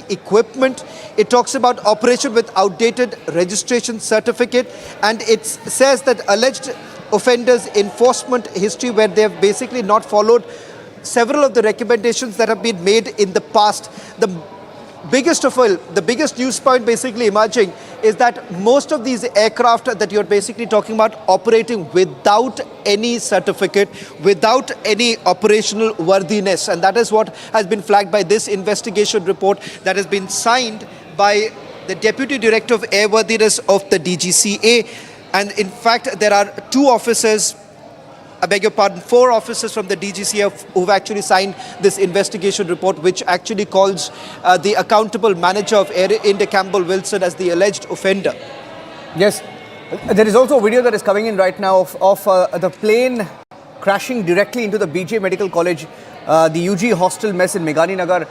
equipment. It talks about operation with outdated registration certificate, and it says that alleged offenders enforcement history where they have basically not followed several of the recommendations that have been made in the past. The biggest news point basically emerging is that most of these aircraft that you're basically talking about operating without any certificate, without any operational worthiness. And that is what has been flagged by this investigation report that has been signed by the Deputy Director of Airworthiness of the DGCA. And in fact, there are four officers from the DGCA who've actually signed this investigation report, which actually calls the accountable manager of Air India, Campbell Wilson, as the alleged offender. Yes, there is also a video that is coming in right now of the plane crashing directly into the BJ Medical College, the UG hostel mess in Meghani Nagar.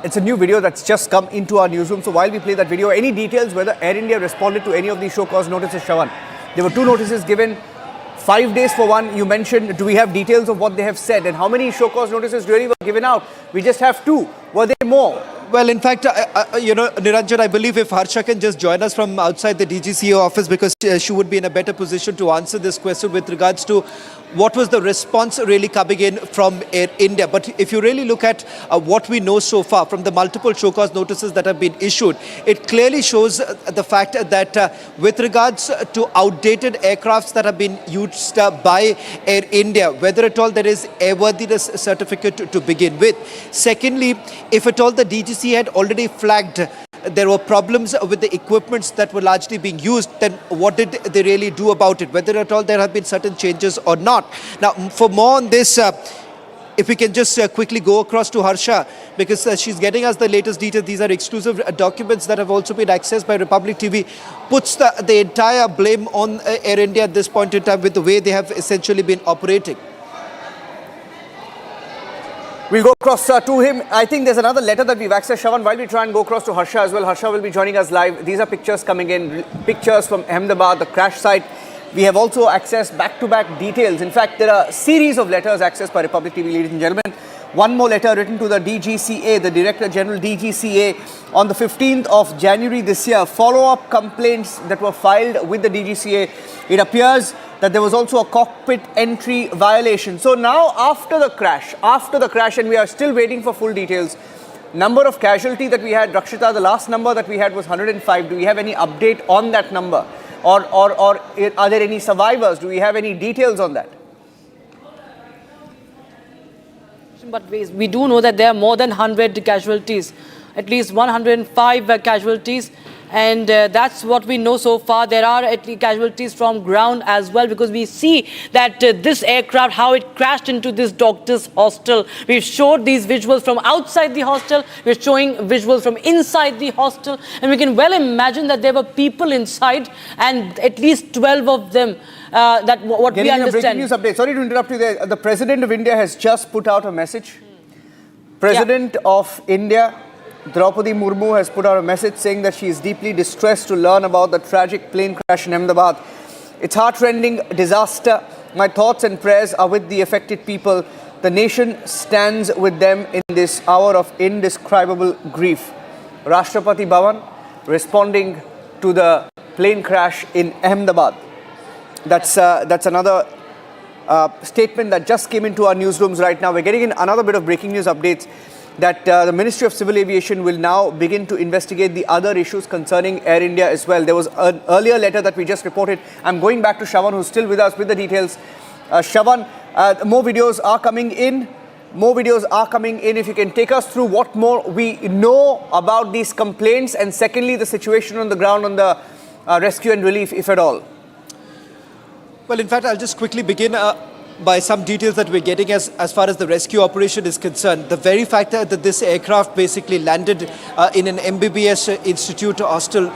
It's a new video that's just come into our newsroom. So while we play that video, any details whether Air India responded to any of these show cause notices, Shravan? There were 2 notices given. 5 days for one. You mentioned, do we have details of what they have said and how many show cause notices really were given out? We just have 2. Were there more? Well, in fact, Niranjan, I believe if Harsha can just join us from outside the DGCA office, because she would be in a better position to answer this question with regards to what was the response really coming in from Air India. But if you really look at what we know so far from the multiple show cause notices that have been issued, it clearly shows the fact that with regards to outdated aircrafts that have been used by Air India, whether at all there is airworthiness certificate to begin with. Secondly, if at all the DGCA had already flagged there were problems with the equipments that were largely being used, then what did they really do about it? Whether at all there have been certain changes or not. Now, for more on this, if we can just quickly go across to Harsha, because she's getting us the latest details. These are exclusive documents that have also been accessed by Republic TV. Puts the entire blame on Air India at this point in time with the way they have essentially been operating. We'll go across to him. I think there's another letter that we've accessed, Shravan, while we try and go across to Harsha as well. Harsha will be joining us live. These are pictures coming in, pictures from Ahmedabad, the crash site. We have also accessed back-to-back details. In fact, there are a series of letters accessed by Republic TV, ladies and gentlemen. One more letter written to the DGCA, the Director General DGCA, on the 15th of January this year. Follow-up complaints that were filed with the DGCA. It appears that there was also a cockpit entry violation. So now after the crash, and we are still waiting for full details, number of casualty that we had, Rakshita, the last number that we had was 105. Do we have any update on that number? Or are there any survivors? Do we have any details on that? But we do know that there are more than 100 casualties, at least 105 casualties. And that's what we know so far. There are at least casualties from ground as well, because we see that this aircraft, how it crashed into this doctor's hostel. We've showed these visuals from outside the hostel. We're showing visuals from inside the hostel. And we can well imagine that there were people inside, and at least 12 of them, that what we understand. Breaking news update. Sorry to interrupt you there. The President of India has just put out a message. President of India, Draupadi Murmu, has put out a message saying that she is deeply distressed to learn about the tragic plane crash in Ahmedabad. It's heart-rending disaster. My thoughts and prayers are with the affected people. The nation stands with them in this hour of indescribable grief. Rashtrapati Bhavan responding to the plane crash in Ahmedabad. That's another statement that just came into our newsrooms right now. We're getting in another bit of breaking news updates that the Ministry of Civil Aviation will now begin to investigate the other issues concerning Air India as well. There was an earlier letter that we just reported. I'm going back to Shravan, who's still with us with the details. Shravan, more videos are coming in. If you can take us through what more we know about these complaints, and secondly, the situation on the ground on the rescue and relief, if at all. Well, in fact, I'll just quickly begin by some details that we're getting as far as the rescue operation is concerned. The very fact that this aircraft basically landed in an MBBS institute hostel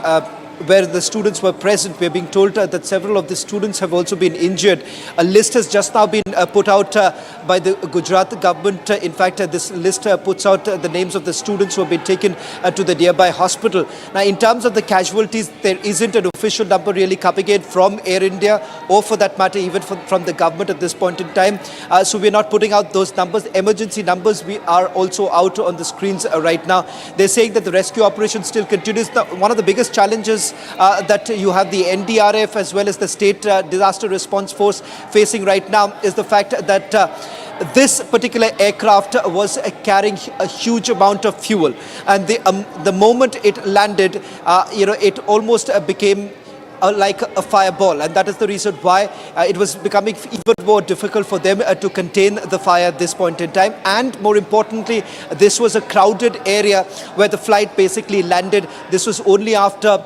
where the students were present. We're being told that several of the students have also been injured. A list has just now been put out by the Gujarat government. In fact, this list puts out the names of the students who have been taken to the nearby hospital. Now, in terms of the casualties, there isn't an official number really coming in from Air India, or for that matter, even from the government at this point in time. So we're not putting out those numbers. Emergency numbers we are also out on the screens right now. They're saying that the rescue operation still continues. One of the biggest challenges that you have the NDRF as well as the State Disaster Response Force facing right now is the fact that this particular aircraft was carrying a huge amount of fuel, and the moment it landed, it almost became like a fireball, and that is the reason why it was becoming even more difficult for them to contain the fire at this point in time. And more importantly, this was a crowded area where the flight basically landed. This was only after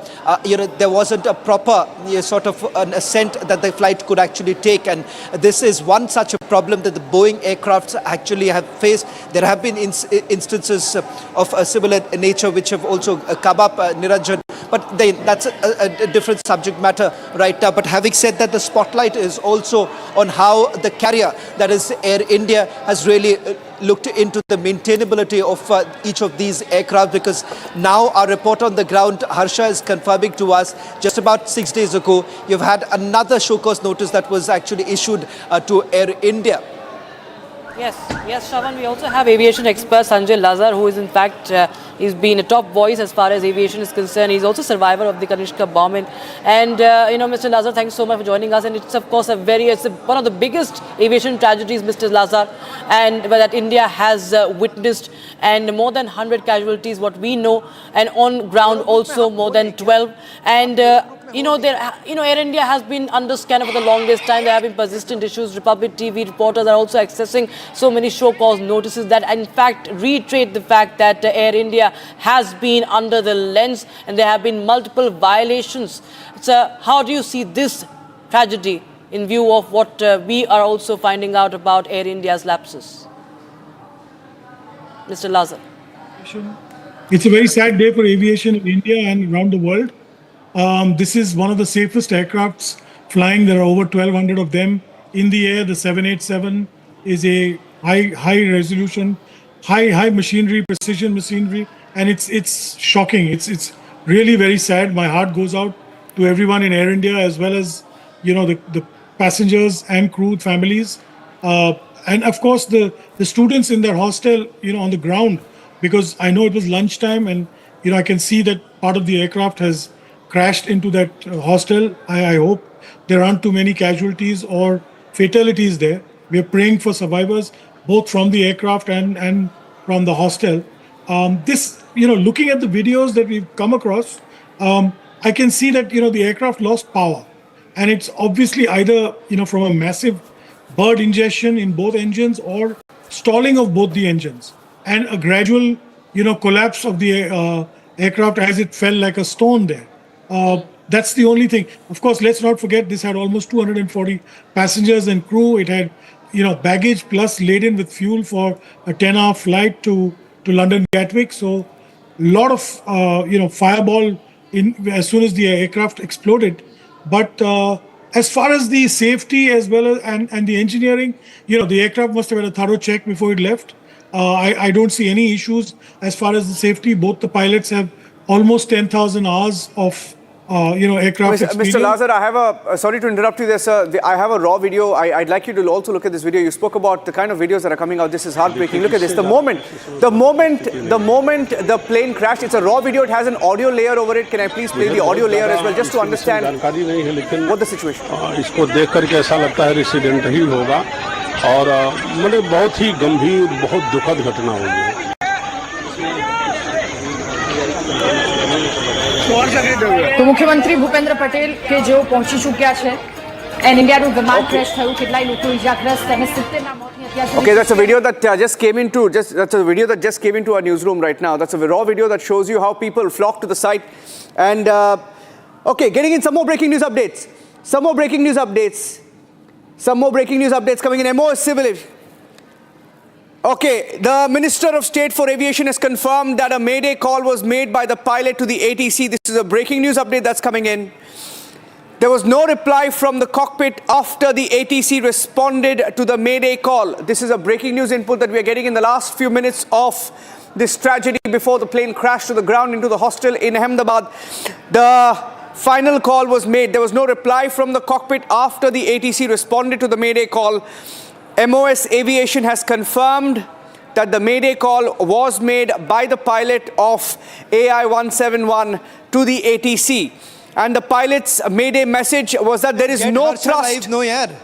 there wasn't a proper sort of an ascent that the flight could actually take, and this is one such a problem that the Boeing aircrafts actually have faced. There have been instances of a similar nature which have also come up, Niranjan. But that's a different subject matter right now. But having said that, the spotlight is also on how the carrier, that is Air India, has really looked into the maintainability of each of these aircraft, because now our report on the ground, Harsha, is confirming to us just about 6 days ago, you've had another show cause notice that was actually issued to Air India. Yes, Shravan, we also have aviation expert Sanjay Lazar, who is in fact, he's been a top voice as far as aviation is concerned. He's also survivor of the Kanishka bombing. And, Mr. Lazar, thanks so much for joining us. And it's, of course, one of the biggest aviation tragedies, Mr. Lazar, and that India has witnessed. And more than 100 casualties, what we know, and on ground also more than 12. And, Air India has been under scanner for the longest time. There have been persistent issues. Republic TV reporters are also accessing so many show cause notices that in fact reiterate the fact that Air India has been under the lens and there have been multiple violations. So how do you see this tragedy in view of what we are also finding out about Air India's lapses? Mr. Lazar. It's a very sad day for aviation in India and around the world. This is one of the safest aircrafts flying. There are over 1,200 of them in the air. The 787 is a high resolution, high machinery, precision machinery, and it's shocking. It's really very sad. My heart goes out to everyone in Air India, as well as the passengers and crew families, and of course the students in their hostel, on the ground, because I know it was lunchtime, and I can see that part of the aircraft has crashed into that hostel. I hope there aren't too many casualties or fatalities there. We are praying for survivors, both from the aircraft and from the hostel. Looking at the videos that we've come across, I can see that, the aircraft lost power. And it's obviously either, from a massive bird ingestion in both engines or stalling of both the engines and a gradual, collapse of the aircraft as it fell like a stone there. That's the only thing. Of course, let's not forget this had almost 240 passengers and crew. It had, baggage plus laden with fuel for a 10-hour flight to London Gatwick. So, a lot of, fireball as soon as the aircraft exploded. But as far as the safety as well as and the engineering, the aircraft must have had a thorough check before it left. I don't see any issues as far as the safety. Both the pilots have almost 10,000 hours of aircraft experience. Mr. Lazar, I have sorry to interrupt you there, sir. I have a raw video. I'd like you to also look at this video. You spoke about the kind of videos that are coming out. This is heartbreaking. Look at this. The moment the plane crashed, it's a raw video. It has an audio layer over it. Can I please play the audio layer as well, just to understand what the situation is? इसको देख करके ऐसा लगता है accident ही होगा और मतलब बहुत ही गंभीर, बहुत दुखद घटना हुई है। तो मुख्यमंत्री भूपेन्द्र पटेल के जो पहुंची चुक्या है एंड इंडियाનું વિમાન ક્રેશ થયું કેટલાય લોકો ઇજાગ્રસ્ત અને 70 ના મોતની અત્યાર સુધી. Okay, that's a video that just came into our newsroom right now. That's a raw video that shows you how people flock to the site. And okay, getting in some more breaking news updates. Some more breaking news updates coming in. MO is civil. Some more breaking news updates. Some more breaking news updates coming in. MO is civil. Some more breaking news updates. Some more breaking news updates coming in. MO is civil. Some more breaking news updates. Some more breaking news updates coming in. MO is civil. Some more breaking news updates coming in. MO is civil. Okay, the Minister of State for Aviation has confirmed that a Mayday call was made by the pilot to the ATC. This is a breaking news update that's coming in. There was no reply from the cockpit after the ATC responded to the Mayday call. This is a breaking news input that we are getting in the last few minutes of this tragedy before the plane crashed to the ground into the hostel in Ahmedabad. The final call was made. There was no reply from the cockpit after the ATC responded to the Mayday call. MOS Aviation has confirmed that the Mayday call was made by the pilot of AI-171 to the ATC. And the pilot's Mayday message was that there is no thrust. Live, no, yaar.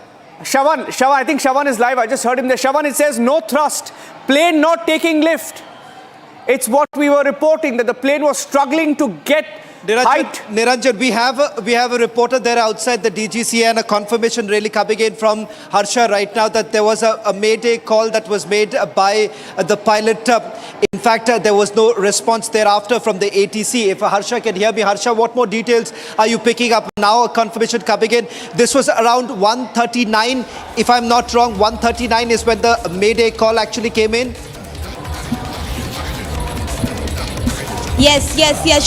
Shavan, I think Shavan is live. I just heard him there. Shavan, it says no thrust, plane not taking lift. It's what we were reporting, that the plane was struggling to get height. Niranjan, we have a reporter there outside the DGCA and a confirmation really coming in from Harsha right now that there was a Mayday call that was made by the pilot. In fact, there was no response thereafter from the ATC. If Harsha can hear me, Harsha, what more details are you picking up now? A confirmation coming in. This was around 1:39. If I'm not wrong, 1:39 is when the Mayday call actually came in. Yes,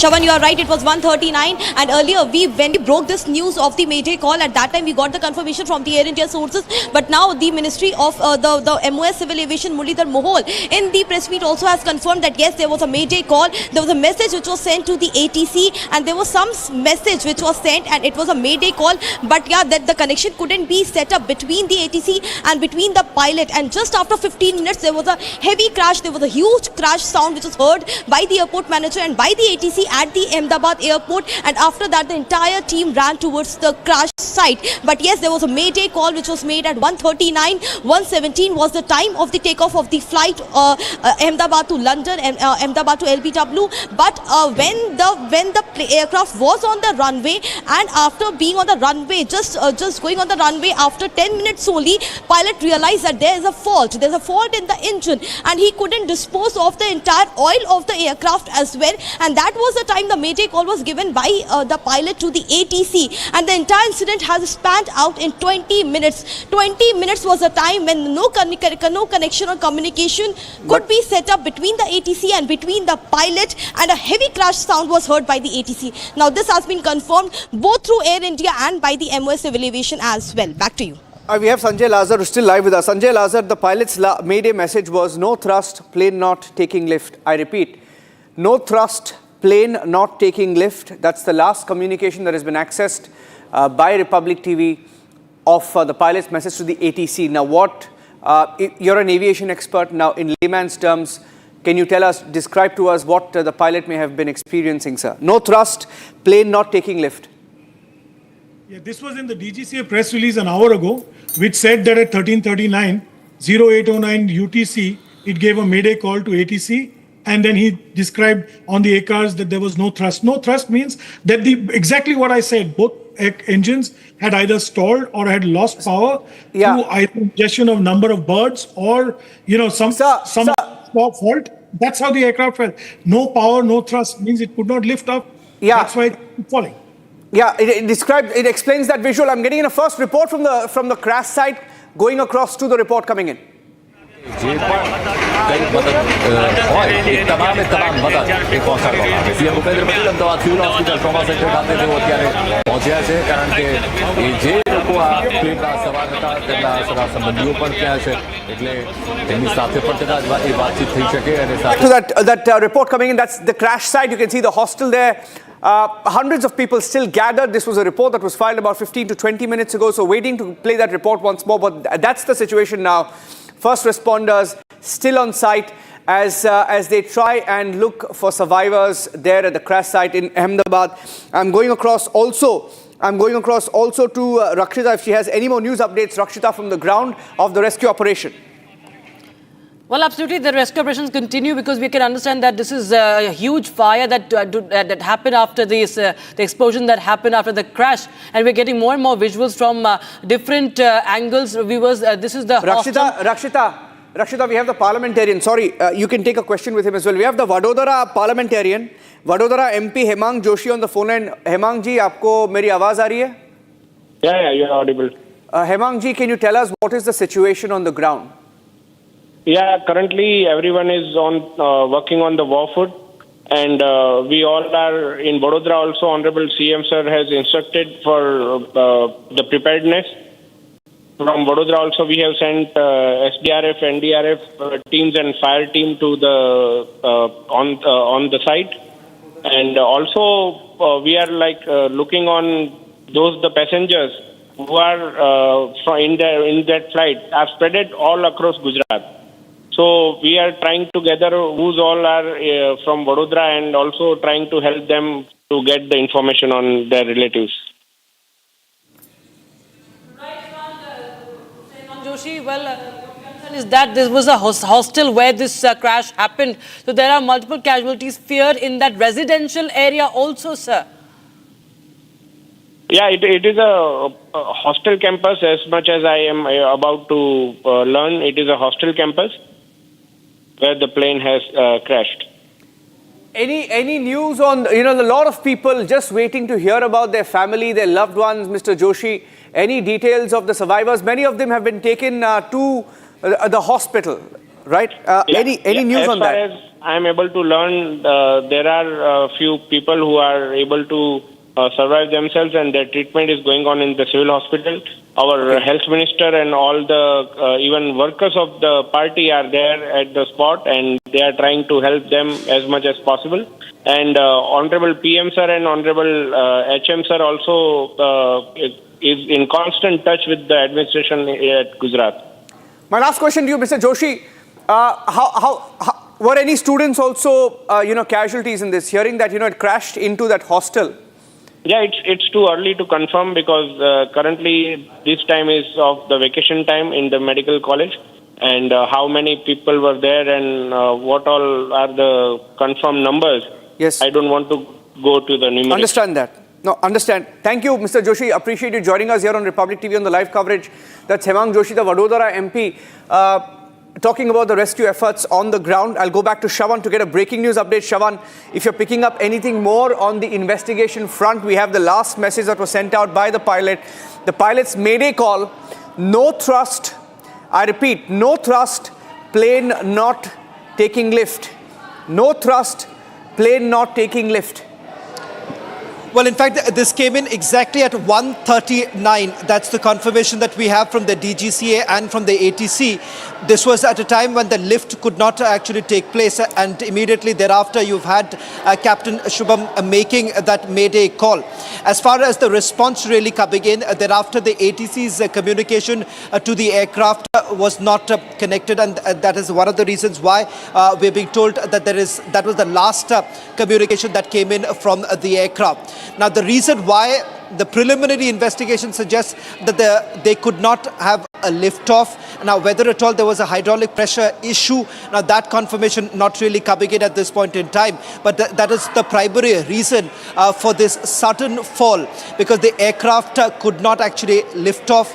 Shavan, you are right. It was 1:39, and earlier when we broke this news of the Mayday call, at that time we got the confirmation from the Air India sources. But now the Ministry of the MOS Civil Aviation, Muralidhar Mohol, in the press meet also has confirmed that yes, there was a Mayday call. There was a message which was sent to the ATC, and there was some message which was sent, and it was a Mayday call. But yeah, that the connection couldn't be set up between the ATC and between the pilot. And just after 15 minutes, there was a heavy crash. There was a huge crash sound which was heard by the airport manager and by the ATC at the Ahmedabad airport, and after that the entire team ran towards the crash site. But yes, there was a Mayday call which was made at 1:39. 1:17 was the time of the takeoff of the flight Ahmedabad to London and Ahmedabad to LBW. But when the aircraft was on the runway, and after being on the runway, just going on the runway, after 10 minutes only, pilot realized that there is a fault. There's a fault in the engine, and he couldn't dispose of the entire oil of the aircraft as well. And that was the time the Mayday call was given by the pilot to the ATC. And the entire incident has spanned out in 20 minutes. 20 minutes was the time when no connection or communication could be set up between the ATC and between the pilot, and a heavy crash sound was heard by the ATC. Now this has been confirmed both through Air India and by the MOS Civil Aviation as well. Back to you. We have Sanjay Lazar who's still live with us. Sanjay Lazar, the pilot's Mayday message was no thrust, plane not taking lift. I repeat, no thrust, plane not taking lift. That's the last communication that has been accessed by Republic TV of the pilot's message to the ATC. Now you're an aviation expert. Now in layman's terms, can you tell us, describe to us what the pilot may have been experiencing, sir? No thrust, plane not taking lift. Yeah, this was in the DGCA press release an hour ago, which said that at 13:39, 0809 UTC, it gave a Mayday call to ATC. And then he described on the ACARS that there was no thrust. No thrust means that exactly what I said, both engines had either stalled or had lost power through either ingestion of number of birds or, some fault. That's how the aircraft fell. No power, no thrust means it could not lift up. Yeah. That's why it's falling. Yeah, it explains that visual. I'm getting in a first report from the crash site, going across to the report coming in. कई मदद और एक तमाम मदद एक पहुंचा CM Bhupendra Patel Ahmedabad civil hospital trauma centre खाते थे वो અત્યારે પહોંચ્યા છે કારણ કે એ જે લોકો આ પ્લેનમાં સવાર હતા તેમના સગા સંબંધીઓ પણ ત્યાં છે એટલે તેમની સાથે પણ કદાચ એ વાતચીત થઈ શકે અને that report coming in, that's the crash site. You can see the hostel there. Hundreds of people still gathered. This was a report that was filed about 15 to 20 minutes ago, so waiting to play that report once more. But that's the situation now. First responders still on site as they try and look for survivors there at the crash site in Ahmedabad. I'm going across also to Rakshita if she has any more news updates, Rakshita, from the ground of the rescue operation. Well, absolutely, the rescue operations continue because we can understand that this is a huge fire that happened after this, the explosion that happened after the crash, and we're getting more and more visuals from different angles. Viewers, this is the Rakshita, we have the parliamentarian. Sorry, you can take a question with him as well. We have the Vadodara parliamentarian, Vadodara MP Hemang Joshi on the phone line. Hemang ji, aapko meri awaaz aa rahi hai? Yeah, you're audible. Hemang ji, can you tell us what is the situation on the ground? Yeah, currently everyone is working on the war foot, and we all are in Vadodara also. Honorable CM sir has instructed for the preparedness. From Vadodara also we have sent SDRF, NDRF teams and fire team to the on the site, and also we are looking on the passengers who are in that flight are spread all across Gujarat. So we are trying to gather who's all are from Vadodara and also trying to help them to get the information on their relatives. Joshi, is that this was a hostel where this crash happened. So there are multiple casualties feared in that residential area also, sir. Yeah, it is a hostel campus. As much as I am about to learn, it is a hostel campus where the plane has crashed. Any news on, a lot of people just waiting to hear about their family, their loved ones, Mr. Joshi? Any details of the survivors? Many of them have been taken to the hospital, right? Any news on that? As far as I am able to learn, there are a few people who are able to survive themselves, and their treatment is going on in the civil hospital. Our health minister and all the even workers of the party are there at the spot, and they are trying to help them as much as possible. And Honorable PM sir and Honorable HM sir also is in constant touch with the administration at Gujarat. My last question to you, Mr. Joshi, how were any students also casualties in this? Hearing that it crashed into that hostel. Yeah, it's too early to confirm because currently this time is of the vacation time in the medical college, and how many people were there and what all are the confirmed numbers. Yes. I don't want to go to the numerics. Understand that. No, understand. Thank you, Mr. Joshi. Appreciate you joining us here on Republic TV on the live coverage. That's Hemang Joshi, the Vadodara MP, talking about the rescue efforts on the ground. I'll go back to Shawan to get a breaking news update. Shawan, if you're picking up anything more on the investigation front, we have the last message that was sent out by the pilot. The pilot's mayday call, no thrust. I repeat, no thrust, plane not taking lift. No thrust, plane not taking lift. Well, in fact, this came in exactly at 1:39. That's the confirmation that we have from the DGCA and from the ATC. This was at a time when the lift could not actually take place, and immediately thereafter you've had Captain Shubham making that mayday call. As far as the response really coming in, thereafter the ATC's communication to the aircraft was not connected, and that is one of the reasons why we're being told that that was the last communication that came in from the aircraft. Now, the reason why the preliminary investigation suggests that they could not have a lift-off. Now, whether at all there was a hydraulic pressure issue, now that confirmation not really coming in at this point in time. But that is the primary reason for this sudden fall, because the aircraft could not actually lift off,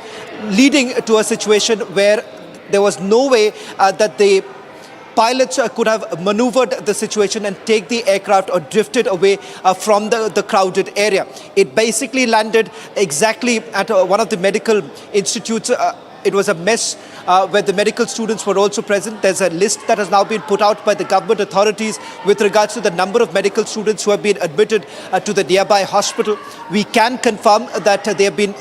leading to a situation where there was no way that the pilots could have maneuvered the situation and take the aircraft or drifted away from the crowded area. It basically landed exactly at one of the medical institutes. It was a mess where the medical students were also present. There's a list that has now been put out by the government authorities with regards to the number of medical students who have been admitted to the nearby hospital. We can confirm that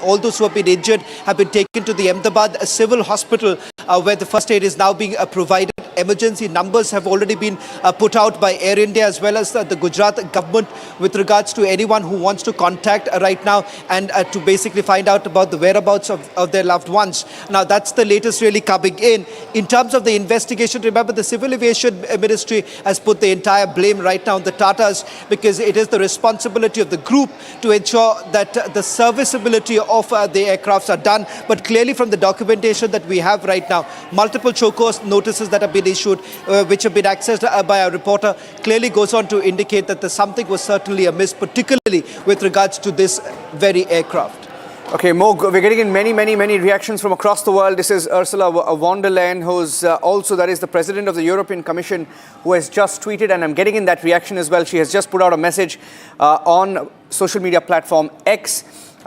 all those who have been injured have been taken to the Ahmedabad civil hospital where the first aid is now being provided. Emergency numbers have already been put out by Air India as well as the Gujarat government with regards to anyone who wants to contact right now and to basically find out about the whereabouts of their loved ones. Now, that's the latest really coming in. In terms of the investigation, remember the Civil Aviation Ministry has put the entire blame right now on the Tatas, because it is the responsibility of the group to ensure that the serviceability of the aircrafts are done. But clearly from the documentation that we have right now, multiple show cause notices that have been issued, which have been accessed by our reporter, clearly goes on to indicate that something was certainly amiss, particularly with regards to this very aircraft. Okay, Mo, we're getting in many reactions from across the world. This is Ursula von der Leyen, who's also, that is the President of the European Commission, who has just tweeted, and I'm getting in that reaction as well. She has just put out a message on social media platform X.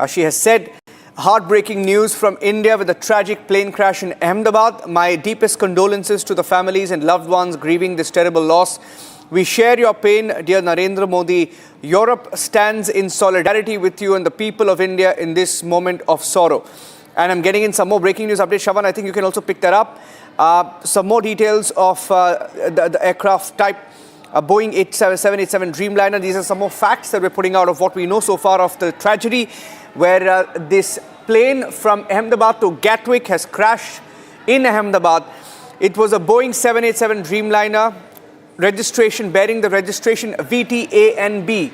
She has said Heartbreaking news from India with a tragic plane crash in Ahmedabad. My deepest condolences to the families and loved ones grieving this terrible loss. We share your pain, dear Narendra Modi. Europe stands in solidarity with you and the people of India in this moment of sorrow. And I'm getting in some more breaking news updates. Shavan, I think you can also pick that up. Some more details of the aircraft type. Boeing 787 Dreamliner. These are some more facts that we're putting out of what we know so far of the tragedy, where this plane from Ahmedabad to Gatwick has crashed in Ahmedabad. It was a Boeing 787 Dreamliner, registration bearing the registration VTANB,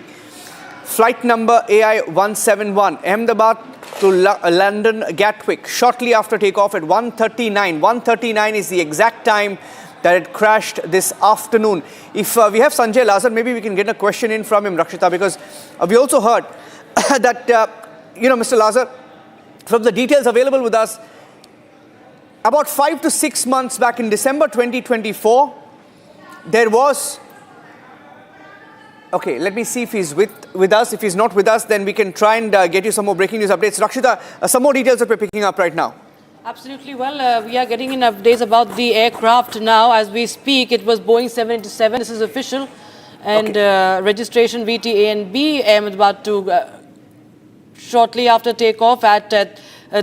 flight number AI171, Ahmedabad to London Gatwick. Shortly after takeoff at 1:39. 1:39 is the exact time that it crashed this afternoon. If we have Sanjay Lazar, maybe we can get a question in from him, Rakshita, because we also heard that, Mr. Lazar, from the details available with us, about 5 to 6 months back in December 2024, there was... Okay, let me see if he's with us. If he's not with us, then we can try and get you some more breaking news updates. Rakshita, some more details that we're picking up right now. Absolutely. Well, we are getting in updates about the aircraft now. As we speak, it was Boeing 787. This is official. And registration VTANB, Ahmedabad to shortly after takeoff at...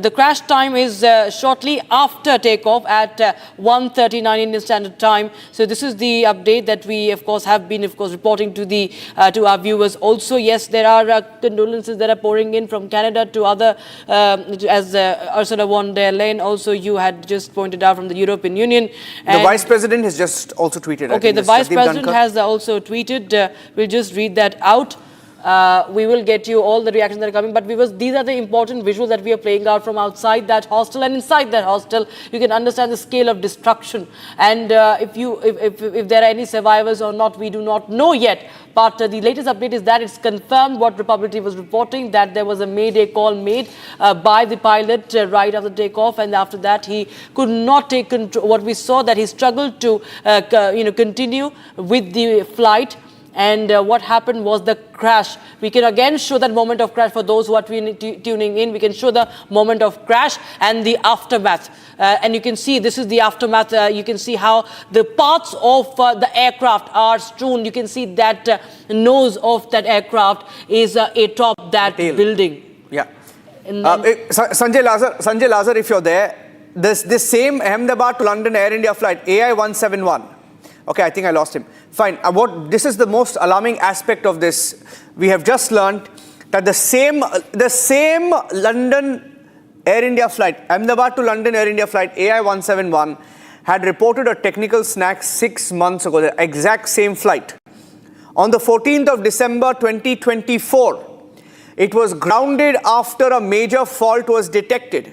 the crash time is shortly after takeoff at 1:39 Indian Standard Time. So this is the update that we, of course, have been, reporting to our viewers. Also, yes, there are condolences that are pouring in from Canada to other, as Ursula von der Leyen. Also, you had just pointed out from the European Union. And the Vice President has just also tweeted. Okay, the Vice President has also tweeted. We'll just read that out. We will get you all the reactions that are coming, but these are the important visuals that we are playing out from outside that hostel, and inside that hostel you can understand the scale of destruction. And if there are any survivors or not, we do not know yet. But the latest update is that it's confirmed what Republic TV was reporting, that there was a Mayday call made by the pilot right after takeoff, and after that he could not take control. What we saw, that he struggled to continue with the flight. And what happened was the crash. We can again show that moment of crash for those who are tuning in. We can show the moment of crash and the aftermath. And you can see, this is the aftermath. You can see how the parts of the aircraft are strewn. You can see that nose of that aircraft is atop that building. Yeah. Sanjay Lazar, if you're there, this same Ahmedabad to London Air India flight, AI171. Okay, I think I lost him. Fine. This is the most alarming aspect of this. We have just learned that the same London Air India flight, Ahmedabad to London Air India flight, AI171, had reported a technical snag 6 months ago, the exact same flight. On the 14th of December 2024, it was grounded after a major fault was detected,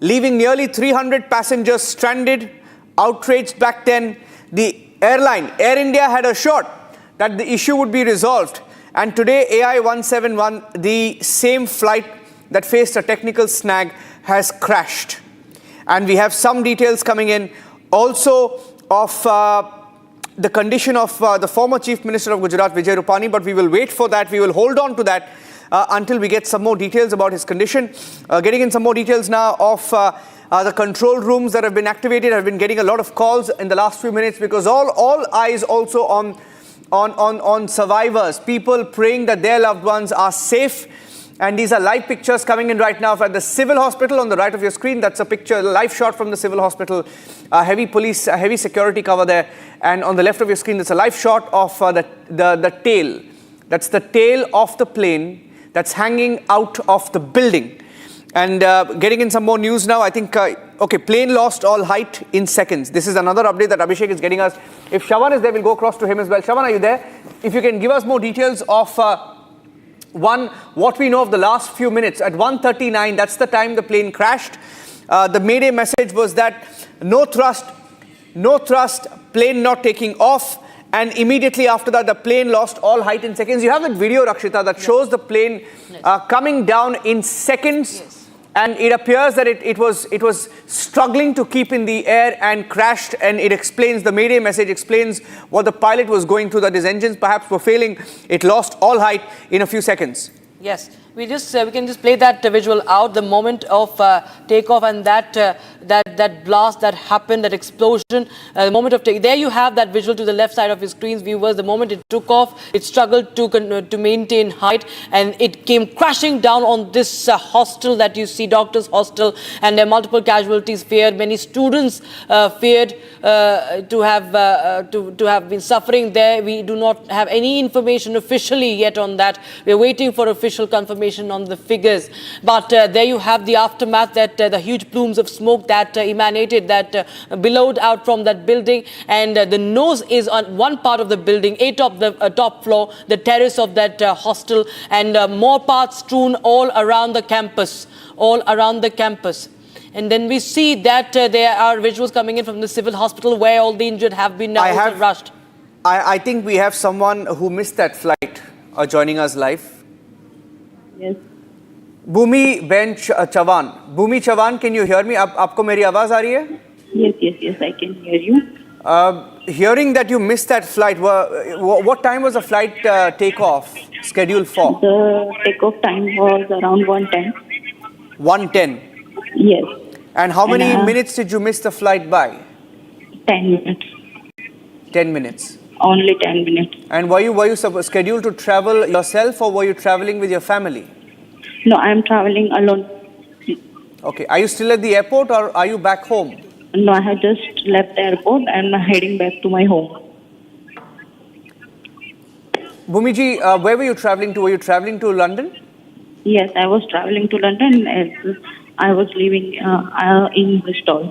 leaving nearly 300 passengers stranded, outraged back then. The airline, Air India, had assured that the issue would be resolved. And today, AI171, the same flight that faced a technical snag, has crashed. And we have some details coming in also of the condition of the former Chief Minister of Gujarat, Vijay Rupani, but we will wait for that. We will hold on to that until we get some more details about his condition. Getting in some more details now of the control rooms that have been activated. I've been getting a lot of calls in the last few minutes because all eyes also on survivors, people praying that their loved ones are safe. And these are live pictures coming in right now at the civil hospital on the right of your screen. That's a picture, a live shot from the civil hospital. Heavy police, heavy security cover there. And on the left of your screen, there's a live shot of the tail. That's the tail of the plane that's hanging out of the building. And getting in some more news now, I think, plane lost all height in seconds. This is another update that Abhishek is getting us. If Shavan is there, we'll go across to him as well. Shavan, are you there? If you can give us more details of, what we know of the last few minutes. At 1:39, that's the time the plane crashed. The Mayday message was that no thrust, plane not taking off. And immediately after that, the plane lost all height in seconds. You have that video, Rakshita, that shows the plane coming down in seconds. Yes. And it appears that it was struggling to keep in the air and crashed. And it explains, the Mayday message explains what the pilot was going through, that his engines perhaps were failing. It lost all height in a few seconds. Yes. We can just play that visual out, the moment of takeoff and that blast that happened, that explosion, the moment of take. There you have that visual to the left side of your screens, viewers. The moment it took off, it struggled to maintain height, and it came crashing down on this hostel that you see, doctors' hostel, and there are multiple casualties feared. Many students feared to have been suffering there. We do not have any information officially yet on that. We are waiting for official confirmation on the figures, but there you have the aftermath, that the huge plumes of smoke that emanated, that billowed out from that building, and the nose is on one part of the building, atop the top floor, the terrace of that hostel, and more parts strewn all around the campus, And then we see that there are visuals coming in from the civil hospital where all the injured have been also rushed. I think we have someone who missed that flight joining us live. Yes. Bhumi Ben Chavan. Bhumi Chavan, can you hear me? Aapko meri awaaz aa rahi hai? Yes, I can hear you. Hearing that you missed that flight, what time was the flight takeoff scheduled for? The takeoff time was around 1:10. 1:10? Yes. And how many minutes did you miss the flight by? 10 minutes. 10 minutes. Only 10 minutes. And were you scheduled to travel yourself, or were you traveling with your family? No, I am traveling alone. Okay. Are you still at the airport, or are you back home? No, I have just left the airport and I'm heading back to my home. Bhumiji, where were you traveling to? Were you traveling to London? Yes, I was traveling to London as I was living in Bristol.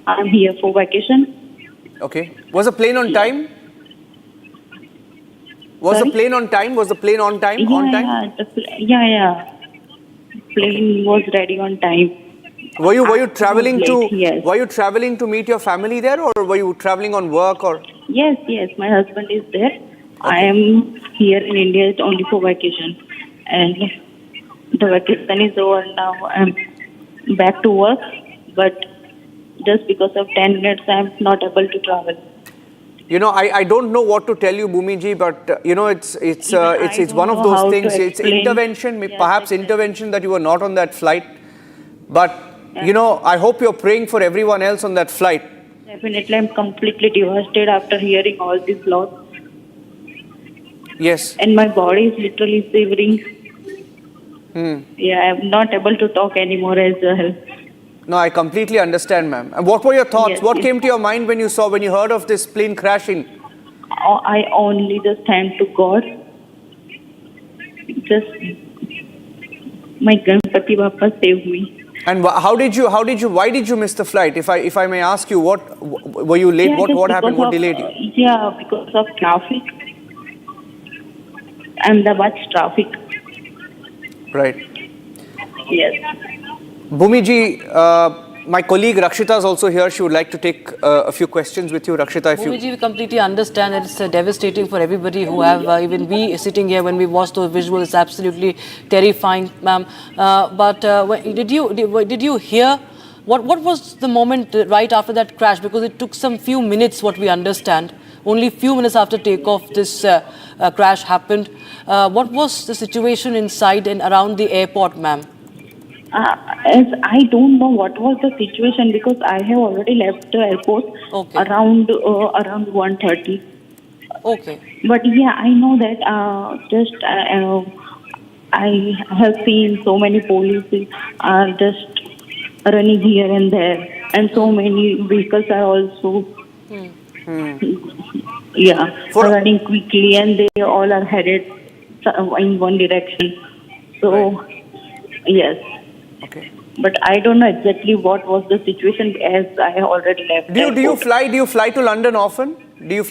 I am here for vacation. Okay. Was the plane on time? Was the plane on time? Was the plane on time? Yeah. Plane was ready on time. Were you traveling to? Yes. Were you traveling to meet your family there, or were you traveling on work, or? Yes. My husband is there. Okay. I am here in India only for vacation, and the vacation is over now. I'm back to work, but just because of 10 minutes, I'm not able to travel. You know, I don't know what to tell you, Bhumiji, but you know, it's one of those things. It's intervention, perhaps intervention that you were not on that flight. But you know, I hope you're praying for everyone else on that flight. Definitely, I'm completely devastated after hearing all this loss. Yes. And my body is literally shivering. Yeah, I'm not able to talk anymore as well. No, I completely understand, ma'am. And what were your thoughts? Yes, what came to your mind when you heard of this plane crashing? I only just thank to God. Just my Ganpati Bappa saved me. And why did you miss the flight? If I may ask you, what were you late? Yeah, what happened? What delayed you? Yeah, because of traffic. Ahmedabad traffic. Right. Yes. Bhumiji, my colleague Rakshita is also here. She would like to take a few questions with you. Rakshita, Bhumiji, we completely understand that it's devastating for everybody who have, even we sitting here when we watch those visuals, it's absolutely terrifying, ma'am. But did you hear, what was the moment right after that crash? Because it took some few minutes, what we understand. Only few minutes after takeoff, this crash happened. What was the situation inside and around the airport, ma'am? As I don't know what was the situation, because I have already left the airport around 1:30. Okay. But yeah, I know that I have seen so many police are just running here and there, and so many vehicles are also running quickly, and they all are headed in one direction. So yes. Okay. But I don't know exactly what was the situation, as I have already left. Do you fly to London often? No,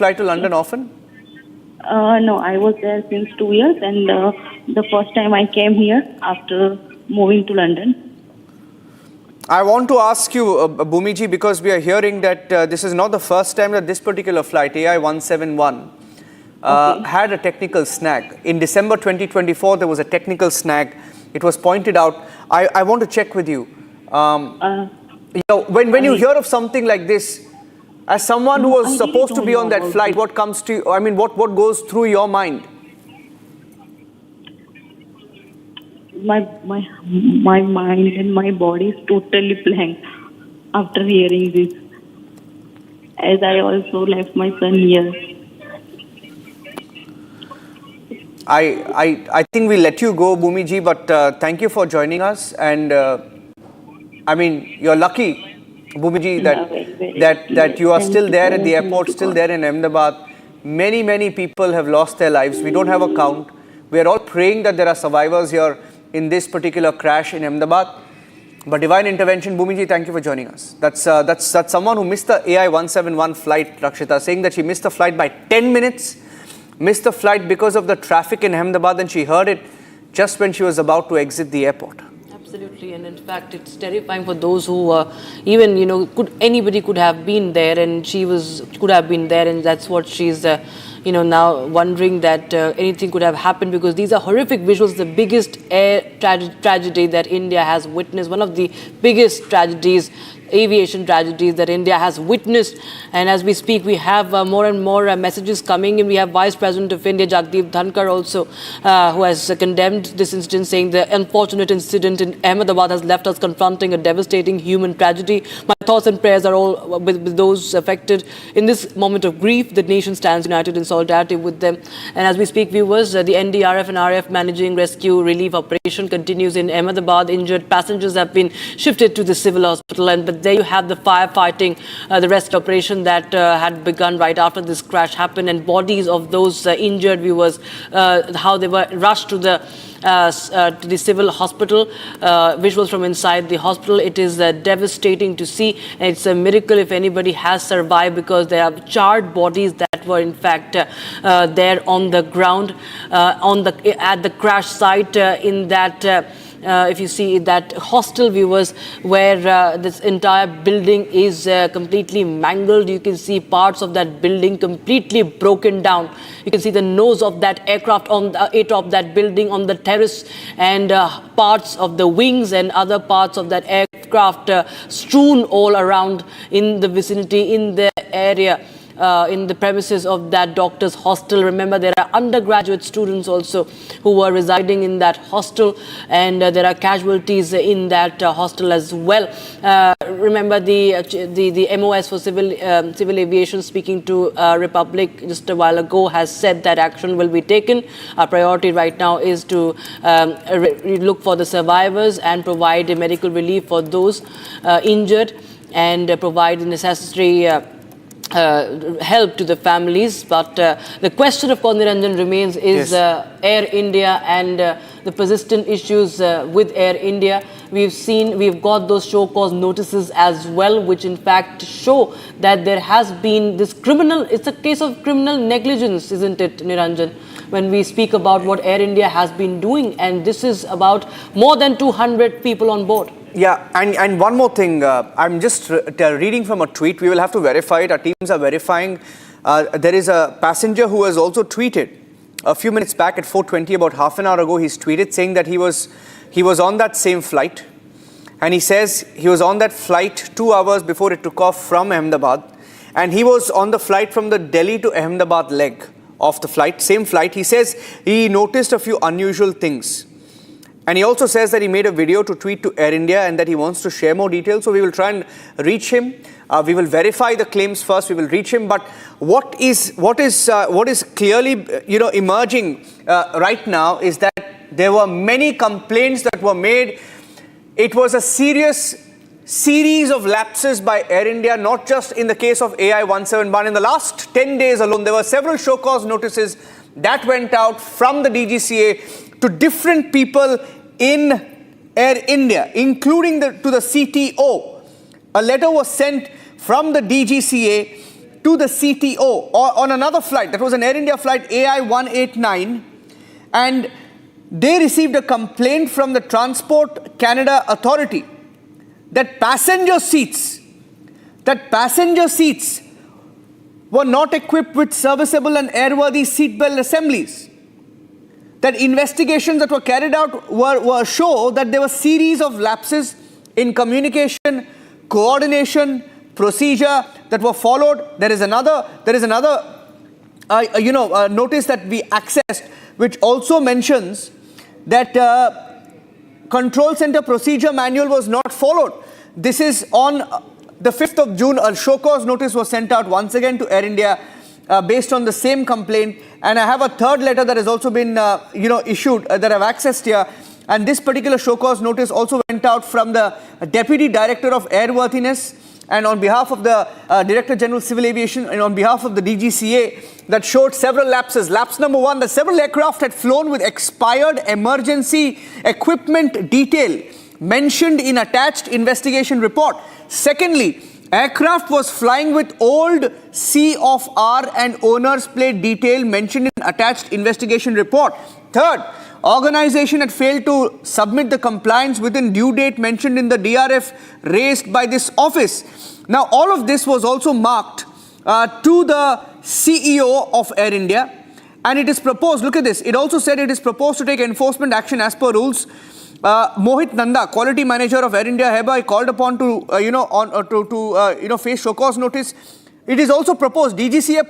I was there since 2 years, and the first time I came here after moving to London. I want to ask you, Bhumiji, because we are hearing that this is not the first time that this particular flight, AI 171, had a technical snag. In December 2024, there was a technical snag. It was pointed out. I want to check with you. You know, when you hear of something like this, as someone who was supposed to be on that flight, what comes to you? I mean, what goes through your mind? my mind and my body is totally blank after hearing this. As I also left my son here. I think we let you go, Bhumiji, but thank you for joining us. And I mean, you're lucky, Bhumiji, that you are still there at the airport, still there in Ahmedabad. Many people have lost their lives. We don't have a count. We are all praying that there are survivors here in this particular crash in Ahmedabad. But divine intervention, Bhumiji, thank you for joining us. That's someone who missed the AI-171 flight, Rakshita, saying that she missed the flight by 10 minutes. Missed the flight because of the traffic in Ahmedabad, and she heard it just when she was about to exit the airport. Absolutely, and in fact, it's terrifying for those who even anybody could have been there, and could have been there, and that's what she's now wondering that anything could have happened, because these are horrific visuals. The biggest air tragedy that India has witnessed, one of the biggest tragedies, aviation tragedies that India has witnessed. And as we speak, we have more and more messages coming in. We have Vice President of India, Jagdeep Dhankar, also, who has condemned this incident, saying the unfortunate incident in Ahmedabad has left us confronting a devastating human tragedy. My thoughts and prayers are all with those affected. In this moment of grief, the nation stands united in solidarity with them. And as we speak, viewers, the NDRF and RF managing rescue relief operation continues in Ahmedabad. Injured passengers have been shifted to the civil hospital, but there you have the firefighting, the rescue operation that had begun right after this crash happened, and bodies of those injured viewers, how they were rushed to the civil hospital. Visuals from inside the hospital. It is devastating to see. It's a miracle if anybody has survived, because there are charred bodies that were in fact there on the ground at the crash site in that. If you see that hostel, viewers, where this entire building is completely mangled. You can see parts of that building completely broken down. You can see the nose of that aircraft on the atop that building on the terrace, and parts of the wings and other parts of that aircraft strewn all around in the vicinity, in the area. In the premises of that doctor's hostel. Remember, there are undergraduate students also who were residing in that hostel, and there are casualties in that hostel as well. Remember, the MOS for civil aviation, speaking to Republic just a while ago, has said that action will be taken. Our priority right now is to look for the survivors and provide medical relief for those injured, and provide the necessary help to the families. But the question, of course, Niranjan, remains is Air India and the persistent issues with Air India. We've got those show cause notices as well, which in fact show that there has been this it's a case of criminal negligence, isn't it, Niranjan, when we speak about what Air India has been doing, and this is about more than 200 people on board. Yeah, and one more thing, I'm just reading from a tweet. We will have to verify it. Our teams are verifying. There is a passenger who has also tweeted a few minutes back at 4:20, about half an hour ago. He's tweeted saying that he was on that same flight, and he says he was on that flight 2 hours before it took off from Ahmedabad, and he was on the flight from the Delhi to Ahmedabad leg of the flight, same flight. He says he noticed a few unusual things. And he also says that he made a video to tweet to Air India, and that he wants to share more details. So we will try and reach him. We will verify the claims first. We will reach him. But what is clearly emerging right now is that there were many complaints that were made. It was a serious series of lapses by Air India, not just in the case of AI-171. In the last 10 days alone, there were several show cause notices that went out from the DGCA to different people in Air India, including to the CTO. A letter was sent from the DGCA to the CTO on another flight. That was an Air India flight AI-189. And they received a complaint from the Transport Canada Authority that passenger seats were not equipped with serviceable and airworthy seatbelt assemblies. That investigations that were carried out show that there were series of lapses in communication, coordination, procedure that were followed. There is another notice that we accessed, which also mentions that control center procedure manual was not followed. This is on the 5th of June. A show cause notice was sent out once again to Air India based on the same complaint. And I have a third letter that has also been issued that I've accessed here. And this particular show cause notice also went out from the Deputy Director of Airworthiness, and on behalf of the Director General Civil Aviation, and on behalf of the DGCA, that showed several lapses. Lapse number one, that several aircraft had flown with expired emergency equipment detail mentioned in attached investigation report. Secondly, aircraft was flying with old C of R and owner's plate detail mentioned in attached investigation report. Third, organization had failed to submit the compliance within due date mentioned in the DRF raised by this office. Now, all of this was also marked to the CEO of Air India, and it is proposed, look at this, it also said it is proposed to take enforcement action as per rules. Mohit Nanda, quality manager of Air India, hereby called upon to face show cause notice. It is also proposed, DGCA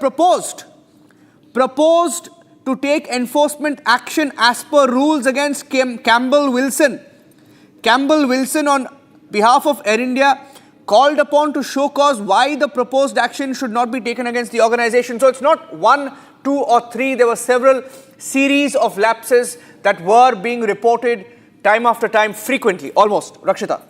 proposed to take enforcement action as per rules against Campbell Wilson. Campbell Wilson, on behalf of Air India, called upon to show cause why the proposed action should not be taken against the organization. So it's not 1, 2 or 3. There were several series of lapses that were being reported time after time, frequently, almost. Rakshita.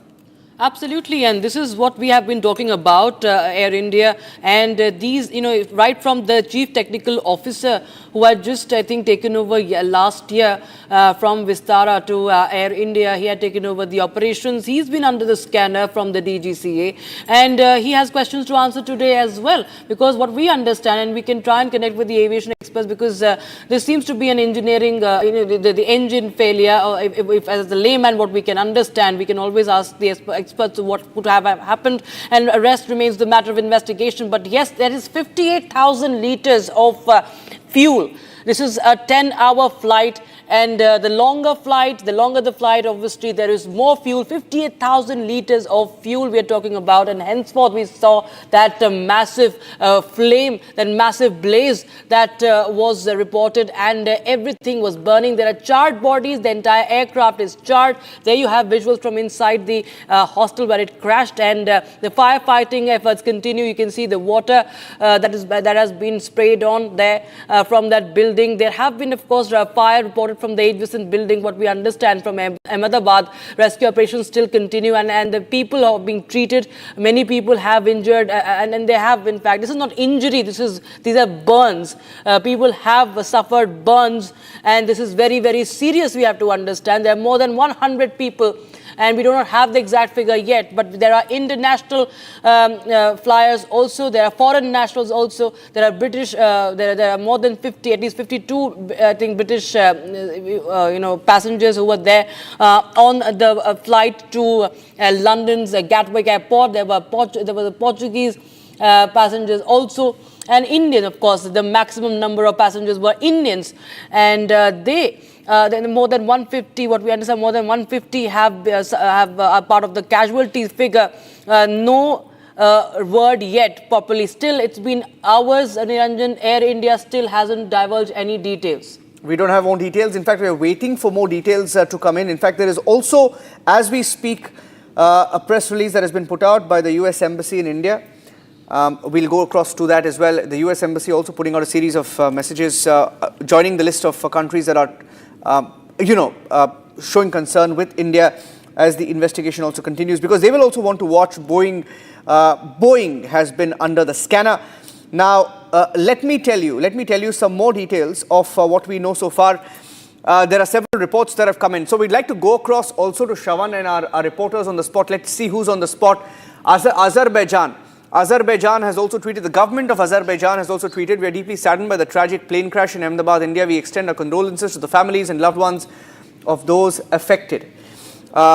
Absolutely, and this is what we have been talking about, Air India, and these, right from the Chief Technical Officer who had just, I think, taken over last year from Vistara to Air India. He had taken over the operations. He's been under the scanner from the DGCA, and he has questions to answer today as well, because what we understand, and we can try and connect with the aviation experts, because there seems to be an engineering, the engine failure, or if as a layman what we can understand, we can always ask the experts what could have happened, and arrest remains the matter of investigation. But yes, there is 58,000 litres of fuel. This is a 10-hour flight, and the longer the flight, obviously, there is more fuel. 58,000 litres of fuel we are talking about, and henceforth we saw that massive flame, that massive blaze that was reported, and everything was burning. There are charred bodies. The entire aircraft is charred. There you have visuals from inside the hostel where it crashed, and the firefighting efforts continue. You can see the water that has been sprayed on there from that building. There have been, of course, fire reported from the adjacent building. What we understand from Ahmedabad, rescue operations still continue, and the people are being treated. Many people have injured, and they have, in fact, this is not injury, these are burns. People have suffered burns, and this is very, very serious, we have to understand. There are more than 100 people, and we do not have the exact figure yet, but there are international flyers also, there are foreign nationals also, there are British, there are more than 50, at least 52, I think, British, passengers who were there on the flight to London's Gatwick Airport. There were the Portuguese passengers also, and Indian, of course. The maximum number of passengers were Indians, and then more than 150, what we understand, more than 150 have part of the casualties figure. No word yet properly. Still, it's been hours, Niranjan. Air India still hasn't divulged any details. We don't have more details. In fact, we are waiting for more details to come in. In fact, there is also, as we speak, a press release that has been put out by the US Embassy in India. We'll go across to that as well. The US Embassy also putting out a series of messages, joining the list of countries that are, showing concern with India as the investigation also continues, because they will also want to watch Boeing. Boeing has been under the scanner. Now, let me tell you some more details of what we know so far. There are several reports that have come in. So we'd like to go across also to Shravan and our reporters on the spot. Let's see who's on the spot. Azerbaijan. Azerbaijan has also tweeted, the government of Azerbaijan has also tweeted, we are deeply saddened by the tragic plane crash in Ahmedabad, India. We extend our condolences to the families and loved ones of those affected.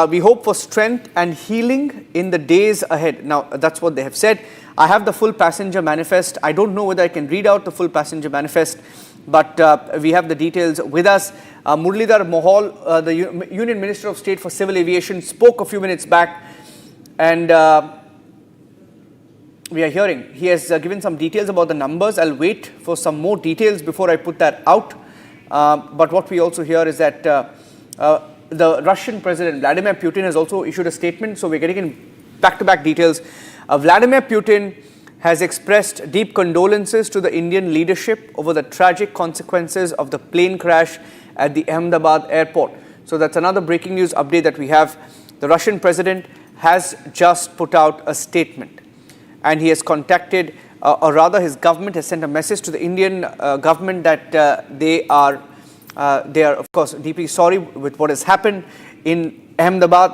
We hope for strength and healing in the days ahead. Now, that's what they have said. I have the full passenger manifest. I don't know whether I can read out the full passenger manifest, but we have the details with us. Muralidhar Mohol, the Union Minister of State for Civil Aviation, spoke a few minutes back, and we are hearing. He has given some details about the numbers. I'll wait for some more details before I put that out. But what we also hear is that the Russian President Vladimir Putin has also issued a statement. So we're getting in back-to-back details. Vladimir Putin has expressed deep condolences to the Indian leadership over the tragic consequences of the plane crash at the Ahmedabad airport. So that's another breaking news update that we have. The Russian president has just put out a statement, and he has contacted, or rather his government has sent a message to the Indian government that they are of course deeply sorry with what has happened in Ahmedabad.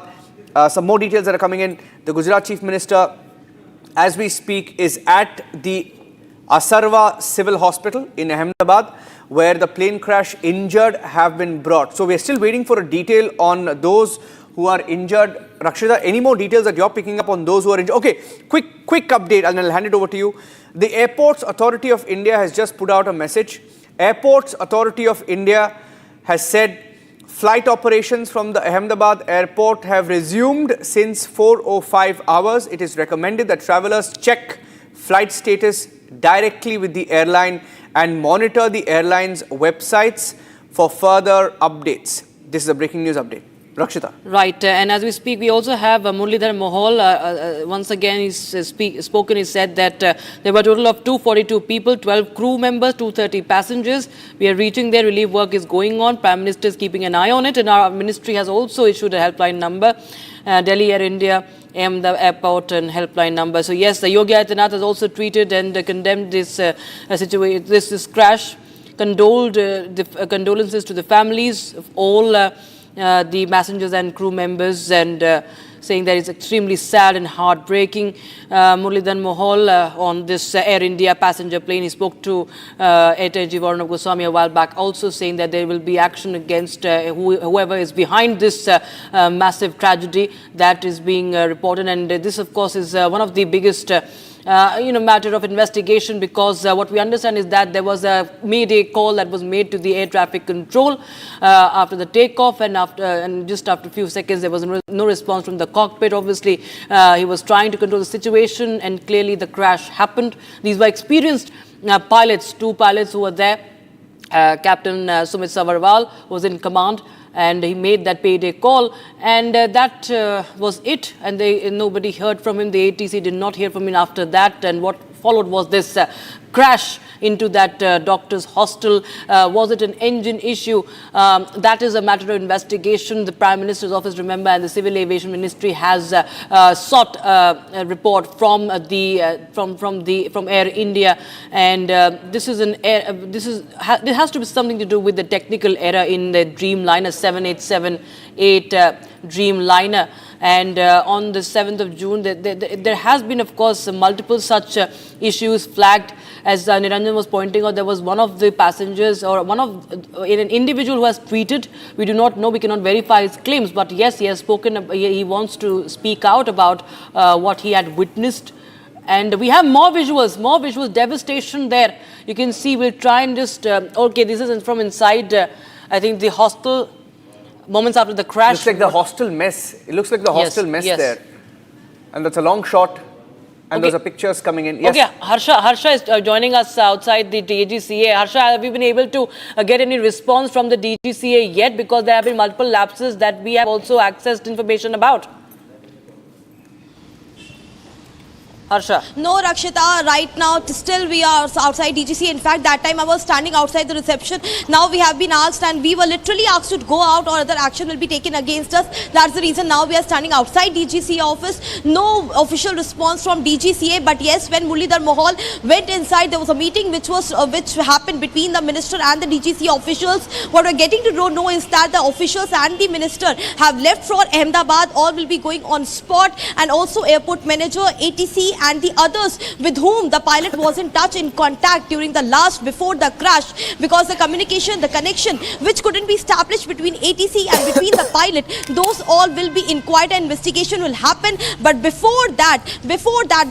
Some more details that are coming in. The Gujarat Chief Minister, as we speak, is at the Asarwa Civil Hospital in Ahmedabad, where the plane crash injured have been brought. So we are still waiting for a detail on those who are injured. Rakshita, any more details that you're picking up on those who are injured? Okay, quick update, and I'll hand it over to you. The Airports Authority of India has just put out a message. Airports Authority of India has said flight operations from the Ahmedabad airport have resumed since 4:05 hours. It is recommended that travelers check flight status directly with the airline and monitor the airline's websites for further updates. This is a breaking news update. Rakshita. Right, and as we speak, we also have Muralidhar Mohol. Once again, he's spoken. He said that there were a total of 242 people, 12 crew members, 230 passengers. We are reaching there. Relief work is going on. Prime Minister is keeping an eye on it, and our ministry has also issued a helpline number. Delhi Air India, the airport and helpline number. So yes, the Yogi Adityanath has also tweeted and condemned this situation, this crash. Condolences to the families of all the passengers and crew members, and saying that it's extremely sad and heartbreaking. Muralidhar Mohol on this Air India passenger plane, he spoke to ATG Varnab Goswami a while back, also saying that there will be action against whoever is behind this massive tragedy that is being reported. And this, of course, is one of the biggest matter of investigation, because what we understand is that there was a Mayday call that was made to the air traffic control after the takeoff, and just after a few seconds there was no response from the cockpit. Obviously, he was trying to control the situation, and clearly the crash happened. These were experienced pilots, two pilots who were there. Captain Sumit Savarwal was in command, and he made that payday call, and that was it. And nobody heard from him. The ATC did not hear from him after that. And what followed was this crash into that doctor's hostel. Was it an engine issue? That is a matter of investigation. The Prime Minister's office, remember, and the Civil Aviation Ministry has sought a report from Air India, and this has to be something to do with the technical error in the Dreamliner 7878 Dreamliner. And on the 7th of June, there has been, of course, multiple such issues flagged. As Niranjan was pointing out, there was one of the passengers, or an individual who has tweeted. We do not know, we cannot verify his claims, but yes, he has spoken, he wants to speak out about what he had witnessed. And we have more visuals, devastation there. You can see, we'll try and just, okay, this is from inside, I think, the hostel. Moments after the crash. Looks like the hostel mess. It looks like the hostel mess there. And that's a long shot. And those are pictures coming in. Yes. Okay, Harsha is joining us outside the DGCA. Harsha, have you been able to get any response from the DGCA yet? Because there have been multiple lapses that we have also accessed information about. Harsha. No, Rakshita, right now still we are outside DGCA. In fact, that time I was standing outside the reception. Now we have been asked, and we were literally asked to go out, or other action will be taken against us. That's the reason now we are standing outside DGCA office. No official response from DGCA, but yes, when Muralidhar Mohol went inside, there was a meeting which happened between the minister and the DGCA officials. What we're getting to know is that the officials and the minister have left for Ahmedabad. All will be going on spot, and also airport manager, ATC, and the others with whom the pilot was in touch, in contact before the crash, because the communication, the connection which couldn't be established between ATC and between the pilot, those all will be inquired and investigation will happen. But before that,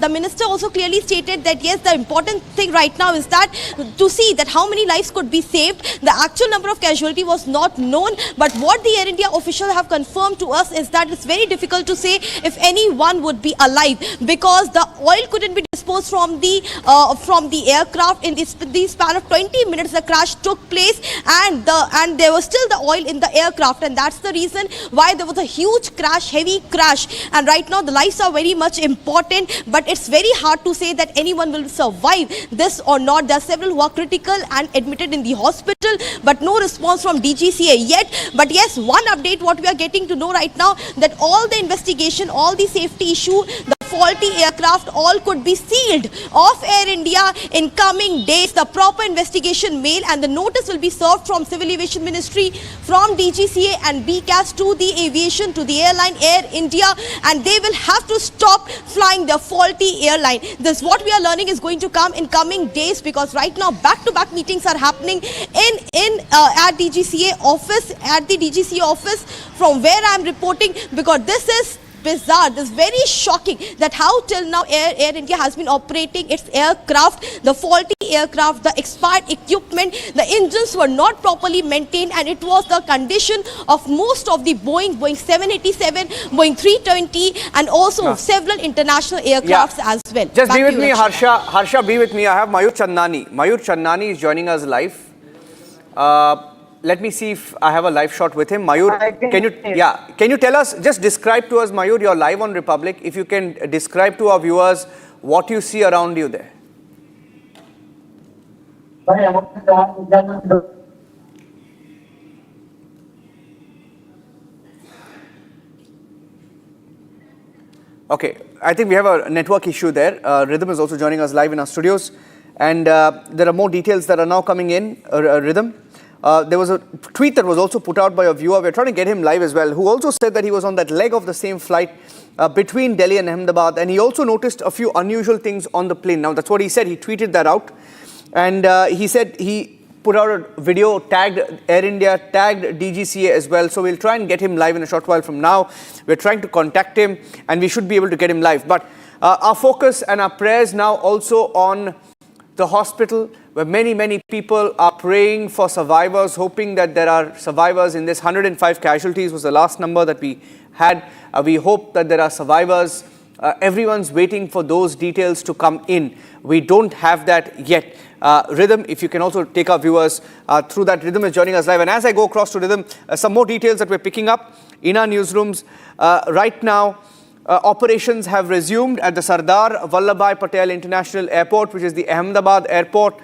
the minister also clearly stated that yes, the important thing right now is that to see that how many lives could be saved. The actual number of casualty was not known, but what the Air India officials have confirmed to us is that it's very difficult to say if anyone would be alive, because the oil couldn't be disposed from the aircraft. In this span of 20 minutes, the crash took place, and there was still the oil in the aircraft, and that's the reason why there was a huge crash, heavy crash. And right now, the lives are very much important, but it's very hard to say that anyone will survive this or not. There are several who are critical and admitted in the hospital, but no response from DGCA yet. But yes, one update what we are getting to know right now, that all the investigation, all the safety issue, the faulty aircraft, all could be sealed of Air India in coming days. The proper investigation mail and the notice will be served from Civil Aviation Ministry, from DGCA and BCAS to the aviation, to the airline Air India, and they will have to stop flying the faulty airline. This what we are learning is going to come in coming days, because right now back-to-back meetings are happening at DGCA office, from where I am reporting, because this is bizarre, this is very shocking, that how till now Air India has been operating its aircraft, the faulty aircraft, the expired equipment, the engines were not properly maintained, and it was the condition of most of the Boeing 787, Boeing 320, and also several international aircrafts as well. Just Back be to with you, me, Lakshmi. Harsha, be with me. I have Mayur Chandnani. Mayur Chandnani is joining us live. Let me see if I have a live shot with him. Mayur, can you tell us, just describe to us, Mayur, you're live on Republic. If you can describe to our viewers what you see around you there. Okay, I think we have a network issue there. Rhythm is also joining us live in our studios. And there are more details that are now coming in, Rhythm. There was a tweet that was also put out by a viewer. We're trying to get him live as well, who also said that he was on that leg of the same flight between Delhi and Ahmedabad, and he also noticed a few unusual things on the plane. Now, that's what he said. He tweeted that out, and he said he put out a video, tagged Air India, tagged DGCA as well. So we'll try and get him live in a short while from now. We're trying to contact him, and we should be able to get him live. But our focus and our prayers now also on the hospital, where many people are praying for survivors, hoping that there are survivors in this. 105 casualties was the last number that we had. We hope that there are survivors. Everyone's waiting for those details to come in. We don't have that yet. Rhythm, if you can also take our viewers through that. Rhythm is joining us live. And as I go across to Rhythm, some more details that we're picking up in our newsrooms. Right now, operations have resumed at the Sardar Vallabhbhai Patel International Airport, which is the Ahmedabad airport.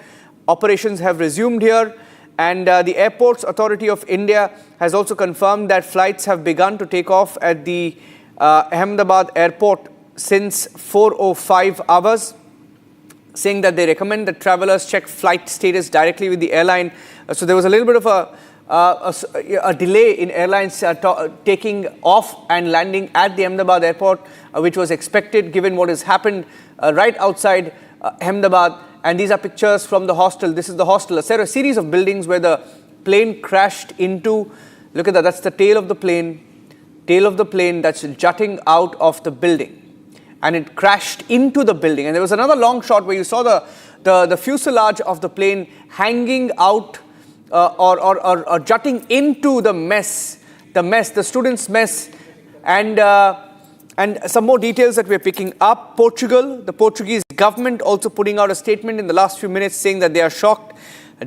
Operations have resumed here, and the Airports Authority of India has also confirmed that flights have begun to take off at the Ahmedabad airport since 4:05 hours, saying that they recommend that travelers check flight status directly with the airline. So there was a little bit of a delay in airlines taking off and landing at the Ahmedabad airport, which was expected given what has happened right outside Ahmedabad. And these are pictures from the hostel. This is the hostel, a series of buildings where the plane crashed into. Look at that, that's the tail of the plane that's jutting out of the building. And it crashed into the building. And there was another long shot where you saw the fuselage of the plane hanging out or jutting into the the students' mess, and some more details that we're picking up. The Portuguese government also putting out a statement in the last few minutes saying that they are shocked,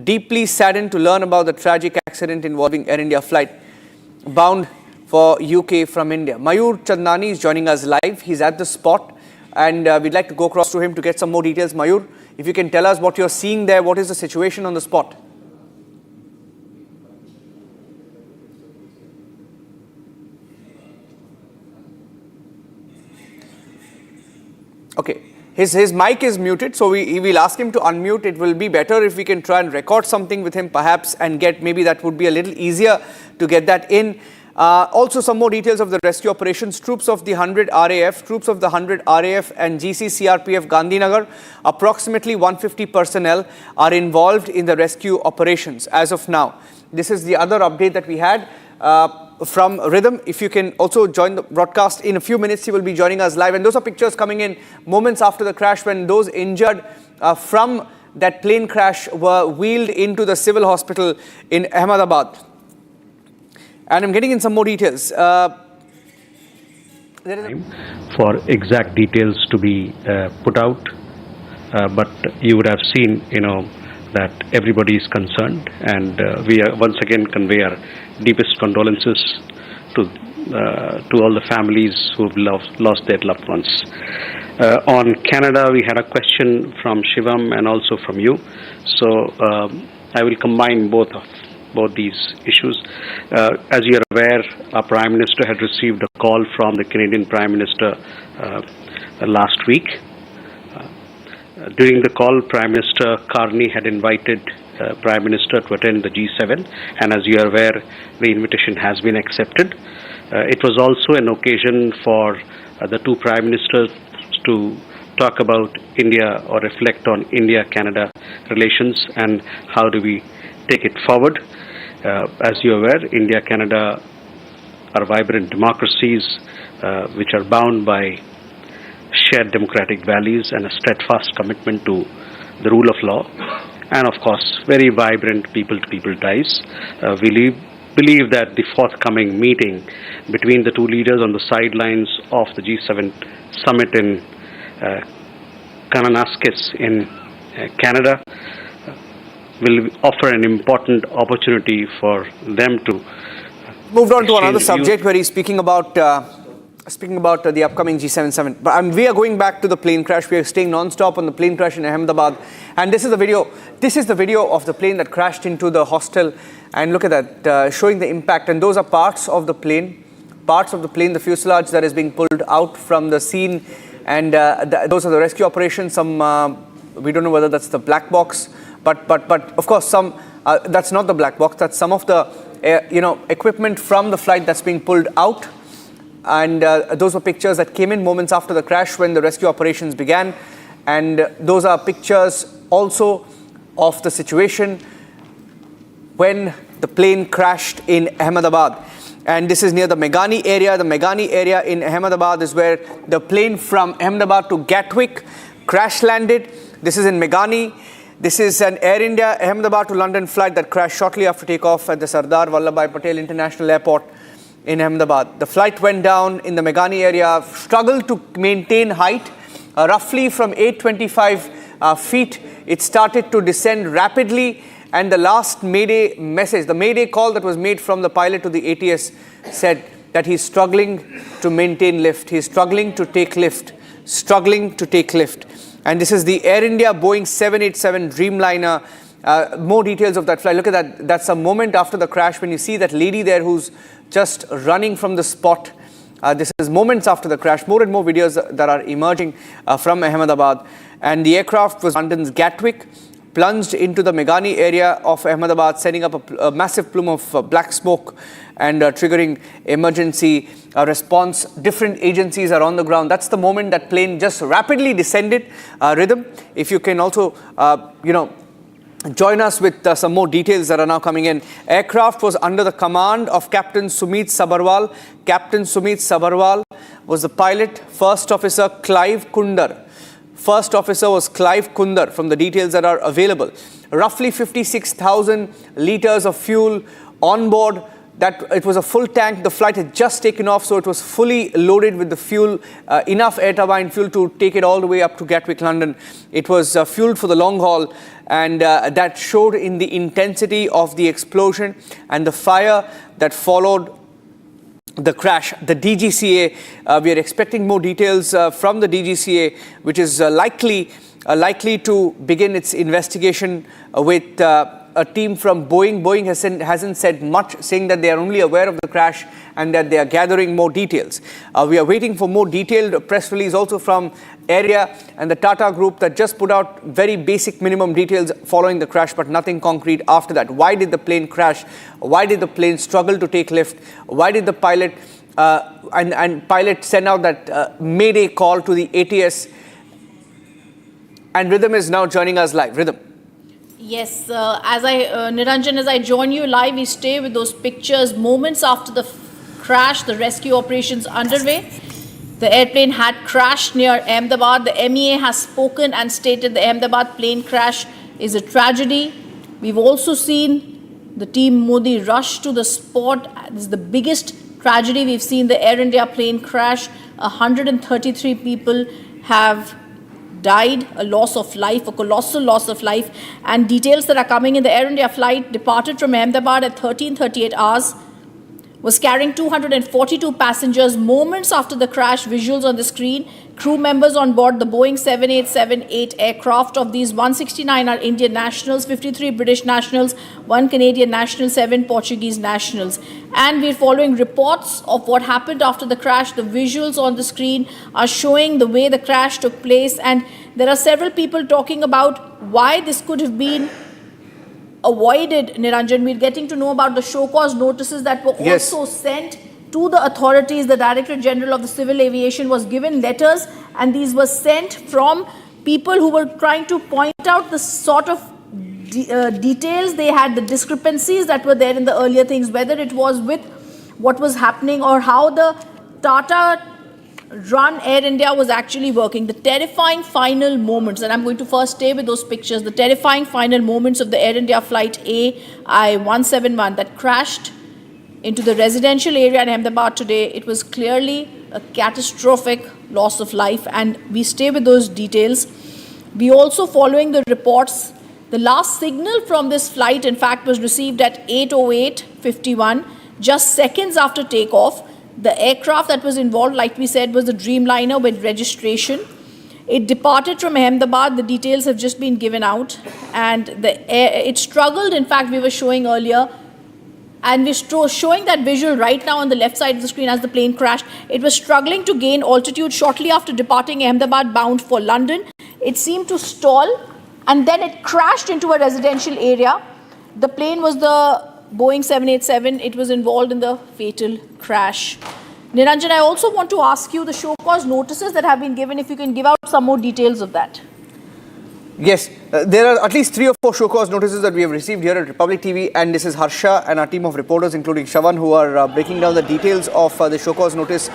deeply saddened to learn about the tragic accident involving Air India flight bound for UK from India. Mayur Chandnani is joining us live. He's at the spot, and we'd like to go across to him to get some more details. Mayur, if you can tell us what you're seeing there, what is the situation on the spot? Okay, his mic is muted, so we will ask him to unmute. It will be better if we can try and record something with him perhaps, and maybe that would be a little easier to get that in. Also, some more details of the rescue operations. Troops of the 100 RAF and GCCRPF Gandhinagar, approximately 150 personnel are involved in the rescue operations as of now. This is the other update that we had from Rhythm. If you can also join the broadcast in a few minutes, he will be joining us live. And those are pictures coming in moments after the crash, when those injured from that plane crash were wheeled into the civil hospital in Ahmedabad. And I'm getting in some more details. for exact details to be put out, but you would have seen, that everybody is concerned, and we once again convey our deepest condolences to all the families who've lost their loved ones. On Canada, we had a question from Shivam and also from you, so I will combine both these issues. As you are aware, our Prime Minister had received a call from the Canadian Prime Minister last week. During the call, Prime Minister Carney had invited Prime Minister to attend the G7, and as you are aware, the invitation has been accepted. It was also an occasion for the two Prime Ministers to talk about India or reflect on India-Canada relations and how do we take it forward. As you are aware, India-Canada are vibrant democracies which are bound by shared democratic values and a steadfast commitment to the rule of law, and of course very vibrant people-to-people ties. We believe that the forthcoming meeting between the two leaders on the sidelines of the G7 summit in Kananaskis in Canada will offer an important opportunity for them to moved on to another subject where he's speaking about the upcoming G7 summit. But we are going back to the plane crash. We are staying non-stop on the plane crash in Ahmedabad. And this is the video. This is the video of the plane that crashed into the hostel. And look at that, showing the impact. And those are parts of the plane, the fuselage that is being pulled out from the scene. And those are the rescue operations. We don't know whether that's the black box. But of course, that's not the black box. That's some of the equipment from the flight that's being pulled out. And those were pictures that came in moments after the crash when the rescue operations began. And those are pictures also of the situation when the plane crashed in Ahmedabad. And this is near the Meghani area. The Meghani area in Ahmedabad is where the plane from Ahmedabad to Gatwick crash landed. This is in Meghani. This is an Air India Ahmedabad to London flight that crashed shortly after takeoff at the Sardar Vallabhbhai Patel International Airport in Ahmedabad. The flight went down in the Meghani area, struggled to maintain height. Roughly from 825 feet, it started to descend rapidly. And the last Mayday message, the Mayday call that was made from the pilot to the ATS said that he's struggling to maintain lift. He's struggling to take lift, And this is the Air India Boeing 787 Dreamliner. More details of that flight. Look at that. That's a moment after the crash when you see that lady there who's just running from the spot. This is moments after the crash. More and more videos that are emerging from Ahmedabad. And the aircraft was London's Gatwick, plunged into the Meghani area of Ahmedabad, sending up a massive plume of black smoke and triggering emergency response. Different agencies are on the ground. That's the moment that plane just rapidly descended. Rhythm, if you can also, join us with some more details that are now coming in. Aircraft was under the command of Captain Sumit Sabharwal. Captain Sumit Sabharwal was the pilot. First officer Clive Kunder. First officer was Clive Kunder from the details that are available. Roughly 56,000 liters of fuel on board. That it was a full tank. The flight had just taken off, so it was fully loaded with the fuel, enough air turbine fuel to take it all the way up to Gatwick, London. It was fueled for the long haul, and that showed in the intensity of the explosion and the fire that followed the crash. The DGCA, we are expecting more details from the DGCA, which is likely to begin its investigation with a team from Boeing. Boeing hasn't said much, saying that they are only aware of the crash and that they are gathering more details. We are waiting for more detailed press release also from Area and the Tata Group that just put out very basic minimum details following the crash, but nothing concrete after that. Why did the plane crash? Why did the plane struggle to take lift? Why did the pilot and pilot send out that Mayday call to the ATS? And Rhythm is now joining us live. Rhythm. Yes, Niranjan, as I join you live, we stay with those pictures moments after the crash, the rescue operations underway. The airplane had crashed near Ahmedabad. The MEA has spoken and stated the Ahmedabad plane crash is a tragedy. We've also seen the team Modi rush to the spot. This is the biggest tragedy we've seen, the Air India plane crash. 133 people have died, a loss of life, a colossal loss of life. And details that are coming in: the Air India flight departed from Ahmedabad at 13:38 hours, was carrying 242 passengers. Moments after the crash, visuals on the screen, crew members on board the Boeing 787-8 aircraft. Of these, 169 are Indian nationals, 53 British nationals, 1 Canadian national, 7 Portuguese nationals. And we're following reports of what happened after the crash. The visuals on the screen are showing the way the crash took place, and there are several people talking about why this could have been avoided. Niranjan, we're getting to know about the show cause notices that were also sent to the authorities. The Director General of the Civil Aviation was given letters, and these were sent from people who were trying to point out the sort of details they had, the discrepancies that were there in the earlier things, whether it was with what was happening or how the TATA run Air India was actually working. The terrifying final moments, and I'm going to first stay with those pictures, the terrifying final moments of the Air India flight AI-171 that crashed into the residential area in Ahmedabad today. It was clearly a catastrophic loss of life, and we stay with those details. We also following the reports. The last signal from this flight, in fact, was received at 8:08:51, just seconds after takeoff. The aircraft that was involved, like we said, was the Dreamliner with registration. It departed from Ahmedabad. The details have just been given out. And it struggled, in fact, we were showing earlier. And we're showing that visual right now on the left side of the screen as the plane crashed. It was struggling to gain altitude shortly after departing Ahmedabad bound for London. It seemed to stall, and then it crashed into a residential area. The plane was the Boeing 787, it was involved in the fatal crash. Niranjan, I also want to ask you the show cause notices that have been given, if you can give out some more details of that. Yes, there are at least 3 or 4 show cause notices that we have received here at Republic TV, and this is Harsha and our team of reporters, including Shavan, who are breaking down the details of the show cause notice.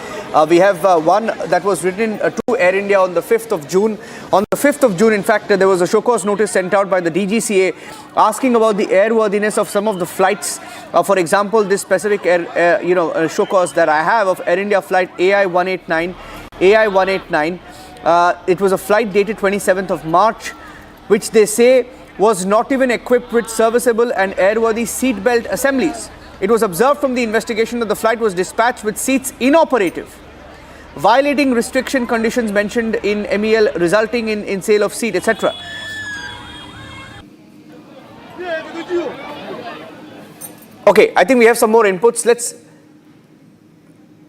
We have one that was written to Air India on the 5th of June. On the 5th of June, in fact, there was a show cause notice sent out by the DGCA asking about the airworthiness of some of the flights. For example, this specific show cause that I have of Air India flight AI-189. It was a flight dated 27th of March, which they say was not even equipped with serviceable and airworthy seatbelt assemblies. It was observed from the investigation that the flight was dispatched with seats inoperative, violating restriction conditions mentioned in MEL, resulting in sale of seat, etc. Okay, I think we have some more inputs.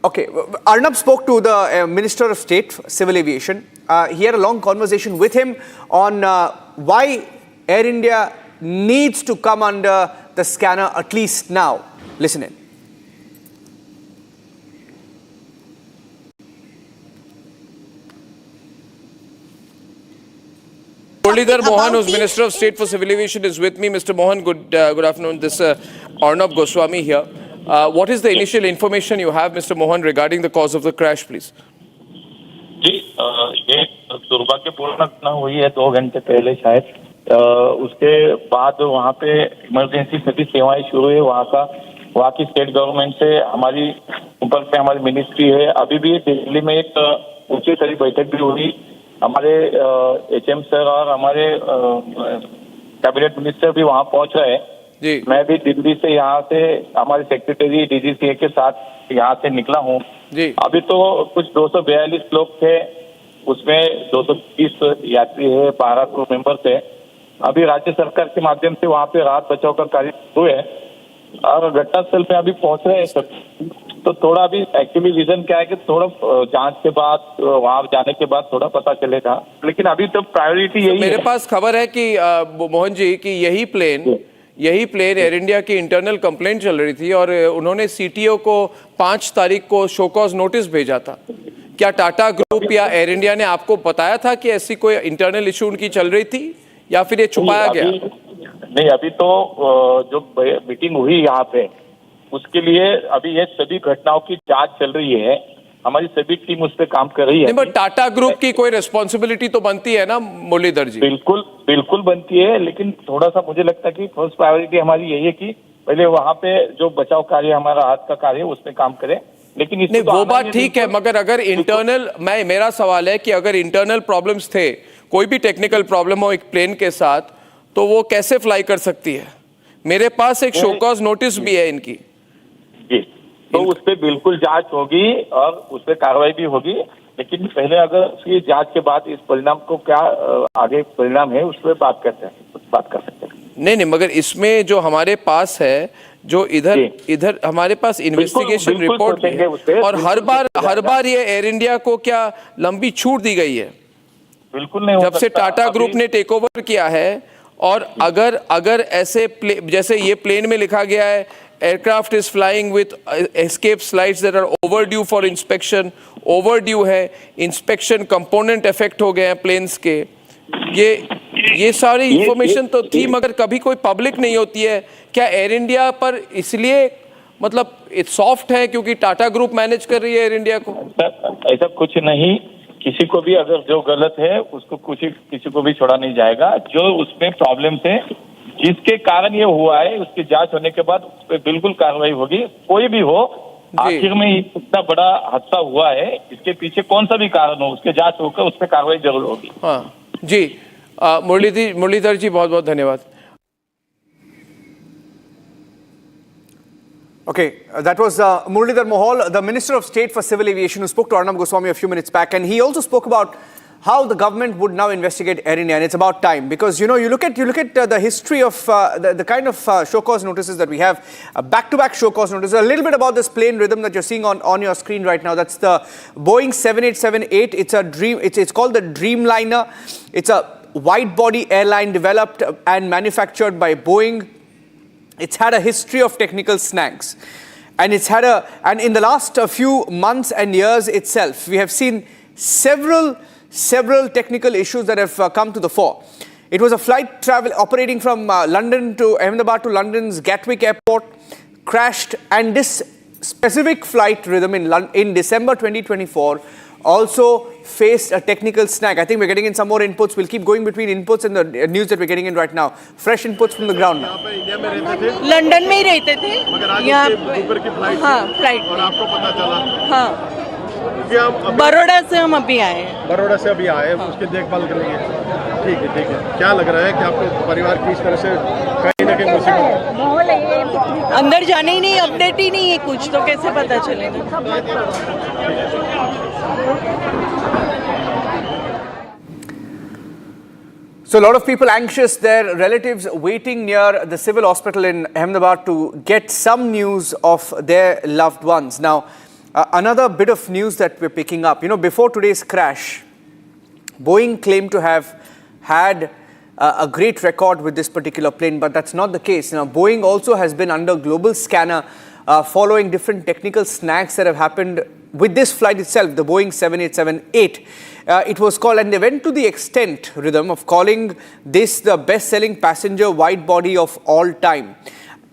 Okay, Arnab spoke to the Minister of State, Civil Aviation. He had a long conversation with him on why Air India needs to come under the scanner at least now. Listen in. Muralidhar Mohan, who's Minister of State for Civil Aviation, is with me. Mr. Mohan, good afternoon. This is Arnab Goswami here. What is the initial information you have, Mr. Mohan, regarding the cause of the crash, please? जी, ये दुर्भाग्यपूर्ण घटना हुई है 2 घंटे पहले शायद। उसके बाद वहाँ पे इमरजेंसी सभी सेवाएं शुरू है। वहाँ की स्टेट गवर्नमेंट से हमारी ऊपर से हमारी मिनिस्ट्री है। अभी भी दिल्ली में एक उच्च स्तरीय बैठक भी हुई। हमारे HM सर और हमारे कैबिनेट मिनिस्टर भी वहाँ पहुँच रहे हैं। मैं भी दिल्ली से यहाँ से हमारे सेक्रेटरी DGCA के साथ यहाँ से निकला हूँ। अभी तो कुछ 242 लोग थे, उसमें 230 यात्री है, 12 क्रू मेंबर्स है। अभी राज्य सरकार के माध्यम से वहाँ पे राहत बचाव का कार्य शुरू है और घटनास्थल पे अभी पहुँच रहे हैं सब। तो थोड़ा अभी एक्चुअली रीजन क्या है कि थोड़ा जांच के बाद वहाँ जाने के बाद थोड़ा पता चलेगा, लेकिन अभी तो प्रायोरिटी यही है। मेरे पास खबर है कि मोहन जी कि यही प्लेन एयर इंडिया की इंटरनल कंप्लेंट चल रही थी और उन्होंने CTO को 5 तारीख को शो कॉज नोटिस भेजा था। क्या टाटा ग्रुप या एयर इंडिया ने आपको बताया था कि ऐसी कोई इंटरनल इशू उनकी चल रही थी या फिर ये छुपाया गया? नहीं, अभी तो जो मीटिंग हुई यहाँ पे उसके लिए अभी ये सभी घटनाओं की जांच चल रही है। हमारी सभी टीम उस पर काम कर रही है। बट टाटा ग्रुप की कोई रिस्पॉन्सिबिलिटी तो बनती है ना मुरलीधर जी? बिल्कुल बनती है, लेकिन थोड़ा सा मुझे लगता है कि फर्स्ट प्रायोरिटी हमारी यही है कि पहले वहाँ पे जो बचाव कार्य हमारा राहत का कार्य है उसमें काम करें लेकिन नहीं, वो बात ठीक है, मगर अगर इंटरनल, मेरा सवाल है कि अगर इंटरनल प्रॉब्लम्स थे, कोई भी टेक्निकल प्रॉब्लम हो एक प्लेन के साथ, तो वो कैसे फ्लाई कर सकती है? मेरे पास एक शो कॉज नोटिस भी है इनकी जी, तो उस पर बिल्कुल जांच होगी और उस पर कार्रवाई भी होगी, लेकिन पहले अगर उसकी जांच के बाद इस परिणाम को क्या आगे परिणाम है उस पर बात करते हैं, बात कर सकते हैं। नहीं, मगर इसमें जो हमारे पास है, जो इधर हमारे पास इन्वेस्टिगेशन रिपोर्ट भी है, और हर बार ये एयर इंडिया को क्या लंबी छूट दी गई है? बिल्कुल नहीं, जब से टाटा ग्रुप ने टेक ओवर किया है। और अगर ऐसे जैसे ये प्लेन में लिखा गया है, aircraft is flying with escape slides that are overdue for inspection, overdue है, इंस्पेक्शन कंपोनेंट इफेक्ट हो गए हैं प्लेन्स के, ये सारी इंफॉर्मेशन तो थी, मगर कभी कोई पब्लिक नहीं होती है। क्या एयर इंडिया पर इसलिए मतलब सॉफ्ट है क्योंकि टाटा ग्रुप मैनेज कर रही है एयर इंडिया को? ऐसा कुछ नहीं, किसी को भी अगर जो गलत है उसको किसी को भी छोड़ा नहीं जाएगा। जो उसमें प्रॉब्लम है, जिसके कारण ये हुआ है, उसकी जांच होने के बाद उस पर बिल्कुल कार्रवाई होगी। कोई भी हो, आखिर में इतना बड़ा हादसा हुआ है, इसके पीछे कौन सा भी कारण हो, उसके जांच होकर उस पर कार्रवाई जरूर होगी। हाँ जी, मुरलीधर जी बहुत बहुत धन्यवाद। Okay, that was Muralidhar Mohol, the Minister of State for Civil Aviation, who spoke to Arnab Goswami a few minutes back, and he also spoke about how the government would now investigate Air India, and it's about time, because you look at the history of the kind of show cause notices that we have, back-to-back show cause notices. A little bit about this plane rhythm that you're seeing on your screen right now. That's the Boeing 7878. It's called the Dreamliner. It's a wide-body airline developed and manufactured by Boeing. It's had a history of technical snags, and in the last few months and years itself, we have seen several technical issues that have come to the fore. It was a flight operating from London to Ahmedabad to London's Gatwick Airport, crashed, and this specific flight rhythm in December 2024 also faced a technical snag. I think we're getting in some more inputs. We'll keep going between inputs and the news that we're getting in right now. Fresh inputs from the ground now. London में ही रहते थे, यहाँ हाँ flight, और आपको पता चला? हाँ, बड़ौदा से हम अभी आए हैं। बड़ौदा से अभी आए, उसकी देखभाल करेंगे। ठीक है, ठीक है। क्या लग रहा है कि आपको परिवार की इस तरह से कहीं ना कहीं मुसीबत? अंदर जाने ही नहीं, अपडेट ही नहीं है कुछ, तो कैसे पता चलेगा? So a lot of people anxious, their relatives waiting near the civil hospital in Ahmedabad to get some news of their loved ones. Now, another bit of news that we're picking up, before today's crash, Boeing claimed to have had a great record with this particular plane, but that's not the case. Now, Boeing also has been under global scanner following different technical snags that have happened with this flight itself, the Boeing 7878. It was called, and they went to the extent, Rhythm, of calling this the best-selling passenger wide body of all time,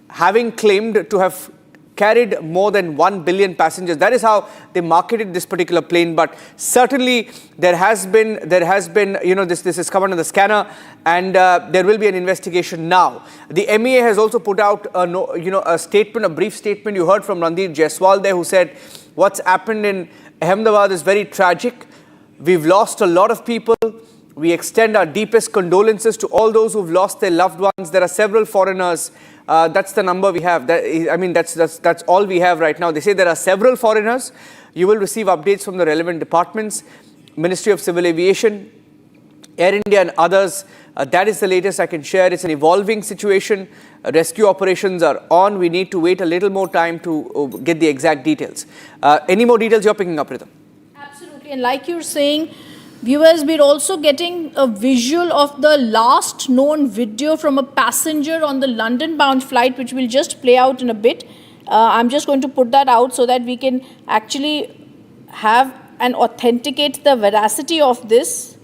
having claimed to have carried more than 1 billion passengers. That is how they marketed this particular plane. But certainly there has been, this has come under the scanner, and there will be an investigation now. The MEA has also put out a statement, a brief statement. You heard from Randeep Jaiswal there, who said what's happened in Ahmedabad is very tragic. We've lost a lot of people. We extend our deepest condolences to all those who've lost their loved ones. There are several foreigners. That's the number we have. That's all we have right now. They say there are several foreigners. You will receive updates from the relevant departments, Ministry of Civil Aviation, Air India and others. That is the latest I can share. It's an evolving situation. Rescue operations are on. We need to wait a little more time to get the exact details. Any more details you're picking up, Rhythm? Absolutely. And like you're saying, viewers, we're also getting a visual of the last known video from a passenger on the London-bound flight, which we'll just play out in a bit. I'm just going to put that out so that we can actually have and authenticate the veracity of this.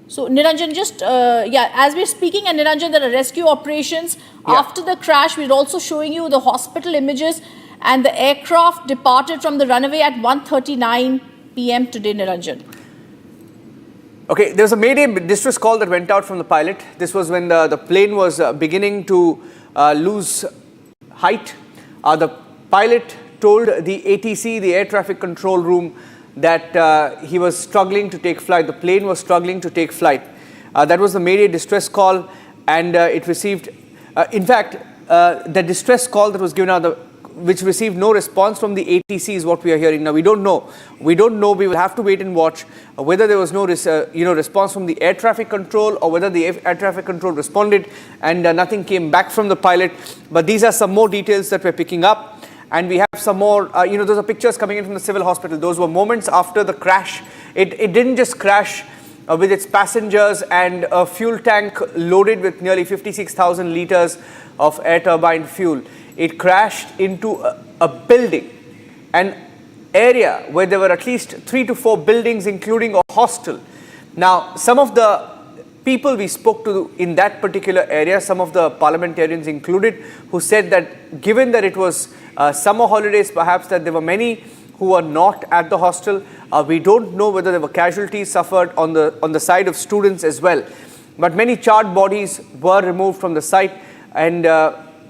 So, Niranjan, just, as we're speaking, and Niranjan, there are rescue operations. Yeah. After the crash, we're also showing you the hospital images, and the aircraft departed from the runway at 1:39 p.m. today, Niranjan. Okay, there was a Mayday distress call that went out from the pilot. This was when the plane was beginning to lose height. The pilot told the ATC, the air traffic control room, that he was struggling to take flight. The plane was struggling to take flight. That was the Mayday distress call, and it received, in fact, the distress call that was given out, which received no response from the ATC, is what we are hearing now. We don't know. We don't know. We will have to wait and watch whether there was no response from the air traffic control, or whether the air traffic control responded and nothing came back from the pilot. But these are some more details that we're picking up. And we have some more, those are pictures coming in from the civil hospital. Those were moments after the crash. It didn't just crash with its passengers and a fuel tank loaded with nearly 56,000 liters of air turbine fuel. It crashed into a building, an area where there were at least 3 to 4 buildings, including a hostel. Now, some of the people we spoke to in that particular area, some of the parliamentarians included, who said that given that it was summer holidays, perhaps that there were many who were not at the hostel. We don't know whether there were casualties suffered on the side of students as well. But many charred bodies were removed from the site, and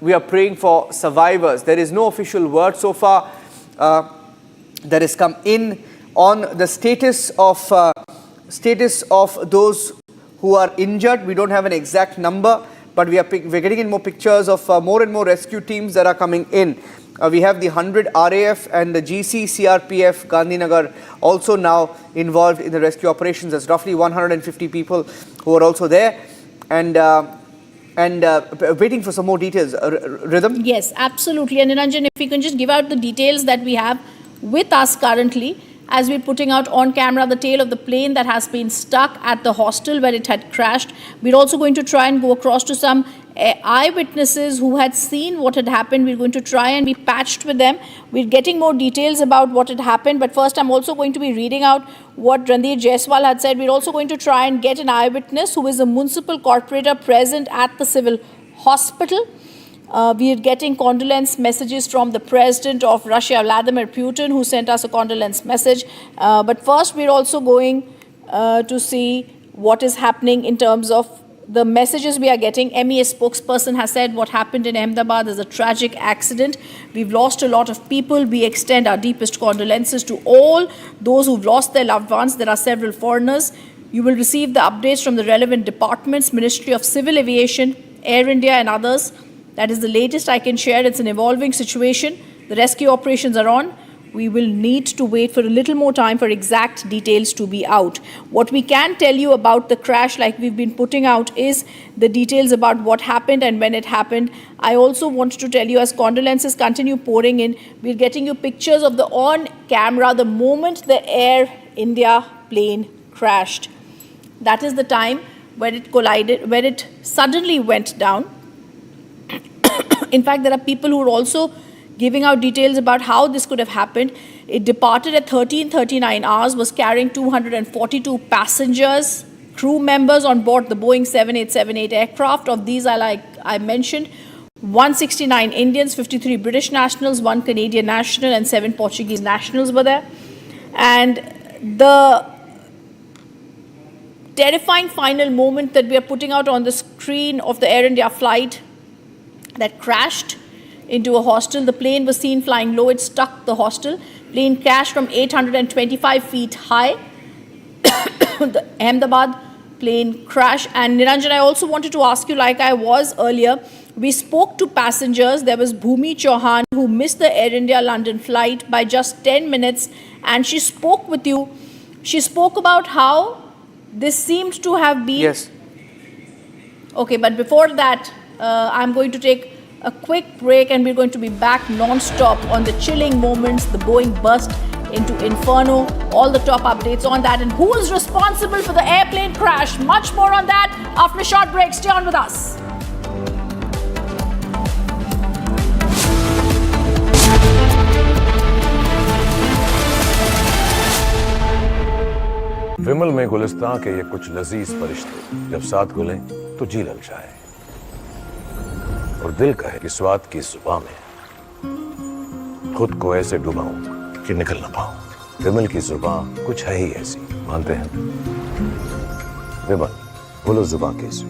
we are praying for survivors. There is no official word so far that has come in on the status of those who are injured. We don't have an exact number, but we're getting in more pictures of more and more rescue teams that are coming in. We have the 100 RAF and the GC CRPF Gandhinagar also now involved in the rescue operations. There's roughly 150 people who are also there, and waiting for some more details. Rhythm? Yes, absolutely. And Niranjan, if we can just give out the details that we have with us currently, as we're putting out on camera the tail of the plane that has been stuck at the hostel where it had crashed. We're also going to try and go across to some eyewitnesses who had seen what had happened. We're going to try and be patched with them. We're getting more details about what had happened. But first, I'm also going to be reading out what Randir Jaiswal had said. We're also going to try and get an eyewitness who is a municipal corporator present at the civil hospital. We are getting condolence messages from the president of Russia, Vladimir Putin, who sent us a condolence message. But first, we're also going to see what is happening in terms of the messages we are getting. MEA spokesperson has said what happened in Ahmedabad is a tragic accident. We've lost a lot of people. We extend our deepest condolences to all those who've lost their loved ones. There are several foreigners. You will receive the updates from the relevant departments, Ministry of Civil Aviation, Air India and others. That is the latest I can share. It's an evolving situation. The rescue operations are on. We will need to wait for a little more time for exact details to be out. What we can tell you about the crash, like we've been putting out, is the details about what happened and when it happened. I also want to tell you, as condolences continue pouring in, we're getting you pictures of the on camera the moment the Air India plane crashed. That is the time where it collided, where it suddenly went down. In fact, there are people who are also giving out details about how this could have happened. It departed at 13:39 hours, was carrying 242 passengers, crew members on board the Boeing 7878 aircraft. Of these, I mentioned, 169 Indians, 53 British nationals, 1 Canadian national, and 7 Portuguese nationals were there. And the terrifying final moment that we are putting out on the screen of the Air India flight that crashed into a hostel. The plane was seen flying low. It struck the hostel. Plane crashed from 825 feet high. The Ahmedabad plane crash. And Niranjan, I also wanted to ask you, like I was earlier, we spoke to passengers. There was Bhumi Chauhan, who missed the Air India London flight by just 10 minutes. And she spoke with you. She spoke about how this seemed to have been... Yes. Okay, but before that, I'm going to take a quick break, and we're going to be back non-stop on the chilling moments, the Boeing burst into inferno, all the top updates on that, and who is responsible for the airplane crash. Much more on that after a short break. Stay on with us. विमल में गुलिस्तां के ये कुछ लजीज फरिश्ते जब साथ घुलें तो जी लग जाए और दिल कहे कि स्वाद की जुबान में खुद को ऐसे डुबाऊं कि निकल ना पाऊं। विमल की जुबान कुछ है ही ऐसी, मानते हैं? विमल, बोलो जुबान कैसी?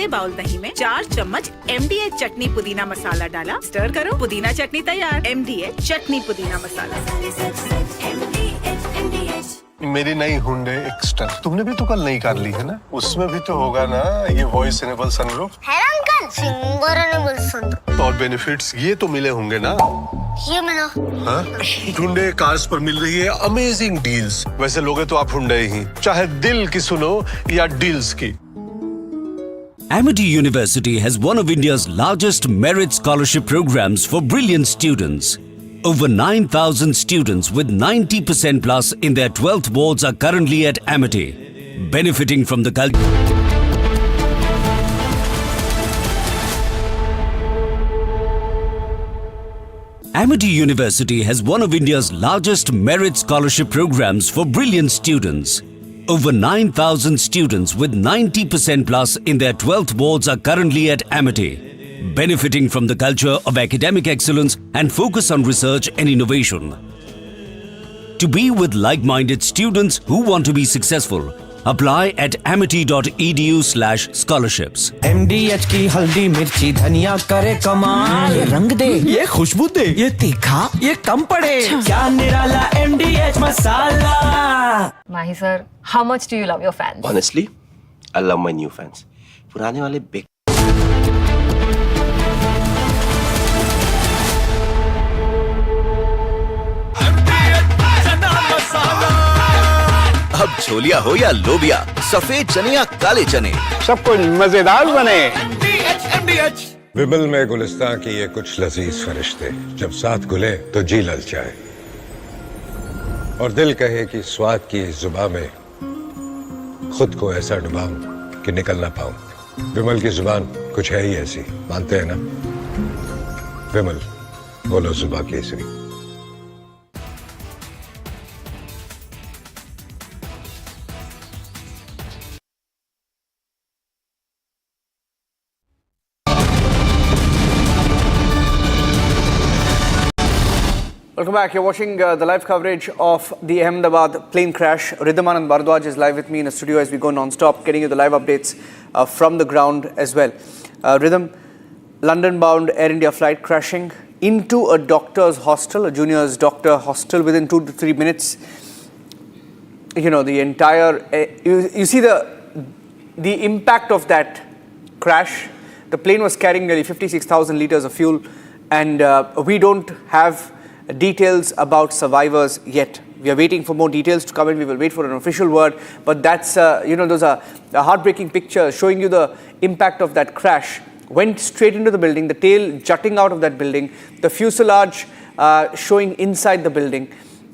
आधे बाउल दही में 4 चम्मच MDH चटनी पुदीना मसाला डाला, स्टर करो, पुदीना चटनी तैयार। MDH चटनी पुदीना मसाला। मेरी नई हुंडई एक्स्ट्रा तुमने भी तो कल नई कार ली है ना, उसमें भी तो होगा ना ये वॉइस इनेबल सनरूफ है ना अंकल, सिंगर इनेबल सनरूफ। और बेनिफिट्स ये तो मिले होंगे ना। ये मिला। हाँ? हुंडई कार्स पर मिल रही है अमेजिंग डील्स। वैसे लोगे तो आप हुंडई ही, चाहे दिल की सुनो या डील्स की। Amity University has one of India's largest merit scholarship programs for brilliant students. Over 9,000 students with 90% plus in their 12th boards are currently at Amity, benefiting from the culture. Amity University has one of India's largest merit scholarship programs for brilliant students. Over 9,000 students with 90% plus in their 12th boards are currently at Amity, benefiting from the culture of academic excellence and focus on research and innovation. To be with like-minded students who want to be successful, apply at amity.edu/scholarships. MDH की हल्दी मिर्ची धनिया करे कमाल, ये रंग दे, ये खुशबू दे, ये तीखा, ये कम पड़े, क्या निराला MDH masala. Mahi sir, how much do you love your fans? Honestly, I love my new fans. पुराने वाले big. अब छोलिया हो या लोबिया, सफेद चने या काले चने, सब कुछ मजेदार बने। विमल में गुलिस्तान की ये कुछ लजीज फरिश्ते जब साथ घुले तो जी ललचाए और दिल कहे कि स्वाद की इस जुबान में खुद को ऐसा डुबाऊं कि निकल ना पाऊं। विमल की जुबान कुछ है ही ऐसी, मानते हैं ना? विमल, बोलो जुबान Kesari. Welcome back. You're watching the live coverage of the Ahmedabad plane crash. Ridhamanand Bharadwaj is live with me in the studio as we go non-stop, getting you the live updates from the ground as well. Rhythm, London-bound Air India flight crashing into a doctor's hostel, a junior's doctor hostel within 2 to 3 minutes. You know, the entire, you see the impact of that crash. The plane was carrying nearly 56,000 liters of fuel, and we don't have details about survivors yet. We are waiting for more details to come in. We will wait for an official word. But that's, you know, those are heartbreaking pictures showing you the impact of that crash. Went straight into the building, the tail jutting out of that building, the fuselage showing inside the building.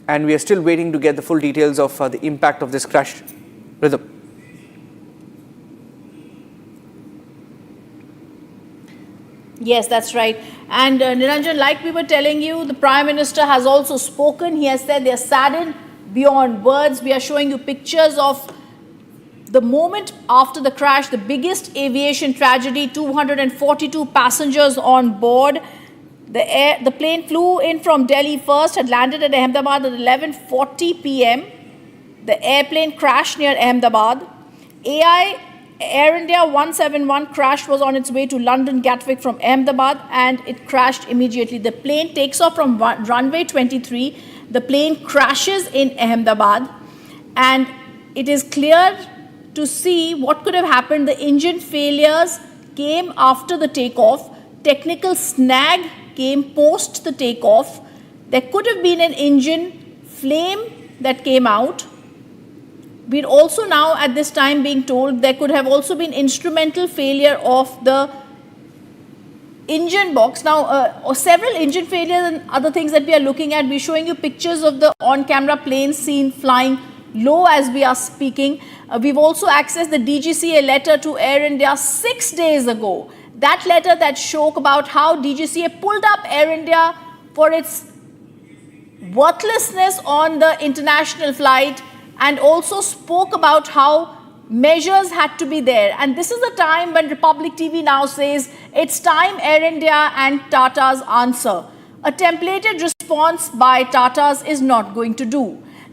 And we are still waiting to get the full details of the impact of this crash. Rhythm. Yes, that's right. And Niranjan, like we were telling you, the Prime Minister has also spoken. He has said they are saddened beyond words. We are showing you pictures of the moment after the crash, the biggest aviation tragedy, 242 passengers on board. The plane flew in from Delhi first, had landed at Ahmedabad at 11:40 p.m. The airplane crashed near Ahmedabad. Air India 171 crash was on its way to London Gatwick from Ahmedabad, and it crashed immediately. The plane takes off from runway 23. The plane crashes in Ahmedabad, and it is clear to see what could have happened. The engine failures came after the takeoff. Technical snag came post the takeoff. There could have been an engine flame that came out. We're also now at this time being told there could have also been instrumental failure of the engine box. Now, several engine failures and other things that we are looking at. We're showing you pictures of the on-camera plane seen flying low as we are speaking. We've also accessed the DGCA letter to Air India 6 days ago. That letter that showed about how DGCA pulled up Air India for its worthlessness on the international flight, and also spoke about how measures had to be there. And this is the time when Republic TV now says it's time Air India and Tata's answer. A templated response by Tata's is not going to do.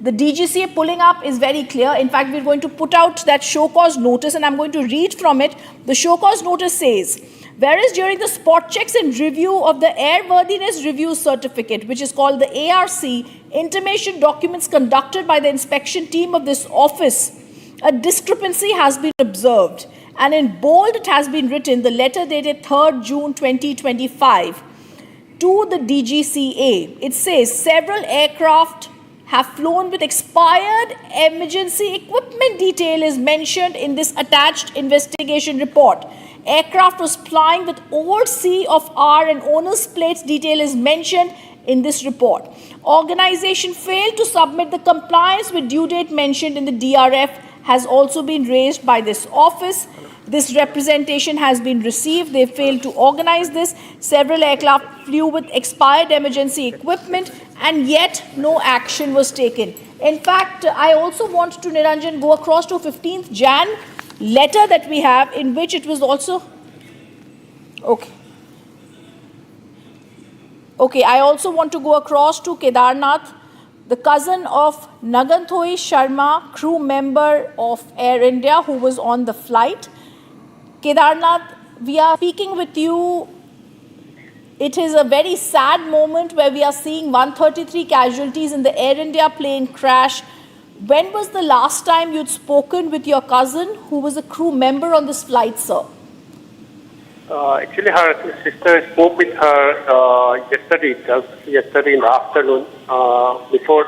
The DGCA pulling up is very clear. In fact, we're going to put out that show cause notice and I'm going to read from it. The show cause notice says, whereas during the spot checks and review of the airworthiness review certificate, which is called the ARC, intimation documents conducted by the inspection team of this office, a discrepancy has been observed. And in bold, it has been written, the letter dated 3rd June 2025 to the DGCA. It says several aircraft have flown with expired emergency equipment detail is mentioned in this attached investigation report. Aircraft was flying with old CFR and owner's plates detail is mentioned in this report. Organization failed to submit the compliance with due date mentioned in the DRF has also been raised by this office. This representation has been received. They failed to organize this. Several aircraft flew with expired emergency equipment and yet no action was taken. In fact, I also want to, Niranjan, go across to 15th Jan letter that we have in which it was also... Okay, I also want to go across to Kedarnath, the cousin of Naganthoi Sharma, crew member of Air India who was on the flight. Kedarnath, we are speaking with you. It is a very sad moment where we are seeing 133 casualties in the Air India plane crash. When was the last time you'd spoken with your cousin who was a crew member on this flight, sir? Actually, her sister spoke with her yesterday in the afternoon. Before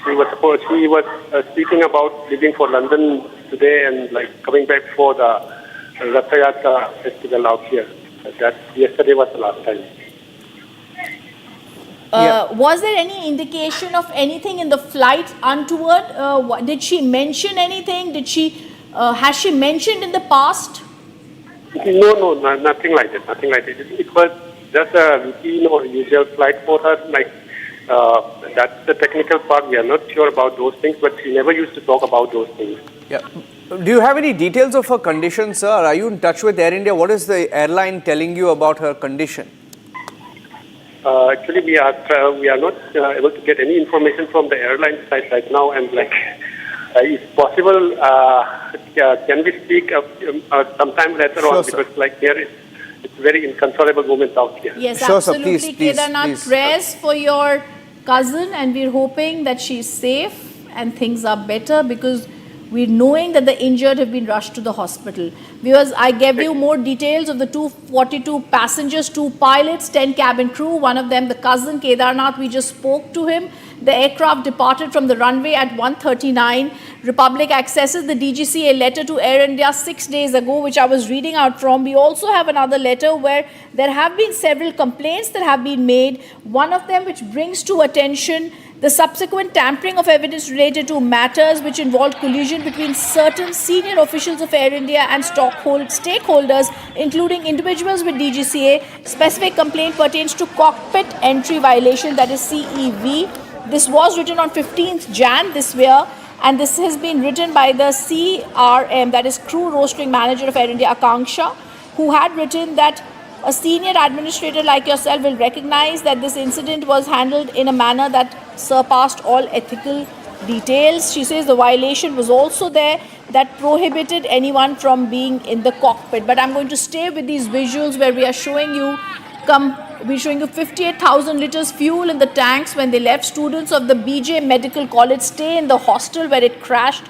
she was speaking about leaving for London today and like coming back for the Rath Yatra festival out here. That yesterday was the last time. Was there any indication of anything in the flight untoward? Did she mention anything? Has she mentioned in the past? No, nothing like that. Nothing like that. It was just a routine or usual flight for her. Like that's the technical part. We are not sure about those things, but she never used to talk about those things. Yeah. Do you have any details of her condition, sir? Are you in touch with Air India? What is the airline telling you about her condition? Actually, we are not able to get any information from the airline side right now, and like, if possible, can we speak sometime later on? Because like it's very inconsolable moment out here. Yes, absolutely. Kedarnath, prayers for your cousin, and we're hoping that she's safe and things are better because we're knowing that the injured have been rushed to the hospital. Because I gave you more details of the 242 passengers, 2 pilots, 10 cabin crew. One of them, the cousin Kedarnath, we just spoke to him. The aircraft departed from the runway at 1:39. Republic accesses the DGCA letter to Air India 6 days ago, which I was reading out from. We also have another letter where there have been several complaints that have been made. One of them which brings to attention the subsequent tampering of evidence related to matters which involved collusion between certain senior officials of Air India and stakeholders, including individuals with DGCA. Specific complaint pertains to cockpit entry violation, that is CEV. This was written on 15th Jan this year, and this has been written by the CRM, that is Crew Rostering Manager of Air India, Akanksha, who had written that a senior administrator like yourself will recognize that this incident was handled in a manner that surpassed all ethical details. She says the violation was also there that prohibited anyone from being in the cockpit. But I'm going to stay with these visuals where we are showing you, we're showing you 58,000 liters fuel in the tanks when they left. Students of the BJ Medical College stay in the hostel where it crashed.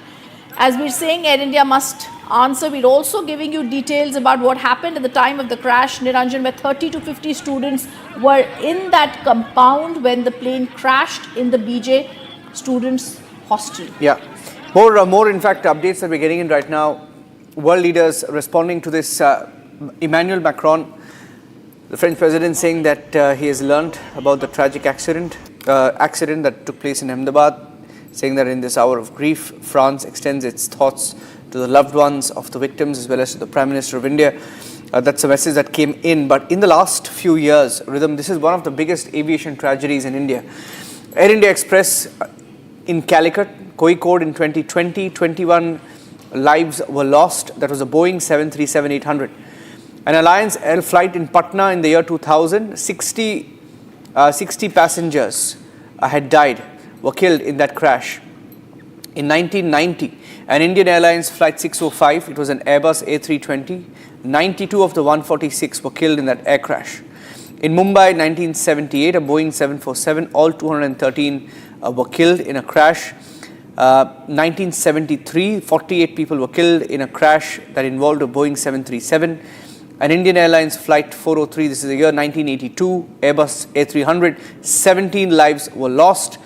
As we're saying, Air India must answer. We're also giving you details about what happened at the time of the crash, Niranjan, where 30 to 50 students were in that compound when the plane crashed in the BJ students' hostel. Yeah. More in fact, updates that we're getting in right now. World leaders responding to this. Emmanuel Macron, the French president, saying that he has learned about the tragic accident that took place in Ahmedabad, saying that in this hour of grief, France extends its thoughts to the loved ones of the victims as well as to the Prime Minister of India. That's a message that came in. But in the last few years, Rhythm, this is one of the biggest aviation tragedies in India. Air India Express in Calicut, Kozhikode in 2020, 21 lives were lost. That was a Boeing 737-800. An Alliance Air flight in Patna in the year 2000, 60 passengers had died. were killed in that crash. In 1990, an Indian Airlines Flight 605, it was an Airbus A320, 92 of the 146 were killed in that air crash. In Mumbai, 1978, a Boeing 747, all 213 were killed in a crash. 1973, 48 people were killed in a crash that involved a Boeing 737. An Indian Airlines Flight 403, this is the year 1982, Airbus A300, 17 lives were lost.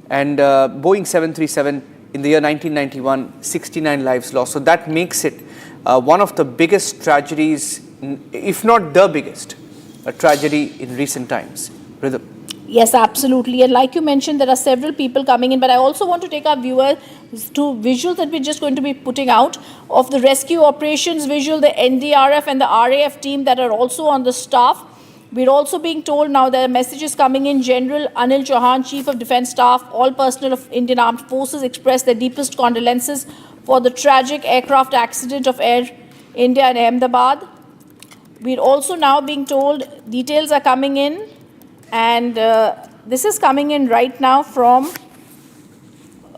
And Boeing 737, in the year 1991, 69 lives lost. So that makes it one of the biggest tragedies, if not the biggest, tragedy in recent times. Rhythm. Yes, absolutely. And like you mentioned, there are several people coming in, but I also want to take our viewers to visuals that we're just going to be putting out of the rescue operations visual, the NDRF and the RAF team that are also on the staff. We're also being told now that a message is coming in. General Anil Chauhan, Chief of Defence Staff, all personnel of Indian Armed Forces express their deepest condolences for the tragic aircraft accident of Air India in Ahmedabad. We're also now being told details are coming in, and this is coming in right now from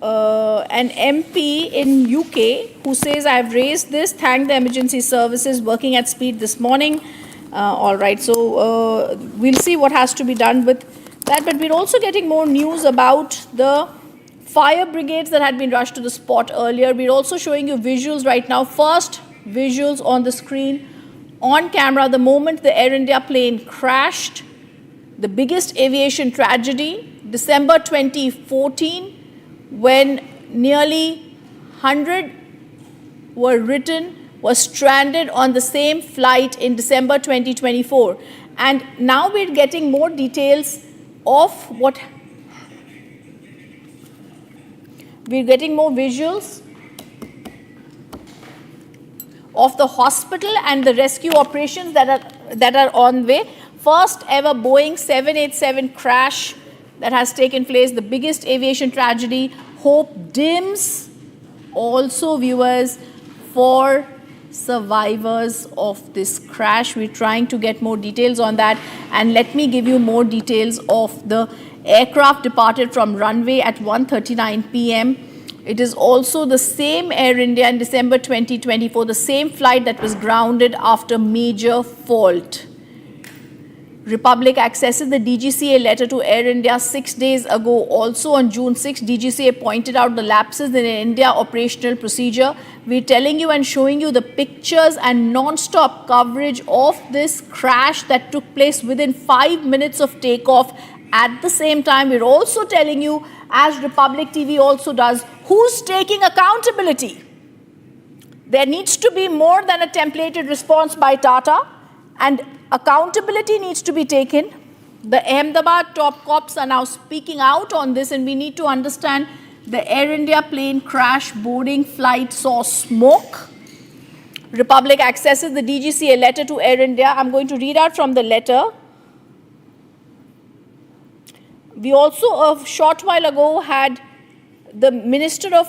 an MP in UK who says, I have raised this, thank the emergency services working at speed this morning. All right, so we'll see what has to be done with that. But we're also getting more news about the fire brigades that had been rushed to the spot earlier. We're also showing you visuals right now. First visuals on the screen, on camera, the moment the Air India plane crashed. The biggest aviation tragedy, December 2014, when nearly 100 were stranded on the same flight in December 2024. And now we're getting more details of what... We're getting more visuals of the hospital and the rescue operations that are on way. First ever Boeing 787 crash that has taken place, the biggest aviation tragedy. Hope dims also, viewers, for survivors of this crash. We're trying to get more details on that, and let me give you more details of the aircraft departed from runway at 1:39 p.m. It is also the same Air India in December 2024, the same flight that was grounded after major fault. Republic accesses the DGCA letter to Air India 6 days ago. Also on June 6, DGCA pointed out the lapses in India operational procedure. We're telling you and showing you the pictures and non-stop coverage of this crash that took place within 5 minutes of takeoff. At the same time, we're also telling you, as Republic TV also does, who's taking accountability. There needs to be more than a templated response by Tata, and accountability needs to be taken. The Ahmedabad top cops are now speaking out on this, and we need to understand the Air India plane crash boarding flight saw smoke. Republic accesses the DGCA letter to Air India. I'm going to read out from the letter. We also, a short while ago, had the Minister of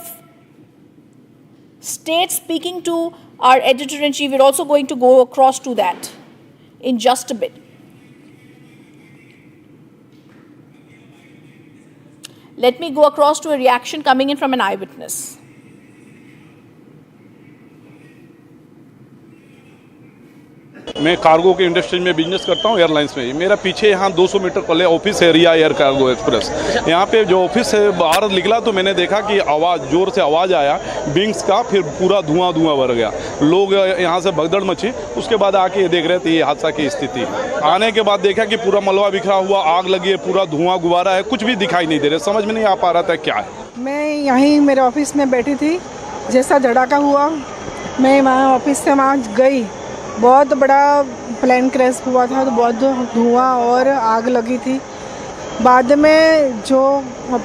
State speaking to our editor-in-chief. We're also going to go across to that in just a bit. Let me go across to a reaction coming in from an eyewitness. मैं cargo के industry में business करता हूँ, airlines में। मेरा पीछे यहाँ 200 metre पहले ऑफिस है, रिया एयर कार्गो एक्सप्रेस। यहाँ पे जो ऑफिस से बाहर निकला तो मैंने देखा कि आवाज़, जोर से आवाज़ आया विंग्स का, फिर पूरा धुआं भर गया। लोग यहाँ से भगदड़ मची। उसके बाद आके ये देख रहे थे ये हादसा की स्थिति। आने के बाद देखा कि पूरा मलबा बिखरा हुआ, आग लगी है, पूरा धुआं गुब्बारा है, कुछ भी दिखाई नहीं दे रहा, समझ में नहीं आ पा रहा था क्या है। मैं यहीं मेरे ऑफिस में बैठी थी, जैसा धड़ाका हुआ मैं वहाँ ऑफिस से वहाँ गई। बहुत बड़ा प्लेन क्रैश हुआ था, तो बहुत धुआं और आग लगी थी। बाद में जो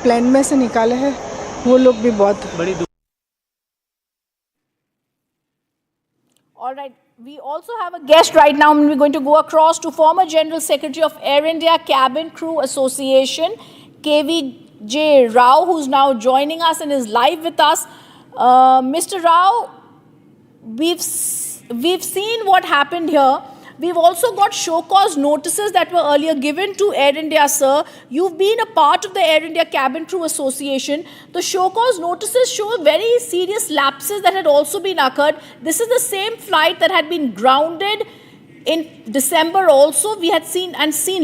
प्लेन में से निकाले हैं वो लोग भी बहुत बड़ी। All right, we also have a guest right now, and we're going to go across to former General Secretary of Air India Cabin Crew Association, Vijay Rao, who's now joining us and is live with us. Mr. Rao, we've seen what happened here. We've also got show cause notices that were earlier given to Air India, sir. You've been a part of the Air India Cabin Crew Association. The show cause notices show very serious lapses that had also been occurred. This is the same flight that had been grounded in December also. We had seen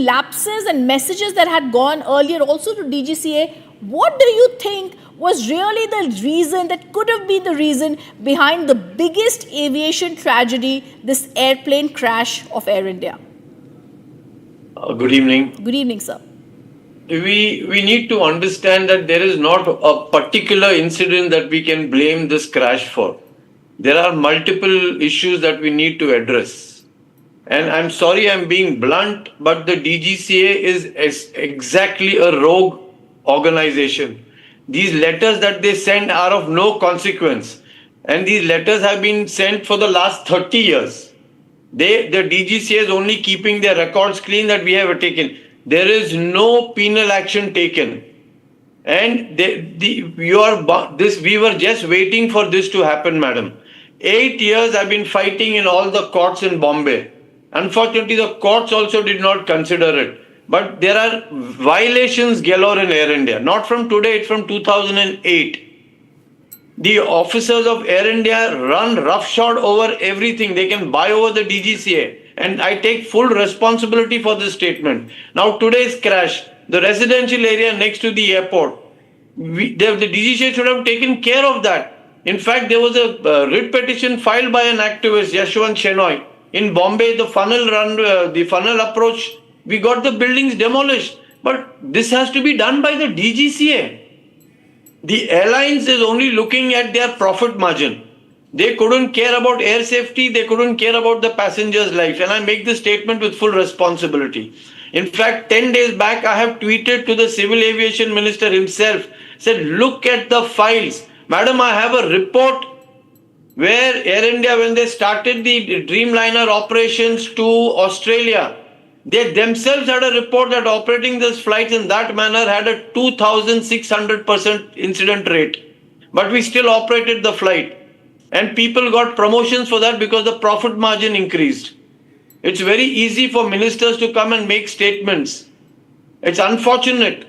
lapses and messages that had gone earlier also to DGCA. What do you think was really the reason, that could have been the reason behind the biggest aviation tragedy, this airplane crash of Air India? Good evening. Good evening, sir. We need to understand that there is not a particular incident that we can blame this crash for. There are multiple issues that we need to address. And I'm sorry I'm being blunt, but the DGCA is exactly a rogue organization. These letters that they send are of no consequence. And these letters have been sent for the last 30 years. The DGCA is only keeping their records clean that we have taken. There is no penal action taken. And we were just waiting for this to happen, madam. 8 years I've been fighting in all the courts in Bombay. Unfortunately, the courts also did not consider it. But there are violations galore in Air India. Not from today, it's from 2008. The officers of Air India run roughshod over everything. They can buy over the DGCA. And I take full responsibility for this statement. Now, today's crash, the residential area next to the airport, the DGCA should have taken care of that. In fact, there was a writ petition filed by an activist, Yashwant Shenoy. In Bombay, the funnel approach, we got the buildings demolished. But this has to be done by the DGCA. The airlines is only looking at their profit margin. They couldn't care about air safety. They couldn't care about the passengers' life. And I make this statement with full responsibility. In fact, 10 days back, I have tweeted to the Civil Aviation Minister himself, said, look at the files. Madam, I have a report where Air India, when they started the Dreamliner operations to Australia, they themselves had a report that operating these flights in that manner had a 2,600% incident rate. But we still operated the flight. And people got promotions for that because the profit margin increased. It's very easy for ministers to come and make statements. It's unfortunate.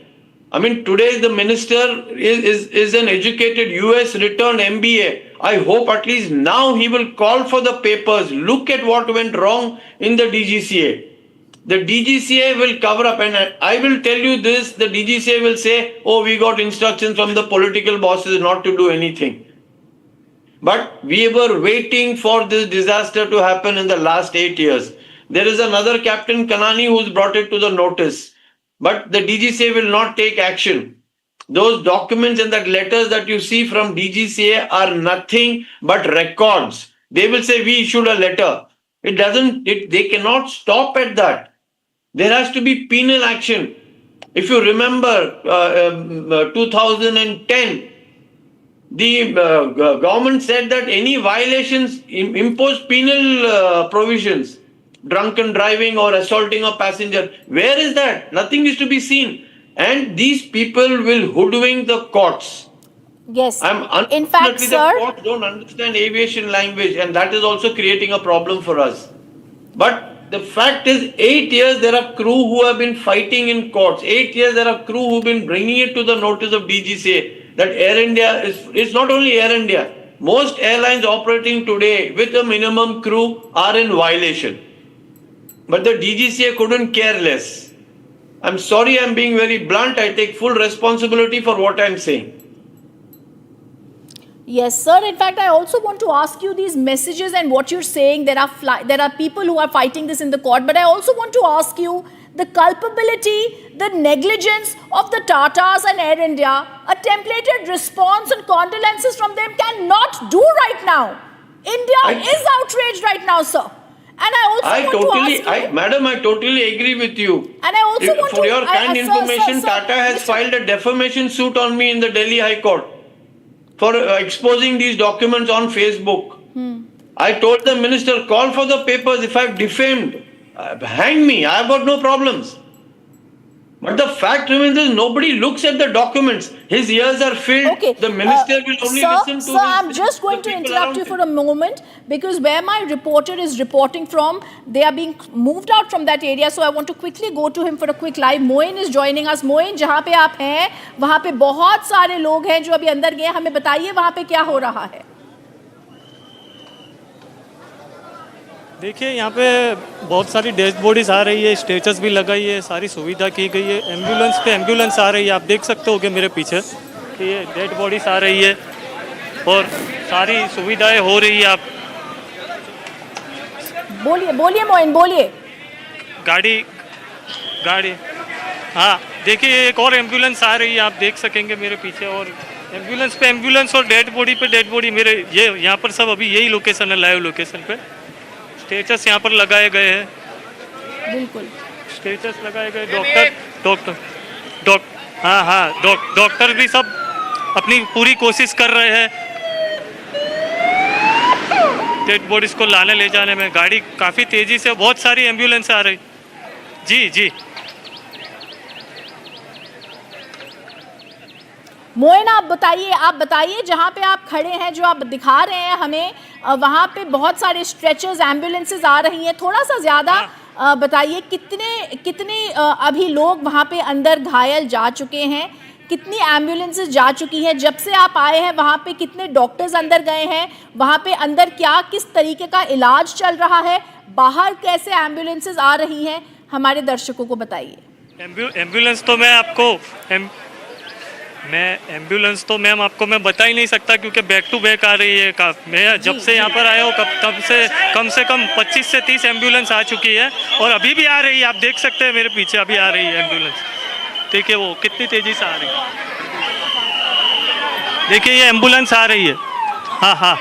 I mean, today the minister is an educated US returned MBA. I hope at least now he will call for the papers. Look at what went wrong in the DGCA. The DGCA will cover up, and I will tell you this, the DGCA will say, oh, we got instructions from the political bosses not to do anything. But we were waiting for this disaster to happen in the last 8 years. There is another Captain Kanani who's brought it to the notice. But the DGCA will not take action. Those documents and that letters that you see from DGCA are nothing but records. They will say we issued a letter. They cannot stop at that. There has to be penal action. If you remember 2010, the government said that any violations impose penal provisions. Drunken driving or assaulting a passenger. Where is that? Nothing is to be seen. And these people will hoodwink the courts. Yes. In fact, sir, the courts don't understand aviation language, and that is also creating a problem for us. But the fact is, 8 years there are crew who have been fighting in courts. 8 years there are crew who have been bringing it to the notice of DGCA that Air India it's not only Air India. Most airlines operating today with a minimum crew are in violation. But the DGCA couldn't care less. I'm sorry I'm being very blunt. I take full responsibility for what I'm saying. Yes, sir. In fact, I also want to ask you these messages and what you're saying. There are people who are fighting this in the court. But I also want to ask you the culpability, the negligence of the Tatas and Air India. A templated response and condolences from them cannot do right now. India is outraged right now, sir. And I also Madam, I totally agree with you. And I also want for your kind information, Tata has filed a defamation suit on me in the Delhi High Court for exposing these documents on Facebook. I told the minister, call for the papers. If I've defamed, hang me. I've got no problems. But the fact remains is nobody looks at the documents. His ears are filled. Okay. The minister will only listen to Sir, I'm just going to interrupt you for a moment because where my reporter is reporting from, they are being moved out from that area. So I want to quickly go to him for a quick live. Moin is joining us. Moin, जहाँ पे आप हैं, वहाँ पे बहुत सारे लोग हैं जो अभी अंदर गए. हमें बताइए वहाँ पे क्या हो रहा है. देखिए यहाँ पे बहुत सारी डेड बॉडीज आ रही है, स्टेचस भी लगाई है, सारी सुविधा की गई है. एम्बुलेंस पे एम्बुलेंस आ रही है, आप देख सकते होगे मेरे पीछे कि ये डेड बॉडीज आ रही है और सारी सुविधाएं हो रही है. आप बोलिए बोलिए मोइन बोलिए. गाड़ी हाँ देखिए एक और एम्बुलेंस आ रही है, आप देख सकेंगे मेरे पीछे. और एम्बुलेंस पे एम्बुलेंस और डेड बॉडी पे डेड बॉडी. मेरे ये यहाँ पर सब अभी यही लोकेशन है, लाइव लोकेशन पे स्टेचस यहाँ पर लगाए गए हैं. बिल्कुल स्टेचस लगाए गए. डॉक्टर भी सब अपनी पूरी कोशिश कर रहे हैं डेड बॉडीज को लाने ले जाने में. गाड़ी काफ़ी तेज़ी से, बहुत सारी एम्बुलेंस आ रही. जी मोइन आप बताइए जहाँ पे आप खड़े हैं, जो आप दिखा रहे हैं हमें, वहाँ पे बहुत सारे स्ट्रेचर्स, एम्बुलेंसेज आ रही हैं. थोड़ा सा ज़्यादा बताइए कितने अभी लोग वहाँ पे अंदर घायल जा चुके हैं, कितनी एम्बुलेंसेज जा चुकी हैं. जब से आप आए हैं वहाँ पे कितने डॉक्टर्स अंदर गए हैं, वहाँ पे अंदर किस तरीके का इलाज चल रहा है, बाहर कैसे एम्बुलेंसेज आ रही हैं, हमारे दर्शकों को बताइए. एम्बुलेंस तो एम्बुलेंस तो मैम आपको मैं बता ही नहीं सकता क्योंकि बैक टू बैक आ रही है. मैं जब से यहाँ पर आया हूँ तब से कम 25 से 30 एम्बुलेंस आ चुकी है और अभी भी आ रही है. आप देख सकते हैं मेरे पीछे अभी आ रही है एम्बुलेंस. देखिए वो कितनी तेज़ी से आ रही है. देखिए ये एम्बुलेंस आ रही है. हाँ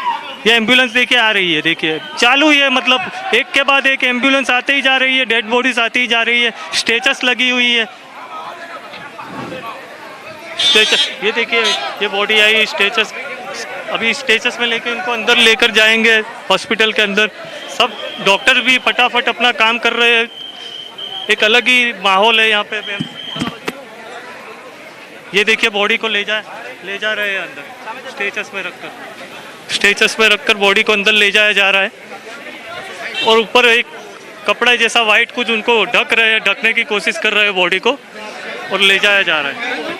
ये एम्बुलेंस देखिए आ रही है. देखिए चालू ही है, मतलब एक के बाद एक एम्बुलेंस आती ही जा रही है, डेड बॉडीज आती ही जा रही है, स्टेचस लगी हुई है. स्टेचस ये देखिए, ये बॉडी आई, स्टेचस अभी स्टेचस में लेके इनको अंदर लेकर जाएंगे हॉस्पिटल के अंदर. सब डॉक्टर भी फटाफट अपना काम कर रहे हैं. एक अलग ही माहौल है यहाँ पे. ये देखिए बॉडी को ले जा रहे हैं अंदर, स्टेचस में रखकर बॉडी को अंदर ले जाया जा रहा है. और ऊपर एक कपड़ा जैसा वाइट कुछ उनको ढकने की कोशिश कर रहे हैं बॉडी को और ले जाया जा रहा है.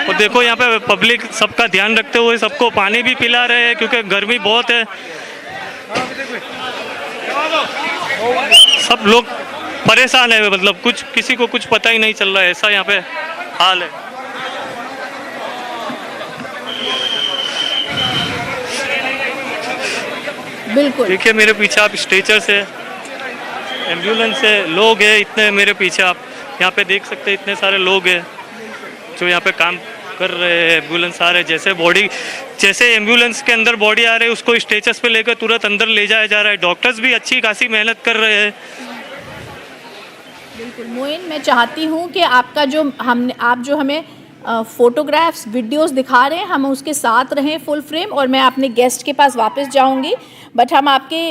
और देखो यहाँ पे पब्लिक सबका ध्यान रखते हुए सबको पानी भी पिला रहे हैं क्योंकि गर्मी बहुत है. सब लोग परेशान है, मतलब किसी को कुछ पता ही नहीं चल रहा है, ऐसा यहाँ पे हाल है. बिल्कुल देखिए मेरे पीछे आप स्ट्रेचर से, एम्बुलेंस से, लोग हैं इतने मेरे पीछे. आप यहाँ पे देख सकते हैं इतने सारे लोग हैं जो यहाँ पे काम कर रहे हैं. एम्बुलेंस आ रहे हैं, जैसे एम्बुलेंस के अंदर बॉडी आ रही है उसको स्टेचस पे लेकर तुरंत अंदर ले जाया जा रहा है. डॉक्टर्स भी अच्छी खासी मेहनत कर रहे हैं. बिल्कुल मोइन, मैं चाहती हूँ कि आप जो हमें फोटोग्राफ्स वीडियोस दिखा रहे हैं हम उसके साथ रहें फुल फ्रेम. और मैं अपने गेस्ट के पास वापस जाऊँगी, बट हम आपके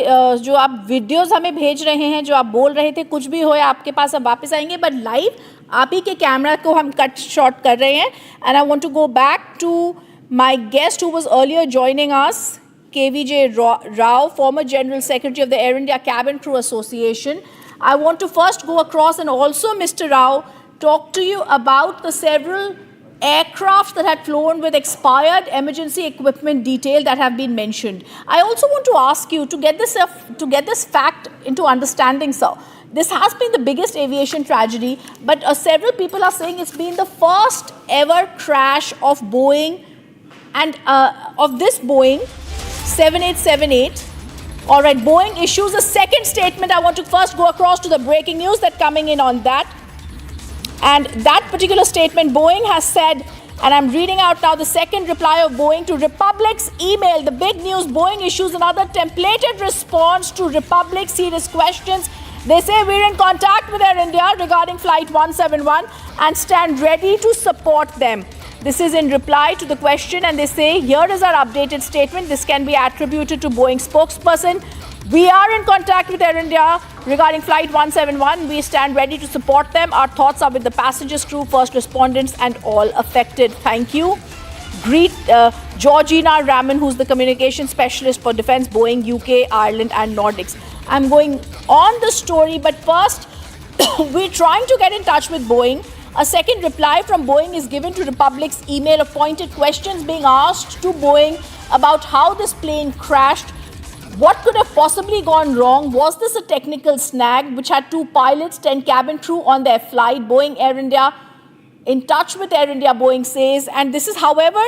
जो आप वीडियोस हमें भेज रहे हैं, जो आप बोल रहे थे, कुछ भी हो आपके पास अब वापस आएंगे, बट लाइव आप ही के कैमरा को हम कट शॉट कर रहे हैं. And I want to go back to my guest who was earlier joining us, KVJ Rao, former General Secretary of the Air India Cabin Crew Association. I want to first go across and also, Mr. Rao, talk to you about the several aircraft that had flown with expired emergency equipment detail that have been mentioned. I also want to ask you to get this fact into understanding, sir. This has been the biggest aviation tragedy, but several people are saying it's been the first ever crash of Boeing and of this Boeing 7878. All right, Boeing issues a second statement. I want to first go across to the breaking news that coming in on that. And that particular statement, Boeing has said, and I'm reading out now the second reply of Boeing to Republic's email. The big news, Boeing issues another templated response to Republic's serious questions. They say we're in contact with Air India regarding Flight 171 and stand ready to support them. This is in reply to the question, and they say, here is our updated statement. This can be attributed to Boeing spokesperson. We are in contact with Air India regarding Flight 171. We stand ready to support them. Our thoughts are with the passengers, crew, first responders and all affected. Thank you. Greet Georgina Raman, who's the communication specialist for Defence, Boeing, UK, Ireland and Nordics. I'm going on the story, but first, we're trying to get in touch with Boeing. A second reply from Boeing is given to Republic's email of pointed questions being asked to Boeing about how this plane crashed. What could have possibly gone wrong? Was this a technical snag which had 2 pilots, 10 cabin crew on their flight? Boeing, Air India, in touch with Air India, Boeing says, and this is, however,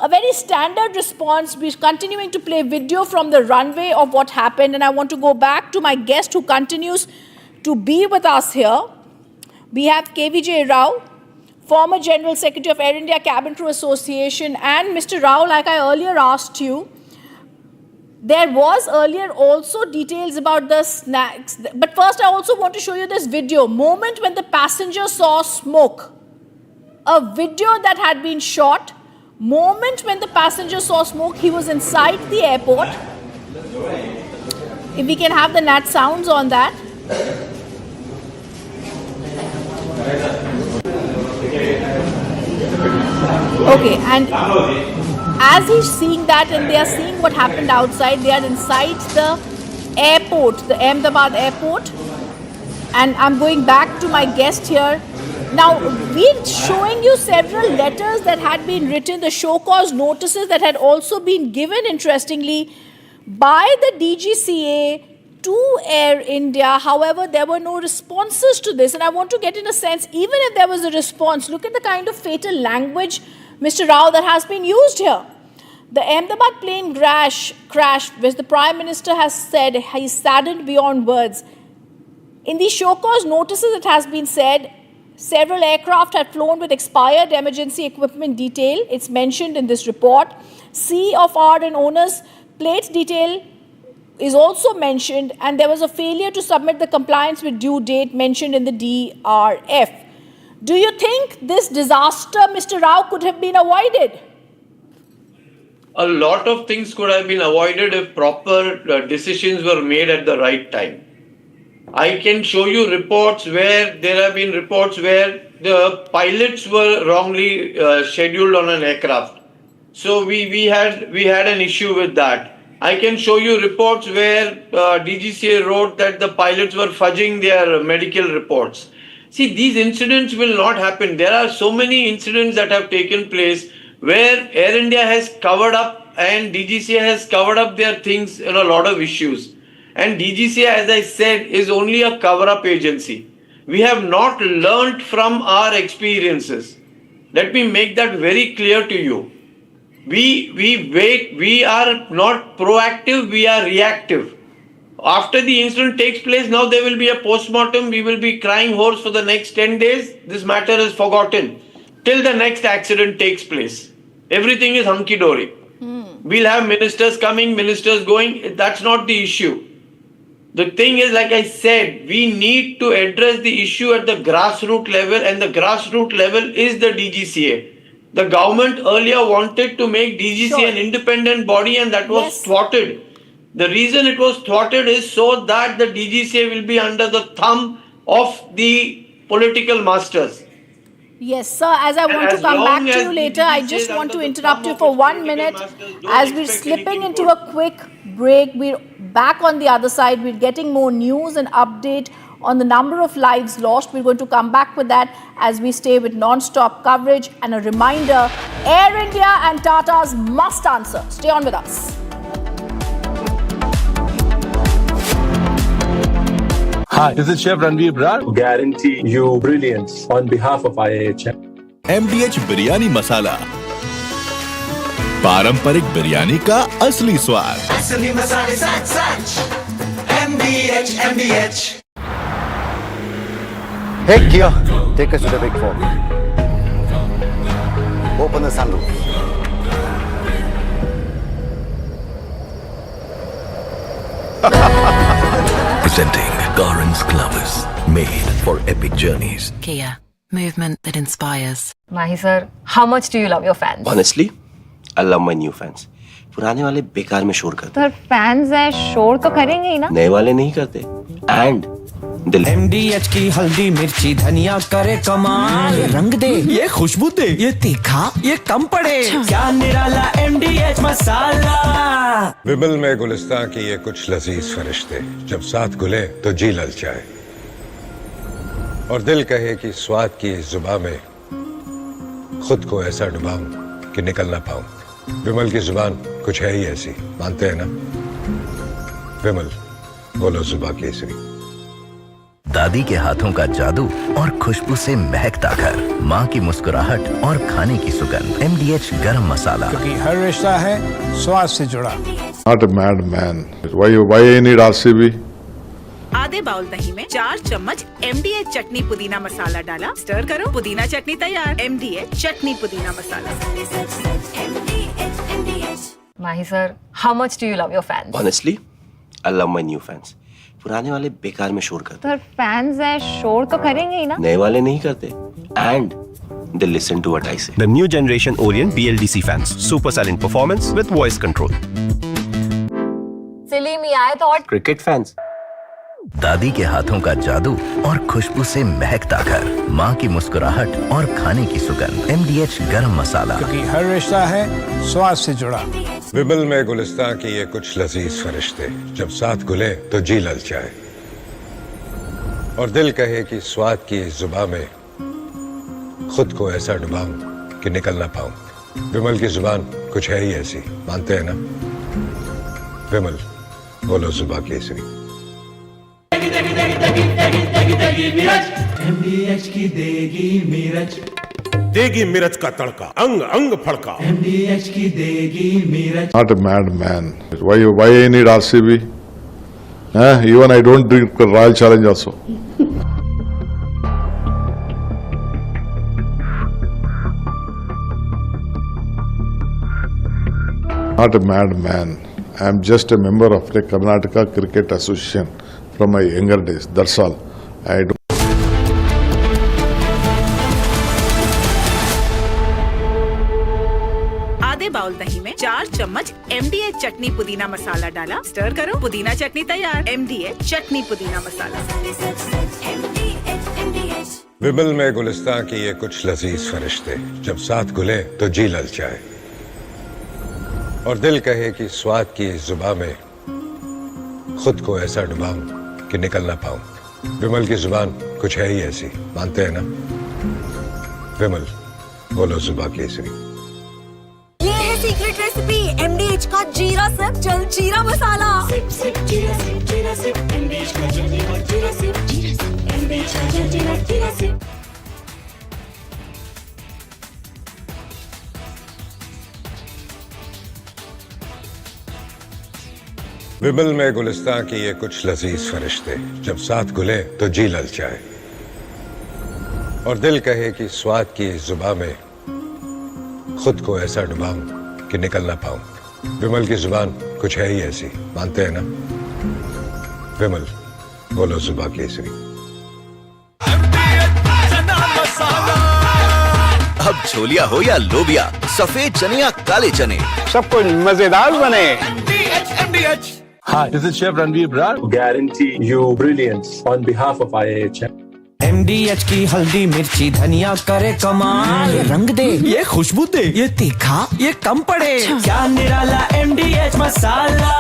a very standard response. We're continuing to play video from the runway of what happened, and I want to go back to my guest who continues to be with us here. We have Vijay Rao, former General Secretary of Air India Cabin Crew Association, and Mr. Rao, like I earlier asked you, there was earlier also details about the snags. But first, I also want to show you this video. Moment when the passenger saw smoke. A video that had been shot. Moment when the passenger saw smoke. He was inside the airport. If we can have the NAT sounds on that. Okay, and as he's seeing that and they are seeing what happened outside, they are inside the airport, the Ahmedabad airport. And I'm going back to my guest here. Now, we're showing you several letters that had been written, the show cause notices that had also been given, interestingly, by the DGCA to Air India. However, there were no responses to this. And I want to get in a sense, even if there was a response, look at the kind of fatal language, Mr. Rao, that has been used here. The Ahmedabad plane crash, which the Prime Minister has said he's saddened beyond words. In the show cause notices, it has been said several aircraft had flown with expired emergency equipment detail. It's mentioned in this report. C of R and owner's plate detail is also mentioned, and there was a failure to submit the compliance with due date mentioned in the DRF. Do you think this disaster, Mr. Rao, could have been avoided? A lot of things could have been avoided if proper decisions were made at the right time. I can show you reports where there have been reports where the pilots were wrongly scheduled on an aircraft. So we had an issue with that. I can show you reports where DGCA wrote that the pilots were fudging their medical reports. See, these incidents will not happen. There are so many incidents that have taken place where Air India has covered up and DGCA has covered up their things in a lot of issues. And DGCA, as I said, is only a cover-up agency. We have not learnt from our experiences. Let me make that very clear to you. We wait, we are not proactive, we are reactive. After the incident takes place, now there will be a post-mortem, we will be crying horse for the next 10 days. This matter is forgotten till the next accident takes place. Everything is hunky-dory. We'll have ministers coming, ministers going. That's not the issue. The thing is, like I said, we need to address the issue at the grassroots level, and the grassroots level is the DGCA. The government earlier wanted to make DGCA an independent body, and that was thwarted. The reason it was thwarted is so that the DGCA will be under the thumb of the political masters. Yes, sir. As I want to come back to you later, I just want to interrupt you for 1 minute. As we're slipping into a quick break, we're back on the other side. We're getting more news and update on the number of lives lost. We're going to come back with that as we stay with non-stop coverage. And a reminder, Air India and Tata's must answer. Stay on with us. Hi, this is Chef Ranveer Brar. Guarantee you brilliance on behalf of IAHM. MDH biryani masala, पारंपरिक बिरयानी का असली स्वाद। असली मसाले सच MDH. Hey Kia, take us to the big four. Open the sunroof. Presenting Garance Clovers, made for epic journeys. Kia, movement that inspires. Mahi sir, how much do you love your fans? Honestly, I love my new fans. पुराने वाले बेकार में शोर करते। तो fans है, शोर तो करेंगे ही ना। नए वाले नहीं करते। एंड MDH की हल्दी मिर्ची धनिया करे कमाल, ये रंग दे, ये खुशबू दे, ये तीखा, ये कम पड़े, क्या निराला MDH मसाला। विमल में गुलिस्तां की ये कुछ लजीज फरिश्ते जब साथ घुले तो जी ललचाए और दिल कहे कि स्वाद की इस जुबान में खुद को ऐसा डुबाऊं कि निकल ना पाऊं। विमल की जुबान कुछ है ही ऐसी, मानते हैं ना? विमल, बोलो जुबा केसरी। दादी के हाथों का जादू और खुशबू से महकता घर, माँ की मुस्कुराहट और खाने की सुगंध। MDH गरम मसाला, क्योंकि हर रिश्ता है स्वाद से जुड़ा। Not a mad man. Why you need RCB? आधे बाउल दही में 4 चम्मच MDH चटनी पुदीना मसाला डाला, स्टर करो, पुदीना चटनी तैयार। MDH चटनी पुदीना मसाला। माही sir, how much do you love your fans? Honestly, I love my new fans. पुराने वाले बेकार में शोर करते। तो फैंस है, शोर तो करेंगे ही ना। नए वाले नहीं करते। And they listen to what I say. The new generation Orient BLDC fans, super silent performance with voice control. सिली में आए तो और क्रिकेट फैंस। दादी के हाथों का जादू और खुशबू से महकता घर, माँ की मुस्कुराहट और खाने की सुगंध। MDH गरम मसाला, क्योंकि हर रिश्ता है स्वाद से जुड़ा। विमल में गुलिस्तां की ये कुछ लजीज फरिश्ते जब साथ घुले तो जी ललचाए और दिल कहे कि स्वाद की इस जुबान में खुद को ऐसा डुबाऊं कि निकल ना पाऊं। विमल की जुबान कुछ है ही ऐसी, मानते हैं ना? विमल, बोलो जुबा केसरी। MDH की देगी मिर्च, देगी मिर्च का तड़का, अंग अंग फड़का। MDH की देगी मिर्च। Not a mad man. Why you need RCB? Even I don't drink Royal Challenge also. Not a mad man. I am just a member of the Karnataka Cricket Association from my younger days. That's all. I do. आधे bowl दही में 4 चम्मच MDH चटनी पुदीना मसाला डाला, stir करो, पुदीना चटनी तैयार। MDH चटनी पुदीना मसाला। विमल में गुलिस्तां की ये कुछ लजीज फरिश्ते जब साथ घुले तो जी ललचाए और दिल कहे कि स्वाद की इस जुबान में खुद को ऐसा डुबाऊं कि निकल ना पाऊं। विमल की जुबान कुछ है ही ऐसी, मानते हैं ना? विमल, बोलो जुबा केसरी। ये है सीक्रेट रेसिपी MDH का जीरा सिप जल जीरा मसाला। सिप सिप जीरा सिप MDH का जल जीरा सिप MDH का जल जीरा सिप। विमल में गुलिस्तां की ये कुछ लजीज फरिश्ते जब साथ घुले तो जी ललचाए और दिल कहे कि स्वाद की इस जुबान में खुद को ऐसा डुबाऊं कि निकल ना पाऊं। विमल की जुबान कुछ है ही ऐसी, मानते हैं ना? विमल, बोलो जुबा केसरी। अब छोलिया हो या लोबिया, सफेद चने या काले चने, सब कुछ मजेदार बने। Hi, this is Chef Ranveer Brar. Guarantee you brilliance on behalf of IAH. MDH की हल्दी मिर्ची धनिया करे कमाल, ये रंग दे, ये खुशबू दे, ये तीखा, ये कम पड़े, क्या निराला MDH masala.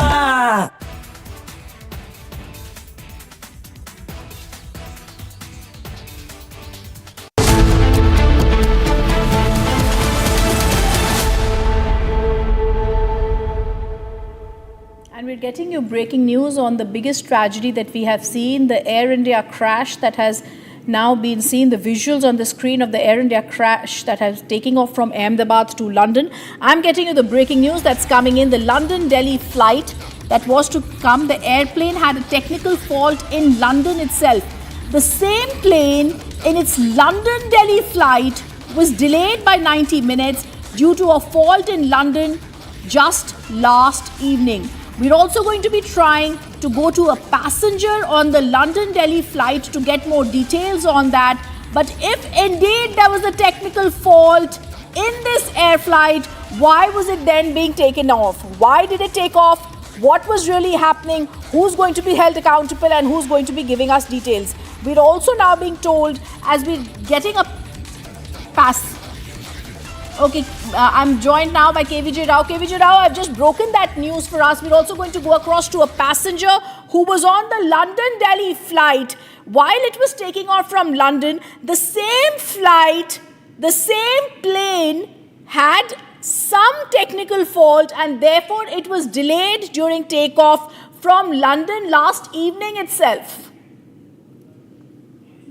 And we're getting you breaking news on the biggest tragedy that we have seen, the Air India crash that has now been seen, the visuals on the screen of the Air India crash that has taken off from Ahmedabad to London. I'm getting you the breaking news that's coming in. The London-Delhi flight that was to come, the airplane had a technical fault in London itself. The same plane in its London-Delhi flight was delayed by 90 minutes due to a fault in London just last evening. We're also going to be trying to go to a passenger on the London-Delhi flight to get more details on that. But if indeed there was a technical fault in this air flight, why was it then being taken off? Why did it take off? What was really happening? Who's going to be held accountable and who's going to be giving us details? We're also now being told, as we're getting a pass. Okay, I'm joined now by KVJ Rao. KVJ Rao, I've just broken that news for us. We're also going to go across to a passenger who was on the London-Delhi flight. While it was taking off from London, the same flight, the same plane had some technical fault and therefore it was delayed during takeoff from London last evening itself.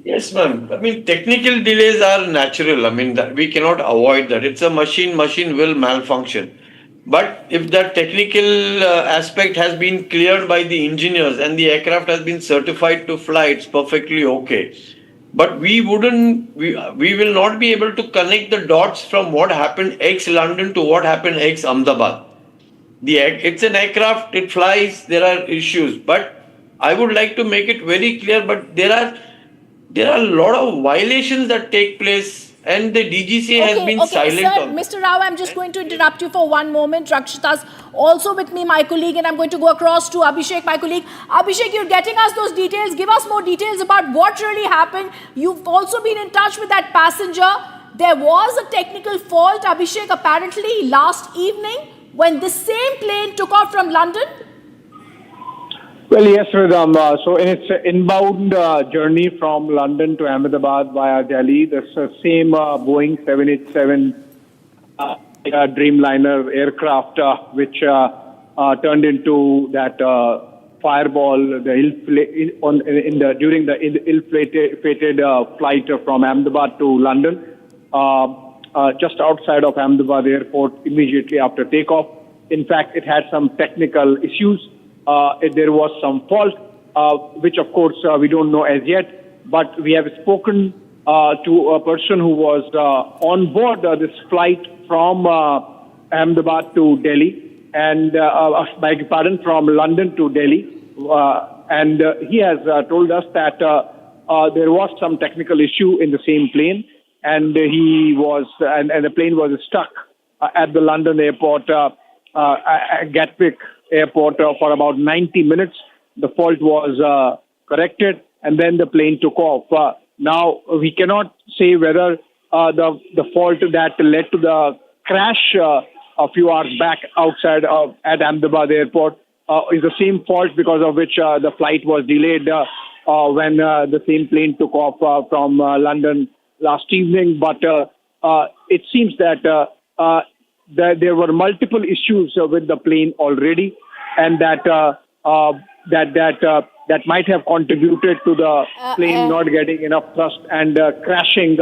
Yes, ma'am. I mean, technical delays are natural. I mean, that we cannot avoid that. It's a machine will malfunction. But if that technical aspect has been cleared by the engineers and the aircraft has been certified to fly, it's perfectly okay. But we will not be able to connect the dots from what happened ex-London to what happened ex-Ahmedabad. It's an aircraft, it flies, there are issues. But I would like to make it very clear, but there are a lot of violations that take place and the DGCA has been silent sir, on. Mr. Rao, I'm just going to interrupt you for one moment. Rakshita's also with me, my colleague, and I'm going to go across to Abhishek, my colleague. Abhishek, you're getting us those details. Give us more details about what really happened. You've also been in touch with that passenger. There was a technical fault, Abhishek, apparently last evening when this same plane took off from London. Well, yes, Ridham. So in its inbound journey from London to Ahmedabad via Delhi, the same Boeing 787 Dreamliner aircraft, which turned into that fireball during the ill-fated flight from Ahmedabad to London, just outside of Ahmedabad airport immediately after takeoff. In fact, it had some technical issues. There was some fault, which of course we don't know as yet, but we have spoken to a person who was on board this flight from Ahmedabad to Delhi, and from London to Delhi, and he has told us that there was some technical issue in the same plane, and the plane was stuck at the London airport, Gatwick airport for about 90 minutes. The fault was corrected and then the plane took off. Now we cannot say whether the fault that led to the crash a few hours back outside at Ahmedabad airport is the same fault because of which the flight was delayed when the same plane took off from London last evening. But it seems that there were multiple issues with the plane already, and that might have contributed to the plane not getting enough thrust and crashing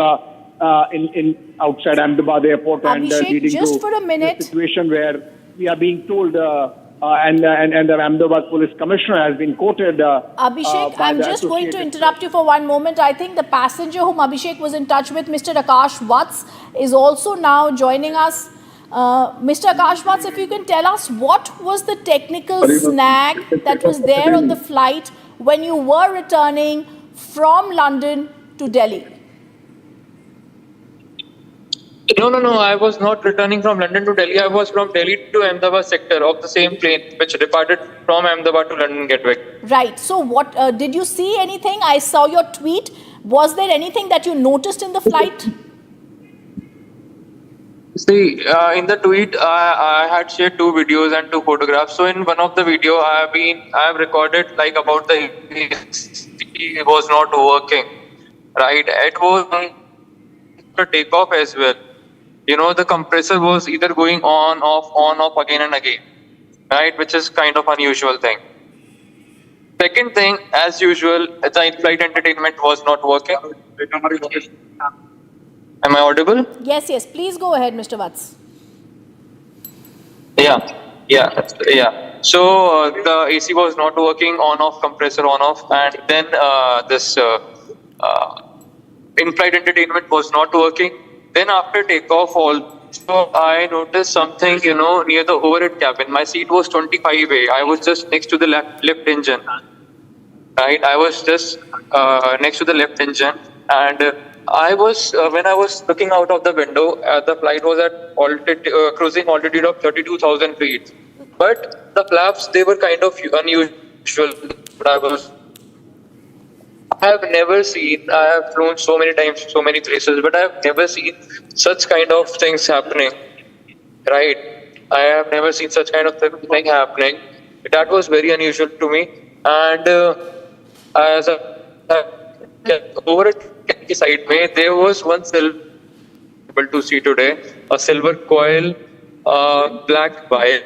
in outside Ahmedabad airport, and leading just to for a minute. a situation where we are being told, and the Ahmedabad police commissioner has been quoted. Abhishek, I'm just going to interrupt you for one moment. I think the passenger whom Abhishek was in touch with, Mr. Akash Vats, is also now joining us. Mr. Akash Vats, if you can tell us what was the technical snag that was there on the flight when you were returning from London to Delhi? No. I was not returning from London to Delhi. I was from Delhi to Ahmedabad sector of the same plane which departed from Ahmedabad to London Gatwick. Right. So what did you see anything? I saw your tweet. Was there anything that you noticed in the flight? See, in the tweet, I had shared 2 videos and 2 photographs. So in one of the video, I have recorded like about the it was not working, right? It was on the takeoff as well. You know, the compressor was either going on, off again and again, right? Which is kind of unusual thing. Second thing, as usual, the in-flight entertainment was not working. Am I audible? Yes. Please go ahead, Mr. Vats. Yeah. So the AC was not working, on-off, compressor on-off, and then this in-flight entertainment was not working. Then after takeoff, also I noticed something, near the overhead cabin. My seat was 25A. I was just next to the left engine. Right, I was just next to the left engine, and I was when I was looking out of the window, the flight was at cruising altitude of 32,000 feet. But the flaps, they were kind of unusual. I have never seen, I have flown so many times, so many places, but I have never seen such kind of things happening. Right? I have never seen such kind of thing happening. That was very unusual to me. And as over at the side mein, there was one silver able to see today, a silver coil, black wire.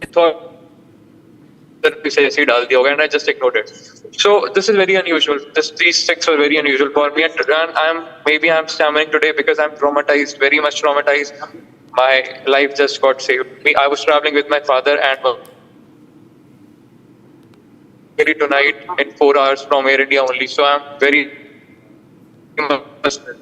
I thought that and I just ignored it. So this is very unusual. These things were very unusual for me, and I'm stammering today because I'm traumatized, very much traumatized. My life just got saved. I was traveling with my father and tonight in 4 hours from Air India only. So I'm very emotional.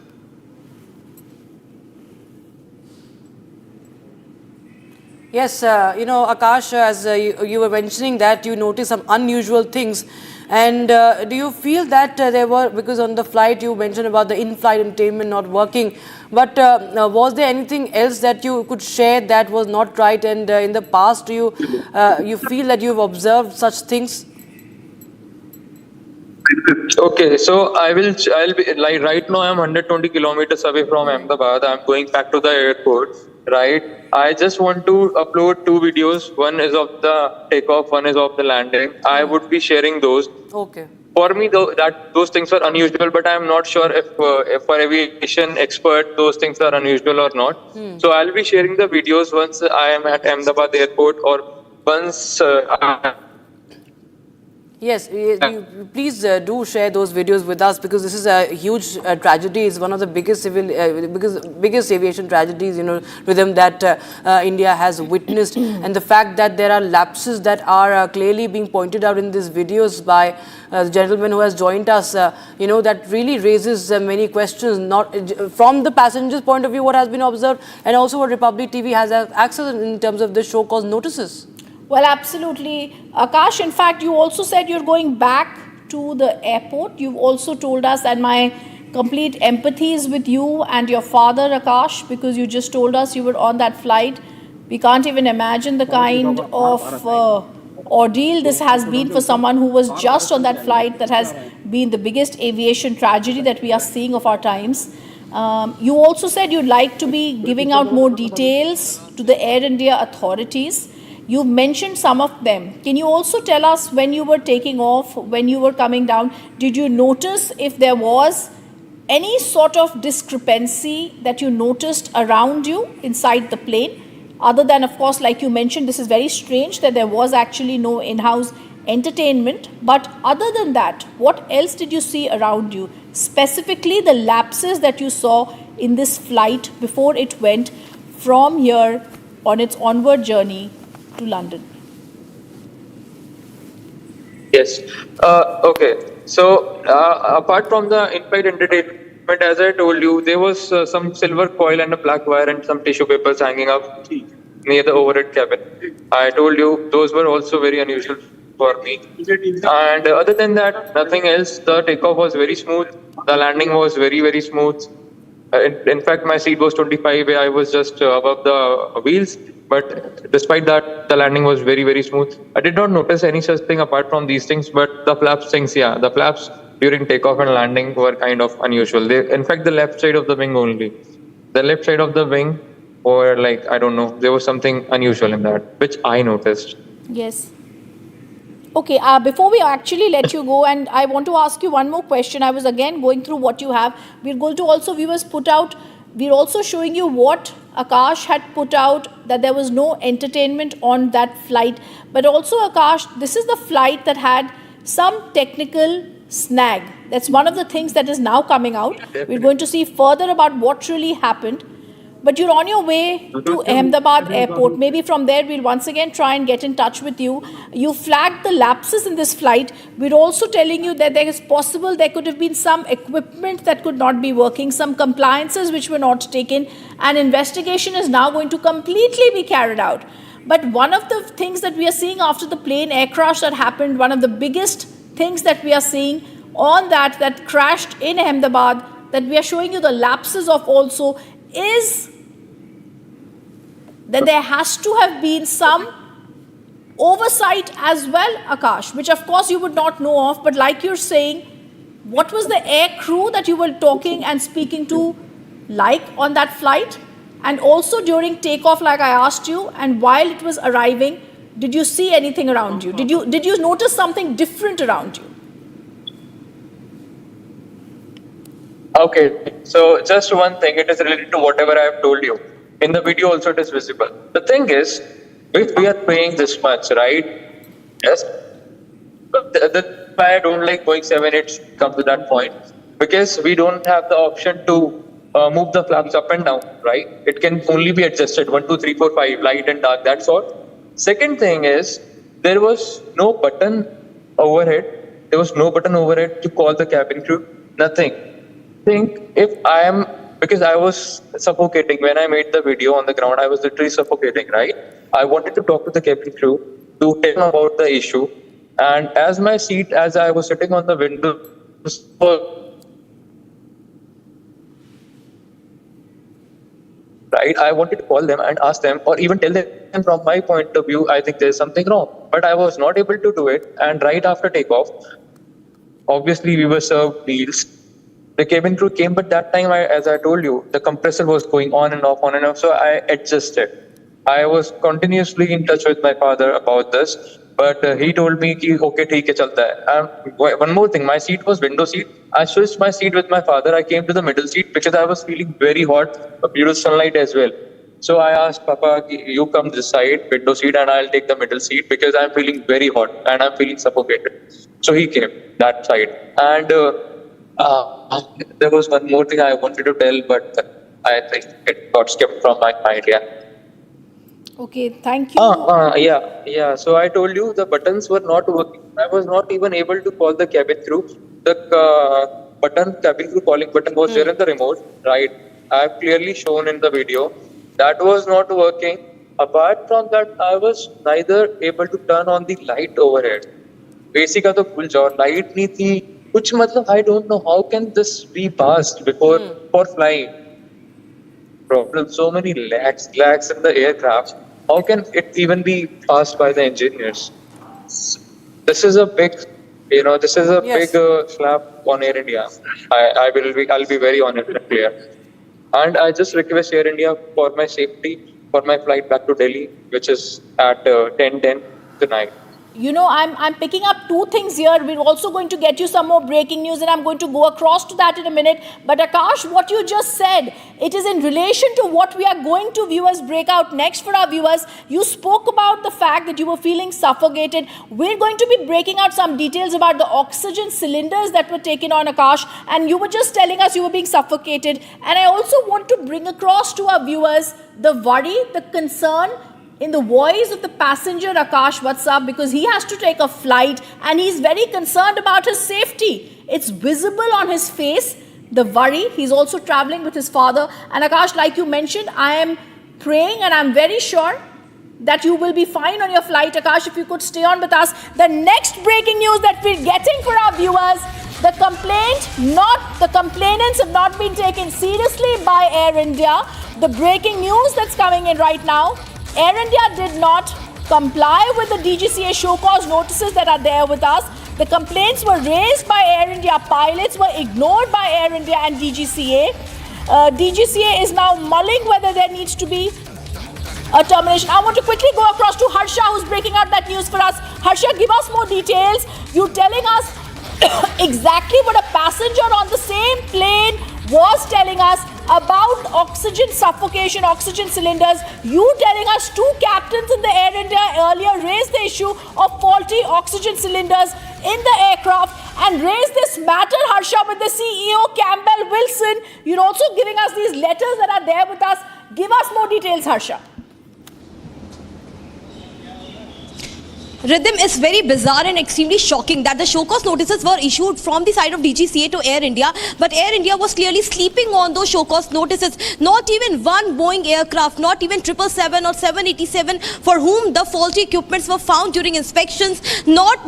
Yes, Akash, as you were mentioning that you noticed some unusual things. And do you feel that there were, because on the flight you mentioned about the in-flight entertainment not working, but was there anything else that you could share that was not right? And in the past, do you feel that you've observed such things? Okay, so I'll be like right now I'm 120 kilometers away from Ahmedabad. I'm going back to the airport, right? I just want to upload 2 videos. One is of the takeoff, one is of the landing. I would be sharing those. Okay. For me, those things are unusual, but I'm not sure if for aviation expert those things are unusual or not. So I'll be sharing the videos once I am at Ahmedabad airport or once Yes, you please do share those videos with us, because this is a huge tragedy. It's one of the biggest biggest aviation tragedies, rhythm that India has witnessed. And the fact that there are lapses that are clearly being pointed out in these videos by the gentleman who has joined us, that really raises many questions, not from the passenger's point of view, what has been observed, and also what Republic TV has access in terms of the show cause notices. Well, absolutely. Akash, in fact, you also said you're going back to the airport. You've also told us, and my complete empathy is with you and your father, Akash, because you just told us you were on that flight. We can't even imagine the kind of ordeal this has been for someone who was just on that flight. That has been the biggest aviation tragedy that we are seeing of our times. You also said you'd like to be giving out more details to the Air India authorities. You mentioned some of them. Can you also tell us when you were taking off, when you were coming down, did you notice if there was any sort of discrepancy that you noticed around you inside the plane? Other than, of course, like you mentioned, this is very strange that there was actually no in-house entertainment. But other than that, what else did you see around you? Specifically, the lapses that you saw in this flight before it went from here on its onward journey to London. Yes. Okay. So apart from the in-flight entertainment, as I told you, there was some silver coil and a black wire and some tissue papers hanging up near the overhead cabin. I told you those were also very unusual for me. And other than that, nothing else. The takeoff was very smooth. The landing was very, very smooth. In fact, my seat was 25, where I was just above the wheels. But despite that, the landing was very, very smooth. I did not notice any such thing apart from these things, but the flaps things, yeah. The flaps during takeoff and landing were kind of unusual. In fact, the left side of the wing only. The left side of the wing, or like, I don't know, there was something unusual in that, which I noticed. Yes. Okay, before we actually let you go, and I want to ask you one more question. I was again going through what you have. We're going to also, viewers, put out, we're also showing you what Akash had put out, that there was no entertainment on that flight. But also, Akash, this is the flight that had some technical snag. That's one of the things that is now coming out. We're going to see further about what really happened. But you're on your way to Ahmedabad airport. Maybe from there, we'll once again try and get in touch with you. You flagged the lapses in this flight. We're also telling you that there is possible there could have been some equipment that could not be working, some compliances which were not taken. An investigation is now going to completely be carried out. But one of the things that we are seeing after the plane air crash that happened, one of the biggest things that we are seeing on that crashed in Ahmedabad, that we are showing you the lapses of also, is that there has to have been some oversight as well, Akash, which of course you would not know of, but like you're saying, what was the air crew that you were talking and speaking to like on that flight? And also during takeoff, like I asked you, and while it was arriving, did you see anything around you? Did you notice something different around you? Okay, so just one thing, it is related to whatever I have told you. In the video also it is visible. The thing is, if we are paying this much, right? Yes. That's why I don't like Boeing 787 come to that point. Because we don't have the option to move the flaps up and down, right? It can only be adjusted 1, 2, 3, 4, 5, light and dark, that's all. Second thing is, there was no button overhead. There was no button overhead to call the cabin crew, nothing. Because I was suffocating when I made the video on the ground, I was literally suffocating, right? I wanted to talk to the cabin crew to tell them about the issue. And as I was sitting on the window, right, I wanted to call them and ask them, or even tell them from my point of view, I think there's something wrong. But I was not able to do it. And right after takeoff, obviously we were served meals. The cabin crew came, but that time, as I told you, the compressor was going on and off, so I adjusted. I was continuously in touch with my father about this, but he told me, okay, theek hai, chalta hai. One more thing, my seat was window seat. I switched my seat with my father. I came to the middle seat because I was feeling very hot, beautiful sunlight as well. So I asked Papa, you come this side, window seat, and I'll take the middle seat because I'm feeling very hot and I'm feeling suffocated. So he came that side. And there was one more thing I wanted to tell, but I think it got skipped from my mind. Yeah. Okay, thank you. Yeah. So I told you the buttons were not working. I was not even able to call the cabin crew. The cabin crew calling button was there in the remote, right? I have clearly shown in the video. That was not working. Apart from that, I was neither able to turn on the light overhead. Basically, the full job light nahi thi. Which matlab, I don't know how can this be passed before for flying. Problem, so many lags in the aircraft. How can it even be passed by the engineers? This is a big, big slap on Air India. I'll be very honest and clear. And I just request Air India for my safety, for my flight back to Delhi, which is at 10:10 tonight. I'm picking up two things here. We're also going to get you some more breaking news, and I'm going to go across to that in a minute. But Akash, what you just said, it is in relation to what we are going to viewers break out next for our viewers. You spoke about the fact that you were feeling suffocated. We're going to be breaking out some details about the oxygen cylinders that were taken on, Akash, and you were just telling us you were being suffocated. And I also want to bring across to our viewers the worry, the concern in the voice of the passenger, Akash, what's up? Because he has to take a flight and he's very concerned about his safety. It's visible on his face, the worry. He's also traveling with his father. And Akash, like you mentioned, I am praying and I'm very sure that you will be fine on your flight. Akash, if you could stay on with us. The next breaking news that we're getting for our viewers, the complainants have not been taken seriously by Air India. The breaking news that's coming in right now, Air India did not comply with the DGCA show cause notices that are there with us. The complaints were raised by Air India pilots, were ignored by Air India and DGCA. DGCA is now mulling whether there needs to be a termination. I want to quickly go across to Harsha, who's breaking out that news for us. Harsha, give us more details. You telling us exactly what a passenger on the same plane was telling us about oxygen suffocation, oxygen cylinders. You telling us two captains in the Air India earlier raised the issue of faulty oxygen cylinders in the aircraft and raised this matter, Harsha, with the CEO, Campbell Wilson. You're also giving us these letters that are there with us. Give us more details, Harsha. Rhythm is very bizarre and extremely shocking that the show cause notices were issued from the side of DGCA to Air India, but Air India was clearly sleeping on those show cause notices. Not even one Boeing aircraft, not even 777 or 787 for whom the faulty equipments were found during inspections, not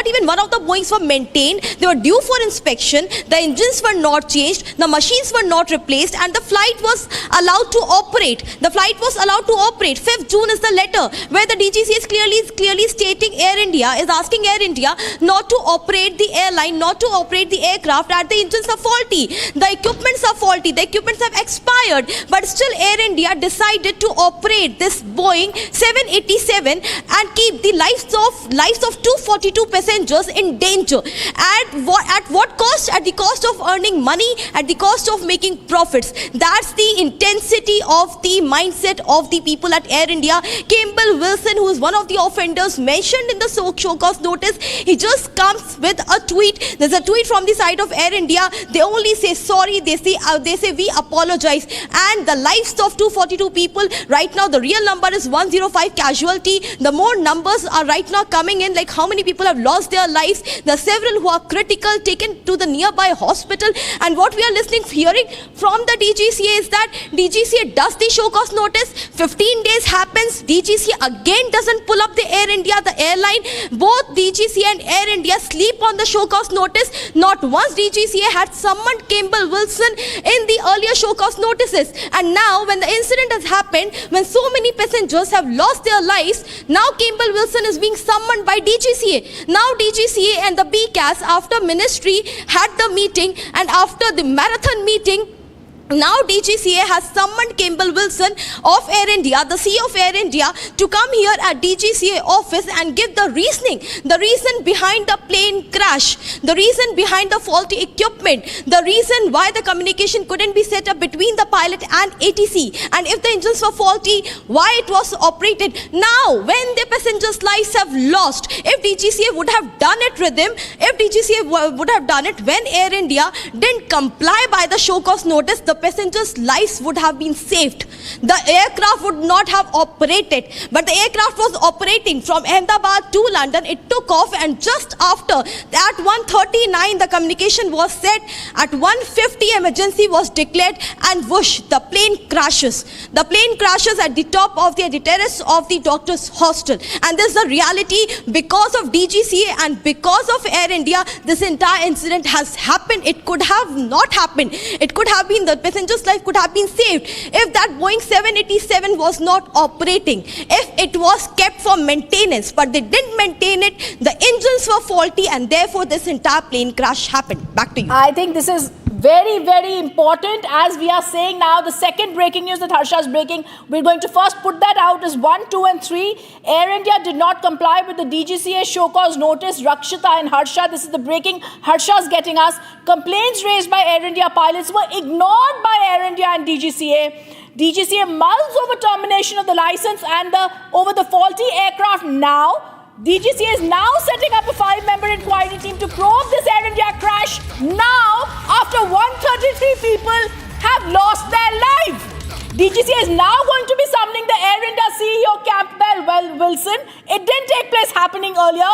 even one of the Boeings were maintained. They were due for inspection, the engines were not changed, the machines were not replaced, and the flight was allowed to operate. The flight was allowed to operate. 5th June is the letter where the DGCA is clearly stating Air India is asking Air India not to operate the airline, not to operate the aircraft as the engines are faulty, the equipments are faulty, the equipments have expired, but still Air India decided to operate this Boeing 787 and keep the lives of 242 passengers in danger. At what cost? At the cost of earning money, at the cost of making profits. That's the intensity of the mindset of the people at Air India. Campbell Wilson, who is one of the offenders mentioned in the show cause notice, he just comes with a tweet. There's a tweet from the side of Air India. They only say sorry. They say we apologize. And the lives of 242 people, right now the real number is 105 casualty. The more numbers are right now coming in, like how many people have lost their lives. There are several who are critical, taken to the nearby hospital. And what we are hearing from the DGCA is that DGCA does the show cause notice. 15 days happens. DGCA again doesn't pull up the Air India, the airline. Both DGCA and Air India sleep on the show cause notice. Not once DGCA had summoned Campbell Wilson in the earlier show cause notices. And now when the incident has happened, when so many passengers have lost their lives, now Campbell Wilson is being summoned by DGCA. Now DGCA and the BCAS, after Ministry had the meeting and after the marathon meeting, now DGCA has summoned Campbell Wilson of Air India, the CEO of Air India, to come here at DGCA office and give the reasoning, the reason behind the plane crash, the reason behind the faulty equipment, the reason why the communication couldn't be set up between the pilot and ATC, and if the engines were faulty, why it was operated. Now, when the passengers' lives have lost, if DGCA would have done it with them, if DGCA would have done it when Air India didn't comply by the show cause notice, the passengers' lives would have been saved. The aircraft would not have operated. But the aircraft was operating from Ahmedabad to London. It took off, and just after, at 1:39, the communication was set. At 1:50, emergency was declared, and whoosh, the plane crashes. The plane crashes at the top of the terrace of the doctor's hostel. And this is the reality. Because of DGCA and because of Air India, this entire incident has happened. It could have not happened. It could have been the passenger's life could have been saved if that Boeing 787 was not operating, if it was kept for maintenance, but they didn't maintain it, the engines were faulty, and therefore this entire plane crash happened. Back to you. I think this is very, very important. As we are saying now, the second breaking news that Harsha is breaking, we're going to first put that out as 1, 2 and 3. Air India did not comply with the DGCA show cause notice. Rakshita and Harsha, this is the breaking Harsha's getting us. Complaints raised by Air India pilots were ignored by Air India and DGCA. DGCA mulls over termination of the license and over the faulty aircraft now. DGCA is now setting up a 5-member inquiry team to probe this Air India crash now, after 133 people have lost their lives. DGCA is now going to be summoning the Air India CEO Campbell Wilson. It didn't take place happening earlier.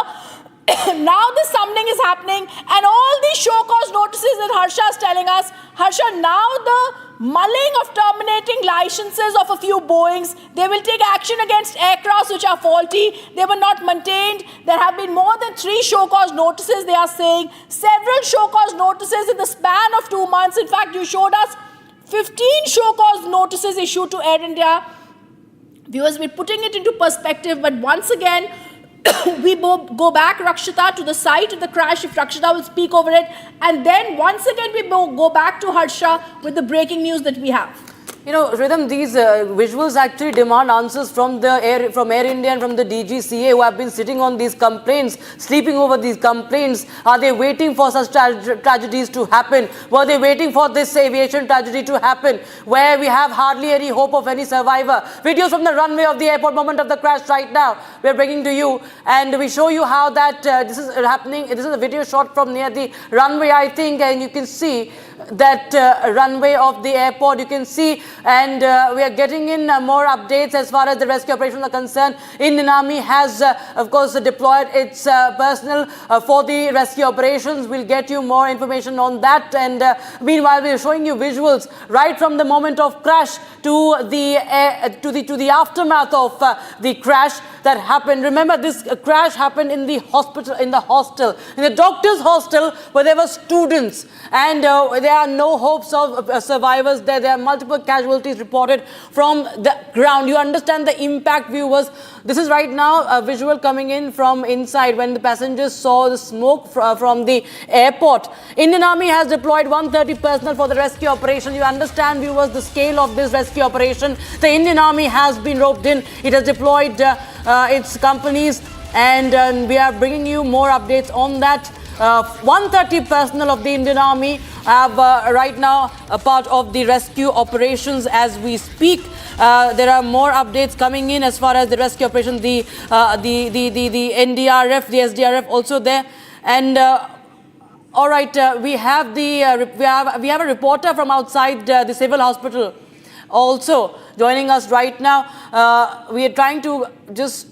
Now the summoning is happening, and all these show cause notices that Harsha is telling us, Harsha, now the mulling of terminating licenses of a few Boeings, they will take action against aircrafts which are faulty, they were not maintained. There have been more than 3 show cause notices, they are saying. Several show cause notices in the span of 2 months. In fact, you showed us 15 show cause notices issued to Air India. Viewers, we're putting it into perspective, but once again, we go back, Rakshita, to the site of the crash, if Rakshita will speak over it. And then once again, we go back to Harsha with the breaking news that we have. You know, Rhythm, these visuals actually demand answers from Air India and from the DGCA, who have been sitting on these complaints, sleeping over these complaints. Are they waiting for such tragedies to happen? Were they waiting for this aviation tragedy to happen, where we have hardly any hope of any survivor? Videos from the runway of the airport moment of the crash right now, we're bringing to you, and we show you how that this is happening. This is a video shot from near the runway, I think, and you can see that runway of the airport. You can see and we are getting in more updates as far as the rescue operations are concerned. Indian Army has, of course, deployed its personnel for the rescue operations. We'll get you more information on that. And meanwhile, we are showing you visuals right from the moment of crash to the aftermath of the crash that happened. Remember, this crash happened in the hospital, in the doctor's hostel, where there were students, and there are no hopes of survivors there. There are multiple casualties reported from the ground. You understand the impact, viewers. This is right now a visual coming in from inside when the passengers saw the smoke from the airport. Indian Army has deployed 130 personnel for the rescue operation. You understand, viewers, the scale of this rescue operation. The Indian Army has been roped in. It has deployed its companies, and we are bringing you more updates on that. 130 personnel of the Indian Army have right now a part of the rescue operations as we speak. There are more updates coming in as far as the rescue operation. The NDRF, the SDRF also there, and all right, we have a reporter from outside the civil hospital also joining us right now. We are trying to just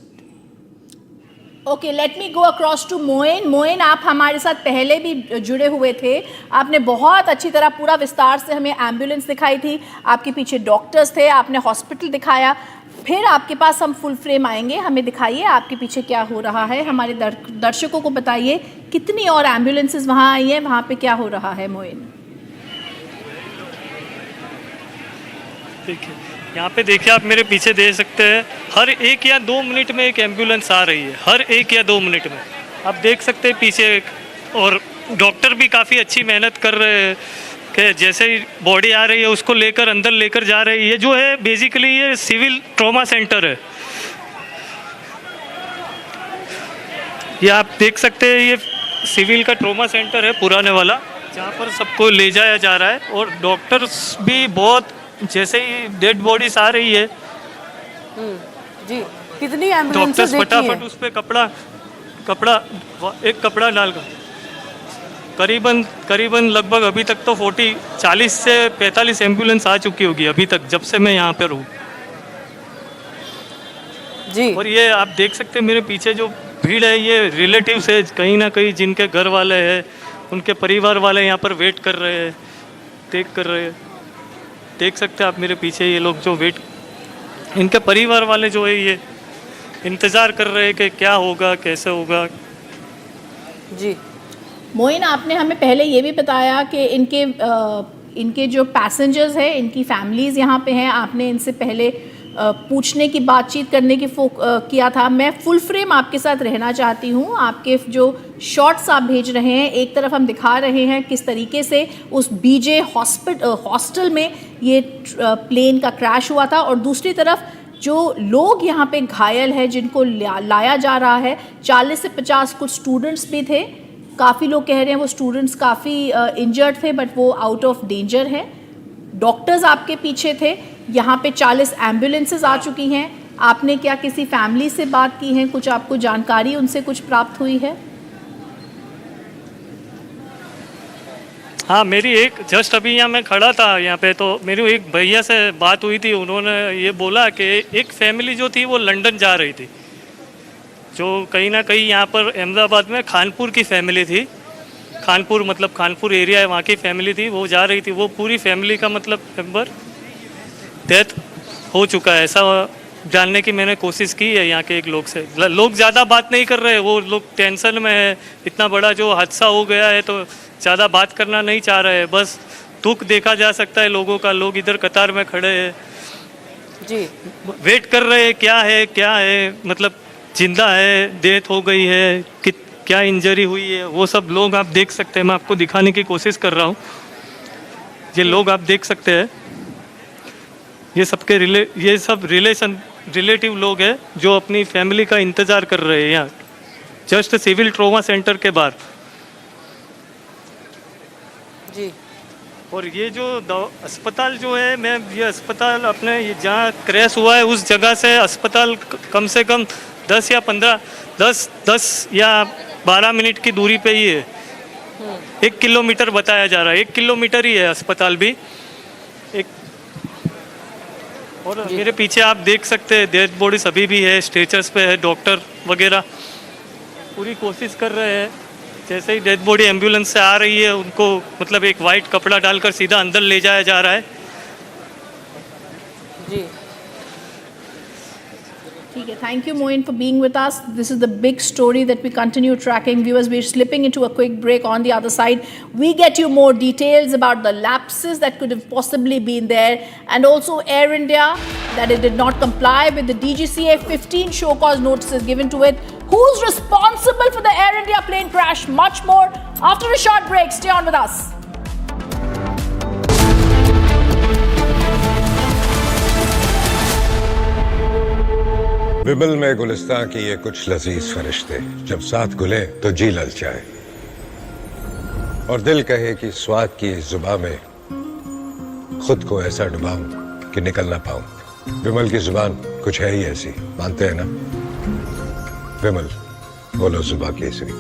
okay, let me go across to Moin. Moin, आप हमारे साथ पहले भी जुड़े हुए थे. आपने बहुत अच्छी तरह पूरा विस्तार से हमें एम्बुलेंस दिखाई थी, आपके पीछे डॉक्टर्स थे, आपने हॉस्पिटल दिखाया. फिर आपके पास हम फुल फ्रेम आएंगे. हमें दिखाइए आपके पीछे क्या हो रहा है. हमारे दर्शकों को बताइए कितनी और एम्बुलेंसेज वहाँ आई हैं, वहाँ पे क्या हो रहा है. मोइन, देखिए यहाँ पे देखिए, आप मेरे पीछे देख सकते हैं, हर 1 या 2 मिनट में एक एम्बुलेंस आ रही है. हर 1 या 2 मिनट में आप देख सकते हैं पीछे. और डॉक्टर भी काफ़ी अच्छी मेहनत कर रहे हैं कि जैसे ही बॉडी आ रही है उसको लेकर अंदर लेकर जा रही है. ये जो है बेसिकली ये सिविल ट्रॉमा सेंटर है. ये आप देख सकते हैं, ये सिविल का ट्रॉमा सेंटर है पुराने वाला, जहाँ पर सबको ले जाया जा रहा है. और डॉक्टर्स भी बहुत, जैसे ही डेड बॉडीज आ रही है जी, कितनी एम्बुलेंसेस फटाफट उस पे कपड़ा एक कपड़ा डालकर करीबन लगभग अभी तक तो 40 से 45 एम्बुलेंस आ चुकी होगी अभी तक, जब से मैं यहाँ पर हूँ जी. और ये आप देख सकते हैं मेरे पीछे जो भीड़ है, ये रिलेटिव्स है कहीं ना कहीं, जिनके घर वाले हैं, उनके परिवार वाले यहाँ पर वेट कर रहे हैं, देख सकते हैं आप मेरे पीछे. ये लोग जो वेट, इनके परिवार वाले जो है ये इंतज़ार कर रहे हैं कि क्या होगा, कैसे होगा. जी मोइन, आपने हमें पहले ये भी बताया कि इनके जो पैसेंजर्स हैं, इनकी फैमिलीज़ यहाँ पे हैं. आपने इनसे पहले पूछने की, बातचीत करने की किया था. मैं फुल फ्रेम आपके साथ रहना चाहती हूँ. आपके जो शॉट्स आप भेज रहे हैं, एक तरफ हम दिखा रहे हैं किस तरीके से उस बीजे हॉस्टल में ये प्लेन का क्रैश हुआ था, और दूसरी तरफ जो लोग यहाँ पे घायल है, जिनको लाया जा रहा है. 40 से 50 कुछ स्टूडेंट्स भी थे. काफ़ी लोग कह रहे हैं वो स्टूडेंट्स काफ़ी इंजर्ड थे, बट वो आउट ऑफ डेंजर हैं. डॉक्टर्स आपके पीछे थे. यहाँ पे 40 एम्बुलेंसेज आ चुकी हैं. आपने क्या किसी फैमिली से बात की है? कुछ आपको जानकारी उनसे कुछ प्राप्त हुई है? हाँ, मेरी एक जस्ट अभी यहाँ मैं खड़ा था यहाँ पे, तो मेरी एक भैया से बात हुई थी. उन्होंने ये बोला कि एक फैमिली जो थी वो लंदन जा रही थी, जो कहीं ना कहीं यहाँ पर अहमदाबाद में खानपुर की फैमिली थी. खानपुर मतलब खानपुर एरिया है, वहाँ की फैमिली थी, वो जा रही थी. वो पूरी फैमिली का मतलब मेंबर डेथ हो चुका है, ऐसा जानने की मैंने कोशिश की है यहाँ के एक लोग से. लोग ज़्यादा बात नहीं कर रहे, वो लोग टेंशन में है. इतना बड़ा जो हादसा हो गया है तो ज़्यादा बात करना नहीं चाह रहे हैं. बस दुख देखा जा सकता है लोगों का. लोग इधर कतार में खड़े हैं जी, वेट कर रहे हैं क्या है, मतलब जिंदा है, डेथ हो गई है, क्या इंजरी हुई है, वो सब लोग आप देख सकते हैं. मैं आपको दिखाने की कोशिश कर रहा हूँ. ये लोग आप देख सकते हैं, ये सब रिलेटिव लोग हैं जो अपनी फैमिली का इंतज़ार कर रहे हैं यहाँ जस्ट सिविल ट्रॉमा सेंटर के बाहर जी. और ये जो अस्पताल जो है, मैं ये अस्पताल अपने जहाँ क्रैश हुआ है उस जगह से अस्पताल कम से कम 10 या 12 मिनट की दूरी पे ही है. 1 किलोमीटर बताया जा रहा है, 1 किलोमीटर ही है अस्पताल भी. और मेरे पीछे आप देख सकते हैं डेड बॉडीज अभी भी है, स्ट्रेचर्स पे है, डॉक्टर वगैरह पूरी कोशिश कर रहे हैं। जैसे ही डेड बॉडी एम्बुलेंस से आ रही है उनको मतलब एक वाइट कपड़ा डालकर सीधा अंदर ले जाया जा रहा है। जी ठीक है, thank you Moin for being with us. This is the big story that we continue tracking. Viewers, we're slipping into a quick break. On the other side, we get you more details about the lapses that could have possibly been there, and also Air India, that it did not comply with the DGCA 15 show cause notices given to it. Who's responsible for the Air India plane crash? Much more after a short break. Stay on with us. विमल में गुलिस्तां की ये कुछ लजीज फरिश्ते जब साथ घुले तो जी ललचाए और दिल कहे कि स्वाद की इस जुबां में खुद को ऐसा डुबाऊं कि निकल ना पाऊं। विमल की जुबान कुछ है ही ऐसी, मानते हैं ना? विमल बोलो जुबां केसरी।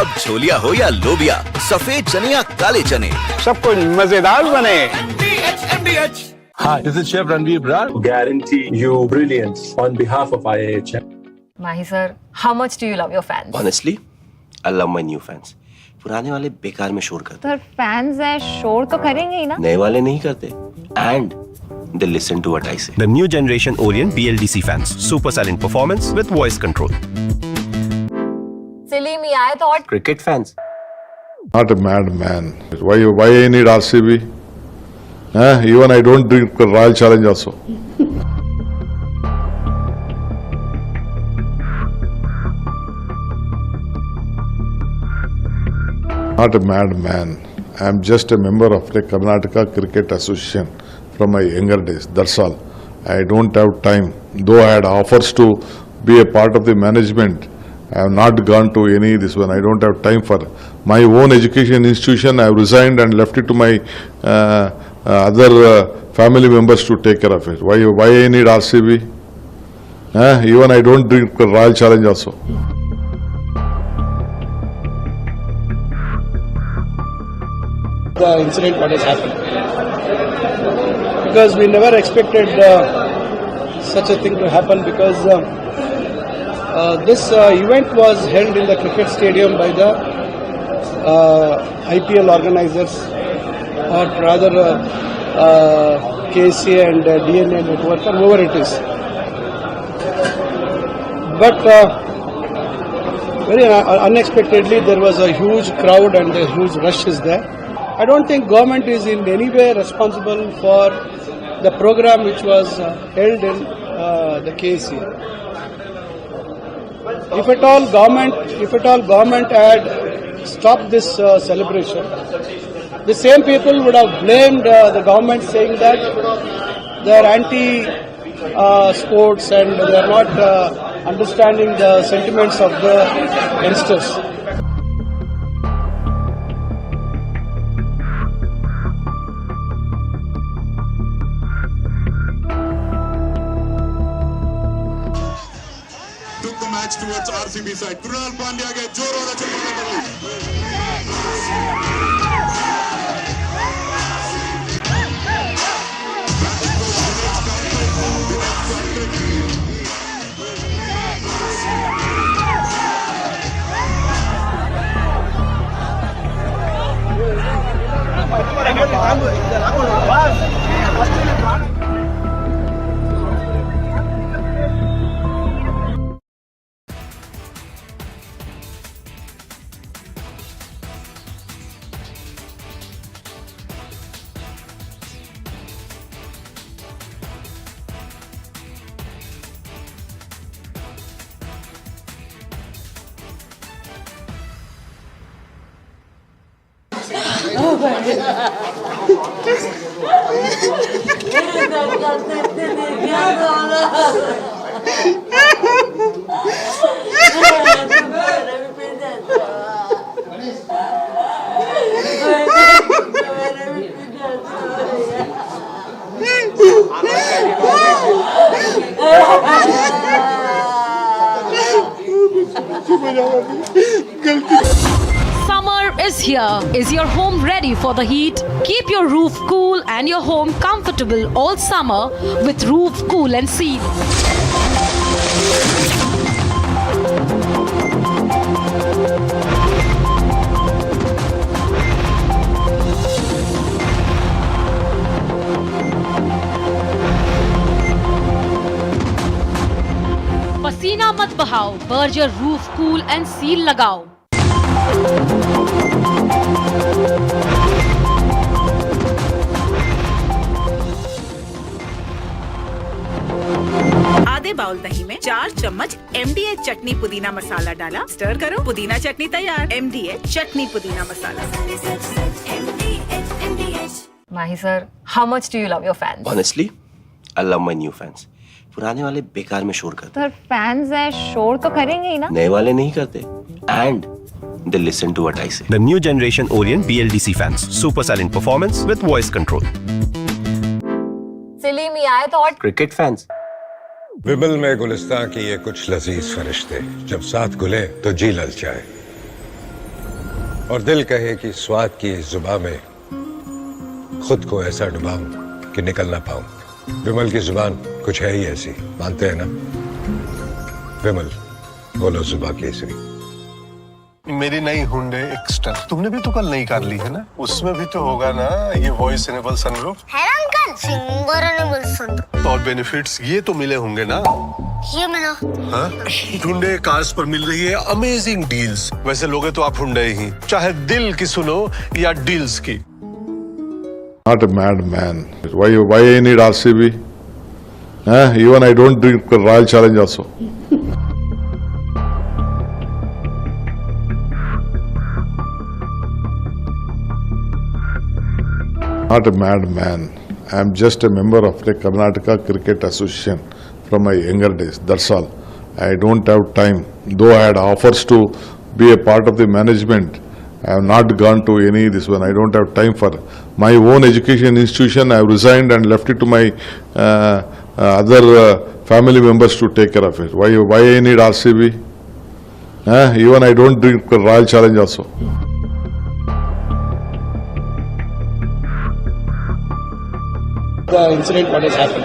अब छोलिया हो या लोबिया, सफेद चने या काले चने, सब कुछ मजेदार बने। Hi, this is Chef Ranveer Brar. Guarantee you brilliance on behalf of IAH. Mahi sir, how much do you love your fans? Honestly, I love my new fans. पुराने वाले बेकार में शोर करते। सर फैंस है, शोर तो करेंगे ही ना। नए वाले नहीं करते। And they listen to what I say. The new generation Orient BLDC fans. Super silent performance with voice control. Silly me आए तो और Cricket fans. Not a mad man. Why I need RCB? Even I don't drink Royal Challenge also. Not a mad man. I am just a member of the Karnataka Cricket Association from my younger days. That's all. I don't have time. Though I had offers to be a part of the management, I have not gone to any this one. I don't have time for my own education institution. I have resigned and left it to my other family members to take care of it. Why I need RCB? Even I don't drink Royal Challenge also. The incident what has happened, because we never expected such a thing to happen, because this event was held in the cricket stadium by the IPL organizers, or rather KCA and DNA network, or whoever it is. But very unexpectedly there was a huge crowd and a huge rush is there. I don't think government is in any way responsible for the program which was held in the KCA. If at all government had stopped this celebration, the same people would have blamed the government, saying that they are anti-sports and they are not understanding the sentiments of the youngsters. Took the match towards RCB side. Krunal Pandya ge जोरों से Summer Summer is here. Is your home ready for the heat? Keep your roof cool and your home comfortable all summer with Roof Cool and Seal. पसीना मत बहाओ, Berger roof cool and seal लगाओ। आधे bowl दही में 4 चम्मच MDH चटनी पुदीना मसाला डाला, स्टर करो, पुदीना चटनी तैयार। MDH चटनी पुदीना मसाला। Mahi sir, how much do you love your fans? Honestly, I love my new fans. पुराने वाले बेकार में शोर करते सर फैंस हैं, शोर तो करेंगे ही ना। नए वाले नहीं करते and they listen to what I say. The new generation Orient BLDC fans. Super silent performance with voice control. सिली में आए तो और Cricket fans. विमल में गुलिस्तां की ये कुछ लजीज फरिश्ते जब साथ घुले तो जी ललचाए और दिल कहे कि स्वाद की इस जुबां में खुद को ऐसा डुबाऊं कि निकल ना पाऊं। विमल की जुबान कुछ है ही ऐसी, मानते हैं ना? विमल बोलो जुबां केसरी। मेरी नई हुंडई एक्स्टर तुमने भी तो कल नई कार ली है ना, उसमें भी तो होगा ना ये वॉइस इनेबल सनरूफ है ना अंकल, सिंगर इनेबल सनरूफ। और बेनिफिट्स ये तो मिले होंगे ना? ये मिला। हाँ? हुंडई कार्स पर मिल रही है अमेजिंग डील्स। वैसे लोगे तो आप हुंडई ही, चाहे दिल की सुनो या डील्स की। Not a mad man. Why I need RCB? Even I don't drink Royal Challenge also. Not a mad man. I am just a member of the Karnataka Cricket Association from my younger days. That's all. I don't have time. Though I had offers to be a part of the management, I have not gone to any this one. I don't have time for my own education institution. I have resigned and left it to my other family members to take care of it. Why I need RCB? Even I don't drink Royal Challenge also. The incident what has happened,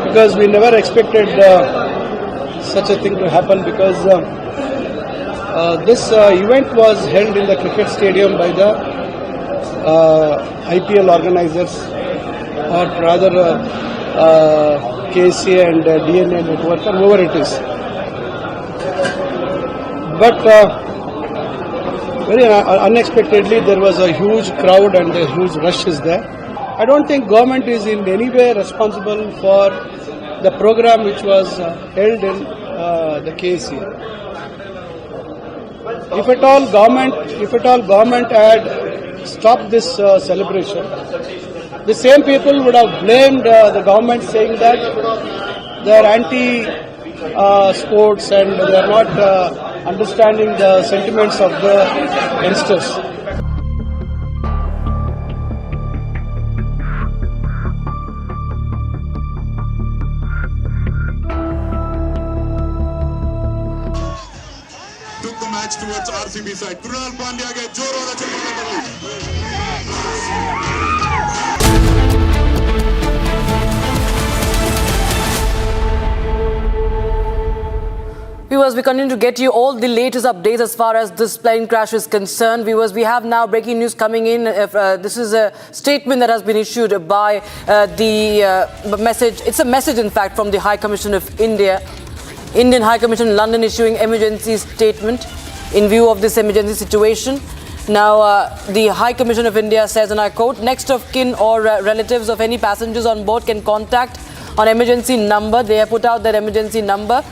because we never expected such a thing to happen, because this event was held in the cricket stadium by the IPL organizers, or rather KCA and DNA network, or whoever it is. But very unexpectedly there was a huge crowd and a huge rush is there. I don't think government is in any way responsible for the program which was held in the KCA. If at all government had stopped this celebration, the same people would have blamed the government, saying that they are anti-sports and they are not understanding the sentiments of the youngsters. Towards RCB side. Krunal Pandya ke जोरों से Viewers, we continue to get you all the latest updates as far as this plane crash is concerned. Viewers, we have now breaking news coming in. This is a statement that has been issued by it's a message in fact from the High Commission of India. Indian High Commission in London issuing emergency statement in view of this emergency situation. Now, the High Commission of India says, and I quote, next of kin or relatives of any passengers on board can contact on emergency number. They have put out their emergency number.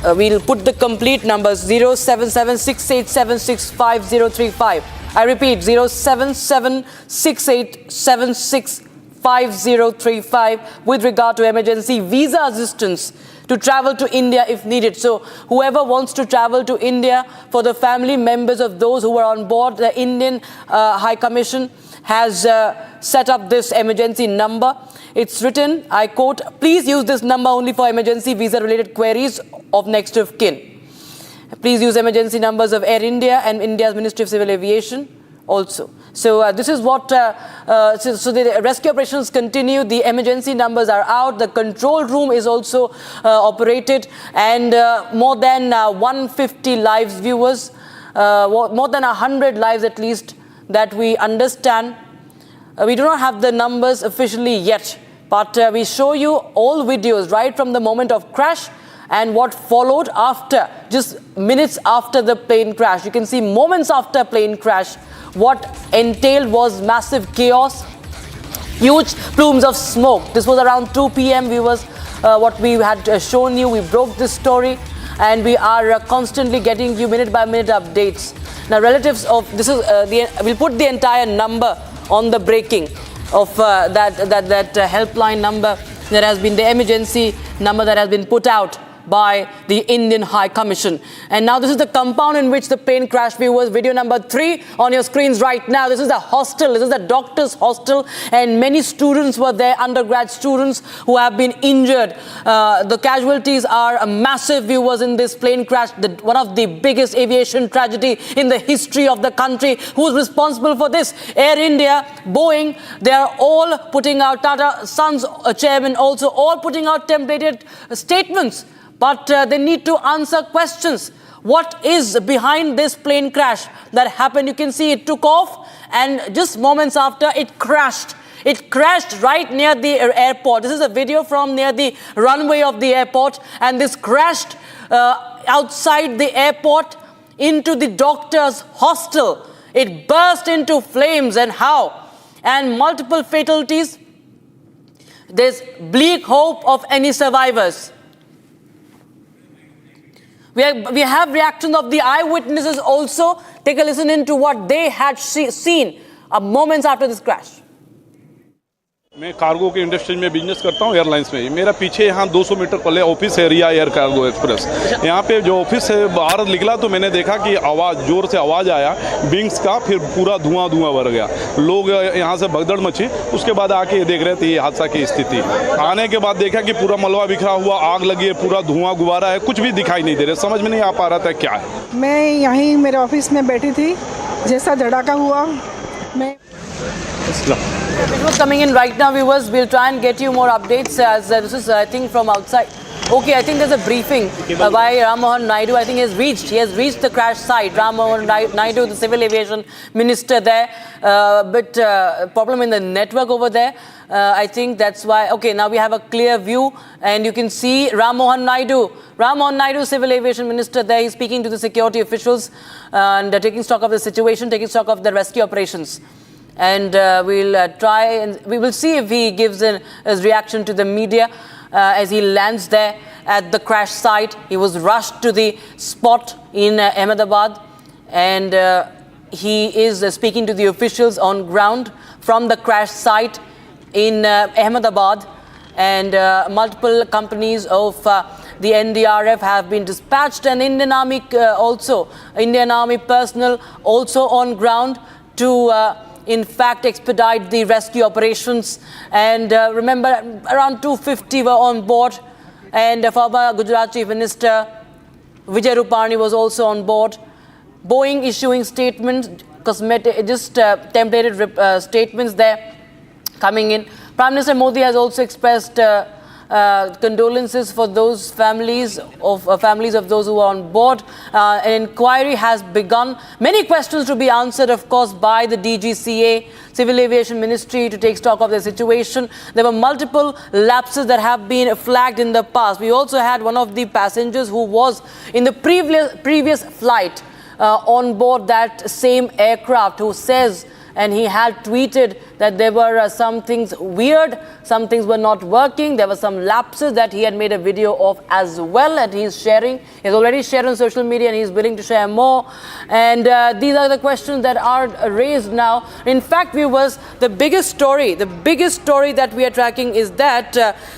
We'll put the complete numbers 07768765035. I repeat, 07768765035 with regard to emergency visa assistance to travel to India if needed. So whoever wants to travel to India, for the family members of those who are on board, the Indian High Commission has set up this emergency number. It's written, I quote, please use this number only for emergency visa related queries of next of kin. Please use emergency numbers of Air India and India's Ministry of Civil Aviation also. So this is what, so the rescue operations continue, the emergency numbers are out, the control room is also operated, and more than 150 lives, viewers, more than 100 lives at least that we understand. We do not have the numbers officially yet, but we show you all videos right from the moment of crash and what followed after, just minutes after the plane crash. You can see moments after plane crash, what entailed was massive chaos, huge plumes of smoke. This was around 2 p.m. viewers, what we had shown you. We broke this story and we are constantly getting you minute by minute updates. Now relatives of, this is, we'll put the entire number on the breaking of that helpline number that has been the emergency number that has been put out by the Indian High Commission. And now this is the compound in which the plane crashed, viewers. Video number 3 on your screens right now. This is the hostel. This is the doctor's hostel. And many students were there, undergrad students who have been injured. The casualties are massive, viewers, in this plane crash. One of the biggest aviation tragedy in the history of the country. Who's responsible for this? Air India, Boeing, they are all putting out, TATA Sons chairman also, all putting out templated statements. But they need to answer questions. What is behind this plane crash that happened? You can see it took off and just moments after it crashed. It crashed right near the airport. This is a video from near the runway of the airport, and this crashed outside the airport into the doctor's hostel. It burst into flames, and how? And multiple fatalities. There's bleak hope of any survivors. We have reactions of the eyewitnesses also. Take a listen into what they had seen moments after this crash. मैं cargo के industry में business करता हूँ, airlines में। मेरा पीछे यहाँ 200 metre पहले ऑफिस है, रिया एयर कार्गो एक्सप्रेस। यहाँ पे जो ऑफिस है बाहर निकला तो मैंने देखा कि आवाज़, जोर से आवाज़ आया विंग्स का, फिर पूरा धुआं भर गया। लोग यहाँ से भगदड़ मची। उसके बाद आके देख रहे थे ये हादसा की स्थिति। आने के बाद देखा कि पूरा मलबा बिखरा हुआ, आग लगी है, पूरा धुआं गुब्बारा है, कुछ भी दिखाई नहीं दे रहा, समझ में नहीं आ पा रहा था क्या है। मैं यहीं मेरे ऑफिस में बैठी थी, जैसा धड़ाका हुआ मैं Visuals coming in right now, viewers. We'll try and get you more updates as this is, I think, from outside. Okay, I think there's a briefing by Ram Mohan Naidu. I think he has reached the crash site. Ram Mohan Naidu, the Civil Aviation Minister there. But problem in the network over there. I think that's why. Okay, now we have a clear view and you can see Ram Mohan Naidu. Ram Mohan Naidu, Civil Aviation Minister there. He's speaking to the security officials and taking stock of the situation, taking stock of the rescue operations. And we'll try and we will see if he gives his reaction to the media as he lands there at the crash site. He was rushed to the spot in Ahmedabad, and he is speaking to the officials on ground from the crash site in Ahmedabad. And multiple companies of the NDRF have been dispatched, and Indian Army also, Indian Army personnel also on ground to in fact expedite the rescue operations. And remember, around 250 were on board, and former Gujarat Chief Minister Vijay Rupani was also on board. Boeing issuing statements, templated statements there coming in. Prime Minister Modi has also expressed condolences for those families of those who are on board. An inquiry has begun. Many questions to be answered, of course, by the DGCA, Civil Aviation Ministry, to take stock of the situation. There were multiple lapses that have been flagged in the past. We also had one of the passengers who was in the previous flight on board that same aircraft, who says, and he had tweeted that there were some things weird, some things were not working, there were some lapses that he had made a video of as well, and he's sharing. He's already shared on social media and he's willing to share more. And these are the questions that are raised now. In fact, viewers, the biggest story that we are tracking is that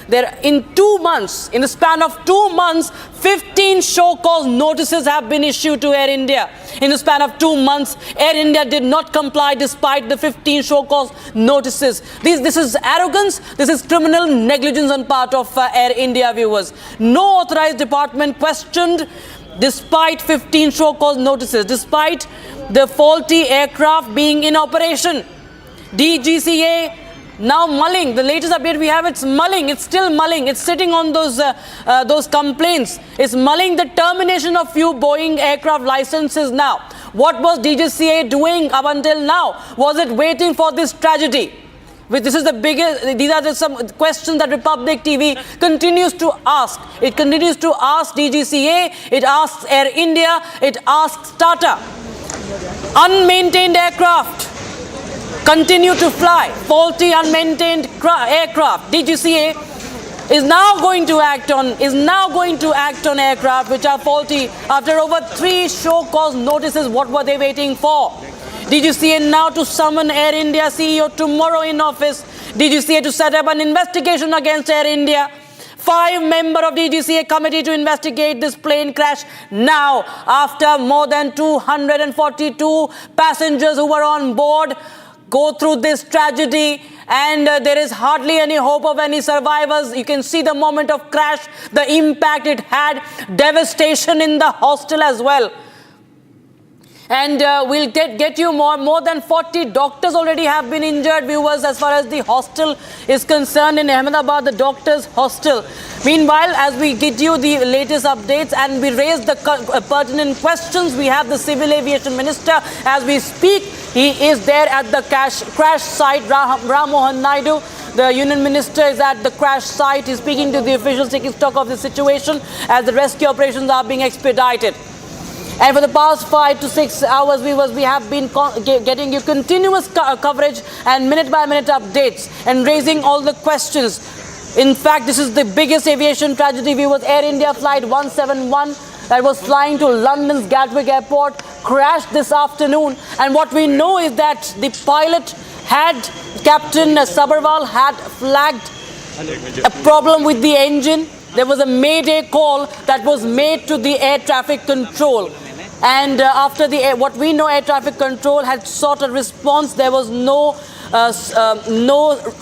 there in 2 months, in the span of 2 months, 15 show cause notices have been issued to Air India. In the span of 2 months, Air India did not comply despite the 15 show cause notices. This is arrogance. This is criminal negligence on part of Air India, viewers. No authorized department questioned despite 15 show cause notices, despite the faulty aircraft being in operation. DGCA now mulling. The latest update we have, it's mulling. It's still mulling. It's sitting on those complaints. It's mulling the termination of few Boeing aircraft licenses now. What was DGCA doing up until now? Was it waiting for this tragedy? This is the biggest. These are some questions that Republic TV continues to ask. It continues to ask DGCA. It asks Air India. It asks TATA. Unmaintained aircraft continue to fly. Faulty, unmaintained aircraft. DGCA is now going to act on aircraft which are faulty after over 3 show cause notices. What were they waiting for? DGCA now to summon Air India CEO tomorrow in office. DGCA to set up an investigation against Air India. 5 members of DGCA committee to investigate this plane crash now after more than 242 passengers who were on board go through this tragedy, and there is hardly any hope of any survivors. You can see the moment of crash, the impact it had, devastation in the hostel as well. And we'll get you more than 40 doctors already have been injured, viewers, as far as the hostel is concerned in Ahmedabad, the doctors' hostel. Meanwhile, as we get you the latest updates and we raise the pertinent questions, we have the Civil Aviation Minister as we speak. He is there at the crash site. Ram Mohan Naidu, the Union Minister, is at the crash site. He's speaking to the officials, taking stock of the situation as the rescue operations are being expedited. And for the past 5 to 6 hours, viewers, we have been getting you continuous coverage and minute-by-minute updates and raising all the questions. In fact, this is the biggest aviation tragedy, viewers. Air India Flight 171 that was flying to London's Gatwick Airport crashed this afternoon. And what we know is that the pilot Captain Sabharwal had flagged a problem with the engine. There was a Mayday call that was made to the air traffic control. And after what we know, air traffic control had sought a response. There was no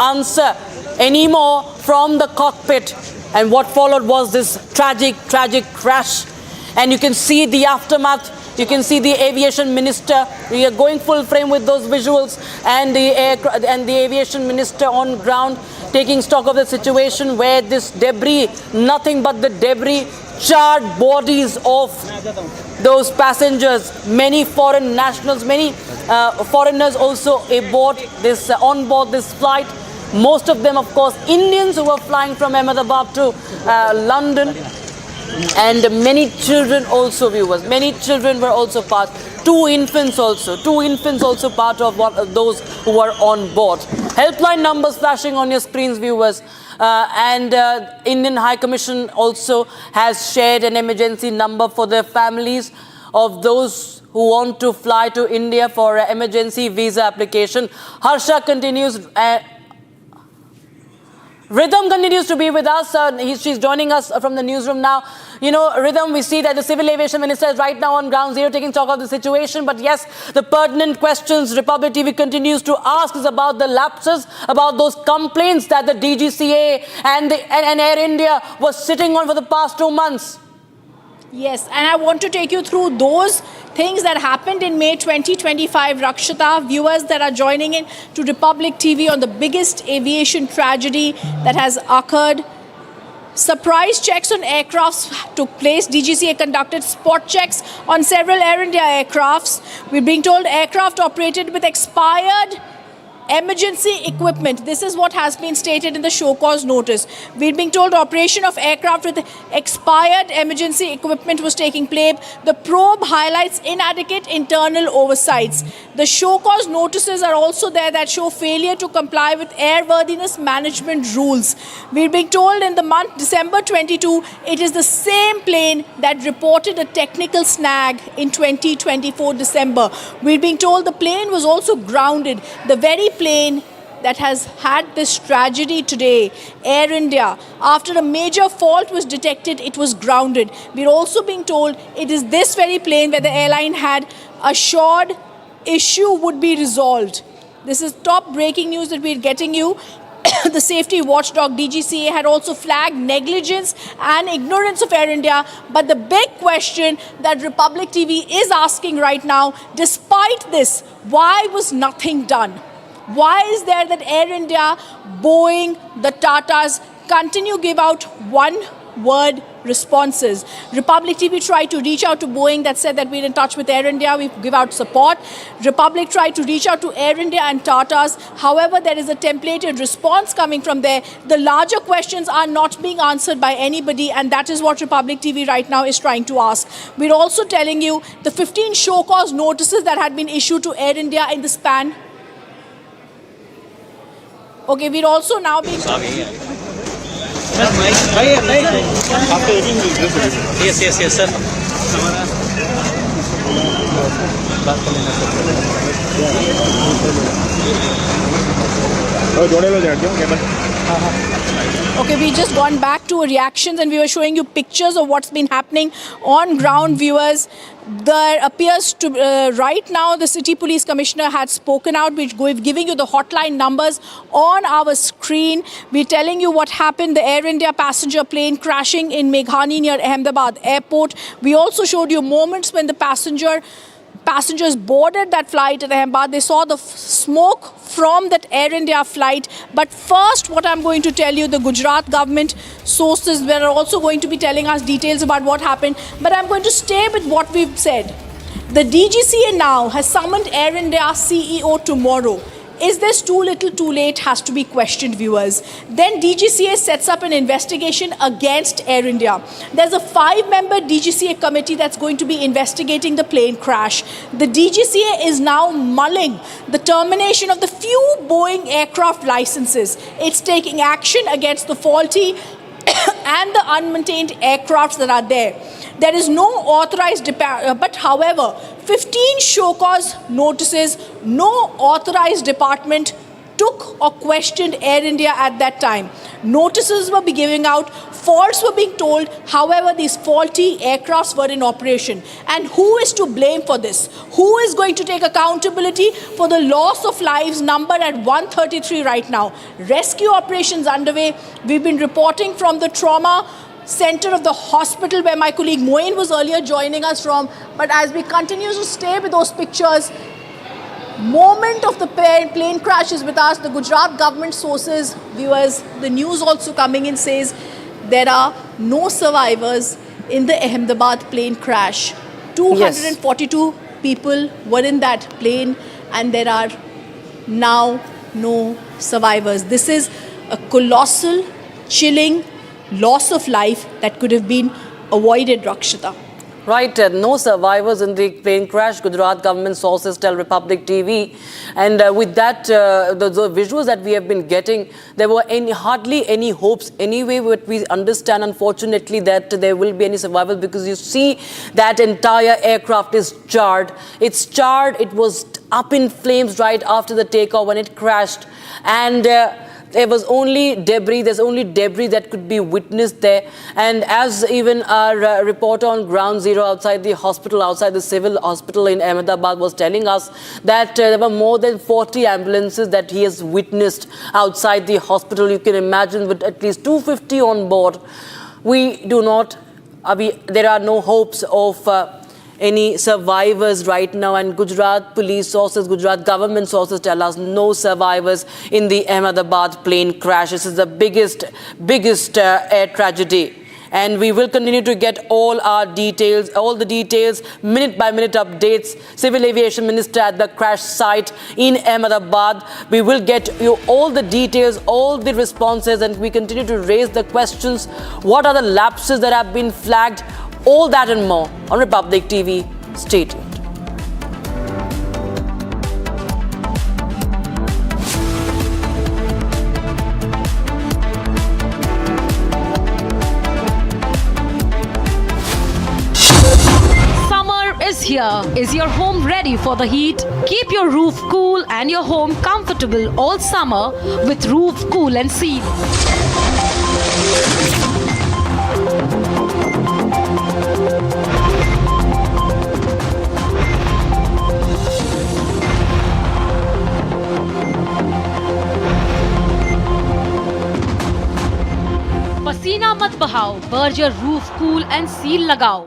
answer anymore from the cockpit. And what followed was this tragic crash. And you can see the aftermath. You can see the aviation minister. We are going full frame with those visuals, and the aviation minister on ground taking stock of the situation where this debris, nothing but the debris, charred bodies of those passengers, many foreign nationals, many foreigners also on board this flight. Most of them, of course, Indians who were flying from Ahmedabad to London. And many children also, viewers. Many children were also part. 2 infants also part of those who were on board. Helpline numbers flashing on your screens, viewers. And Indian High Commission also has shared an emergency number for the families of those who want to fly to India for an emergency visa application. Harsha continues. Rhythm continues to be with us. She's joining us from the newsroom now. You know, Rhythm, we see that the Civil Aviation Minister is right now on ground zero taking stock of the situation. But yes, the pertinent questions Republic TV continues to ask is about the lapses, about those complaints that the DGCA and Air India was sitting on for the past 2 months. Yes, and I want to take you through those things that happened in May 2025. Rakshita, viewers that are joining in to Republic TV on the biggest aviation tragedy that has occurred. Surprise checks on aircrafts took place. DGCA conducted spot checks on several Air India aircrafts. We're being told aircraft operated with expired emergency equipment. This is what has been stated in the show cause notice. We're being told operation of aircraft with expired emergency equipment was taking place. The probe highlights inadequate internal oversights. The show cause notices are also there that show failure to comply with airworthiness management rules. We're being told in the month December 22, it is the same plane that reported a technical snag in 2024 December. We're being told the plane was also grounded. The very plane that has had this tragedy today, Air India. After a major fault was detected, it was grounded. We're also being told it is this very plane where the airline had assured issue would be resolved. This is top breaking news that we're getting you. The safety watchdog DGCA had also flagged negligence and ignorance of Air India. But the big question that Republic TV is asking right now, despite this, why was nothing done? Why is there that Air India, Boeing, the Tatas continue to give out one-word responses? Republic TV tried to reach out to Boeing, that said that we're in touch with Air India, we give out support. Republic tried to reach out to Air India and Tatas. However, there is a templated response coming from there. The larger questions are not being answered by anybody, and that is what Republic TV right now is trying to ask. We're also telling you the 15 show cause notices that had been issued to Air India in the span. Okay, we're also now being... Yes, sir. Okay, we just gone back to reactions and we were showing you pictures of what's been happening on ground, viewers. There appears to right now the City Police Commissioner had spoken out, which giving you the hotline numbers on our screen. We're telling you what happened, the Air India passenger plane crashing in Meghani near Ahmedabad airport. We also showed you moments when the passengers boarded that flight at Ahmedabad. They saw the smoke from that Air India flight. But first, what I'm going to tell you, the Gujarat government sources were also going to be telling us details about what happened. But I'm going to stay with what we've said. The DGCA now has summoned Air India CEO tomorrow. Is this too little too late? Has to be questioned, viewers. Then DGCA sets up an investigation against Air India. There's a 5-member DGCA committee that's going to be investigating the plane crash. The DGCA is now mulling the termination of the few Boeing aircraft licenses. It's taking action against the faulty and the unmaintained aircrafts that are there. There is no authorized but however, 15 show cause notices, no authorized department took or questioned Air India at that time. Notices were being given out, faults were being told, however these faulty aircrafts were in operation. And who is to blame for this? Who is going to take accountability for the loss of lives numbered at 133 right now? Rescue operations underway. We've been reporting from the trauma center of the hospital where my colleague Moin was earlier joining us from. But as we continue to stay with those pictures, moment of the plane crash is with us. The Gujarat government sources, viewers, the news also coming in says there are no survivors in the Ahmedabad plane crash. 242 people were in that plane and there are now no survivors. This is a colossal, chilling loss of life that could have been avoided, Rakshita. Right, no survivors in the plane crash, Gujarat government sources tell Republic TV. And with that, the visuals that we have been getting, there were hardly any hopes anyway. But we understand, unfortunately, that there will be any survival because you see that entire aircraft is charred. It's charred. It was up in flames right after the takeoff when it crashed. And there was only debris, there's only debris that could be witnessed there. And as even our reporter on ground zero outside the hospital, outside the civil hospital in Ahmedabad was telling us that there were more than 40 ambulances that he has witnessed outside the hospital. You can imagine with at least 250 on board. There are no hopes of any survivors right now, and Gujarat police sources, Gujarat government sources tell us no survivors in the Ahmedabad plane crash. This is the biggest air tragedy. And we will continue to get all the details, minute by minute updates. Civil Aviation Minister at the crash site in Ahmedabad. We will get you all the details, all the responses, and we continue to raise the questions. What are the lapses that have been flagged? All that and more on Republic TV. Stay tuned. is here. Is your home ready for the heat? Keep your roof cool and your home comfortable all summer with Roof Cool and Seal. पसीना मत बहाओ, Berger roof cool and seal लगाओ।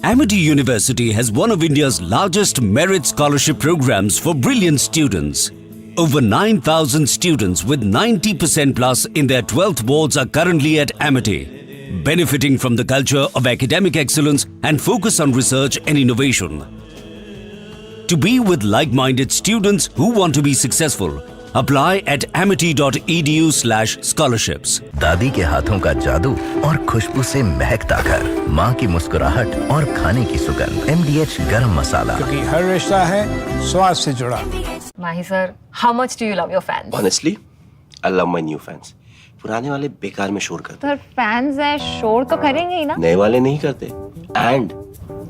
Amity University has one of India's largest merit scholarship programs for brilliant students. Over 9,000 students with 90% plus in their 12th boards are currently at Amity, benefiting from the culture of academic excellence and focus on research and innovation. To be with like-minded students who want to be successful, apply at amity.edu/scholarships. दादी के हाथों का जादू और खुशबू से महकता घर, माँ की मुस्कुराहट और खाने की सुगंध, MDH गरम मसाला, क्योंकि हर रिश्ता है स्वाद से जुड़ा। Mahi sir, how much do you love your fans? Honestly, I love my new fans. पुराने वाले बेकार में शोर करते। सर फैंस हैं, शोर तो करेंगे ही ना। नए वाले नहीं करते। And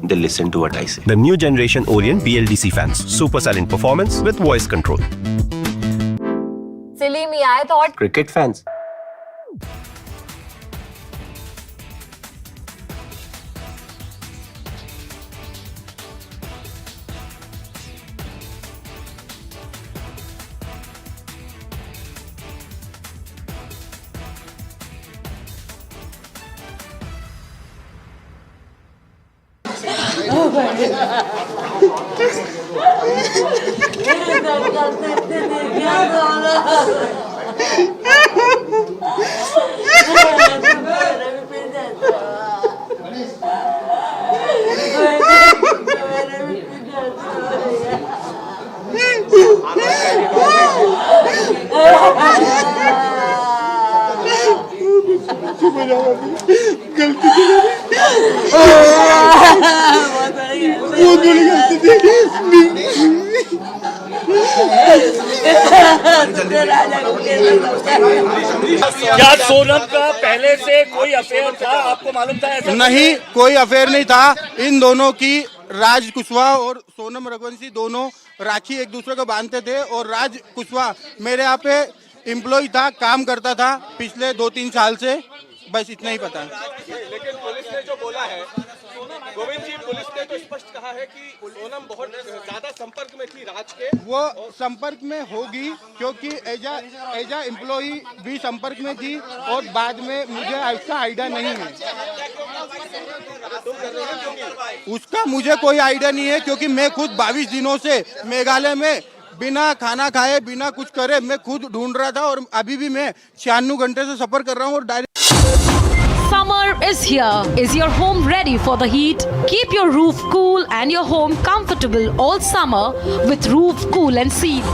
they listen to what I say. The new generation Orient BLDC fans, super silent performance with voice control. Silly me, I thought. Cricket fans. क्या सोनम का पहले से कोई अफेयर था, आपको मालूम था? ऐसा नहीं, कोई अफेयर नहीं था। इन दोनों की राज कुशवाहा और सोनम रघुवंशी दोनों राखी एक दूसरे को बांधते थे और राज कुशवाहा मेरे यहाँ पे एम्प्लॉय था, काम करता था पिछले 2-3 साल से, बस इतना ही पता है। लेकिन पुलिस ने जो बोला है, गोविंद जी, पुलिस ने तो स्पष्ट कहा है कि सोनम बहुत ज्यादा संपर्क में थी राज के। वो संपर्क में होगी क्योंकि एजा एम्प्लॉय भी संपर्क में थी और बाद में मुझे इसका आइडिया नहीं है। उसका मुझे कोई आइडिया नहीं है क्योंकि मैं खुद 22 दिनों से मेघालय में बिना खाना खाए बिना कुछ करे मैं खुद ढूंढ रहा था और अभी भी मैं 96 घंटे से सफर कर रहा हूँ और direct. Summer is here. Is your home ready for the heat? Keep your roof cool and your home comfortable all summer with Roof Cool and Seal.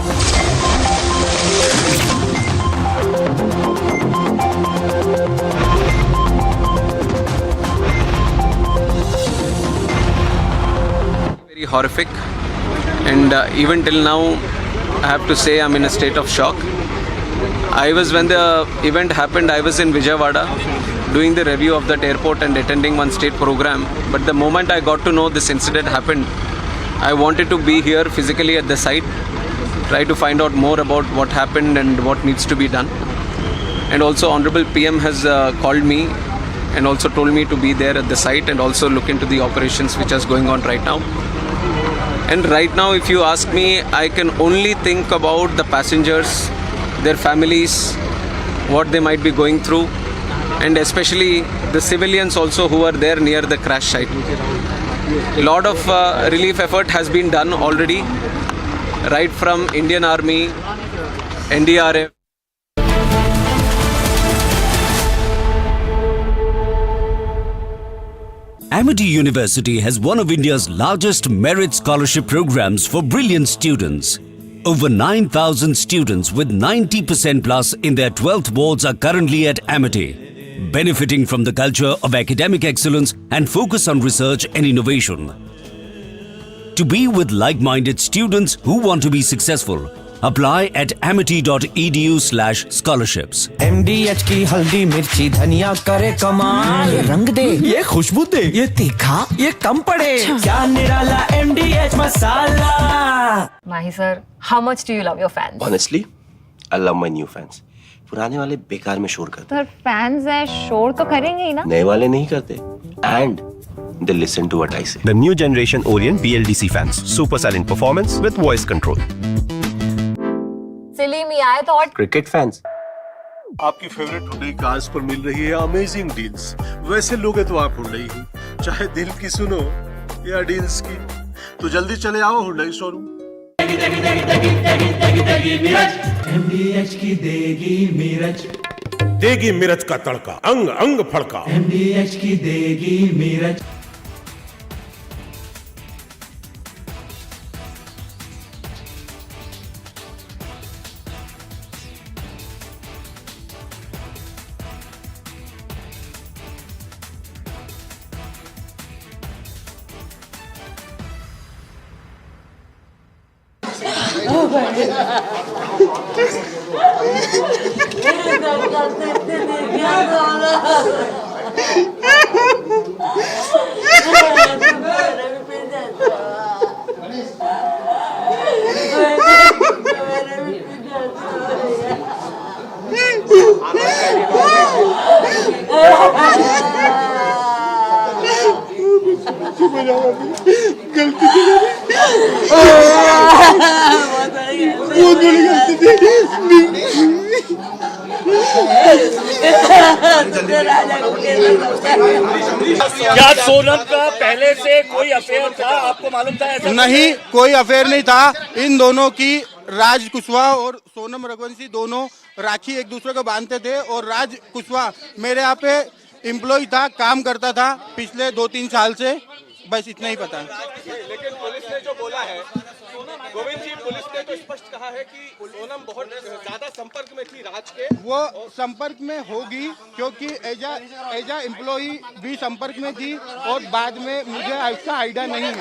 Very horrific, and even till now I have to say I'm in a state of shock. When the event happened, I was in Vijayawada doing the review of that airport and attending one state program. But the moment I got to know this incident happened, I wanted to be here physically at the site, try to find out more about what happened and what needs to be done. And also Honorable PM has called me and also told me to be there at the site and also look into the operations which is going on right now. And right now, if you ask me, I can only think about the passengers, their families, what they might be going through, and especially the civilians also who are there near the crash site. A lot of relief effort has been done already, right from Indian Army, NDRF. Amity University has one of India's largest merit scholarship programs for brilliant students. Over 9,000 students with 90% plus in their 12th boards are currently at Amity, benefiting from the culture of academic excellence and focus on research and innovation. To be with like-minded students who want to be successful, apply at amity.edu/scholarships. MDH की हल्दी मिर्ची धनिया करे कमाल, ये रंग दे, ये खुशबू दे, ये तीखा, ये कम पड़े, क्या निराला MDH masala. Mahi sir, how much do you love your fans? Honestly, I love my new fans. पुराने वाले बेकार में शोर करते। सर फैंस हैं, शोर तो करेंगे ही ना। नए वाले नहीं करते। And they listen to what I say. The new generation Orient BLDC fans. Super silent performance with voice control. Silly me, I thought. Cricket fans. आपकी फेवरेट हुंडई कार्स पर मिल रही है अमेजिंग डील्स। वैसे लोगे तो आप हुंडई ही, चाहे दिल की सुनो या डील्स की, तो जल्दी चले आओ हुंडई शोरूम। MDH की देगी मिर्च, देगी मिर्च का तड़का, अंग अंग फड़का। MDH की देगी मिर्च। क्या सोनम का पहले से कोई अफेयर था, आपको मालूम था? ऐसा नहीं, कोई अफेयर नहीं था। इन दोनों की राज कुशवाहा और सोनम रघुवंशी दोनों राखी एक दूसरे को बांधते थे और राज कुशवाहा मेरे यहाँ पे एम्प्लॉय था, काम करता था पिछले 2-3 साल से, बस इतना ही पता है। लेकिन पुलिस ने जो बोला है, गोविंद जी, पुलिस ने तो स्पष्ट कहा है कि सोनम बहुत ज्यादा संपर्क में थी राज के। वो संपर्क में होगी क्योंकि एजा एम्प्लॉय भी संपर्क में थी और बाद में मुझे इसका आइडिया नहीं है,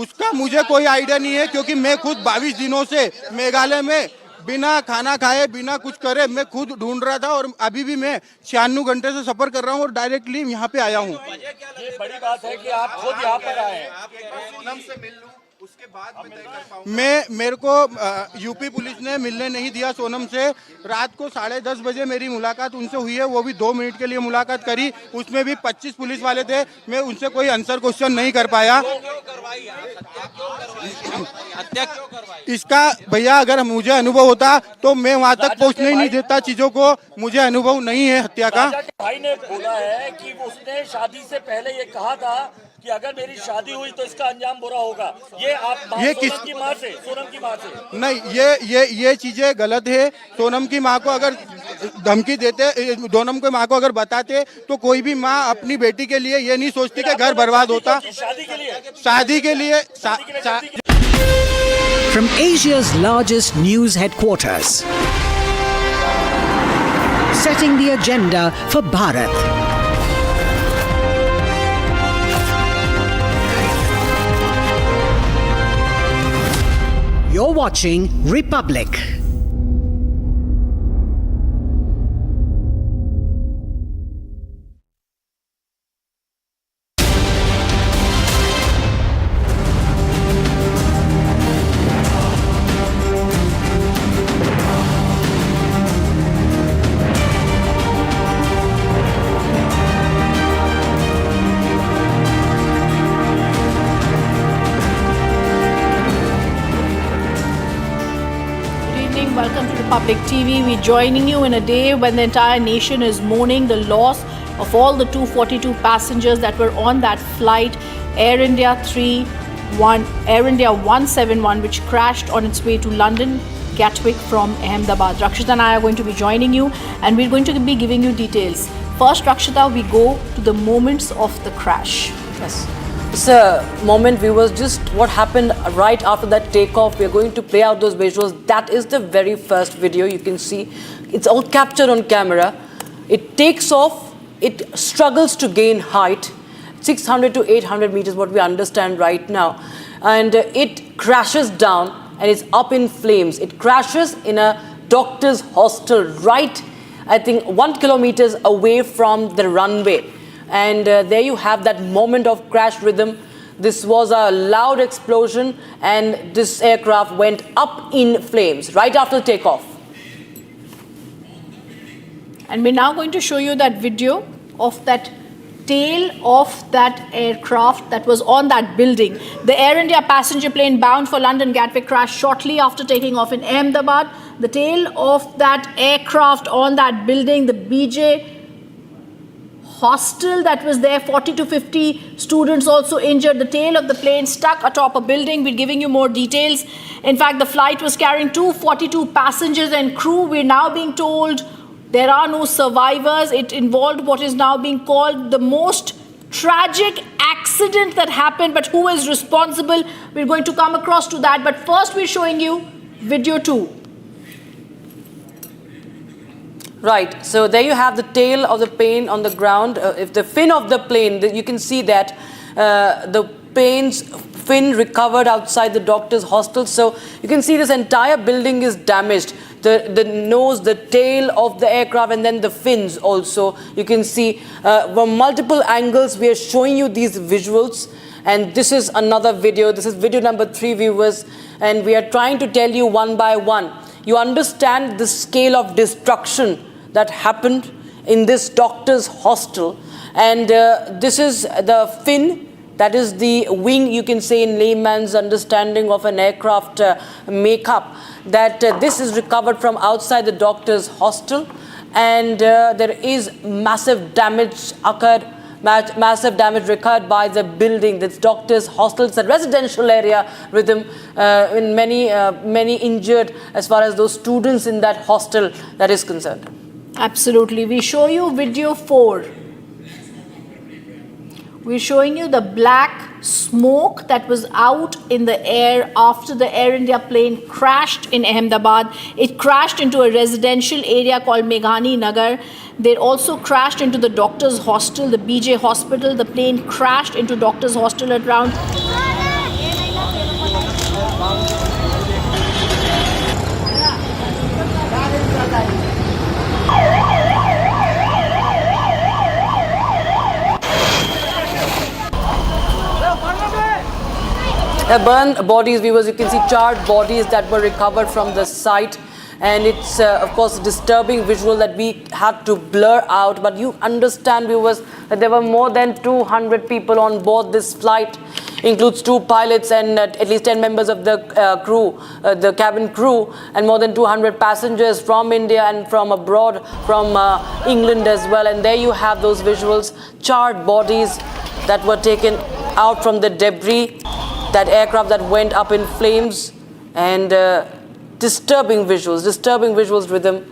उसका मुझे कोई आइडिया नहीं है क्योंकि मैं खुद 22 दिनों से मेघालय में बिना खाना खाए बिना कुछ करे मैं खुद ढूंढ रहा था और अभी भी मैं 96 घंटे से सफर कर रहा हूँ और डायरेक्टली यहाँ पे आया हूँ। ये बड़ी बात है कि आप खुद यहाँ पर आए हैं। उसके बाद मेरे को यूपी पुलिस ने मिलने नहीं दिया सोनम से। रात को 10:30 बजे मेरी मुलाकात उनसे हुई है, वो भी 2 मिनट के लिए मुलाकात करी, उसमें भी 25 पुलिस वाले थे, मैं उनसे कोई आंसर क्वेश्चन नहीं कर पाया। इसका भैया अगर मुझे अनुभव होता तो मैं वहाँ तक पहुँचने ही नहीं देता चीजों को, मुझे अनुभव नहीं है हत्या का। भाई ने बोला है कि उसने शादी से पहले ये कहा था कि अगर मेरी शादी हुई तो इसका अंजाम बुरा होगा। ये आप सोनम की माँ से नहीं, ये चीजें गलत है। सोनम की माँ को अगर धमकी देते, सोनम की माँ को अगर बताते तो कोई भी माँ अपनी बेटी के लिए ये नहीं सोचती कि घर बर्बाद होता। शादी के लिए From Asia's largest news headquarters, setting the agenda for Bharat. You're watching Republic. Welcome to Republic TV. We're joining you in a day when the entire nation is mourning the loss of all the 242 passengers that were on that flight, Air India 171, which crashed on its way to London Gatwick from Ahmedabad. Rakshita and I are going to be joining you and we're going to be giving you details. First, Rakshita, we go to the moments of the crash. Yes. It's a moment, viewers, just what happened right after that takeoff. We are going to play out those visuals. That is the very first video you can see. It's all captured on camera. It takes off, it struggles to gain height, 600 to 800 meters, what we understand right now. And it crashes down and it's up in flames. It crashes in a doctor's hostel right, I think, 1 kilometers away from the runway. And there you have that moment of crash rhythm. This was a loud explosion and this aircraft went up in flames right after takeoff. And we're now going to show you that video of that tail of that aircraft that was on that building. The Air India passenger plane bound for London Gatwick crashed shortly after taking off in Ahmedabad. The tail of that aircraft on that building, the Vijay hostel that was there, 40 to 50 students also injured. The tail of the plane stuck atop a building. We're giving you more details. In fact, the flight was carrying 242 passengers and crew. We're now being told there are no survivors. It involved what is now being called the most tragic accident that happened. But who is responsible? We're going to come across to that. But first we're showing you video 2. Right, so there you have the tail of the plane on the ground. If the fin of the plane, you can see that the plane's fin recovered outside the doctor's hostel. So you can see this entire building is damaged. The nose, the tail of the aircraft, and then the fins also. You can see from multiple angles we are showing you these visuals. And this is another video. This is video number 3, viewers. And we are trying to tell you one by one. You understand the scale of destruction that happened in this doctor's hostel. And this is the fin. That is the wing, you can say in layman's understanding of an aircraft makeup, that this is recovered from outside the doctor's hostel. And there is massive damage occurred, massive damage recurred by the building. This doctor's hostel, it's a residential area rhythm, in many injured as far as those students in that hostel that is concerned. Absolutely. We show you video 4. We're showing you the black smoke that was out in the air after the Air India plane crashed in Ahmedabad. It crashed into a residential area called Meghani Nagar. They also crashed into the doctor's hostel, the BJ hospital. The plane crashed into doctor's hostel at around... Burned bodies, viewers, you can see charred bodies that were recovered from the site. And it's, of course, a disturbing visual that we had to blur out. But you understand, viewers, that there were more than 200 people on board this flight. Includes 2 pilots and at least 10 members of the crew, the cabin crew, and more than 200 passengers from India and from abroad, from England as well. And there you have those visuals, charred bodies that were taken out from the debris. That aircraft that went up in flames, and disturbing visuals rhythm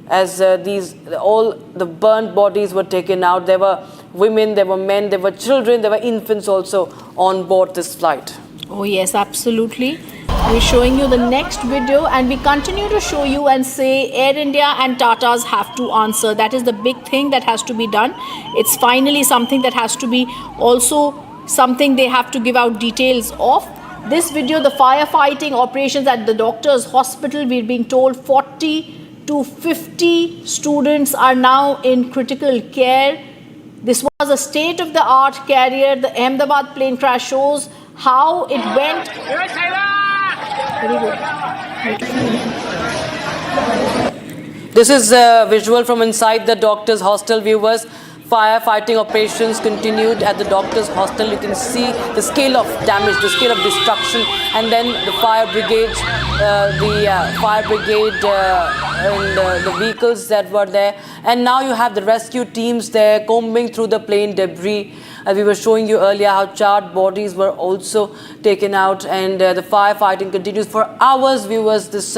as all the burnt bodies were taken out. There were women, there were men, there were children, there were infants also on board this flight. Oh yes, absolutely. We're showing you the next video, and we continue to show you and say Air India and Tatas have to answer. That is the big thing that has to be done. It's finally something that has to be also something they have to give out details of. This video, the firefighting operations at the doctor's hospital, we're being told 40 to 50 students are now in critical care. This was a state-of-the-art carrier. The Ahmedabad plane crash shows how it went. Very good. This is a visual from inside the doctor's hostel, viewers. Firefighting operations continued at the doctor's hostel. You can see the scale of damage, the scale of destruction, and then the fire brigades, and the vehicles that were there. And now you have the rescue teams there combing through the plane debris. We were showing you earlier how charred bodies were also taken out, and the firefighting continues for hours, viewers. This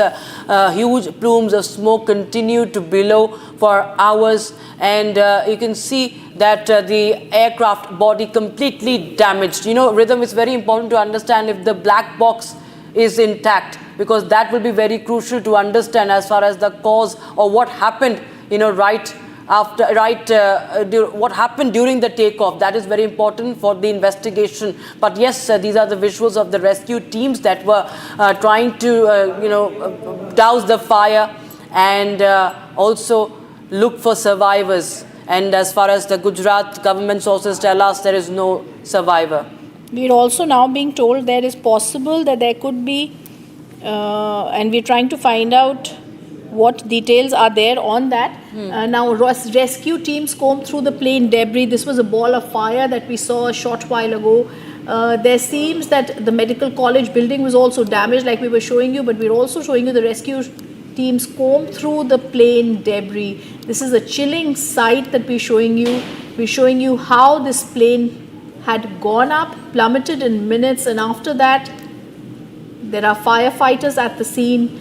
huge plumes of smoke continued to billow for hours, and you can see that the aircraft body completely damaged. You know, rhythm, is very important to understand if the black box is intact, because that will be very crucial to understand as far as the cause or what happened, you know, right what happened during the takeoff. That is very important for the investigation. But yes, these are the visuals of the rescue teams that were trying to, douse the fire and also look for survivors. And as far as the Gujarat government sources tell us, there is no survivor. We're also now being told there is possible that there could be, and we're trying to find out what details are there on that. Now rescue teams combed through the plane debris. This was a ball of fire that we saw a short while ago. There seems that the medical college building was also damaged like we were showing you, but we're also showing you the rescue teams combed through the plane debris. This is a chilling sight that we're showing you. We're showing you how this plane had gone up, plummeted in minutes, and after that there are firefighters at the scene,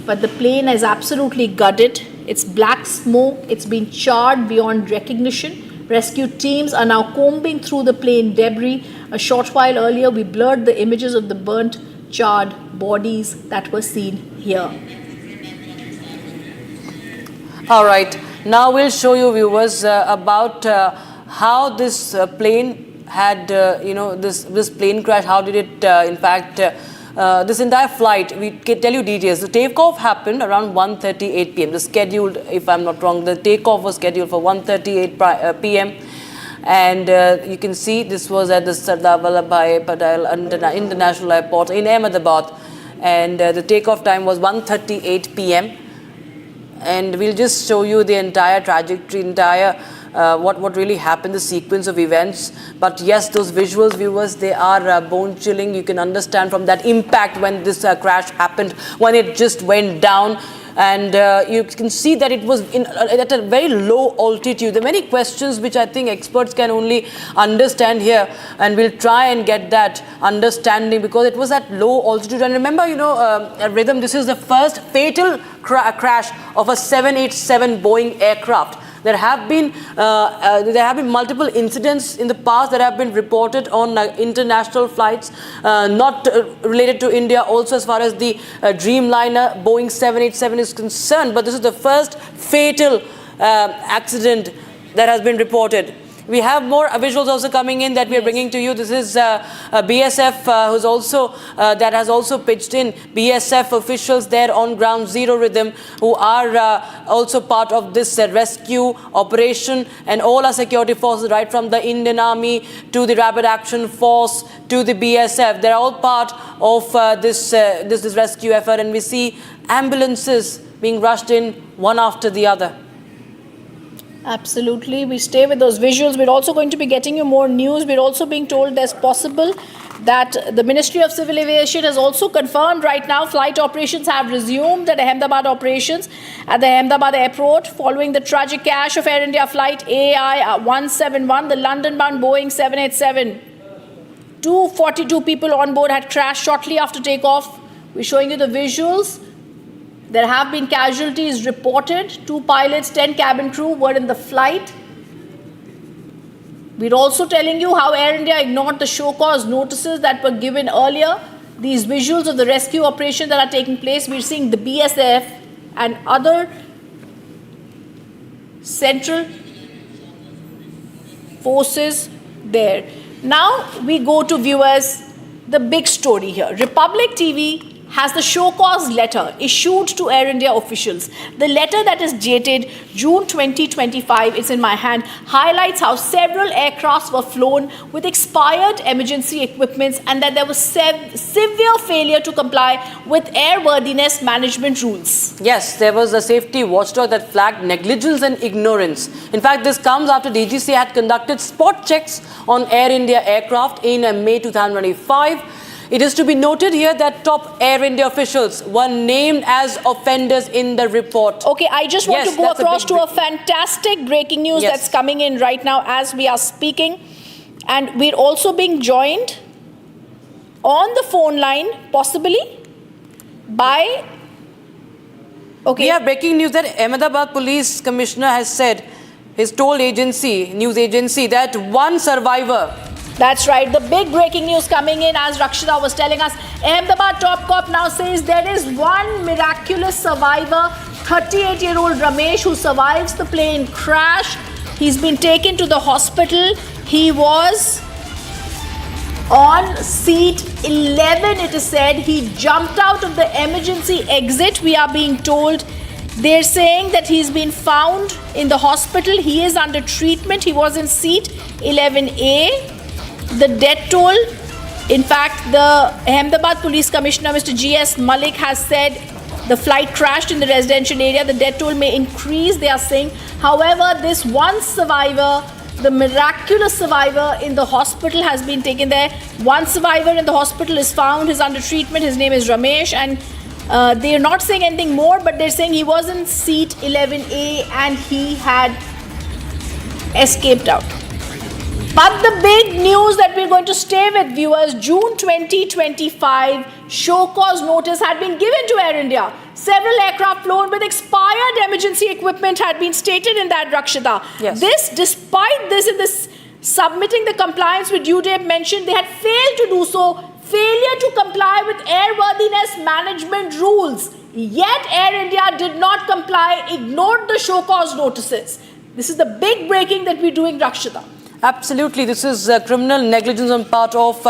but the plane is absolutely gutted. It's black smoke, it's been charred beyond recognition. Rescue teams are now combing through the plane debris. A short while earlier we blurred the images of the burnt, charred bodies that were seen here. All right, now we'll show you, viewers, about how this plane had, this plane crash, how did it, in fact, this entire flight, we can tell you details. The takeoff happened around 1:38 p.m. The scheduled, if I'm not wrong, the takeoff was scheduled for 1:38 p.m. And you can see this was at the Sardar Vallabhbhai Patel International Airport in Ahmedabad. And the takeoff time was 1:38 p.m. And we'll just show you the entire trajectory, what really happened, the sequence of events. But yes, those visuals, viewers, they are bone-chilling. You can understand from that impact when this crash happened, when it just went down. And you can see that it was at a very low altitude. There are many questions which I think experts can only understand here, and we'll try and get that understanding because it was at low altitude. And remember, Rhythm, this is the first fatal crash of a 787 Boeing aircraft. There have been multiple incidents in the past that have been reported on international flights, not related to India. Also, as far as the Dreamliner Boeing 787 is concerned, but this is the first fatal accident that has been reported. We have more visuals also coming in that we are bringing to you. This is BSF who's also that has also pitched in. BSF officials there on ground zero, Rhythm, who are also part of this rescue operation, and all our security forces, right from the Indian Army to the Rapid Action Force to the BSF, they're all part of this rescue effort, and we see ambulances being rushed in one after the other. Absolutely. We stay with those visuals. We're also going to be getting you more news. We're also being told there's possible that the Ministry of Civil Aviation has also confirmed right now flight operations have resumed at Ahmedabad operations at the Ahmedabad airport following the tragic crash of Air India flight AI-171, the London-bound Boeing 787. 242 people on board had crashed shortly after takeoff. We're showing you the visuals. There have been casualties reported. 2 pilots, 10 cabin crew were in the flight. We're also telling you how Air India ignored the show cause notices that were given earlier. These visuals of the rescue operation that are taking place, we're seeing the BSF and other central forces there. Now we go to, viewers, the big story here. Republic TV has the show cause letter issued to Air India officials. The letter that is dated June 2025, it's in my hand, highlights how several aircrafts were flown with expired emergency equipments and that there was severe failure to comply with airworthiness management rules. Yes, there was a safety watchdog that flagged negligence and ignorance. In fact, this comes after DGCA had conducted spot checks on Air India aircraft in May 2025. It is to be noted here that top Air India officials were named as offenders in the report. Okay, I just want to go across to a fantastic breaking news that's coming in right now as we are speaking. And we're also being joined on the phone line, possibly, by... Okay. We have breaking news that Ahmedabad Police Commissioner has said, his told agency, news agency, that one survivor... That's right. The big breaking news coming in, as Rakshita was telling us. Ahmedabad top cop now says there is one miraculous survivor 38-year-old Ramesh, who survives the plane crash. He's been taken to the hospital. He was on seat 11, it is said. He jumped out of the emergency exit, we are being told. They're saying that he's been found in the hospital. He is under treatment. He was in seat 11A. The death toll, in fact, the Ahmedabad Police Commissioner, Mr. G.S. Malik, has said the flight crashed in the residential area. The death toll may increase, they are saying. However, this one survivor, the miraculous survivor in the hospital, has been taken there. One survivor in the hospital is found. He's under treatment. His name is Ramesh, and they are not saying anything more, but they're saying he was in seat 11A and he had escaped out. But the big news that we're going to stay with, viewers, June 2025, show cause notice had been given to Air India. Several aircraft flown with expired emergency equipment had been stated in that, Rakshita. Yes. Despite this, in this submitting the compliance with due date mentioned, they had failed to do so. Failure to comply with airworthiness management rules. Yet Air India did not comply, ignored the show cause notices. This is the big breaking that we're doing, Rakshita. Absolutely, this is criminal negligence on part of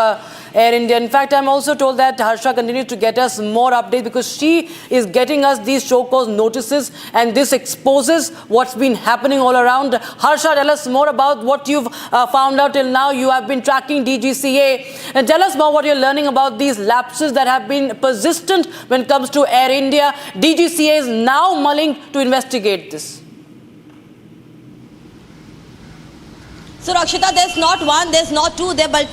Air India. In fact, I'm also told that Harsha continues to get us more updates because she is getting us these show cause notices, and this exposes what's been happening all around. Harsha, tell us more about what you've found out till now. You have been tracking DGCA. And tell us more what you're learning about these lapses that have been persistent when it comes to Air India. DGCA is now mulling to investigate this. So Rakshita, there's not one, there's not two, but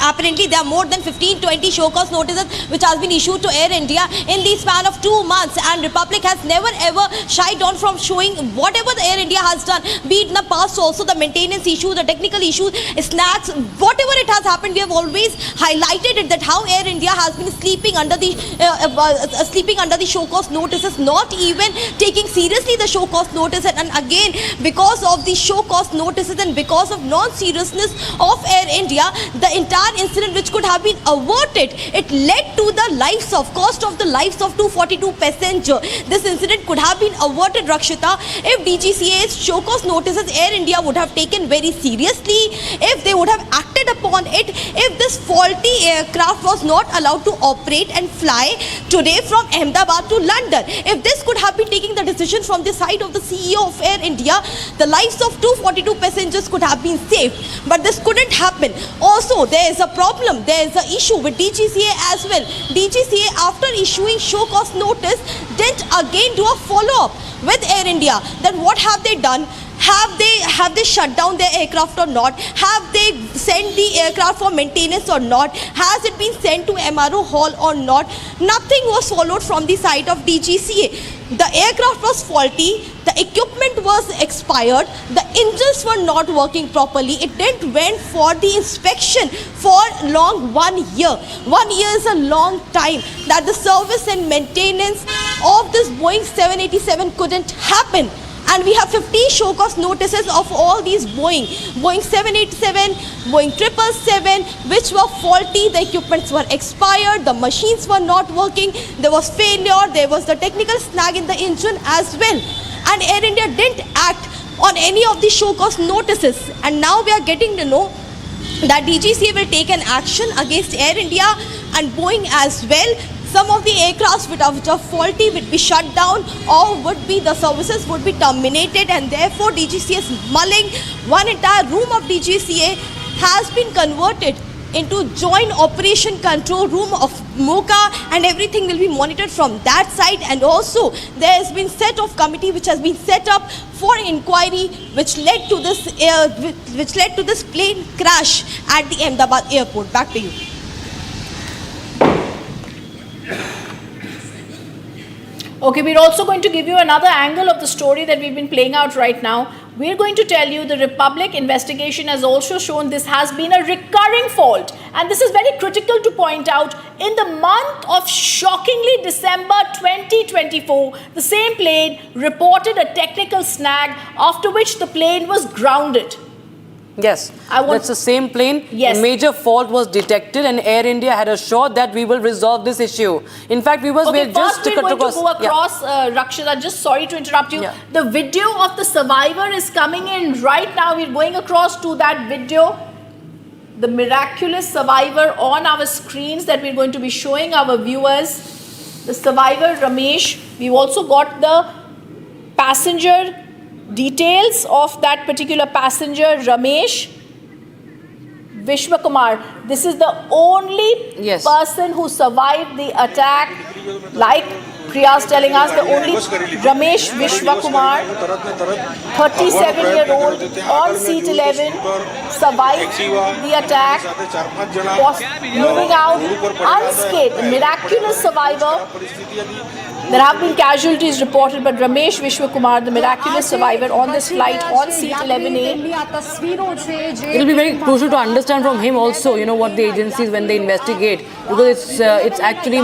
apparently there are more than 15-20 show cause notices which has been issued to Air India in the span of 2 months, and Republic has never ever shied down from showing whatever the Air India has done, be it in the past also the maintenance issue, the technical issues, snacks, whatever it has happened, we have always highlighted it that how Air India has been sleeping under the show cause notices, not even taking seriously the show cause notices, and again because of the show cause notices and because of non-seriousness of Air India, the entire incident which could have been averted, it led to the cost of the lives of 242 passengers. This incident could have been averted, Rakshita, if DGCA's show cause notices Air India would have taken very seriously, if they would have acted upon it, if this faulty aircraft was not allowed to operate and fly today from Ahmedabad to London. If this could have been taking the decision from the side of the CEO of Air India, the lives of 242 passengers could have been saved, but this couldn't happen. Also, there is a problem, there is an issue with DGCA as well. DGCA, after issuing show cause notice, didn't again do a follow-up with Air India. Then what have they done? Have they shut down their aircraft or not? Have they sent the aircraft for maintenance or not? Has it been sent to MRO hall or not? Nothing was followed from the side of DGCA. The aircraft was faulty, the equipment was expired, the engines were not working properly. It didn't went for the inspection for long 1 year. 1 year is a long time that the service and maintenance of this Boeing 787 couldn't happen. And we have 50 show cause notices of all these Boeing 787, Boeing 777, which were faulty. The equipments were expired, the machines were not working, there was failure, there was the technical snag in the engine as well. And Air India didn't act on any of the show cause notices. And now we are getting to know that DGCA will take an action against Air India and Boeing as well. Some of the aircrafts which are faulty would be shut down, or the services would be terminated, and therefore DGCA is mulling. One entire room of DGCA has been converted into joint operation control room of MoCA, and everything will be monitored from that side. And also there has been set of committee which has been set up for inquiry, which led to this plane crash at the Ahmedabad airport. Back to you. Okay, we're also going to give you another angle of the story that we've been playing out right now. We're going to tell you the Republic investigation has also shown this has been a recurring fault. And this is very critical to point out. In the month of shockingly December 2024, the same plane reported a technical snag, after which the plane was grounded. Yes, that's the same plane. Yes. A major fault was detected and Air India had assured that we will resolve this issue. In fact, we were Okay, just first we're going to go across, Rakshita, just sorry to interrupt you. Yeah. The video of the survivor is coming in right now. We're going across to that video. The miraculous survivor on our screens that we're going to be showing our viewers. The survivor, Ramesh. We've also got the passenger details of that particular passenger, Ramesh Vishwakumar. This is the only person who survived the attack. Like Priya's telling us, the only Ramesh Vishwakumar, 37-year-old on seat 11, survived the attack, was moving out unscathed, miraculous survivor. There have been casualties reported, but Ramesh Vishwakumar, the miraculous survivor on this flight on seat 11A. It will be very crucial to understand from him also, what the agencies, when they investigate, because it's actually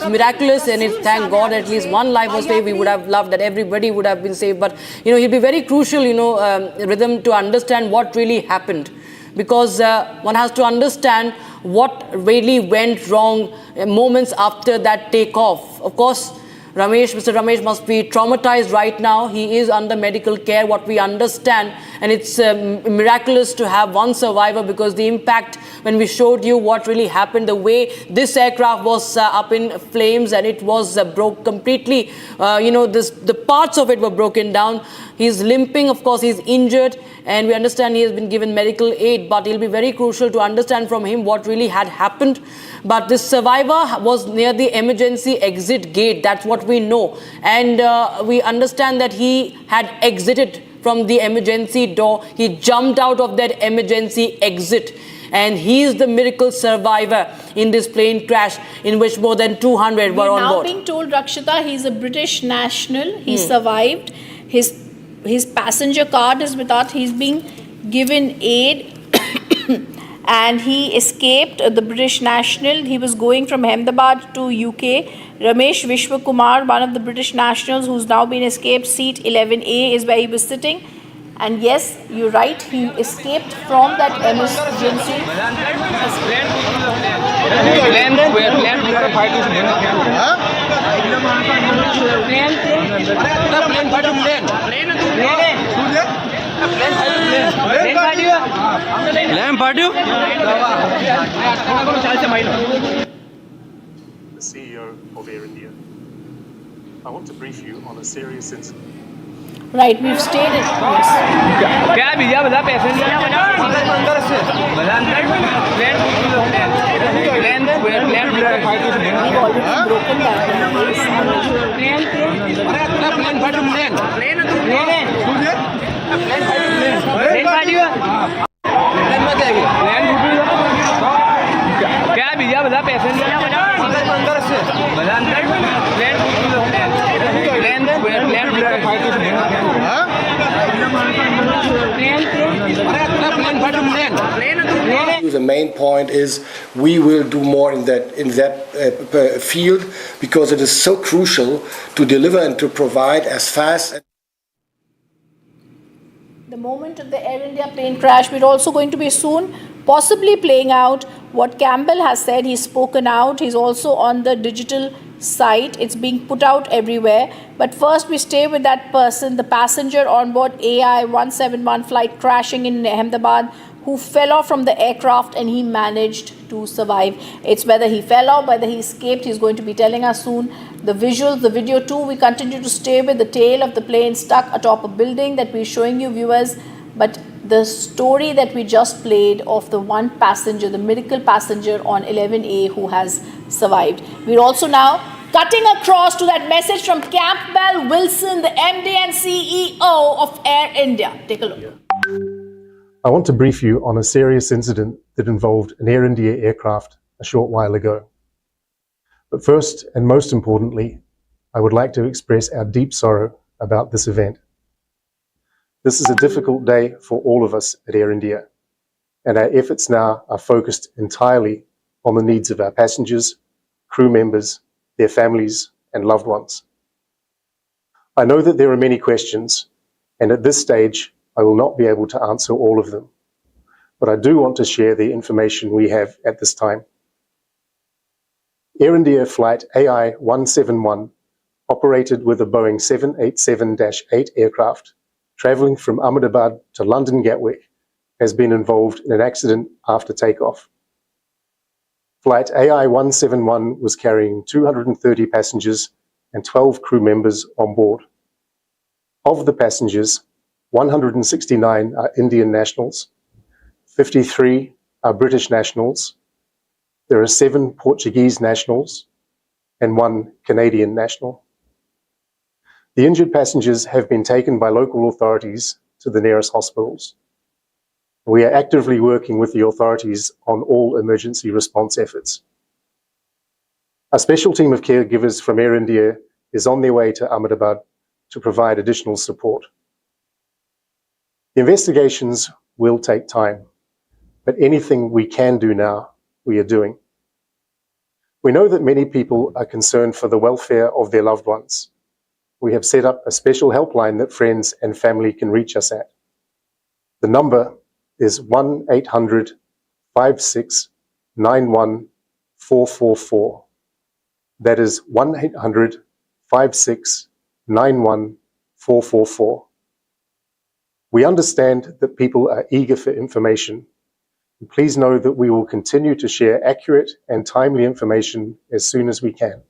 miraculous, and it's, thank God, at least one life was saved. We would have loved that everybody would have been saved, but it'll be very crucial, Rhythm, to understand what really happened, because one has to understand what really went wrong moments after that takeoff. Of course, Mr. Ramesh must be traumatized right now. He is under medical care, what we understand. And it's miraculous to have one survivor, because the impact, when we showed you what really happened, the way this aircraft was up in flames and it was broke completely, the parts of it were broken down. He's limping, of course, he's injured, and we understand he has been given medical aid, but it'll be very crucial to understand from him what really had happened. But this survivor was near the emergency exit gate, that's what we know. And we understand that he had exited from the emergency door. He jumped out of that emergency exit. And he is the miracle survivor in this plane crash in which more than 200 were on board. Now being told, Rakshita, he's a British national. He survived. His passenger card is with us. He's being given aid. And he escaped, the British national. He was going from Ahmedabad to UK. Ramesh Vishwakumar, one of the British nationals who's now been escaped, seat 11A is where he was sitting. And yes, you're right, he escaped from that emergency. The CEO of Air India. I want to brief you on a serious incident. Right, we've stayed in. The main point is we will do more in that field, because it is so crucial to deliver and to provide as fast. The moment of the Air India plane crash, we're also going to be soon possibly playing out what Campbell has said. He's spoken out. He's also on the digital site. It's being put out everywhere. But first we stay with that person, the passenger on board AI 171 flight crashing in Ahmedabad, who fell off from the aircraft and he managed to survive. It's whether he fell off, whether he escaped, he's going to be telling us soon. The visuals, the video too, we continue to stay with the tail of the plane stuck atop a building that we're showing you, viewers. But the story that we just played of the one passenger, the miracle passenger on 11A who has survived. We're also now cutting across to that message from Campbell Wilson, the MD and CEO of Air India. Take a look. I want to brief you on a serious incident that involved an Air India aircraft a short while ago. But first, and most importantly, I would like to express our deep sorrow about this event. This is a difficult day for all of us at Air India, and our efforts now are focused entirely on the needs of our passengers, crew members, their families, and loved ones. I know that there are many questions, and at this stage, I will not be able to answer all of them. but I do want to share the information we have at this time. Air India flight AI-171, operated with a Boeing 787-8 aircraft, travelling from Ahmedabad to London Gatwick, has been involved in an accident after takeoff. Flight AI-171 was carrying 230 passengers and 12 crew members on board. Of the passengers, 169 are Indian nationals, 53 are British nationals, there are 7 Portuguese nationals, and 1 Canadian national. The injured passengers have been taken by local authorities to the nearest hospitals. We are actively working with the authorities on all emergency response efforts. A special team of caregivers from Air India is on their way to Ahmedabad to provide additional support. The investigations will take time, but anything we can do now, we are doing. We know that many people are concerned for the welfare of their loved ones. We have set up a special helpline that friends and family can reach us at. The number is 1-800-5691-444. That is 1-800-5691-444. We understand that people are eager for information. Please know that we will continue to share accurate and timely information as soon as we can.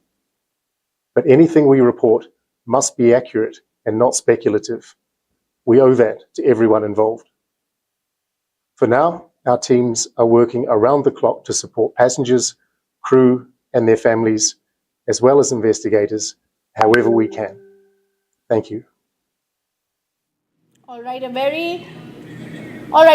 But anything we report must be accurate and not speculative. We owe that to everyone involved. For now, our teams are working around the clock to support passengers, crew, and their families, as well as investigators, however we can. Thank you. All right,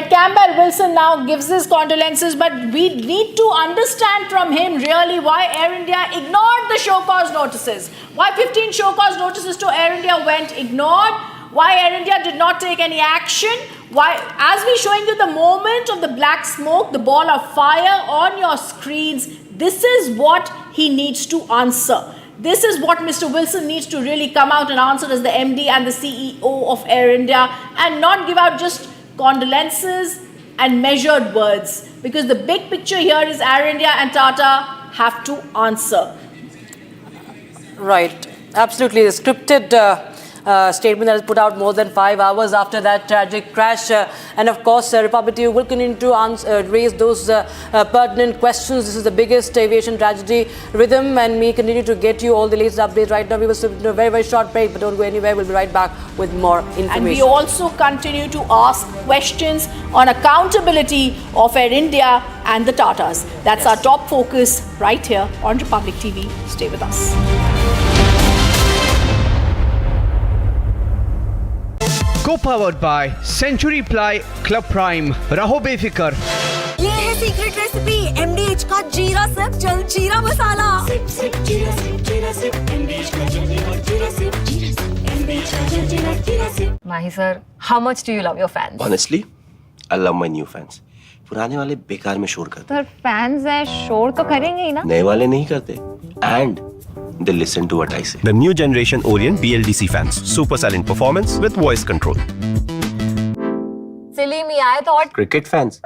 Campbell Wilson now gives his condolences, but we need to understand from him really why Air India ignored the show cause notices. Why 15 show cause notices to Air India went ignored? Why Air India did not take any action? Why, as we're showing you the moment of the black smoke, the ball of fire on your screens, this is what he needs to answer. This is what Mr. Wilson needs to really come out and answer as the MD and the CEO of Air India, and not give out just condolences and measured words, because the big picture here is Air India and Tata have to answer. Right, absolutely. The scripted statement that was put out more than 5 hours after that tragic crash. And of course, Republic TV will continue to raise those pertinent questions. This is the biggest aviation tragedy. Rhythm and me continue to get you all the latest updates. Right now, we will do a very, very short break, but don't go anywhere. We'll be right back with more information. And we also continue to ask questions on accountability of Air India and the Tatas. That's our top focus right here on Republic TV. Stay with us. Co-powered by Century Ply Club Prime. रहो बेफिक्र. ये है secret recipe MDH का जीरा SIP जल जीरा मसाला. SIP SIP जीरा SIP MDH का जल जीरा सिप MDH का जल जीरा SIP. Mahi sir, how much do you love your fans? Honestly, I love my new fans. पुराने वाले बेकार में शोर करते. Sir, fans हैं शोर तो करेंगे ही ना. नए वाले नहीं करते. And they listen to what I say. The new generation Orient BLDC fans. Super silent performance with voice control. Silly me, I thought. Cricket fans.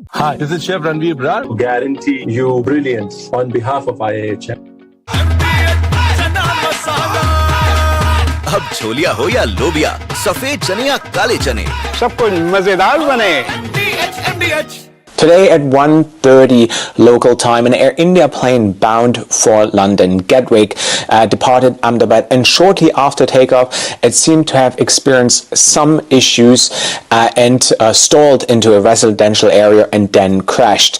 Hi, this is Chef Ranveer Brar. Guarantee you brilliance on behalf of IAHM. अब छोलिया हो या लोबिया, सफेद चने या काले चने, सब कुछ मजेदार बने. Today at 1:30 local time, an Air India plane bound for London Gatwick departed Ahmedabad, and shortly after takeoff, it seemed to have experienced some issues and stalled into a residential area and then crashed.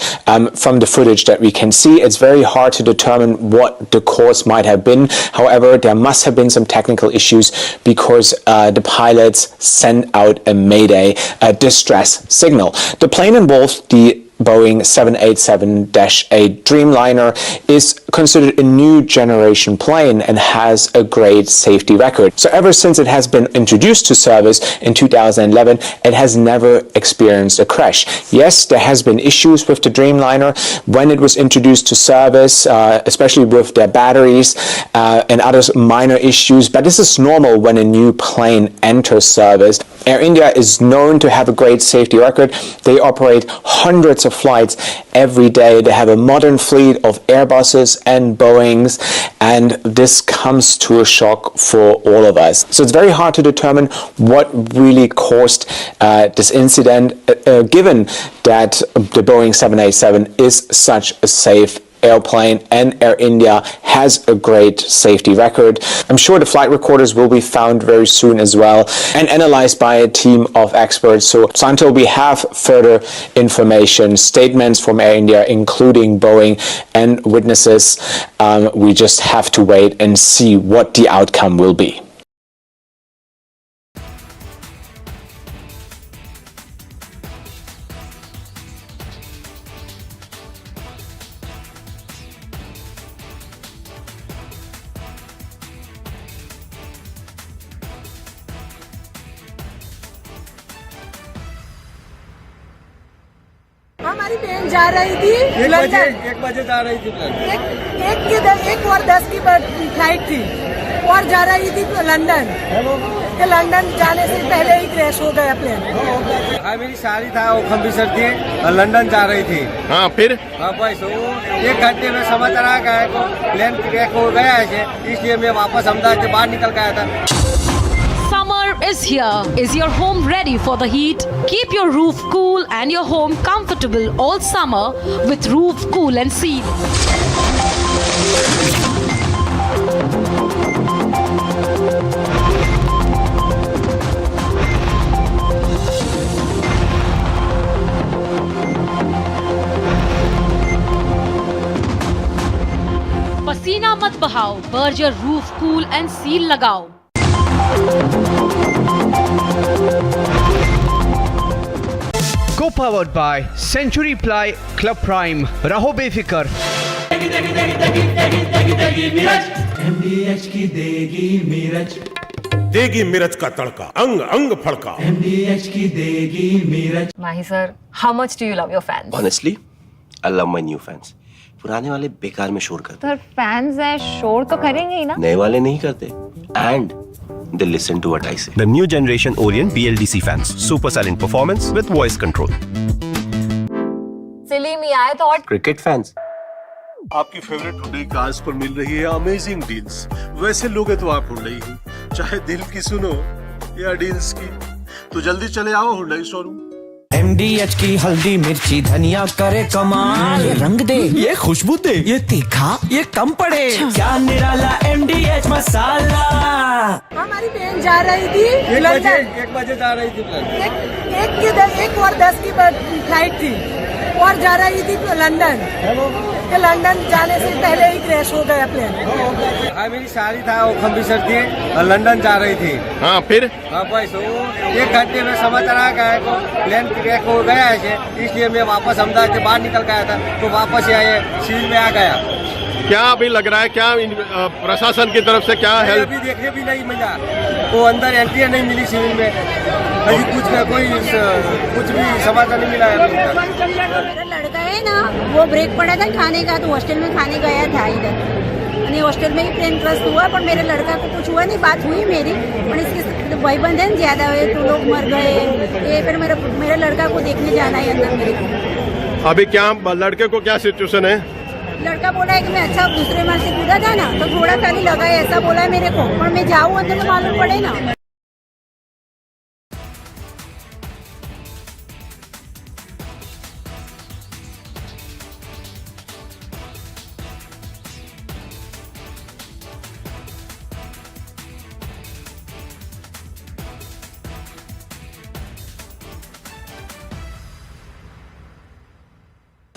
From the footage that we can see, it's very hard to determine what the cause might have been. However, there must have been some technical issues because the pilots sent out a Mayday, a distress signal. The plane involved the Boeing 787-8 Dreamliner is considered a new generation plane and has a great safety record. So ever since it has been introduced to service in 2011, it has never experienced a crash. Yes, there has been issues with the Dreamliner when it was introduced to service, especially with their batteries and other minor issues, but this is normal when a new plane enters service. Air India is known to have a great safety record. They operate hundreds of flights every day. They have a modern fleet of Airbuses and Boeings, and this comes to a shock for all of us. So it's very hard to determine what really caused this incident, given that the Boeing 787 is such a safe airplane and Air India has a great safety record. I'm sure the flight recorders will be found very soon as well and analyzed by a team of experts. So until we have further information, statements from Air India, including Boeing and witnesses, we just have to wait and see what the outcome will be. हमारी बहन जा रही थी London, 1 बजे जा रही थी। एक और 10 की फ्लाइट थी और जा रही थी लंदन। लंदन जाने से पहले ही क्रैश हो गया प्लेन। मेरी साड़ी था वो खम्बिसर थी और लंदन जा रही थी। हाँ फिर? हाँ बस वो 1 घंटे में समाचार आ गया को प्लेन क्रैश हो गया है, इसलिए मैं वापस अहमदाबाद से बाहर निकल गया था। Summer is here. Is your home ready for the heat? Keep your roof cool and your home comfortable all summer with Roof Cool and Seal. पसीना मत बहाओ, Berger roof cool and seal लगाओ। Co-powered by Century Ply Club Prime. रहो बेफिक्र। MDH की देगी मिर्च, देगी मिर्च का तड़का, अंग अंग फड़का। MDH की देगी मिर्च। Mahi sir, how much do you love your fans? Honestly, I love my new fans. पुराने वाले बेकार में शोर करते। सर फैंस हैं, शोर तो करेंगे ही ना। नए वाले नहीं करते। And they listen to what I say. The new generation Orient BLDC fans. Super silent performance with voice control. Silly me, I thought Cricket fans. आपकी फेवरेट हुंडई कार्स पर मिल रही है अमेजिंग डील्स। वैसे लोगे तो आप हुंडई ही, चाहे दिल की सुनो या डील्स की, तो जल्दी चले आओ हुंडई शोरूम। MDH की हल्दी मिर्ची धनिया करे कमाल, ये रंग दे, ये खुशबू दे, ये तीखा, ये कम पड़े, क्या निराला MDH मसाला। हमारी बहन जा रही थी लंदन, 1 बजे जा रही थी। एक और 10 की फ्लाइट थी और जा रही थी लंदन। लंदन जाने से पहले ही क्रैश हो गया प्लेन। हाँ मेरी साड़ी था वो खम्बिसर थी और लंदन जा रही थी। हाँ फिर? हाँ बस वो 1 घंटे में समाचार आ गया को प्लेन क्रैश हो गया है, इसलिए मैं वापस अहमदाबाद से बाहर निकल गया था, तो वापस यहाँ सिविल में आ गया। क्या अभी लग रहा है, क्या प्रशासन की तरफ से क्या हेल्प? अभी देखने भी नहीं मिला, वो अंदर एंट्री नहीं मिली सिविल में, अभी कुछ भी समाचार नहीं मिला है। मेरा लड़का है ना, वो ब्रेक पड़ा था खाने का, तो हॉस्टल में खाने गया था इधर, हॉस्टल में ही प्लेन क्रैश हुआ, पर मेरे लड़का को कुछ हुआ नहीं, बात हुई मेरी, और इसके भाईबंद है ज्यादा हुए तो लोग मर गए, ये फिर मेरे लड़का को देखने जाना है अंदर मेरे को। अभी क्या लड़के को क्या सिचुएशन है? लड़का बोला है कि मैं अच्छा दूसरे मार से कूदा था ना, तो थोड़ा खाली लगा है, ऐसा बोला है मेरे को, पर मैं जाऊँ अंदर तो मालूम पड़े ना।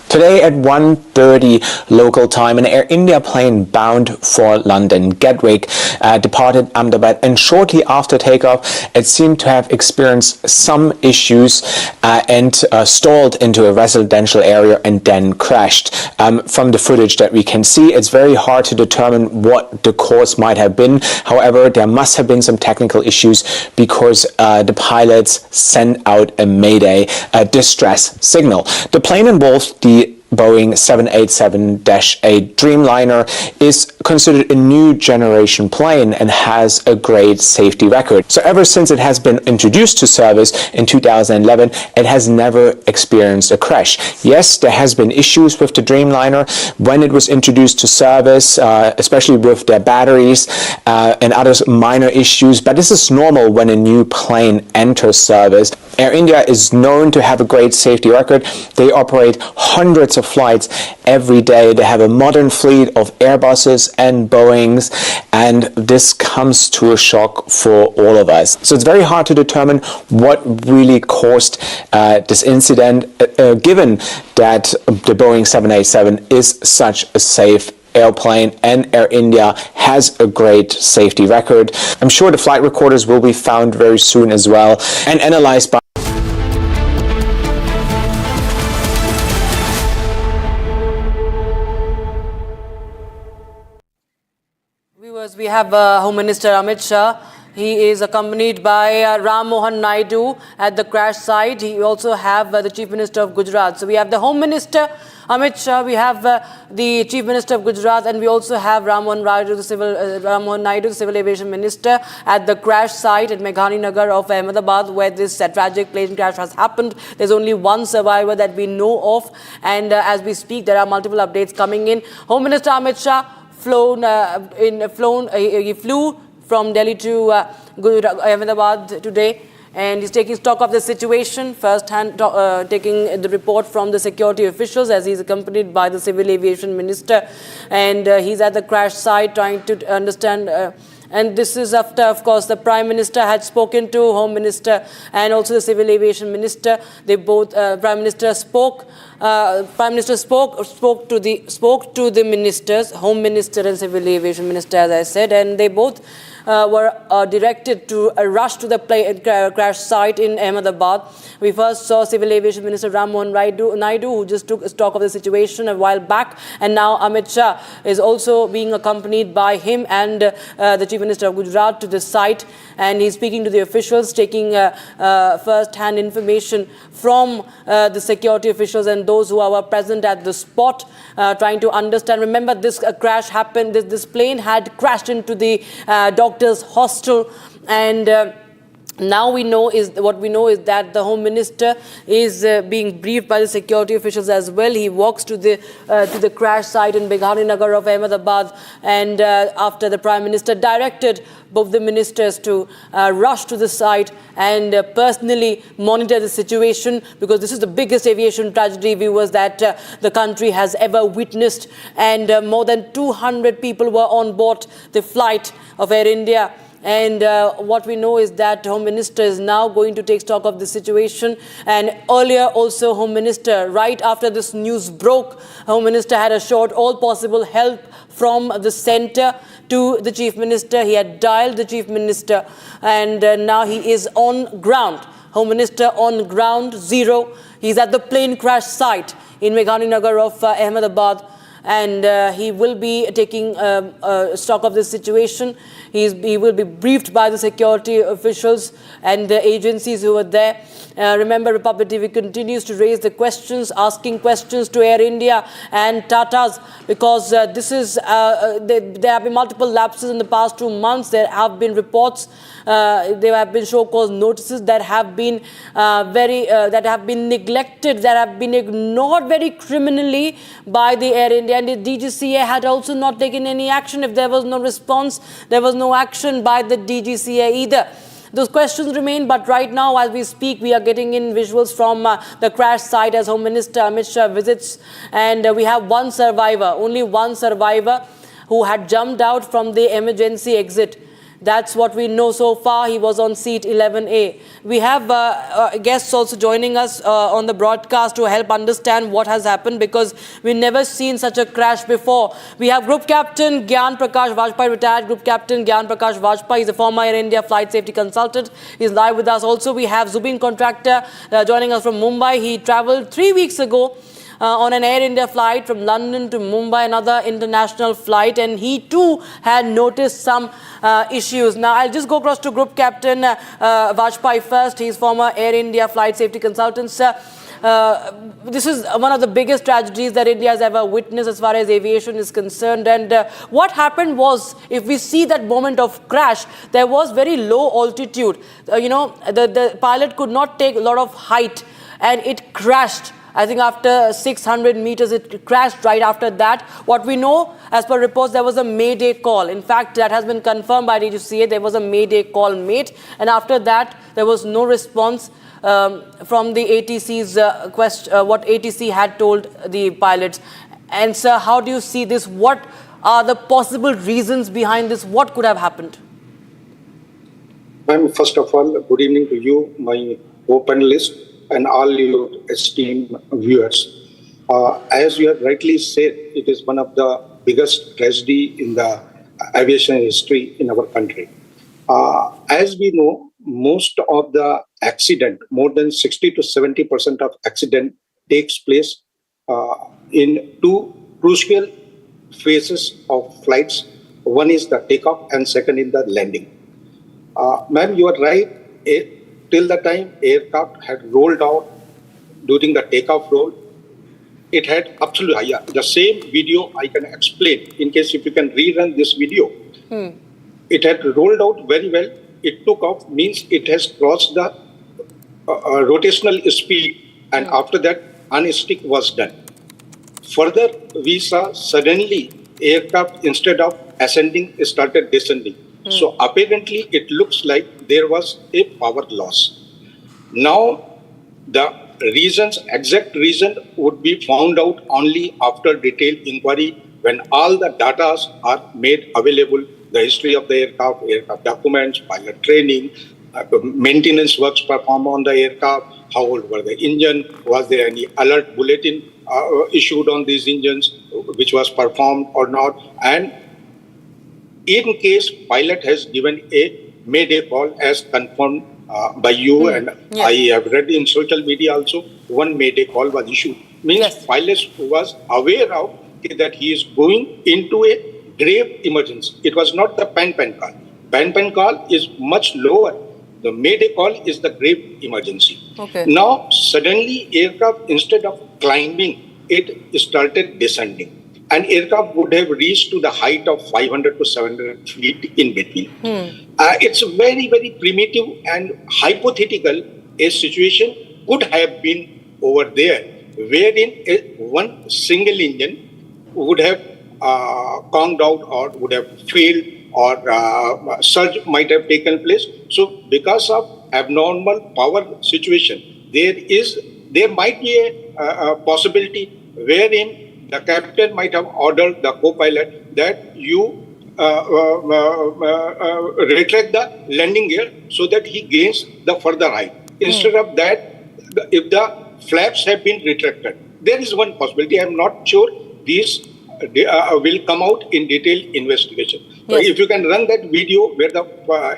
Today at 1:30 local time, an Air India plane bound for London, Gatwick, departed Ahmedabad, and shortly after takeoff, it seemed to have experienced some issues and stalled into a residential area and then crashed. From the footage that we can see, it's very hard to determine what the cause might have been. However, there must have been some technical issues because the pilots sent out a Mayday, a distress signal. The plane involved the Boeing 787-8 Dreamliner is considered a new generation plane and has a great safety record. So ever since it has been introduced to service in 2011, it has never experienced a crash. Yes, there has been issues with the Dreamliner when it was introduced to service, especially with their batteries and other minor issues, but this is normal when a new plane enters service. Air India is known to have a great safety record. They operate hundreds of flights every day. They have a modern fleet of Airbuses and Boeings, and this comes to a shock for all of us. So it's very hard to determine what really caused this incident, given that the Boeing 787 is such a safe airplane and Air India has a great safety record. I'm sure the flight recorders will be found very soon as well and analyzed by We have Home Minister Amit Shah. He is accompanied by Ram Mohan Naidu at the crash site. We also have the Chief Minister of Gujarat. So we have the Home Minister Amit Shah, we have the Chief Minister of Gujarat, and we also have Ram Mohan Naidu, the Civil Aviation Minister, at the crash site at Meghani Nagar of Ahmedabad, where this tragic plane crash has happened. There's only one survivor that we know of, and as we speak, there are multiple updates coming in. Home Minister Amit Shah he flew from Delhi to Ahmedabad today, and he's taking stock of the situation, first-hand taking the report from the security officials as he's accompanied by the Civil Aviation Minister, and he's at the crash site trying to understand. And this is after, of course, the Prime Minister had spoken to Home Minister and also the Civil Aviation Minister. They both, Prime Minister spoke to the ministers, Home Minister and Civil Aviation Minister, as I said, and they both were directed to rush to the crash site in Ahmedabad. We first saw Civil Aviation Minister Ram Mohan Naidu, who just took stock of the situation a while back, and now Amit Shah is also being accompanied by him and the Chief Minister of Gujarat to the site, and he's speaking to the officials, taking first-hand information from the security officials and those who were present at the spot, trying to understand. Remember, this crash happened, this plane had crashed into the doctor's hostel, and now what we know is that the Home Minister is being briefed by the security officials as well. He walks to the crash site in Meghani Nagar of Ahmedabad, and after the Prime Minister directed both the ministers to rush to the site and personally monitor the situation, because this is the biggest aviation tragedy, viewers, that the country has ever witnessed, and more than 200 people were on board the flight of Air India. And what we know is that Home Minister is now going to take stock of the situation. And earlier also Home Minister, right after this news broke, Home Minister had assured all possible help from the centre to the Chief Minister. He had dialed the Chief Minister, and now he is on ground. Home Minister on ground zero. He's at the plane crash site in Meghani Nagar of Ahmedabad, and he will be taking stock of this situation. He will be briefed by the security officials and the agencies who are there. Remember, Republic TV continues to raise the questions, asking questions to Air India and Tata's, because this is there have been multiple lapses in the past 2 months. There have been reports, there have been show cause notices that have been that have been neglected, that have been ignored very criminally by the Air India, and the DGCA had also not taken any action. If there was no response, there was no action by the DGCA either. Those questions remain, but right now, as we speak, we are getting in visuals from the crash site as Home Minister Amit Shah visits, and we have one survivor, only one survivor, who had jumped out from the emergency exit. That's what we know so far. He was on seat 11A. We have guests also joining us on the broadcast to help understand what has happened, because we've never seen such a crash before. We have Group Captain Gyan Prakash Vajpayee, retired Group Captain Gyan Prakash Vajpayee. He's a former Air India flight safety consultant. He's live with us. Also, we have Zubin Contractor joining us from Mumbai. He travelled 3 weeks ago on an Air India flight from London to Mumbai, another international flight, and he too had noticed some issues. Now, I'll just go across to Group Captain Vajpayee first. He's former Air India flight safety consultant. Sir, this is one of the biggest tragedies that India has ever witnessed as far as aviation is concerned. And what happened was, if we see that moment of crash, there was very low altitude. The pilot could not take a lot of height, and it crashed. I think after 600 meters, it crashed right after that. What we know, as per reports, there was a Mayday call. In fact, that has been confirmed by DGCA. There was a Mayday call made. And after that, there was no response from the ATC's what ATC had told the pilots. And sir, how do you see this? What are the possible reasons behind this? What could have happened? Ma'am, first of all, good evening to you, my co-panelists, and all your esteemed viewers. As you have rightly said, it is one of the biggest tragedy in the aviation history in our country. As we know, most of the accident, more than 60 to 70% of accident takes place in two crucial phases of flights. One is the takeoff and second is the landing. Ma'am, you are right. Till the time aircraft had rolled out during the takeoff roll, it had absolutely, the same video I can explain in case if you can rerun this video. It had rolled out very well. It took off, means it has crossed the rotational speed, and after that, unstick was done. Further, we saw suddenly aircraft, instead of ascending, started descending. So apparently, it looks like there was a power loss. Now, the reasons, exact reason would be found out only after detailed inquiry, when all the data are made available, the history of the aircraft, aircraft documents, pilot training, maintenance works performed on the aircraft, how old were the engine, was there any alert bulletin issued on these engines, which was performed or not, and in case pilot has given a Mayday call as confirmed by you, and I have read in social media also, one Mayday call was issued. Means pilot was aware of that he is going into a grave emergency. It was not the pan call. Pan call is much lower. The Mayday call is the grave emergency. Now, suddenly aircraft, instead of climbing, it started descending. And aircraft would have reached to the height of 500 to 700 feet in between. It's very, very primitive and hypothetical. A situation could have been over there, wherein one single engine would have conked out or would have failed, or surge might have taken place. So because of abnormal power situation, there might be a possibility wherein the captain might have ordered the co-pilot that you retract the landing gear so that he gains the further height. Instead of that, if the flaps have been retracted, there is one possibility. I am not sure these will come out in detailed investigation. If you can run that video where the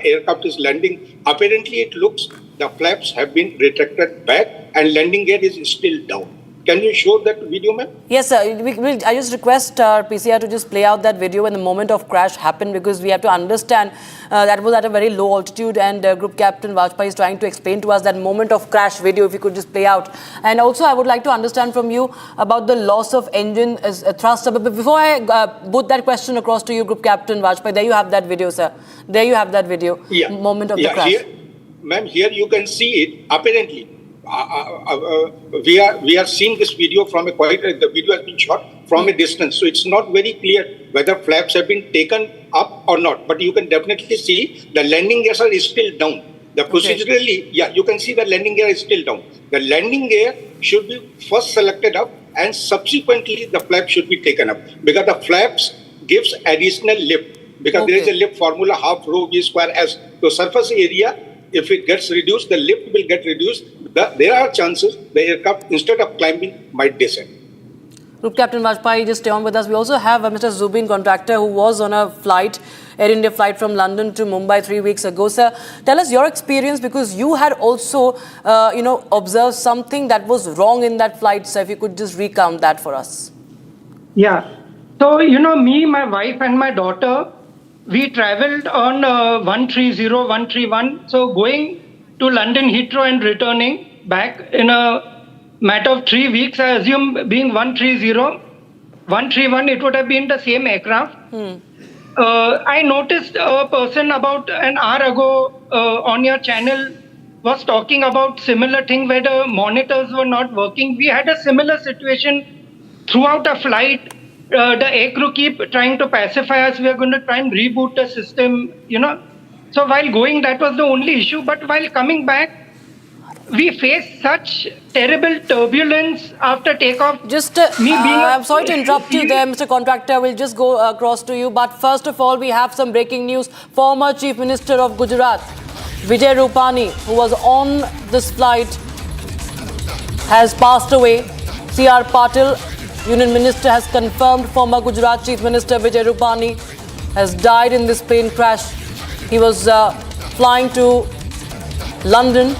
aircraft is landing, apparently it looks the flaps have been retracted back and landing gear is still down. Can you show that video, ma'am? Yes, sir. I just request our PCR to just play out that video when the moment of crash happened, because we have to understand that was at a very low altitude, and Group Captain Vajpayee is trying to explain to us that moment of crash video, if you could just play out. And also, I would like to understand from you about the loss of engine thrust. But before I put that question across to you, Group Captain Vajpayee, there you have that video, sir. There you have that video, moment of the crash. Ma'am, here you can see it, apparently. We are seeing this video from the video has been shot from a distance, so it's not very clear whether flaps have been taken up or not, but you can definitely see the landing gears are still down. The procedurally, you can see the landing gear is still down. The landing gear should be first selected up and subsequently the flap should be taken up, because the flaps gives additional lift. because there is a lift formula, half rho v square s. So surface area, if it gets reduced, the lift will get reduced. There are chances the aircraft, instead of climbing, might descend. Group Captain Vajpayee, just stay on with us. We also have Mr. Zubin, contractor, who was on a flight, Air India flight from London to Mumbai 3 weeks ago. Sir, tell us your experience, because you had also, observed something that was wrong in that flight. So if you could just recount that for us. Yeah. So, me, my wife and my daughter, we traveled on 130, 131. So going to London Heathrow and returning back in a matter of 3 weeks, I assume being 130, 131, it would have been the same aircraft. I noticed a person about an hour ago on your channel was talking about similar thing where the monitors were not working. We had a similar situation throughout a flight. The aircrew keep trying to pacify us. We are going to try and reboot the system, So while going, that was the only issue. But while coming back, we faced such terrible turbulence after takeoff. Just, I'm sorry to interrupt you there, Mr. Contractor. We'll just go across to you. But first of all, we have some breaking news. Former Chief Minister of Gujarat, Vijay Rupani, who was on this flight, has passed away. C.R. Patil, Union Minister, has confirmed former Gujarat Chief Minister Vijay Rupani has died in this plane crash. He was flying to London.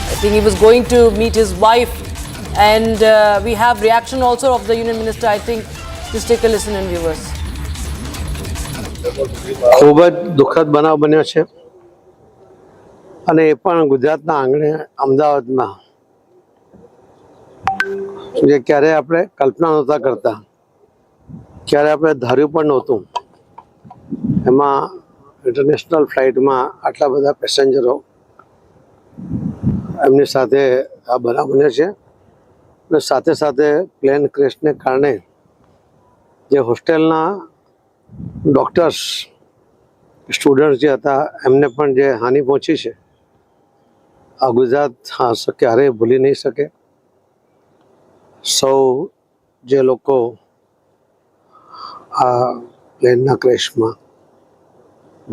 I think he was going to meet his wife, and we have reaction also of the Union Minister. I think just take a listen and viewers. ખૂબ જ દુઃખદ બનાવ બન્યો છે અને એ પણ ગુજરાતના આંગણે અમદાવાદમાં જે ક્યારે આપણે કલ્પના નહોતા કરતા, ક્યારે આપણે ધાર્યું પણ નહોતું. એમાં ઇન્ટરનેશનલ ફ્લાઇટમાં આટલા બધા પેસેન્જરો એમની સાથે આ બનાવ બન્યો છે અને સાથે સાથે પ્લેન ક્રેશને કારણે જે હોસ્ટેલના ડૉક્ટર્સ સ્ટુડન્ટ્સ જે હતા એમને પણ જે હાનિ પહોંચી છે, આ ગુજરાત ક્યારેય ભૂલી નહીં શકે. સૌ જે લોકો આ પ્લેનના ક્રેશમાં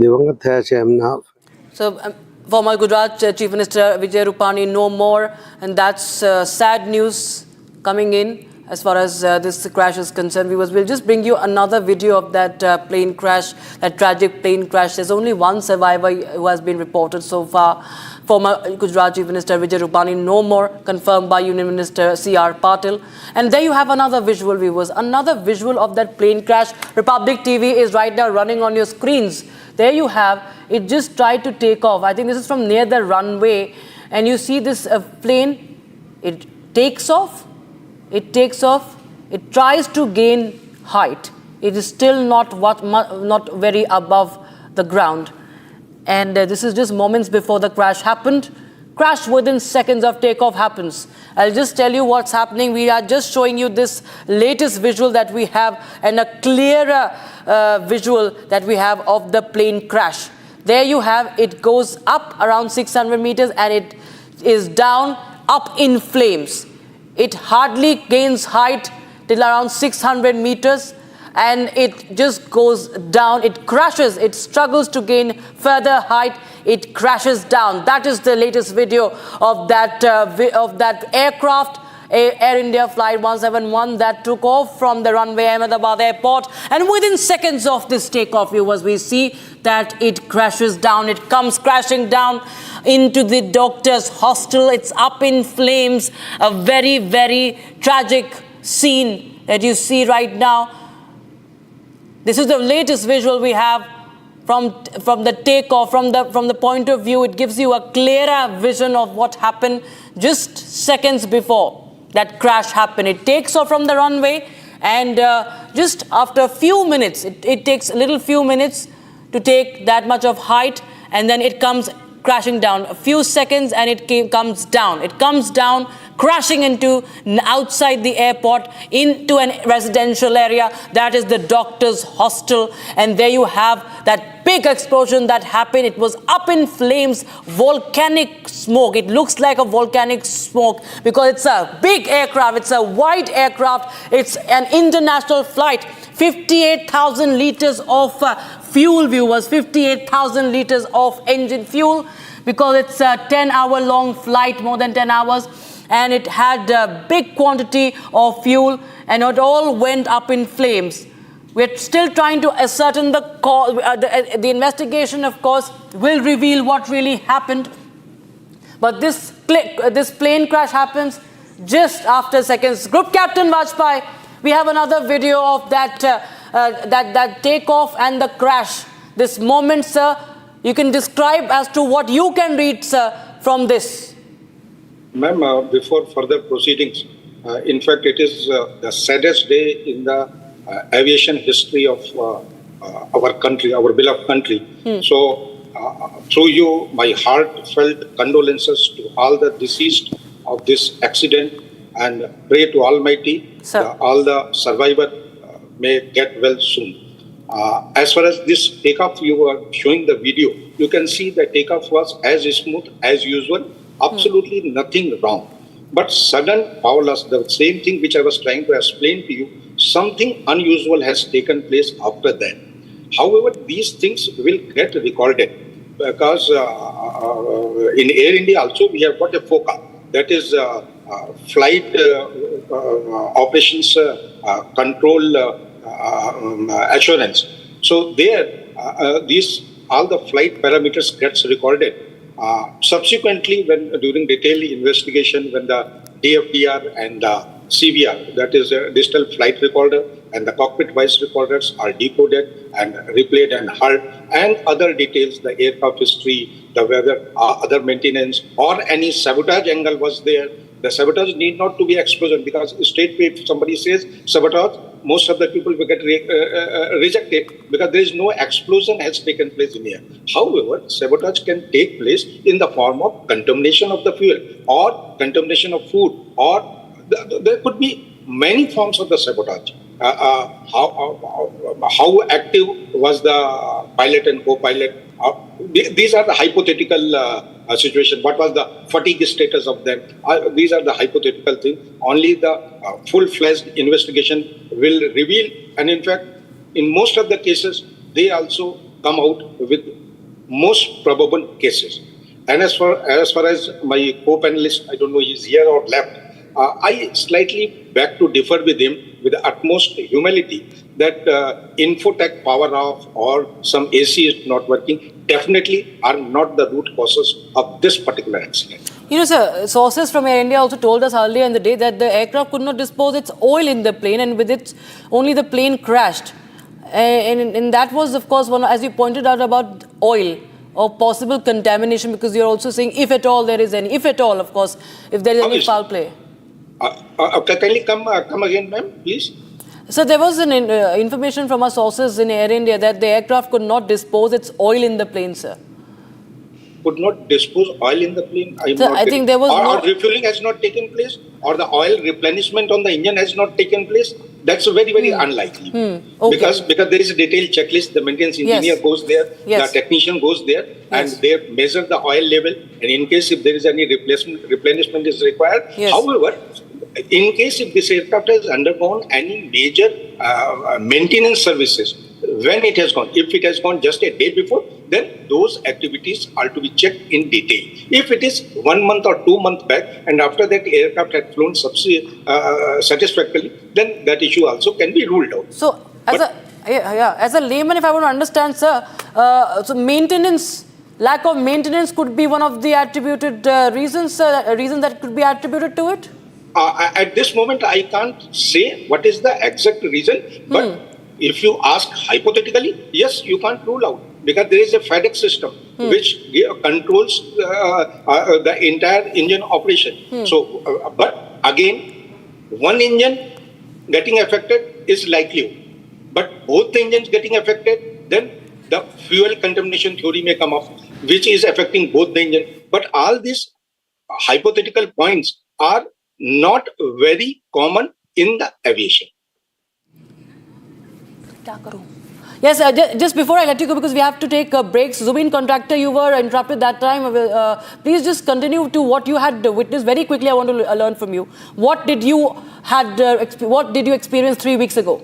દિવંગત થયા છે એમના. So, former Gujarat Chief Minister Vijay Rupani no more, and that's sad news coming in as far as this crash is concerned. We'll just bring you another video of that plane crash, that tragic plane crash. There's only one survivor who has been reported so far. Former Gujarat Chief Minister Vijay Rupani no more, confirmed by Union Minister C.R. Patil. And there you have another visual, viewers, another visual of that plane crash. Republic TV is right now running on your screens. There you have, it just tried to take off. I think this is from near the runway, and you see this plane, it takes off, it tries to gain height. It is still not very above the ground. And this is just moments before the crash happened. Crash within seconds of takeoff happens. I'll just tell you what's happening. We are just showing you this latest visual that we have, and a clearer visual that we have of the plane crash. There you have, it goes up around 600 meters and it is down, up in flames. It hardly gains height till around 600 meters. And it just goes down, it crashes, it struggles to gain further height, it crashes down. That is the latest video of that aircraft, Air India Flight 171, that took off from the runway Ahmedabad airport. And within seconds of this takeoff, viewers, we see that it crashes down, it comes crashing down into the doctor's hostel. It's up in flames, a very, very tragic scene that you see right now. This is the latest visual we have from the takeoff, from the point of view. It gives you a clearer vision of what happened just seconds before that crash happened. It takes off from the runway, and just after a few minutes, it takes a little few minutes to take that much of height, and then it comes crashing down. A few seconds and it comes down. It comes down crashing into outside the airport into a residential area. That is the doctor's hostel. And there you have that big explosion that happened. It was up in flames, volcanic smoke. It looks like a volcanic smoke because it's a big aircraft. It's a wide aircraft. It's an international flight. 58,000 liters of fuel, viewers, 58,000 liters of engine fuel, because it's a 10-hour long flight, more than 10 hours, and it had a big quantity of fuel, and it all went up in flames. We're still trying to ascertain the cause. The investigation, of course, will reveal what really happened. But this plane crash happens just after seconds. Group Captain Vajpayee, we have another video of that takeoff and the crash. This moment, sir, you can describe as to what you can read, sir, from this. Ma'am, before further proceedings, in fact, it is the saddest day in the aviation history of our country, our beloved country. So, through you, my heartfelt condolences to all the deceased of this accident, and pray to Almighty, all the survivors may get well soon. As far as this takeoff, you were showing the video, you can see the takeoff was as smooth as usual, absolutely nothing wrong. But sudden power loss, the same thing which I was trying to explain to you, something unusual has taken place after that. However, these things will get recorded because in Air India also we have got a FOCA, that is flight operations control assurance. So there, all the flight parameters gets recorded. Subsequently, when during detailed investigation, when the DFDR and the CVR, that is a digital flight recorder, and the cockpit voice recorders are decoded and replayed and heard, and other details, the aircraft history, the weather, other maintenance, or any sabotage angle was there. The sabotage need not to be explosion, because straight away if somebody says sabotage, most of the people will get rejected because there is no explosion has taken place in here. However, sabotage can take place in the form of contamination of the fuel or contamination of food, or there could be many forms of the sabotage. How active was the pilot and co-pilot? These are the hypothetical situation. What was the fatigue status of them? These are the hypothetical things. Only the full-fledged investigation will reveal. And in fact, in most of the cases, they also come out with most probable cases. And as far as my co-panelist, I don't know he's here or left, I slightly beg to differ with him with the utmost humility that infotech power off or some AC is not working definitely are not the root causes of this particular accident. You know, sir, sources from Air India also told us earlier in the day that the aircraft could not dispose its oil in the plane, and with it only the plane crashed. And that was, of course, one, as you pointed out, about oil or possible contamination, because you're also saying if at all there is any, if at all, of course, if there is any foul play. Can you come again, ma'am, please? So there was an information from our sources in Air India that the aircraft could not dispose its oil in the plane, sir. Could not dispose oil in the plane? I think there was or refueling has not taken place, or the oil replenishment on the engine has not taken place. That's very, very unlikely. Okay. Because there is a detailed checklist. The maintenance engineer goes there, the technician goes there, and they measure the oil level. And in case if there is any replenishment is required. However, in case if this aircraft has undergone any major maintenance services, when it has gone, if it has gone just a day before, then those activities are to be checked in detail. If it is 1 month or 2 months back, and after that the aircraft had flown satisfactorily, then that issue also can be ruled out. So, as a layman, if I want to understand, sir, so maintenance, lack of maintenance could be one of the attributed reasons that could be attributed to it? At this moment, I can't say what is the exact reason, but if you ask hypothetically, yes, you can't rule out, because there is a FedEx system which controls the entire engine operation. So, but again, one engine getting affected is likely, but both the engines getting affected, then the fuel contamination theory may come up, which is affecting both the engine. But all these hypothetical points are not very common in the aviation. Yes, just before I let you go, because we have to take breaks. Zubin, contractor, you were interrupted that time. Please just continue to what you had witnessed. Very quickly, I want to learn from you. What did you experience 3 weeks ago?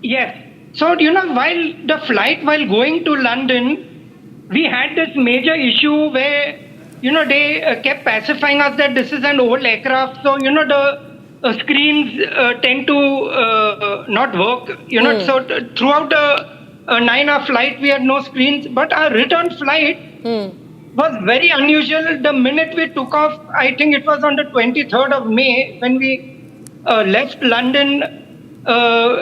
Yes. So, while going to London, we had this major issue where, they kept pacifying us that this is an old aircraft. So, the screens tend to not work. So throughout the 9-hour flight, we had no screens. But our return flight was very unusual. The minute we took off, I think it was on the 23rd of May, when we left London,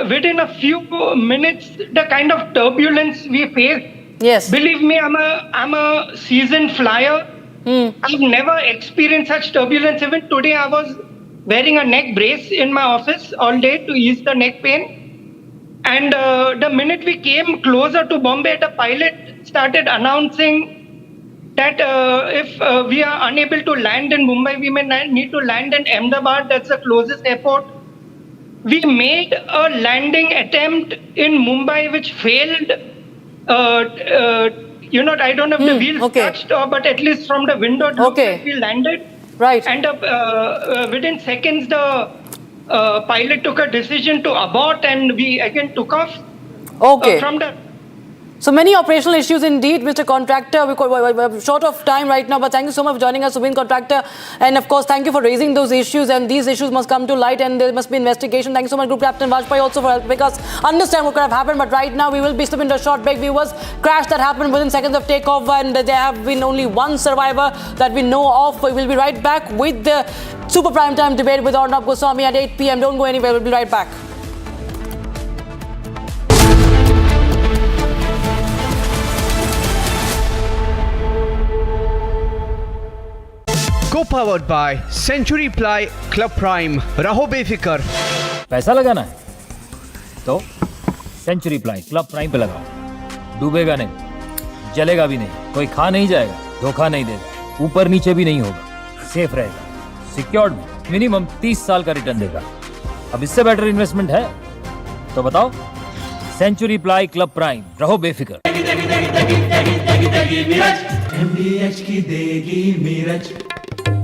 within a few minutes, the kind of turbulence we faced. Yes. Believe me, I'm a seasoned flyer. I've never experienced such turbulence. Even today, I was wearing a neck brace in my office all day to ease the neck pain. And the minute we came closer to Bombay, the pilot started announcing that if we are unable to land in Mumbai, we may need to land in Ahmedabad. That's the closest airport. We made a landing attempt in Mumbai which failed. I don't know if the wheels touched, but at least from the window, we landed. Right. And within seconds, the pilot took a decision to abort, and we again took off. Okay. From the. So many operational issues indeed, Mr. Contractor. We're short of time right now, but thank you so much for joining us, Subin Contractor. And of course, thank you for raising those issues, and these issues must come to light and there must be investigation. Thank you so much, Group Captain Vajpayee, also for helping us understand what could have happened. But right now, we will be stepping into a short break. Viewers, crash that happened within seconds of takeoff, and there have been only one survivor that we know of. We will be right back with the Super Prime Time debate with Arnab Goswami at 8 p.m. Don't go anywhere. We'll be right back. Co-powered by Century Ply Club Prime. रहो बेफिक्र. पैसा लगाना है तो century ply club prime पे लगाओ. डूबेगा नहीं, जलेगा भी नहीं, कोई खा नहीं जाएगा, धोखा नहीं देगा, ऊपर नीचे भी नहीं होगा, सेफ रहेगा, सिक्योर्ड में मिनिमम 30 साल का रिटर्न देगा. अब इससे बेटर इन्वेस्टमेंट है तो बताओ. सेंचुरी प्लाई क्लब प्राइम, रहो बेफिक्र. MDH की देगी मिर्च,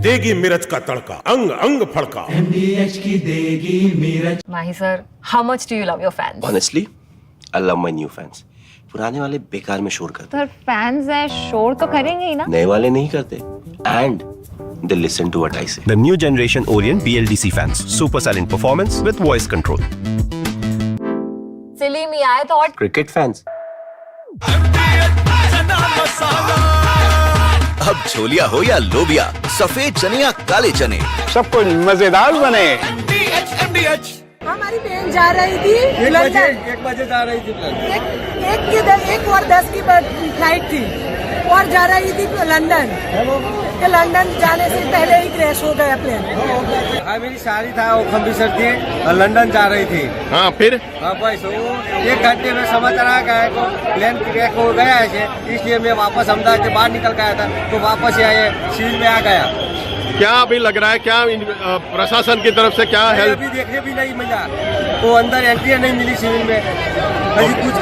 देगी मिर्च का तड़का, अंग अंग फड़का. MDH की देगी मिर्च. Mahi sir, how much do you love your fans? Honestly, I love my new fans. पुराने वाले बेकार में शोर करते. Sir, fans है, शोर तो करेंगे ही ना. नए वाले नहीं करते. And they listen to what I say. The new generation Orient BLDC fans. Super silent performance with voice control. Silly me, I thought. Cricket fans. अब छोलिया हो या लोबिया, सफेद चने या काले चने, सब कुछ मजेदार बने. हमारी बहन जा रही थी 1 बजे जा रही थी. 1:10 की फ्लाइट थी और जा रही थी लंदन. लंदन जाने से पहले ही क्रैश हो गया प्लेन. हाँ, मेरी शादी था, वो अमृतसर थी और लंदन जा रही थी. हाँ, फिर? हाँ बस वो 1 घंटे में समाचार आ गया को प्लेन क्रैश हो गया है, इसलिए मैं वापस अहमदाबाद से बाहर निकल गया था, तो वापस यहाँ सिविल में आ गया. क्या अभी लग रहा है, क्या प्रशासन की तरफ से क्या हेल्प? अभी देखने भी नहीं मिला, वो अंदर एंट्री नहीं मिली सिविल में, अभी कुछ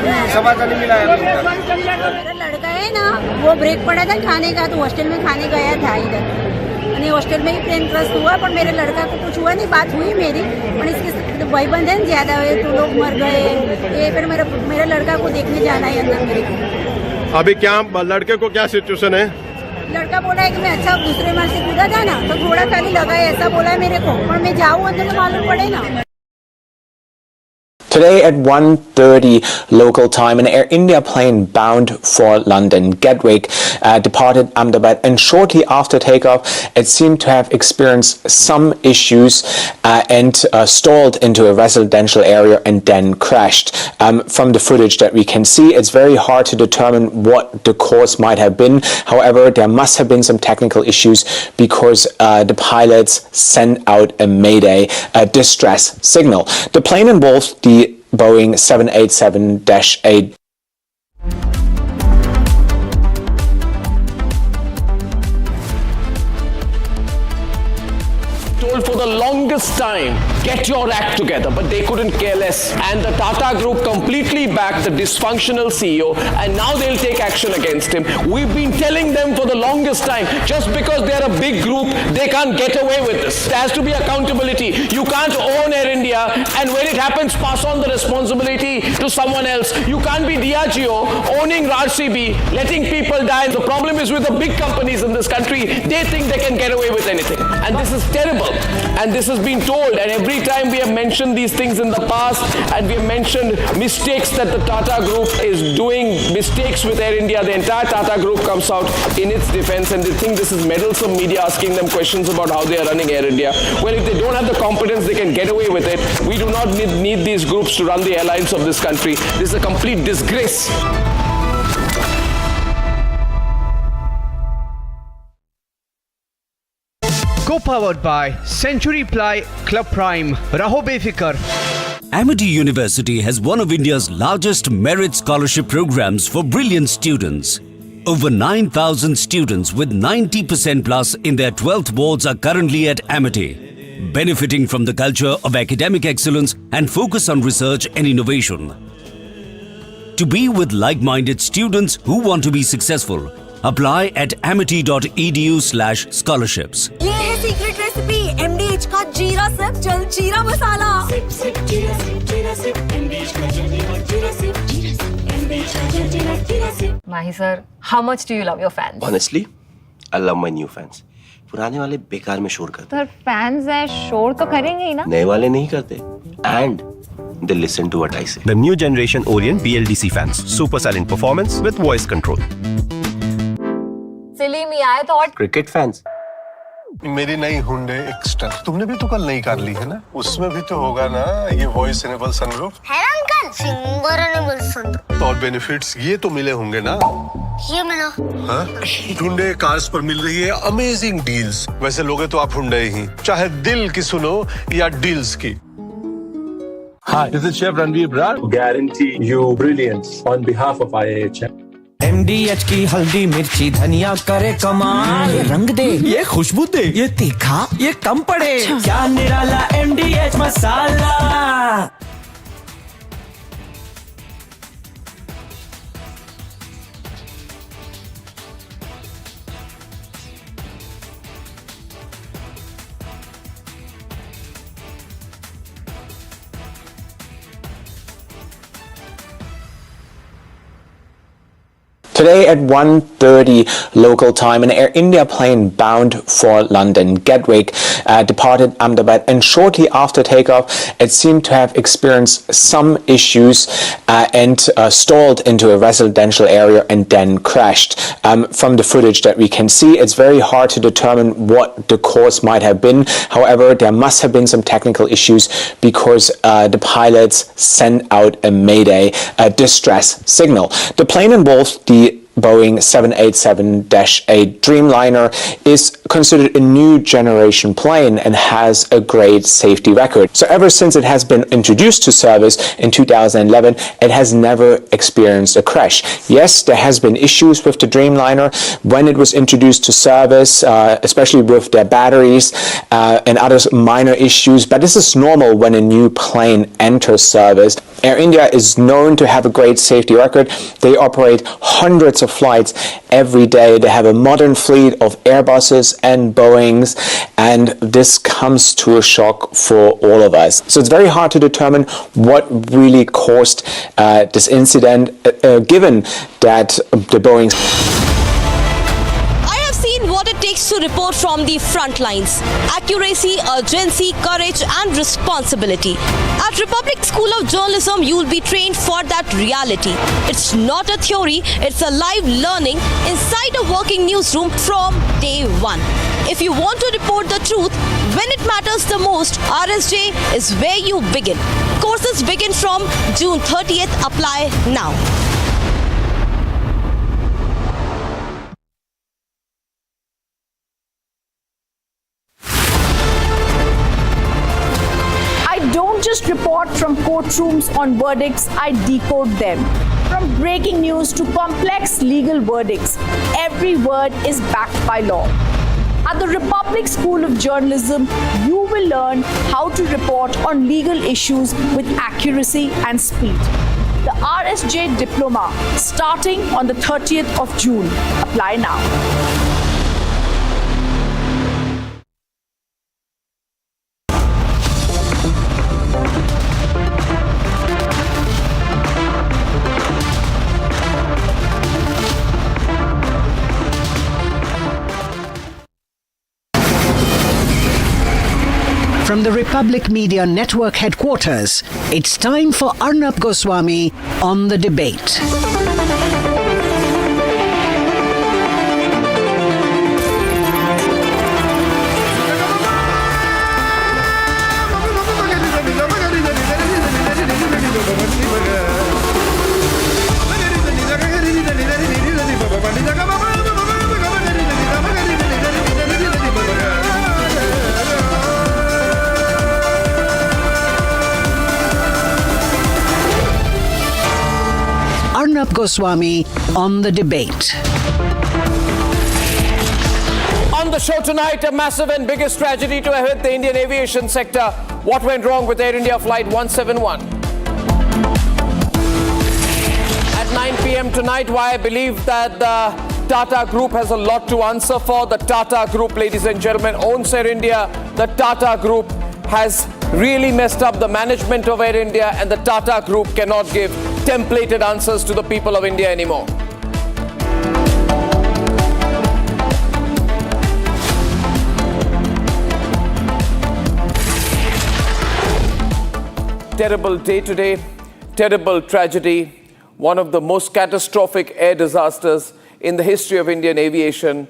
भी समाचार नहीं मिला है. मेरा लड़का है ना, वो ब्रेक पड़ा था खाने का, तो हॉस्टल में खाने गया था इधर, और हॉस्टल में ही प्लेन क्रैश हुआ. पर मेरे लड़का को कुछ हुआ नहीं, बात हुई मेरी, और इसके भाईबंद है ज्यादा हुए तो लोग मर गए. ये फिर मेरे लड़का को देखने जाना है अंदर मेरे को. अभी क्या लड़के को क्या सिचुएशन है? लड़का बोला है कि मैं अच्छा दूसरे माल से कूदा था ना, तो थोड़ा खाली लगा है, ऐसा बोला है मेरे को, और मैं जाऊँ अंदर तो मालूम पड़े ना. Today at 1:30 local time, an Air India plane bound for London, Gatwick, departed Ahmedabad, and shortly after takeoff, it seemed to have experienced some issues and stalled into a residential area and then crashed. From the footage that we can see, it's very hard to determine what the cause might have been. However, there must have been some technical issues because the pilots sent out a Mayday, a distress signal. The plane involved the Boeing 787-8. the longest time, get your act together, but they couldn't care less. And the Tata Group completely backed the dysfunctional CEO, and now they'll take action against him. We've been telling them for the longest time, just because they're a big group, they can't get away with this. There has to be accountability. You can't own Air India, and when it happens, pass on the responsibility to someone else. You can't be Diageo owning RCB, letting people die. The problem is with the big companies in this country, they think they can get away with anything. And this is terrible. And this has been told. And every time we have mentioned these things in the past, and we have mentioned mistakes that the Tata Group is doing, mistakes with Air India, the entire Tata Group comes out in its defense, and they think this is meddlesome media asking them questions about how they are running Air India. Well, if they don't have the competence, they can get away with it. We do not need these groups to run the airlines of this country. This is a complete disgrace. Co-powered by Century Ply, Club Prime, Raho Befikar. Amity University has one of India's largest merit scholarship programs for brilliant students. Over 9,000 students with 90% plus in their 12th boards are currently at Amity, benefiting from the culture of academic excellence and focus on research and innovation. To be with like-minded students who want to be successful, apply at amity.edu/scholarships. ये है secret recipe MDH का जीरा SIP जल जीरा मसाला। SIP SIP जीरा SIP MDH का जल जीरा सिप MDH का जल जीरा SIP. Mahi sir, how much do you love your fans? Honestly, I love my new fans. पुराने वाले बेकार में शोर करते। Sir, fans है शोर तो करेंगे ही ना? नए वाले नहीं करते. And they listen to what I say. The new generation Orient BLDC fans. Super silent performance with voice control. Silly me, I thought. Cricket fans. मेरी नई हुंडई एक्स्टर तुमने भी तो कल नई कार ली है ना, उसमें भी तो होगा ना ये वॉइस इनेबल सनरूफ है ना अंकल, सिंगर इनेबल सनरूफ। और बेनिफिट्स ये तो मिले होंगे ना? ये मिला। हाँ? हुंडई कार्स पर मिल रही है अमेजिंग डील्स। वैसे लोगे तो आप हुंडई ही, चाहे दिल की सुनो या डील्स की। Hi, this is Chef Ranveer Brar. Guarantee you brilliance on behalf of IAHM. MDH की हल्दी मिर्ची धनिया करे कमाल, ये रंग दे, ये खुशबू दे, ये तीखा, ये कम पड़े, क्या निराला MDH masala. Today at 1:30 local time, an Air India plane bound for London, Gatwick, departed Ahmedabad, and shortly after takeoff, it seemed to have experienced some issues and stalled into a residential area and then crashed. From the footage that we can see, it's very hard to determine what the cause might have been. However, there must have been some technical issues because the pilots sent out a Mayday, a distress signal. The plane involved the Boeing 787-8 Dreamliner is considered a new generation plane and has a great safety record. So ever since it has been introduced to service in 2011, it has never experienced a crash. Yes, there has been issues with the Dreamliner when it was introduced to service, especially with their batteries and other minor issues, but this is normal when a new plane enters service. Air India is known to have a great safety record. They operate hundreds of flights every day. They have a modern fleet of Airbuses and Boeings, and this comes to a shock for all of us. So it's very hard to determine what really caused this incident, given that the Boeing... What it takes to report from the front lines. Accuracy, urgency, courage and responsibility. At Republic School of Journalism, you will be trained for that reality. It's not a theory, it's a live learning inside a working newsroom from day one. If you want to report the truth when it matters the most, RSJ is where you begin. Courses begin from June 30th. Apply now. Don't just report from courtrooms on verdicts, I decode them. From breaking news to complex legal verdicts, every word is backed by law. At the Republic School of Journalism, you will learn how to report on legal issues with accuracy and speed. The RSJ Diploma starting on the 30th of June. Apply now. From the Republic Media Network headquarters, it's time for Arnab Goswami on the debate. Arnab Goswami on the debate. On the show tonight, a massive and biggest tragedy to have hit the Indian aviation sector. What went wrong with Air India Flight 171? At 9 p.m. tonight, why I believe that the Tata Group has a lot to answer for. The Tata Group, ladies and gentlemen, owns Air India. The Tata Group has really messed up the management of Air India, and the Tata Group cannot give templated answers to the people of India anymore. Terrible day today, terrible tragedy, one of the most catastrophic air disasters in the history of Indian aviation.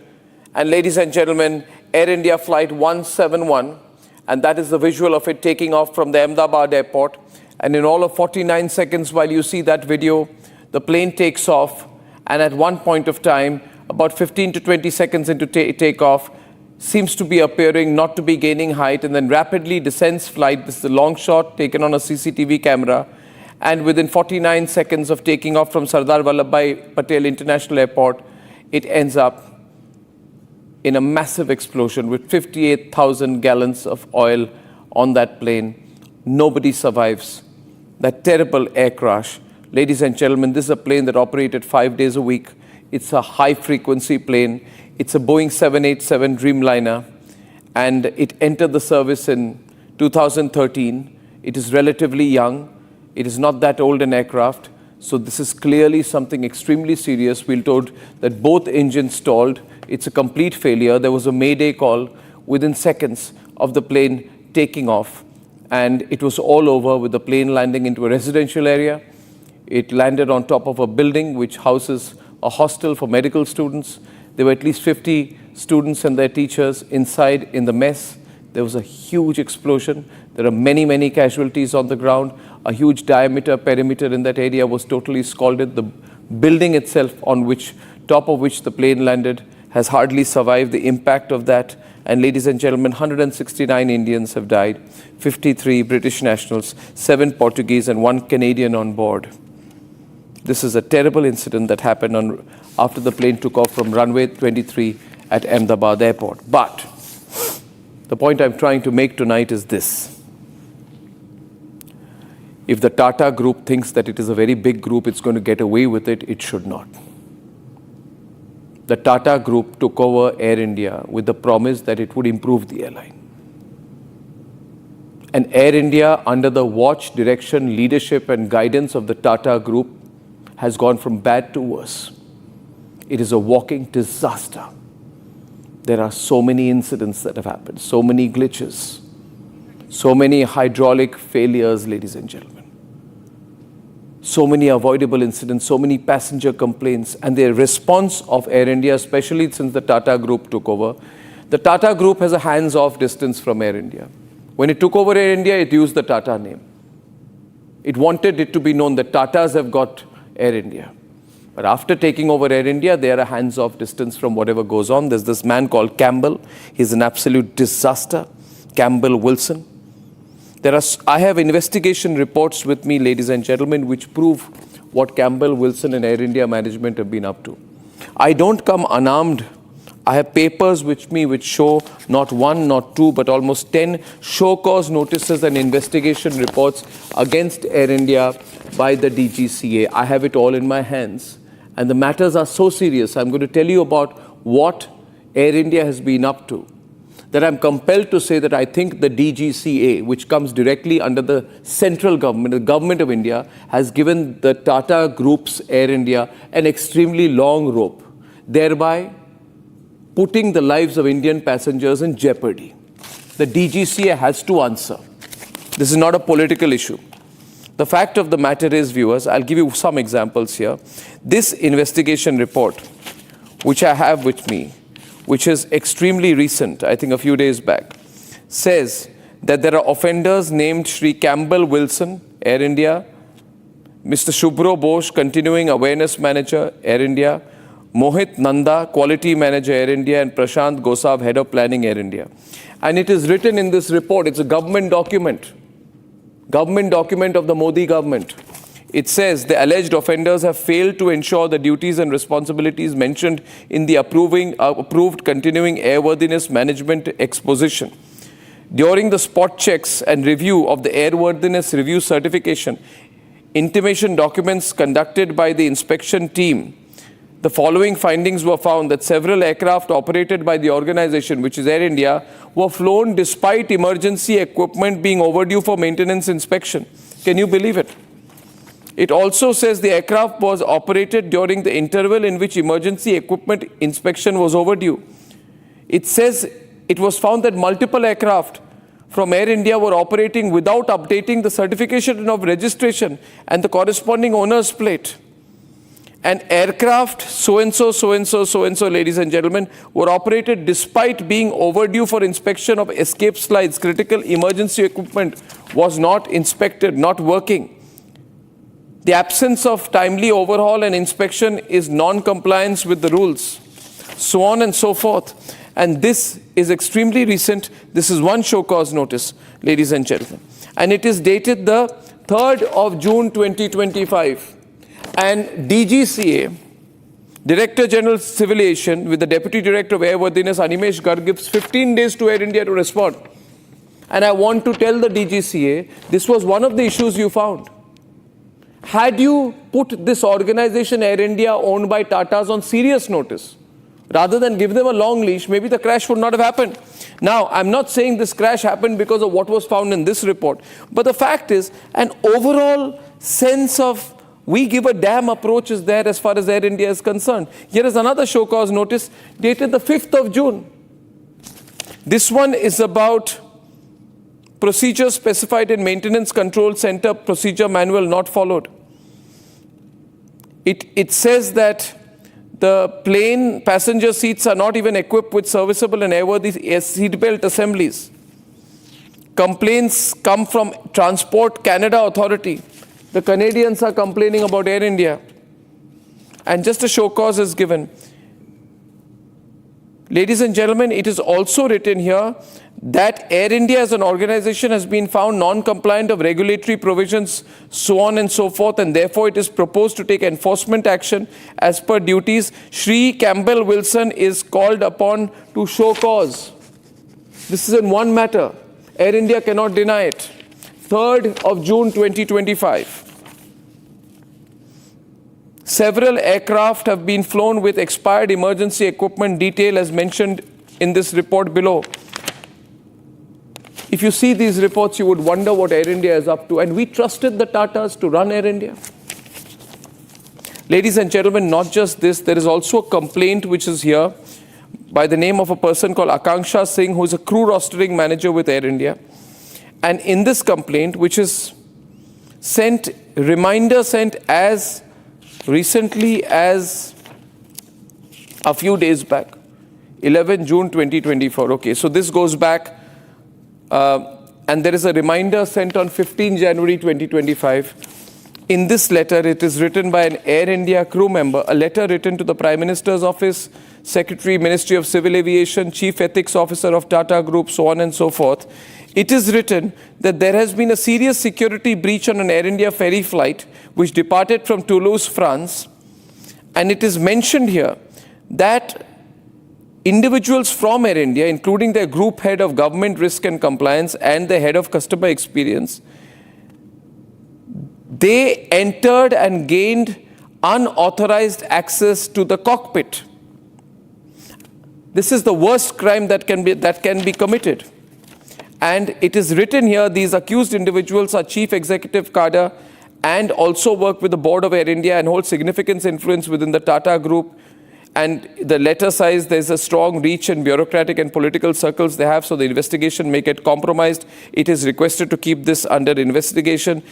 And ladies and gentlemen, Air India Flight 171, and that is the visual of it taking off from the Ahmedabad airport. And in all of 49 seconds, while you see that video, the plane takes off, and at one point of time, about 15 to 20 seconds into takeoff, seems to be appearing not to be gaining height, and then rapidly descends flight. This is a long shot taken on a CCTV camera. And within 49 seconds of taking off from Sardar Vallabhbhai Patel International Airport, it ends up in a massive explosion with 58,000 gallons of oil on that plane. Nobody survives that terrible air crash. Ladies and gentlemen, this is a plane that operated 5 days a week. It's a high-frequency plane. It's a Boeing 787 Dreamliner, and it entered the service in 2013. It is relatively young. It is not that old an aircraft. So this is clearly something extremely serious. We're told that both engines stalled. It's a complete failure. There was a Mayday call within seconds of the plane taking off. And it was all over with the plane landing into a residential area. It landed on top of a building which houses a hostel for medical students. There were at least 50 students and their teachers inside in the mess. There was a huge explosion. There are many, many casualties on the ground. A huge diameter perimeter in that area was totally scalded. The building itself top of which the plane landed has hardly survived the impact of that. And ladies and gentlemen, 169 Indians have died, 53 British nationals, 7 Portuguese and 1 Canadian on board. This is a terrible incident that happened after the plane took off from runway 23 at Ahmedabad airport. But the point I'm trying to make tonight is this. If the Tata Group thinks that it is a very big group, it's going to get away with it, it should not. The Tata Group took over Air India with the promise that it would improve the airline. And Air India, under the watch, direction, leadership and guidance of the Tata Group, has gone from bad to worse. It is a walking disaster. There are so many incidents that have happened, so many glitches, so many hydraulic failures, ladies and gentlemen. So many avoidable incidents, so many passenger complaints, and the response of Air India, especially since the Tata Group took over. The Tata Group has a hands-off distance from Air India. When it took over Air India, it used the Tata name. It wanted it to be known that Tatas have got Air India. But after taking over Air India, they are a hands-off distance from whatever goes on. There's this man called Campbell. He's an absolute disaster. Campbell Wilson. I have investigation reports with me, ladies and gentlemen, which prove what Campbell Wilson and Air India management have been up to. I don't come unarmed. I have papers with me which show not one, not two, but almost 10 show cause notices and investigation reports against Air India by the DGCA. I have it all in my hands. And the matters are so serious. I'm going to tell you about what Air India has been up to, that I'm compelled to say that I think the DGCA, which comes directly under the central government, the government of India, has given the Tata Group's Air India an extremely long rope, thereby putting the lives of Indian passengers in jeopardy. The DGCA has to answer. This is not a political issue. The fact of the matter is, viewers, I'll give you some examples here. This investigation report, which I have with me, which is extremely recent, I think a few days back, says that there are offenders named Shri Campbell Wilson, Air India, Mr. Shubhro Bosch, Continuing Awareness Manager, Air India, Mohit Nanda, Quality Manager, Air India, and Prashant Gosav, Head of Planning, Air India. And it is written in this report, it's a government document of the Modi government. It says the alleged offenders have failed to ensure the duties and responsibilities mentioned in the approved continuing airworthiness management exposition. During the spot checks and review of the airworthiness review certification, intimation documents conducted by the inspection team, the following findings were found: that several aircraft operated by the organization, which is Air India, were flown despite emergency equipment being overdue for maintenance inspection. Can you believe it? It also says the aircraft was operated during the interval in which emergency equipment inspection was overdue. It says it was found that multiple aircraft from Air India were operating without updating the certification of registration and the corresponding owner's plate. And aircraft so-and-so, so-and-so, so-and-so, ladies and gentlemen, were operated despite being overdue for inspection of escape slides. Critical emergency equipment was not inspected, not working. The absence of timely overhaul and inspection is non-compliance with the rules, so on and so forth. And this is extremely recent. This is one show cause notice, ladies and gentlemen. And it is dated the 3rd of June 2025. And DGCA, Director General Civil Aviation, with the Deputy Director of Airworthiness, Animesh Garg, gives 15 days to Air India to respond. And I want to tell the DGCA, this was one of the issues you found. Had you put this organization, Air India, owned by Tatas, on serious notice, rather than give them a long leash, maybe the crash would not have happened. Now, I'm not saying this crash happened because of what was found in this report, but the fact is, an overall sense of we give a damn approach is there as far as Air India is concerned. Here is another show cause notice dated the 5th of June. This one is about procedures specified in Maintenance Control Center procedure manual not followed. It says that the plane passenger seats are not even equipped with serviceable and airworthy seatbelt assemblies. Complaints come from Transport Canada Authority. The Canadians are complaining about Air India. And just a show cause is given. Ladies and gentlemen, it is also written here that Air India as an organization has been found non-compliant of regulatory provisions, so on and so forth, and therefore it is proposed to take enforcement action as per duties. Shri Campbell Wilson is called upon to show cause. This is in one matter. Air India cannot deny it. 3rd of June 2025. Several aircraft have been flown with expired emergency equipment detail as mentioned in this report below. If you see these reports, you would wonder what Air India is up to. And we trusted the Tatas to run Air India. Ladies and gentlemen, not just this, there is also a complaint which is here by the name of a person called Akanksha Singh, who is a crew rostering manager with Air India. And in this complaint, which is sent as recently as a few days back, 11 June 2024. Okay, so this goes back, and there is a reminder sent on 15 January 2025. In this letter, it is written by an Air India crew member, a letter written to the Prime Minister's office, Secretary, Ministry of Civil Aviation, Chief Ethics Officer of Tata Group, so on and so forth. It is written that there has been a serious security breach on an Air India ferry flight which departed from Toulouse, France. And it is mentioned here that individuals from Air India, including their group head of government risk and compliance and the head of customer experience, they entered and gained unauthorized access to the cockpit. This is the worst crime that can be committed. And it is written here, these accused individuals are chief executive cadre and also work with the board of Air India and hold significant influence within the Tata group. And the letter says there's a strong reach in bureaucratic and political circles they have, so the investigation may get compromised. It is requested to keep this under investigation.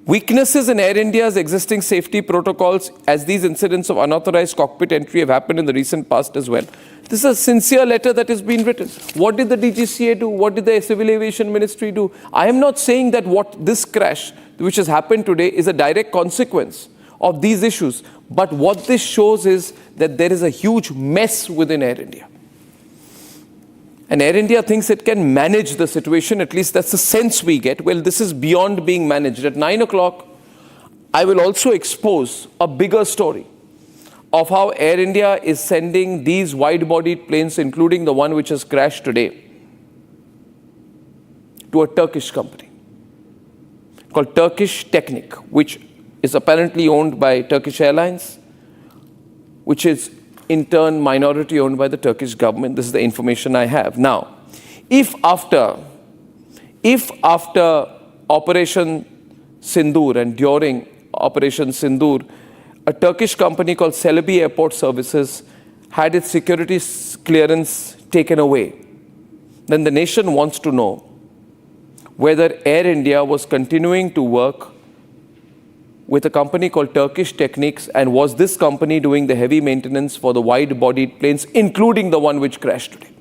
Weaknesses in Air India's existing safety protocols, as these incidents of unauthorized cockpit entry have happened in the recent past as well. This is a sincere letter that is being written. What did the DGCA do? What did the Civil Aviation Ministry do? I am not saying that what this crash, which has happened today, is a direct consequence of these issues. But what this shows is that there is a huge mess within Air India. And Air India thinks it can manage the situation, at least that's the sense we get. Well, this is beyond being managed. At 9 o'clock, I will also expose a bigger story of how Air India is sending these wide-bodied planes, including the one which has crashed today, to a Turkish company called Turkish Technic, which is apparently owned by Turkish Airlines, which is in turn minority owned by the Turkish government. This is the information I have. Now, if after Operation Sindoor and during Operation Sindoor, a Turkish company called Celebi Airport Services had its security clearance taken away, then the nation wants to know whether Air India was continuing to work with a company called Turkish Techniques, and was this company doing the heavy maintenance for the wide-bodied planes, including the one which crashed today?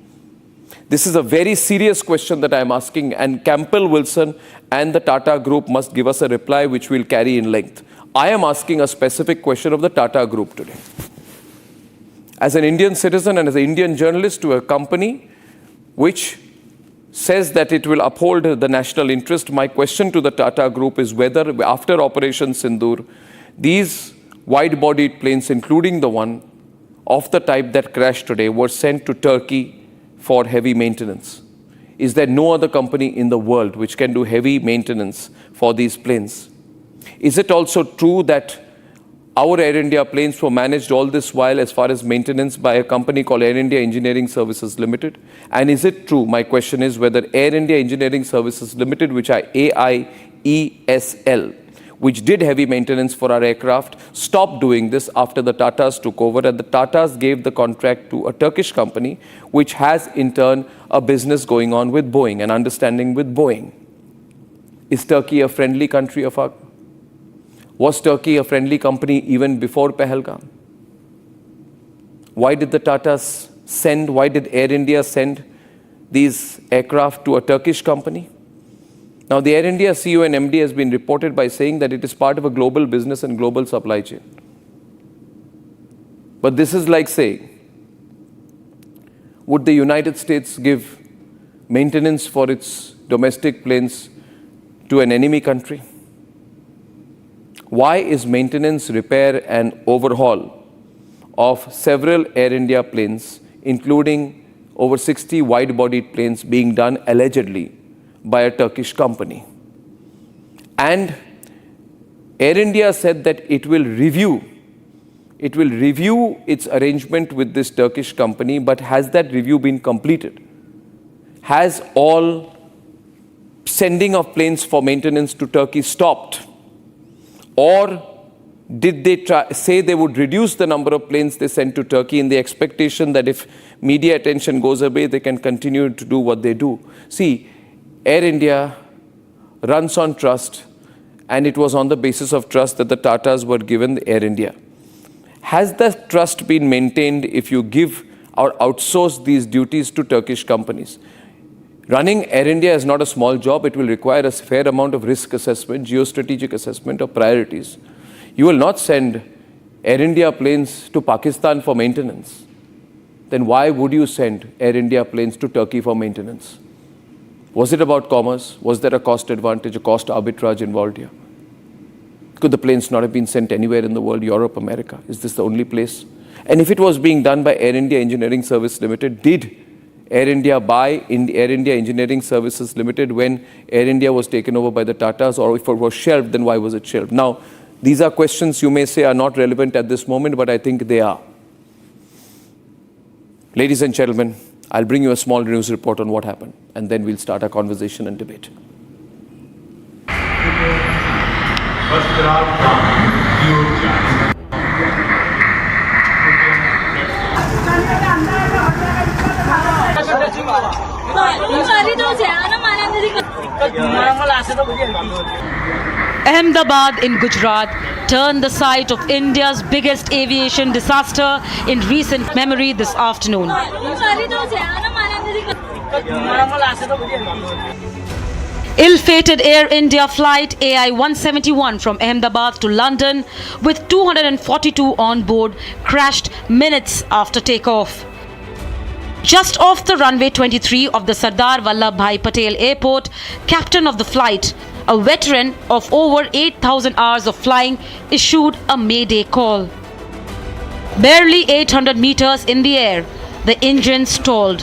This is a very serious question that I'm asking, and Campbell Wilson and the Tata Group must give us a reply which we'll carry in length. I am asking a specific question of the Tata Group today. As an Indian citizen and as an Indian journalist to a company which says that it will uphold the national interest, my question to the Tata Group is whether after Operation Sindoor, these wide-bodied planes, including the one of the type that crashed today, were sent to Turkey for heavy maintenance. Is there no other company in the world which can do heavy maintenance for these planes? Is it also true that our Air India planes were managed all this while as far as maintenance by a company called Air India Engineering Services Limited? And is it true, my question is, whether Air India Engineering Services Limited, which are AIESL, which did heavy maintenance for our aircraft, stopped doing this after the Tatas took over, and the Tatas gave the contract to a Turkish company, which has in turn a business going on with Boeing, an understanding with Boeing. Is Turkey a friendly country of ours? Was Turkey a friendly company even before Pahalgam? Why did the Tatas why did Air India send these aircraft to a Turkish company? Now, the Air India CEO and MD has been reported by saying that it is part of a global business and global supply chain. But this is like saying, would the United States give maintenance for its domestic planes to an enemy country? Why is maintenance, repair and overhaul of several Air India planes, including over 60 wide-bodied planes, being done allegedly by a Turkish company? And Air India said that it will review its arrangement with this Turkish company, but has that review been completed? Has all sending of planes for maintenance to Turkey stopped? Or did they say they would reduce the number of planes they sent to Turkey in the expectation that if media attention goes away, they can continue to do what they do? See, Air India runs on trust, and it was on the basis of trust that the Tatas were given the Air India. Has that trust been maintained if you give or outsource these duties to Turkish companies? Running Air India is not a small job. It will require a fair amount of risk assessment, geostrategic assessment of priorities. You will not send Air India planes to Pakistan for maintenance. Then why would you send Air India planes to Turkey for maintenance? Was it about commerce? Was there a cost advantage, a cost arbitrage involved here? Could the planes not have been sent anywhere in the world, Europe, America? Is this the only place? And if it was being done by Air India Engineering Service Limited, did Air India buy in Air India Engineering Services Limited when Air India was taken over by the Tatas? Or if it was shelved, then why was it shelved? Now, these are questions you may say are not relevant at this moment, but I think they are. Ladies and gentlemen, I'll bring you a small news report on what happened, and then we'll start our conversation and debate. Ahmedabad in Gujarat turned the site of India's biggest aviation disaster in recent memory this afternoon. Ill-fated Air India flight AI-171 from Ahmedabad to London with 242 on board crashed minutes after takeoff. Just off the runway 23 of the Sardar Vallabhbhai Patel Airport, captain of the flight, a veteran of over 8,000 hours of flying, issued a Mayday call. Barely 800 meters in the air, the engine stalled.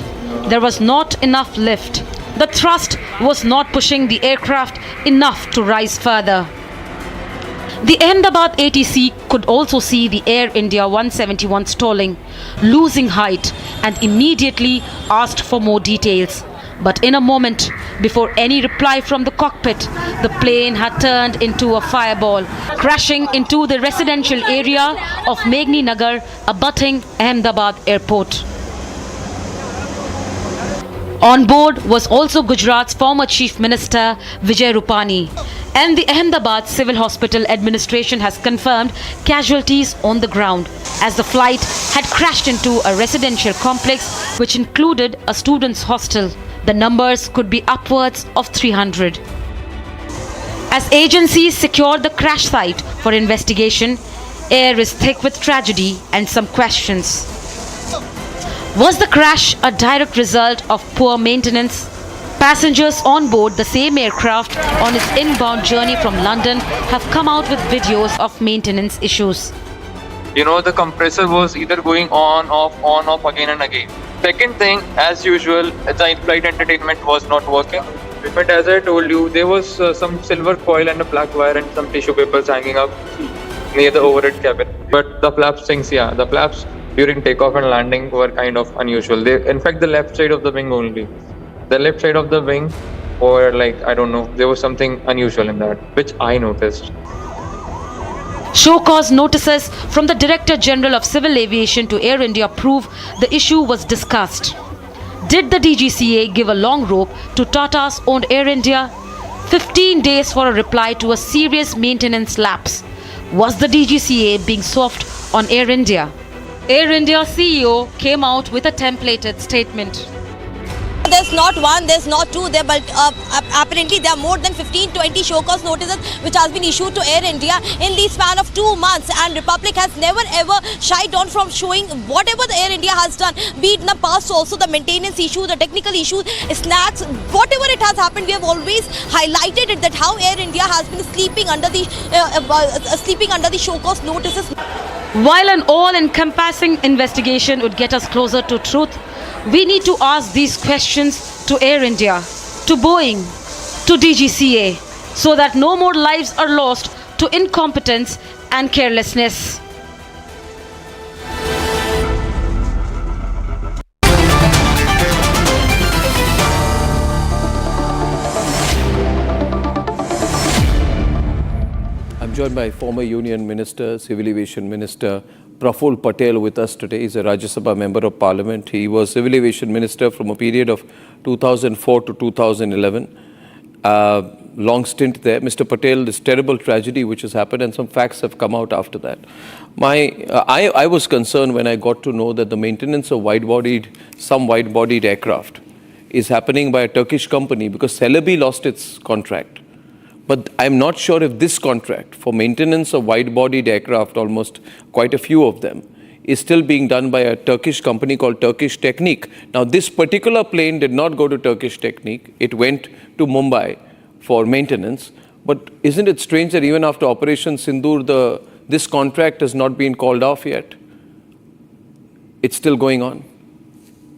There was not enough lift. The thrust was not pushing the aircraft enough to rise further. The Ahmedabad ATC could also see the Air India 171 stalling, losing height, and immediately asked for more details. But in a moment, before any reply from the cockpit, the plane had turned into a fireball, crashing into the residential area of Meghnani Nagar, abutting Ahmedabad Airport. On board was also Gujarat's former Chief Minister Vijay Rupani, and the Ahmedabad Civil Hospital Administration has confirmed casualties on the ground, as the flight had crashed into a residential complex which included a students' hostel. The numbers could be upwards of 300. As agencies secured the crash site for investigation, air is thick with tragedy and some questions. Was the crash a direct result of poor maintenance? Passengers on board the same aircraft on its inbound journey from London have come out with videos of maintenance issues. You know, the compressor was either going on, off again and again. Second thing, as usual, the in-flight entertainment was not working. But as I told you, there was some silver foil and a black wire and some tissue papers hanging up near the overhead cabin. But the flaps things, yeah, the flaps during takeoff and landing were kind of unusual. In fact, the left side of the wing only. The left side of the wing, or like, I don't know, there was something unusual in that, which I noticed. Show cause notices from the Director General of Civil Aviation to Air India prove the issue was discussed. Did the DGCA give a long rope to Tata's owned Air India? 15 days for a reply to a serious maintenance lapse. Was the DGCA being soft on Air India? Air India CEO came out with a templated statement. There's not one, there's not two, but apparently there are more than 15-20 show cause notices which has been issued to Air India in the span of 2 months, and Republic has never ever shied on from showing whatever the Air India has done, be it in the past also the maintenance issue, the technical issues, snacks, whatever it has happened. We have always highlighted it that how Air India has been sleeping under the show cause notices. While an all-encompassing investigation would get us closer to truth, we need to ask these questions to Air India, to Boeing, to DGCA, so that no more lives are lost to incompetence and carelessness. I'm joined by former Union Minister, Civil Aviation Minister, Praful Patel with us today. He's a Rajya Sabha Member of Parliament. He was Civil Aviation Minister from a period of 2004 to 2011. Long stint there. Mr. Patel, this terrible tragedy which has happened, and some facts have come out after that. I was concerned when I got to know that the maintenance of some wide-bodied aircraft is happening by a Turkish company because Celebi lost its contract. But I'm not sure if this contract for maintenance of wide-bodied aircraft, almost quite a few of them, is still being done by a Turkish company called Turkish Technique. Now, this particular plane did not go to Turkish Technique. It went to Mumbai for maintenance. But isn't it strange that even after Operation Sindoor, this contract has not been called off yet? it's still going on.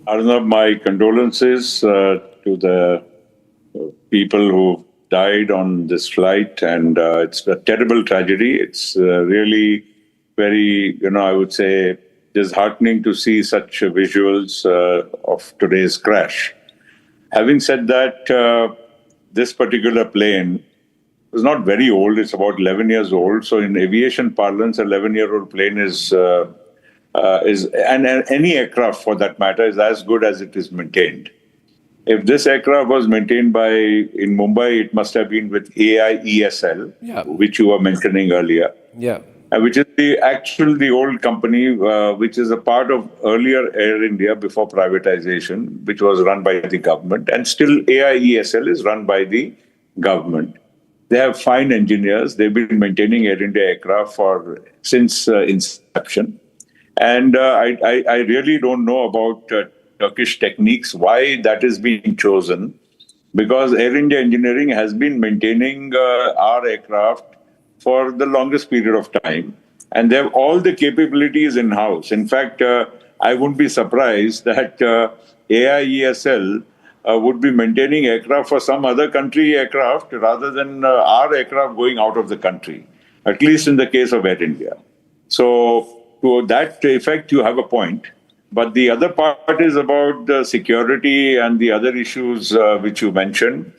Arnab, my condolences to the people who died on this flight, and it's a terrible tragedy. It's really very, I would say, disheartening to see such visuals of today's crash. Having said that, this particular plane was not very old. It's about 11 years old. So in aviation parlance, 11-year-old plane is and any aircraft for that matter is as good as it is maintained. If this aircraft was maintained in Mumbai, it must have been with AIESL, which you were mentioning earlier. Yeah. Which is the old company, which is a part of earlier Air India before privatization, which was run by the government. And still AIESL is run by the government. They have fine engineers. They've been maintaining Air India aircraft since inception. And I really don't know about Turkish techniques, why that is being chosen, because Air India Engineering has been maintaining our aircraft for the longest period of time, and they have all the capabilities in-house. In fact, I wouldn't be surprised that AIESL would be maintaining aircraft for some other country aircraft rather than our aircraft going out of the country, at least in the case of Air India. So to that effect, you have a point. But the other part is about the security and the other issues which you mentioned.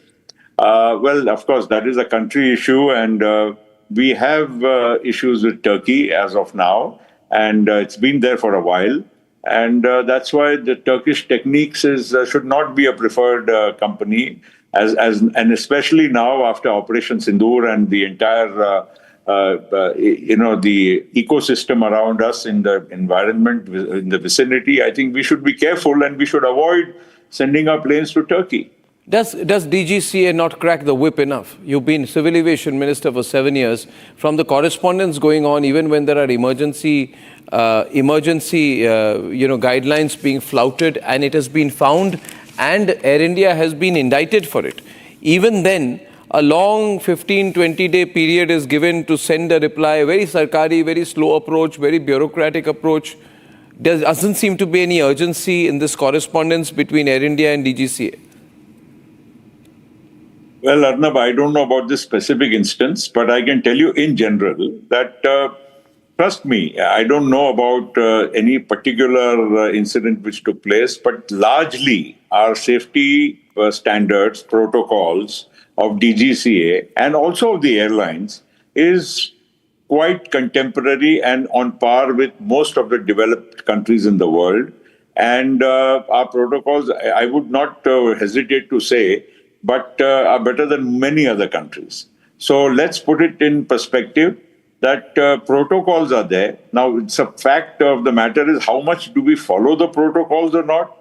Well, of course, that is a country issue, and we have issues with Turkey as of now, and it's been there for a while. And that's why the Turkish Techniques should not be a preferred company, and especially now after Operation Sindoor and the entire the ecosystem around us in the environment, in the vicinity. I think we should be careful and we should avoid sending our planes to Turkey. Does DGCA not crack the whip enough? You've been Civil Aviation Minister for 7 years. From the correspondence going on, even when there are emergency guidelines being flouted, and it has been found, and Air India has been indicted for it. Even then, a long 15-20-day period is given to send a reply, a very sarkari, very slow approach, very bureaucratic approach. There doesn't seem to be any urgency in this correspondence between Air India and DGCA. Well, Arnab, I don't know about this specific instance, but I can tell you in general that, trust me, I don't know about any particular incident which took place, but largely our safety standards, protocols of DGCA and also of the airlines is quite contemporary and on par with most of the developed countries in the world. And our protocols, I would not hesitate to say, but are better than many other countries. So let's put it in perspective that protocols are there. Now, it's a fact of the matter is how much do we follow the protocols or not?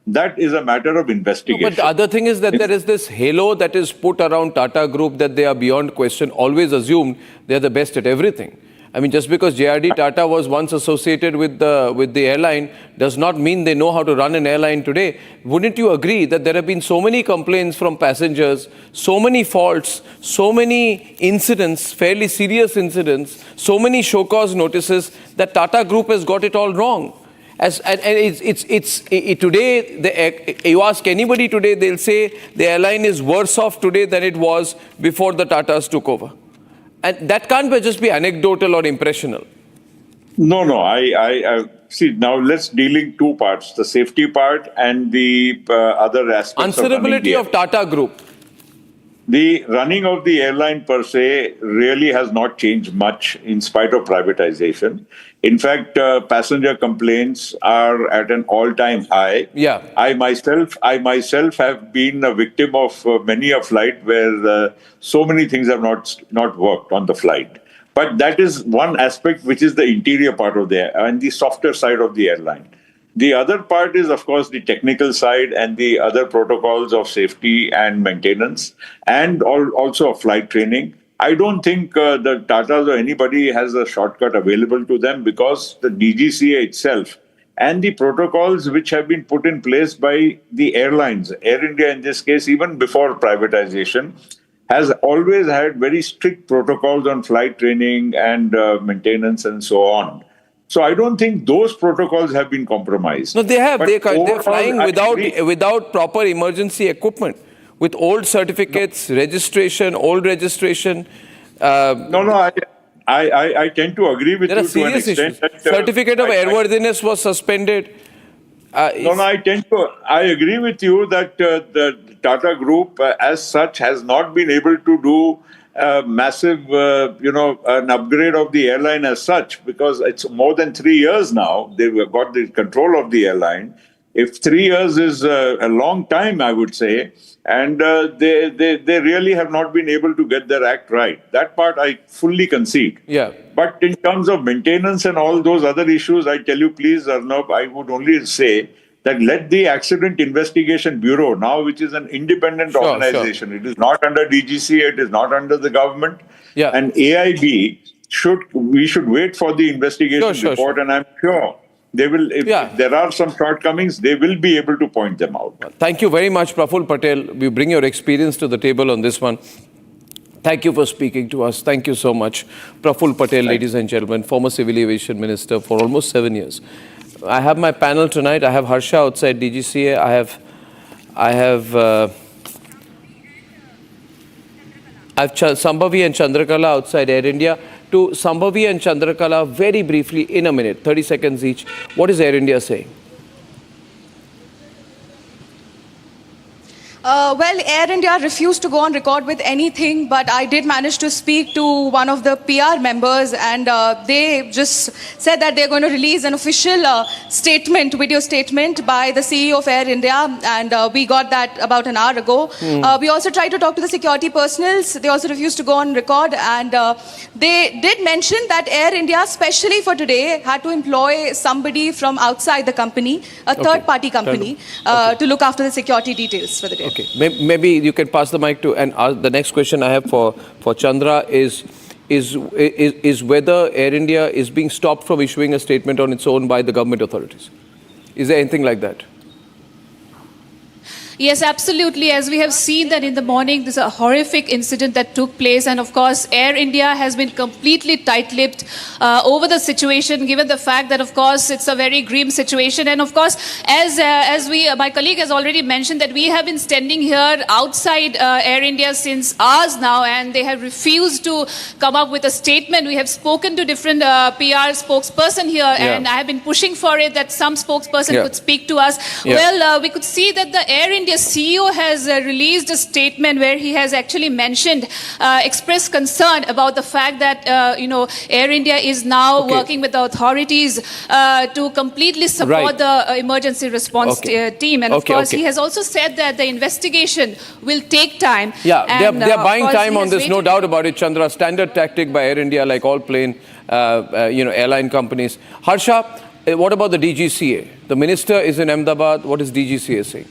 That is a matter of investigation. No, but the other thing is that there is this halo that is put around Tata Group that they are beyond question, always assumed they are the best at everything. I mean, just because JRD Tata was once associated with the airline does not mean they know how to run an airline today. Wouldn't you agree that there have been so many complaints from passengers, so many faults, so many incidents, fairly serious incidents, so many show cause notices that Tata Group has got it all wrong? Today, you ask anybody today, they'll say the airline is worse off today than it was before the Tatas took over. And that can't just be anecdotal or impressional. No. I see, now let's deal in two parts, the safety part and the other aspects. Answerability of Tata Group. The running of the airline per se really has not changed much in spite of privatization. In fact, passenger complaints are at an all-time high. Yeah. I myself have been a victim of many a flight where so many things have not worked on the flight. But that is one aspect which is the interior part of the and the softer side of the airline. The other part is, of course, the technical side and the other protocols of safety and maintenance and also of flight training. I don't think the Tatas or anybody has a shortcut available to them because the DGCA itself and the protocols which have been put in place by the airlines, Air India in this case, even before privatization, has always had very strict protocols on flight training and maintenance and so on. So I don't think those protocols have been compromised. No, they have. But They're flying overall, I agree. without proper emergency equipment, with old certificates, old registration. I tend to agree with There are you to an serious extent. issues. That, Certificate of airworthiness was suspended. I agree with you that the Tata Group, as such, has not been able to do massive, an upgrade of the airline as such, because it's more than 3 years now. They've got the control of the airline. If 3 years is a long time, I would say, and they really have not been able to get their act right. That part I fully concede. Yeah. But in terms of maintenance and all those other issues, I tell you, please, Arnab, I would only say that let the Accident Investigation Bureau, now which is an independent organization, it is not under DGCA, it is not under the government, and AIB, we should wait for the investigation report, and I'm sure they will, if there are some shortcomings, they will be able to point them out. Thank you very much, Praful Patel. We bring your experience to the table on this one. Thank you for speaking to us. Thank you so much. Praful Patel, ladies and gentlemen, former Civil Aviation Minister for almost 7 years. I have my panel tonight. I have Harsha outside DGCA. I have Sambhavi and Chandrakala outside Air India. To Sambhavi and Chandrakala, very briefly, in a minute, 30 seconds each, what is Air India saying? Well, Air India refused to go on record with anything, but I did manage to speak to one of the PR members, and they just said that they're going to release an official video statement by the CEO of Air India, and we got that about an hour ago. We also tried to talk to the security personnel. They also refused to go on record, and they did mention that Air India, especially for today, had to employ somebody from outside the company, a third-party company, to look after the security details for the day. Okay, maybe you can pass the mic to, and the next question I have for Chandra is whether Air India is being stopped from issuing a statement on its own by the government authorities. Is there anything like that? Yes, absolutely. As we have seen that in the morning, there's a horrific incident that took place. And of course, Air India has been completely tight-lipped over the situation, given the fact that, of course, it's a very grim situation. And of course, as my colleague has already mentioned, that we have been standing here outside Air India since hours now, and they have refused to come up with a statement. We have spoken to different PR spokesperson here, and I have been pushing for it that some spokesperson could speak to us. Well, we could see that the Air India CEO has released a statement where he has actually mentioned, expressed concern about the fact that, Air India is now working with the authorities to completely support the emergency response team. And of course, he has also said that the investigation will take time. Yeah, they're buying time on this, no doubt about it, Chandra. Standard tactic by Air India, like all plane, airline companies. Harsha, what about the DGCA? The minister is in Ahmedabad. What is DGCA saying?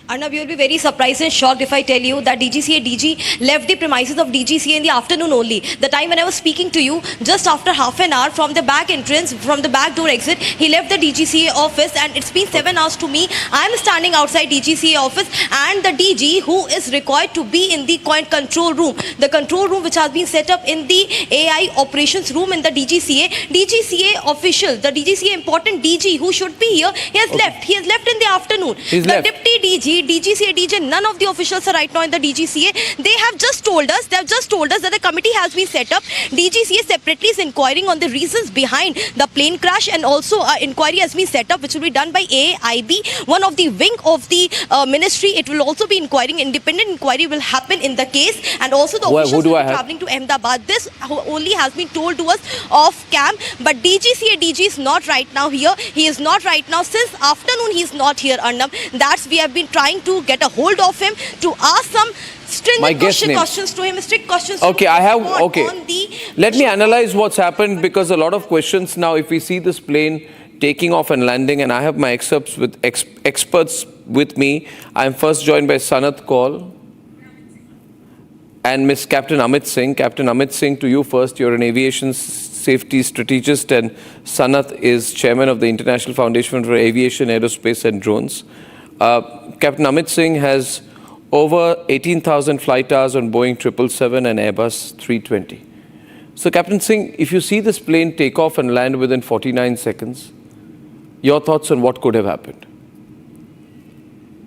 Arnab, you will be very surprised and shocked if I tell you that DGCA DG left the premises of DGCA in the afternoon only. The time when I was speaking to you, just after half an hour from the back entrance, from the back door exit, he left the DGCA office, and it's been 7 hours to me. I'm standing outside DGCA office, and the DG, who is required to be in the control room, the control room which has been set up in the AI operations room in the DGCA official, the DGCA important DG who should be here, he has left. He has left in the afternoon. Deputy DG, DGCA, DJ, none of the officials are right now in the DGCA. They have just told us that the committee has been set up. DGCA separately is inquiring on the reasons behind the plane crash, and also inquiry has been set up which will be done by AIB, one of the wing of the ministry. It will also be inquiring. Independent inquiry will happen in the case, and also the officials will be travelling to Ahmedabad. This only has been told to us off cam, but DGCA DG is not right now here. He is not right now. Since afternoon he is not here, Arnab. That's we have been trying to get a hold of him to ask some stringent questions to him, strict questions. Okay, let me analyze what's happened, because a lot of questions now, if we see this plane taking off and landing, and I have my excerpts with experts with me. I'm first joined by Sanath Kaul and Miss Captain Amit Singh. Captain Amit Singh, to you first. You're an aviation safety strategist, and Sanath is chairman of the International Foundation for Aviation, Aerospace and Drones. Captain Amit Singh has over 18,000 flight hours on Boeing 777 and Airbus 320. So, Captain Singh, if you see this plane take off and land within 49 seconds, your thoughts on what could have happened?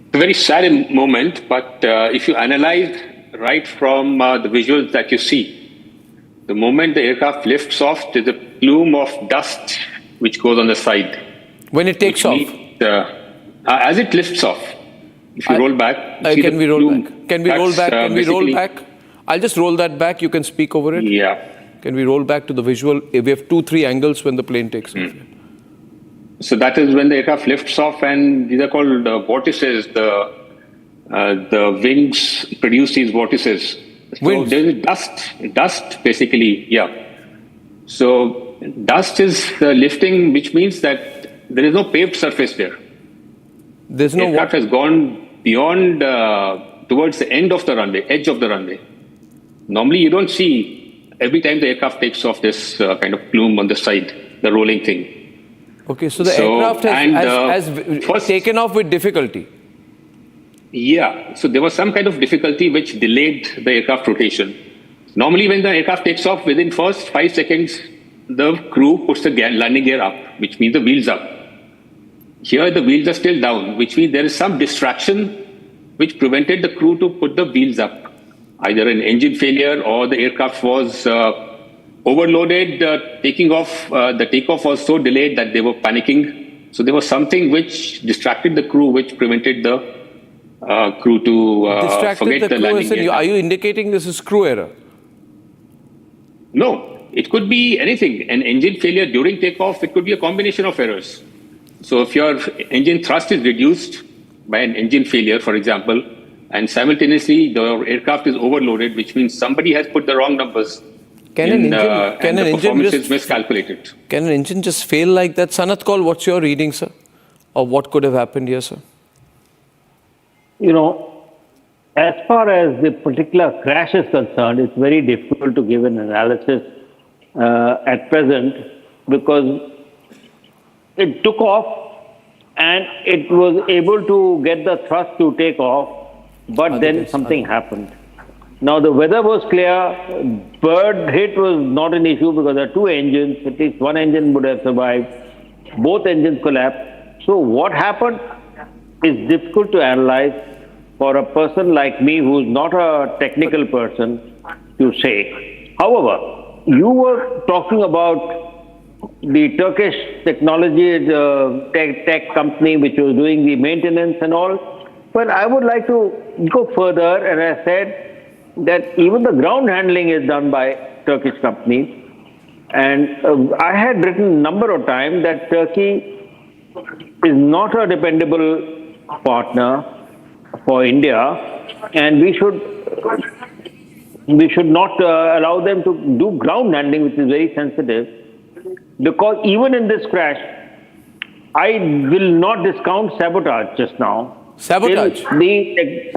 It's a very sad moment, but if you analyze right from the visuals that you see, the moment the aircraft lifts off, there's a plume of dust which goes on the side. When it takes off? As it lifts off, if you roll back... Can we roll back? Can we roll back? Can we roll back? I'll just roll that back. You can speak over it. Yeah. Can we roll back to the visual? We have 2-3 angles when the plane takes off. So that is when the aircraft lifts off, and these are called vortices. The wings produce these vortices. So there is dust basically, yeah. So dust is the lifting, which means that there is no paved surface there. There's no aircraft has gone beyond towards the end of the runway, edge of the runway. Normally, you don't see every time the aircraft takes off this kind of plume on the side, the rolling thing. Okay, so the aircraft has taken off with difficulty. Yeah, so there was some kind of difficulty which delayed the aircraft rotation. Normally, when the aircraft takes off, within first 5 seconds, the crew puts the landing gear up, which means the wheels up. Here, the wheels are still down, which means there is some distraction which prevented the crew to put the wheels up. Either an engine failure or the aircraft was overloaded. The takeoff was so delayed that they were panicking. So there was something which distracted the crew, which prevented the crew to forget the landing gear. Are you indicating this is crew error? No, it could be anything. An engine failure during takeoff, it could be a combination of errors. So if your engine thrust is reduced by an engine failure, for example, and simultaneously the aircraft is overloaded, which means somebody has put the wrong numbers. Can an engine is miscalculated. Can an engine just fail like that? Sanat Kaul, what's your reading, sir? Or what could have happened here, sir? You know, as far as the particular crash is concerned, it's very difficult to give an analysis at present, because it took off and it was able to get the thrust to take off, but then something happened. Now the weather was clear, bird hit was not an issue because there are 2 engines, at least one engine would have survived, both engines collapsed. So what happened is difficult to analyze for a person like me who's not a technical person to say. However, you were talking about the Turkish technology, tech company which was doing the maintenance and all. But I would like to go further, and I said that even the ground handling is done by Turkish companies. And I had written a number of times that Turkey is not a dependable partner for India, and we should not allow them to do ground handling, which is very sensitive, because even in this crash, I will not discount sabotage just now. Sabotage?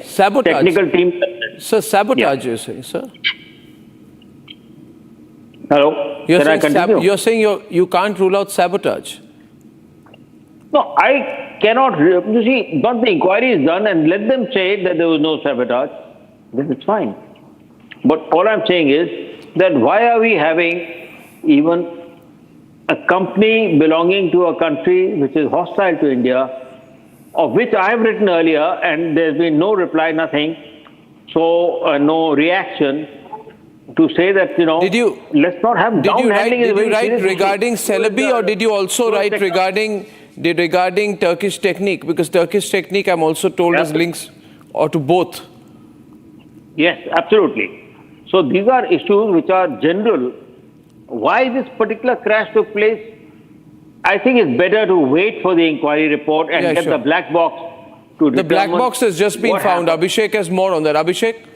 Sabotage. Technical team. Sir, sabotage, you're saying, sir? Hello? You're saying you can't rule out sabotage? No, I cannot. You see, once the inquiry is done and let them say that there was no sabotage, then it's fine. But all I'm saying is that why are we having even a company belonging to a country which is hostile to India, of which I have written earlier, and there's been no reply, nothing, so no reaction, to say that, let's not have ground handling. Did you write regarding Celebi, or did you also write regarding Turkish technique? Because Turkish technique, I'm also told, is links or to both. Yes, absolutely. So these are issues which are general. Why this particular crash took place, I think it's better to wait for the inquiry report and get the black box to determine. The black box has just been found. Abhishek has more on that. Abhishek?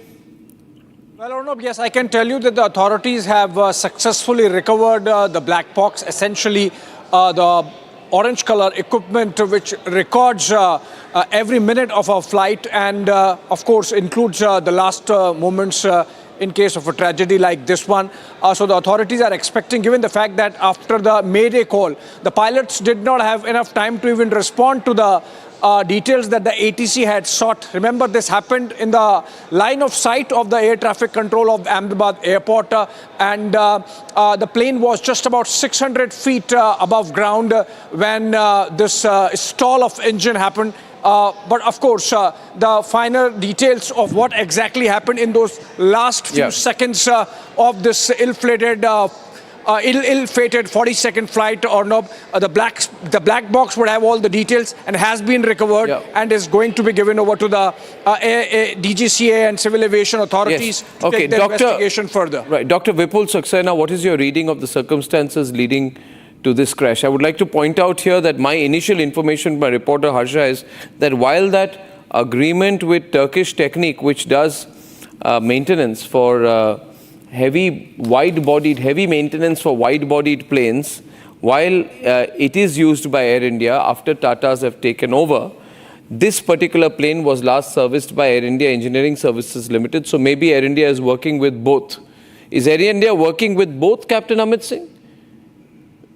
Well, Arnab, yes, I can tell you that the authorities have successfully recovered the black box, essentially the orange color equipment which records every minute of a flight and, of course, includes the last moments in case of a tragedy like this one. So the authorities are expecting, given the fact that after the Mayday call, the pilots did not have enough time to even respond to the details that the ATC had sought. Remember, this happened in the line of sight of the air traffic control of Ahmedabad airport, and the plane was just about 600 feet above ground when this stall of engine happened. But of course, the finer details of what exactly happened in those last few seconds of this ill-fated 40-second flight or no, the black box would have all the details and has been recovered and is going to be given over to the DGCA and civil aviation authorities to take the investigation further. Right, Dr. Vipul Saxena, what is your reading of the circumstances leading to this crash? I would like to point out here that my initial information by reporter Harsha is that while that agreement with Turkish Technique, which does maintenance for heavy maintenance for wide-bodied planes, while it is used by Air India after Tatas have taken over, this particular plane was last serviced by Air India Engineering Services Limited. So maybe Air India is working with both. Is Air India working with both, Captain Amit Singh?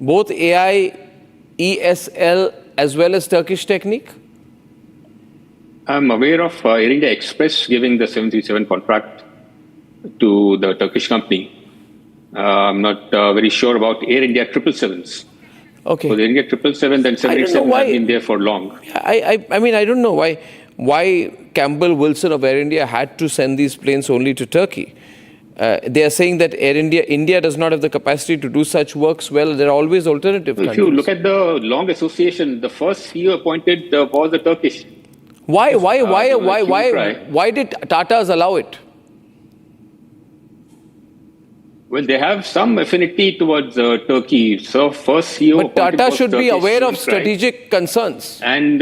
Both AI, ESL as well as Turkish Technique? I'm aware of Air India Express giving the 737 contract to the Turkish company. I'm not very sure about Air India 777s. Okay. So the Air India 777 and 787 have been there for long. I mean, I don't know why Campbell Wilson of Air India had to send these planes only to Turkey. They are saying that India does not have the capacity to do such works well. There are always alternative countries. If you look at the long association, the first CEO appointed was the Turkish. Why did Tatas allow it? Well, they have some affinity towards Turkey. So first CEO. But Tata should be aware of strategic concerns. And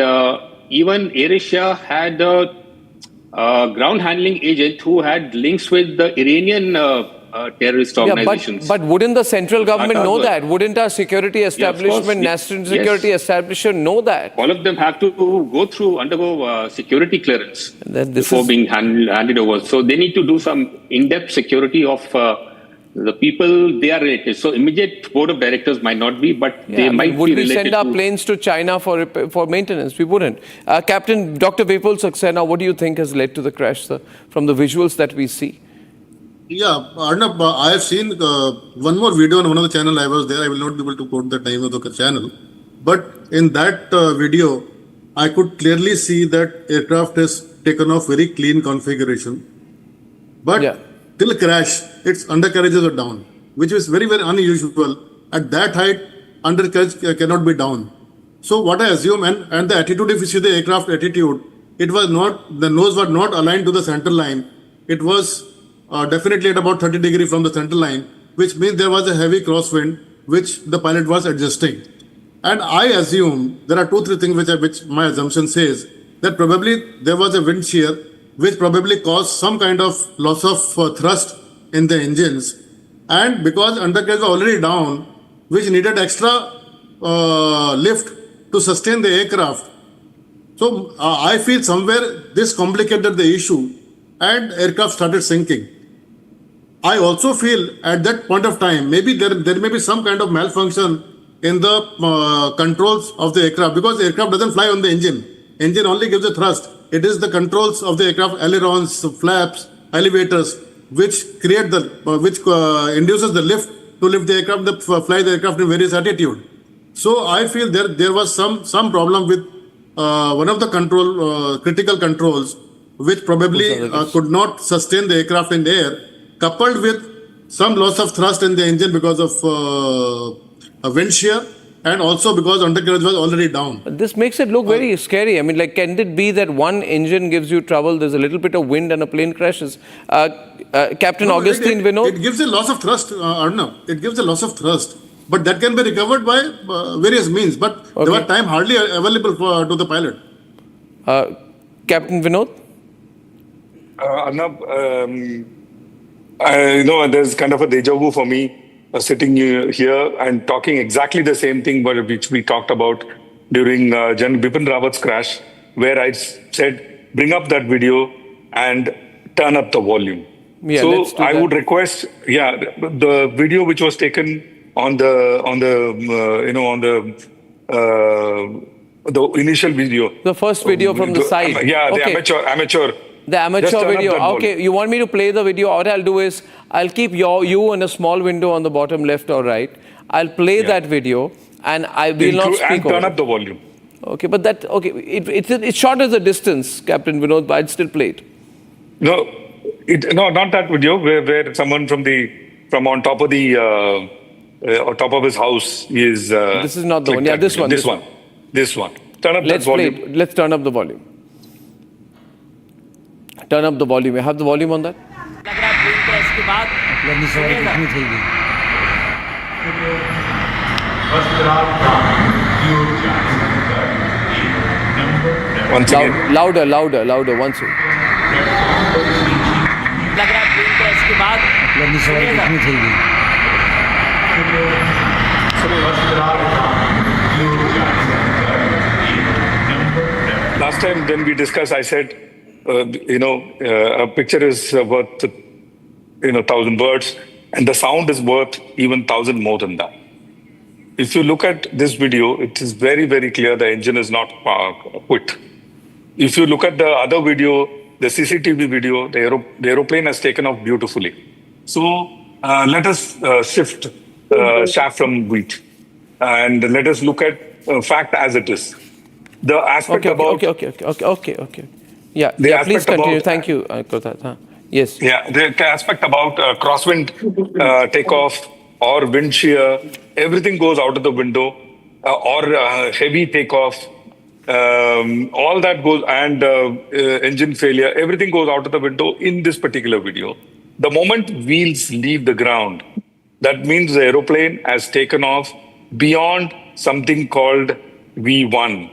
even AirAsia had a ground handling agent who had links with the Iranian terrorist organizations. But wouldn't the central government know that? Wouldn't our security establishment, national security establishment know that? All of them have to undergo security clearance before being handed over. So they need to do some in-depth security of the people they are related. So immediate board of directors might not be, but they might be related. Would we send our planes to China for maintenance? We wouldn't. Captain Dr. Vipul Saxena, what do you think has led to the crash, sir, from the visuals that we see? Yeah, Arnab, I have seen one more video on one of the channel. I was there. I will not be able to quote the name of the channel. But in that video, I could clearly see that aircraft has taken off very clean configuration. But till crash, its undercarriages are down, which is very, very unusual. At that height, undercarriage cannot be down. So what I assume, and the attitude, if you see the aircraft attitude, it was not, the nose was not aligned to the center line. It was definitely at about 30 degrees from the center line, which means there was a heavy crosswind, which the pilot was adjusting. And I assume there are 2-3 things which my assumption says that probably there was a wind shear, which probably caused some kind of loss of thrust in the engines. And because undercarriage was already down, which needed extra lift to sustain the aircraft. So I feel somewhere this complicated the issue and aircraft started sinking. I also feel at that point of time, maybe there may be some kind of malfunction in the controls of the aircraft, because the aircraft doesn't fly on the engine. Engine only gives a thrust. It is the controls of the aircraft, ailerons, flaps, elevators, which create which induces the lift to lift the aircraft, fly the aircraft in various attitude. So I feel there was some problem with one of the critical controls, which probably could not sustain the aircraft in the air, coupled with some loss of thrust in the engine because of a wind shear, and also because undercarriage was already down. This makes it look very scary. I mean, like, can it be that one engine gives you trouble, there's a little bit of wind and a plane crashes? Captain Augustine Vinod? It gives a loss of thrust, Arnav. It gives a loss of thrust. But that can be recovered by various means. But there was time hardly available to the pilot. Captain Vinod? Arnab, there's kind of a deja vu for me. Sitting here and talking exactly the same thing which we talked about during General Bipin Rawat's crash, where I said, bring up that video and turn up the volume. Yeah, so I would request, the video which was taken on the The initial video. The first video from the side. Yeah, the Okay. amateur. The amateur Just turn up video. that volume. Okay, you want me to play the video? What I'll do is, I'll keep you in a small window on the bottom left or right. I'll play that video and I will not speak and turn over up the volume. Okay, but it's short as a distance, Captain Vinod, but I'd still play it. No, not that video where someone from on top of the on top of his house is. This is not the one. Yeah, this one. This one. Turn up that volume. Let's turn up the volume. Turn up the volume. You have the volume on that? Once again. Louder, once again. Last time when we discussed, I said, a picture is worth, 1,000 words, and the sound is worth even 1,000 more than that. If you look at this video, it is very, very clear the engine is not quit. If you look at the other video, the CCTV video, the aeroplane has taken off beautifully. So let us shift chaff from wheat, and let us look at fact as it is. The aspect about... Okay. Yeah, please continue. Thank you, Kotat. Yes. Yeah, the aspect about crosswind takeoff or wind shear, everything goes out of the window, or heavy takeoff, all that goes, and engine failure, everything goes out of the window in this particular video. The moment wheels leave the ground, that means the aeroplane has taken off beyond something called V1.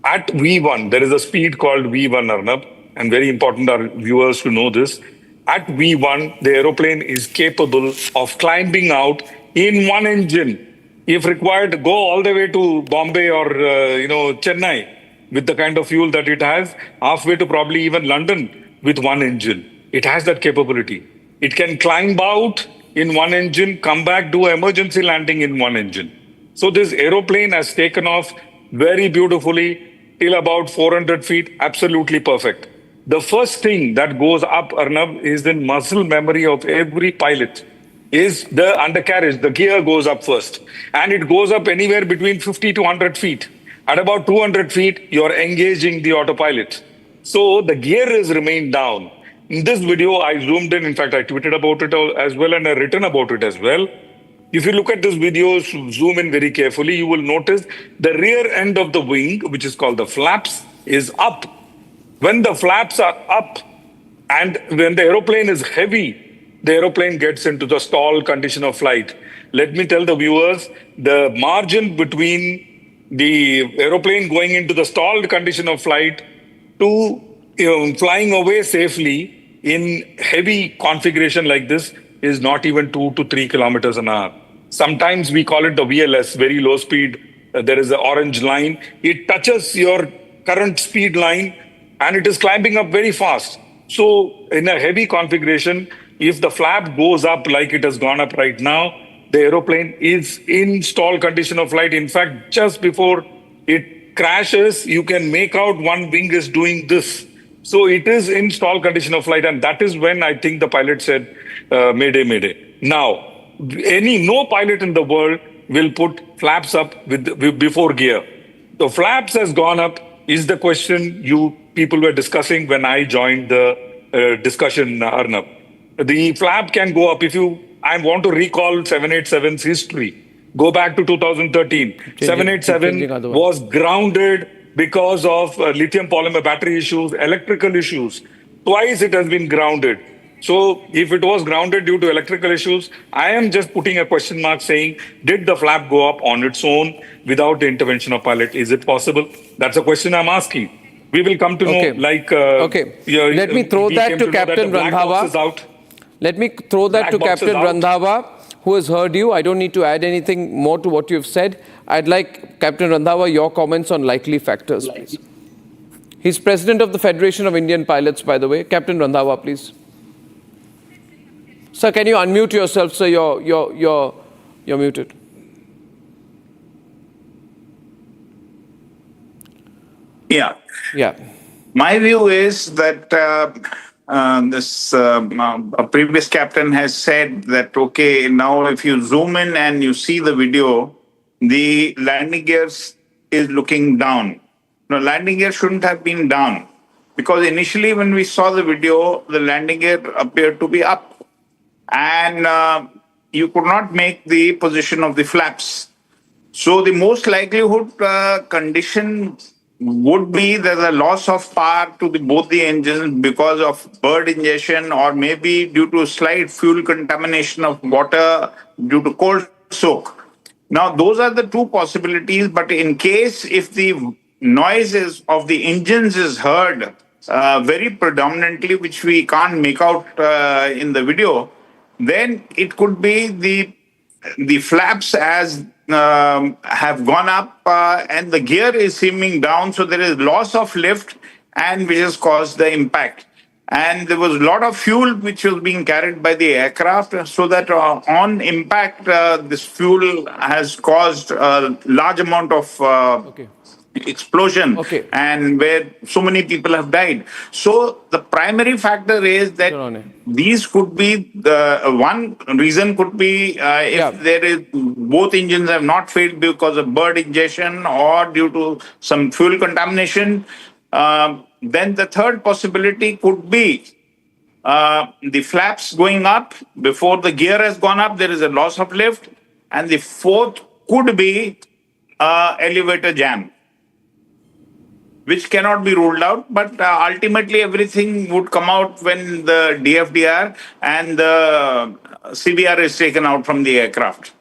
At V1, there is a speed called V1, Arnab, and very important our viewers to know this. At V1, the aeroplane is capable of climbing out in one engine. If required, go all the way to Bombay or Chennai with the kind of fuel that it has, halfway to probably even London with one engine. It has that capability. It can climb out in one engine, come back, do emergency landing in one engine. So this aeroplane has taken off very beautifully till about 400 feet, absolutely perfect. The first thing that goes up, Arnab, is the muscle memory of every pilot, is the undercarriage. The gear goes up first. And it goes up anywhere between 50 to 100 feet. At about 200 feet, you're engaging the autopilot. So the gear is remained down. In this video, I zoomed in fact, I tweeted about it as well, and I've written about it as well. If you look at this video, zoom in very carefully, you will notice the rear end of the wing, which is called the flaps, is up. When the flaps are up and when the aeroplane is heavy, the aeroplane gets into the stall condition of flight. Let me tell the viewers, the margin between the aeroplane going into the stalled condition of flight to flying away safely in heavy configuration like this is not even 2 to 3 kilometers an hour. Sometimes we call it the VLS, very low speed. There is an orange line. It touches your current speed line and it is climbing up very fast. So in a heavy configuration, if the flap goes up like it has gone up right now, the aeroplane is in stall condition of flight. In fact, just before it crashes, you can make out one wing is doing this. So it is in stall condition of flight. And that is when I think the pilot said, Mayday, Mayday. Now, no pilot in the world will put flaps up before gear. The flaps has gone up is the question you people were discussing when I joined the discussion, Arnab. The flap can go up. I want to recall 787's history. Go back to 2013. 787 was grounded because of lithium polymer battery issues, electrical issues. Twice it has been grounded. So if it was grounded due to electrical issues, I am just putting a question mark saying, did the flap go up on its own without the intervention of pilot? Is it possible? That's a question I'm asking. We will come to know, Let me throw that to Captain Randhawa. Let me throw that to Captain Randhawa, who has heard you. I don't need to add anything more to what you've said. I'd like, Captain Randhawa, your comments on likely factors, please. He's President of the Federation of Indian Pilots, by the way. Captain Randhawa, please. Sir, can you unmute yourself, sir? You're muted. Yeah. Yeah. My view is that a previous captain has said that, okay, now if you zoom in and you see the video, the landing gear is looking down. No, landing gear shouldn't have been down, because initially when we saw the video, the landing gear appeared to be up, and you could not make the position of the flaps. So the most likelihood condition would be there's a loss of power to both the engines because of bird ingestion, or maybe due to slight fuel contamination of water due to cold soak. Now, those are the two possibilities, but in case if the noises of the engines is heard very predominantly, which we can't make out in the video, then it could be the flaps as have gone up and the gear is seeming down, so there is loss of lift, and which has caused the impact. And there was a lot of fuel which was being carried by the aircraft, so that on impact, this fuel has caused a large amount of explosion, and where so many people have died. So the primary factor is that these could be one reason could be if there is both engines have not failed because of bird ingestion or due to some fuel contamination. Then the third possibility could be the flaps going up before the gear has gone up. There is a loss of lift, and the fourth could be elevator jam, which cannot be ruled out, but ultimately everything would come out when the DFDR and the CBR is taken out from the aircraft.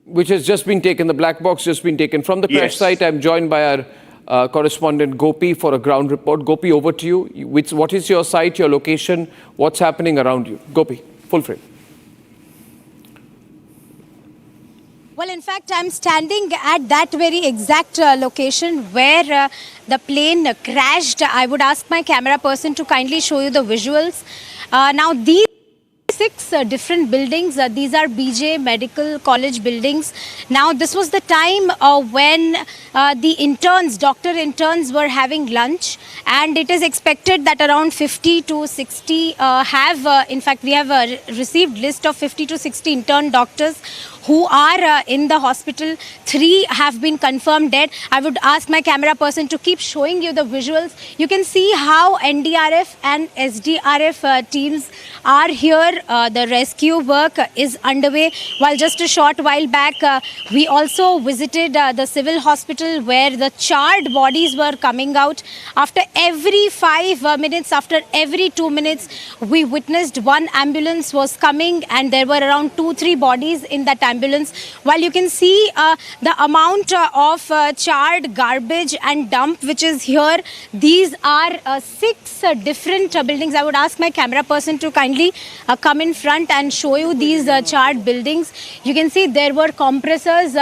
Which has just been taken, the black box just been taken. From the crash site, I'm joined by our correspondent Gopi for a ground report. Gopi, over to you. What is your site, your location, what's happening around you? Gopi, full frame. Well, in fact, I'm standing at that very exact location where the plane crashed. I would ask my camera person to kindly show you the visuals. Now, these 6 different buildings, these are BJ Medical College buildings. Now, this was the time when the interns, doctor interns were having lunch, and it is expected that around 50 to 60 have, in fact, we have received list of 50 to 60 intern doctors who are in the hospital. 3 have been confirmed dead. I would ask my camera person to keep showing you the visuals. You can see how NDRF and SDRF teams are here. The rescue work is underway. While just a short while back, we also visited the civil hospital where the charred bodies were coming out. After every 5 minutes, after every 2 minutes, we witnessed one ambulance was coming, and there were around 2-3 bodies in that ambulance. While you can see the amount of charred garbage and dump which is here, these are 6 different buildings. I would ask my camera person to kindly come in front and show you these charred buildings. You can see there were compressors,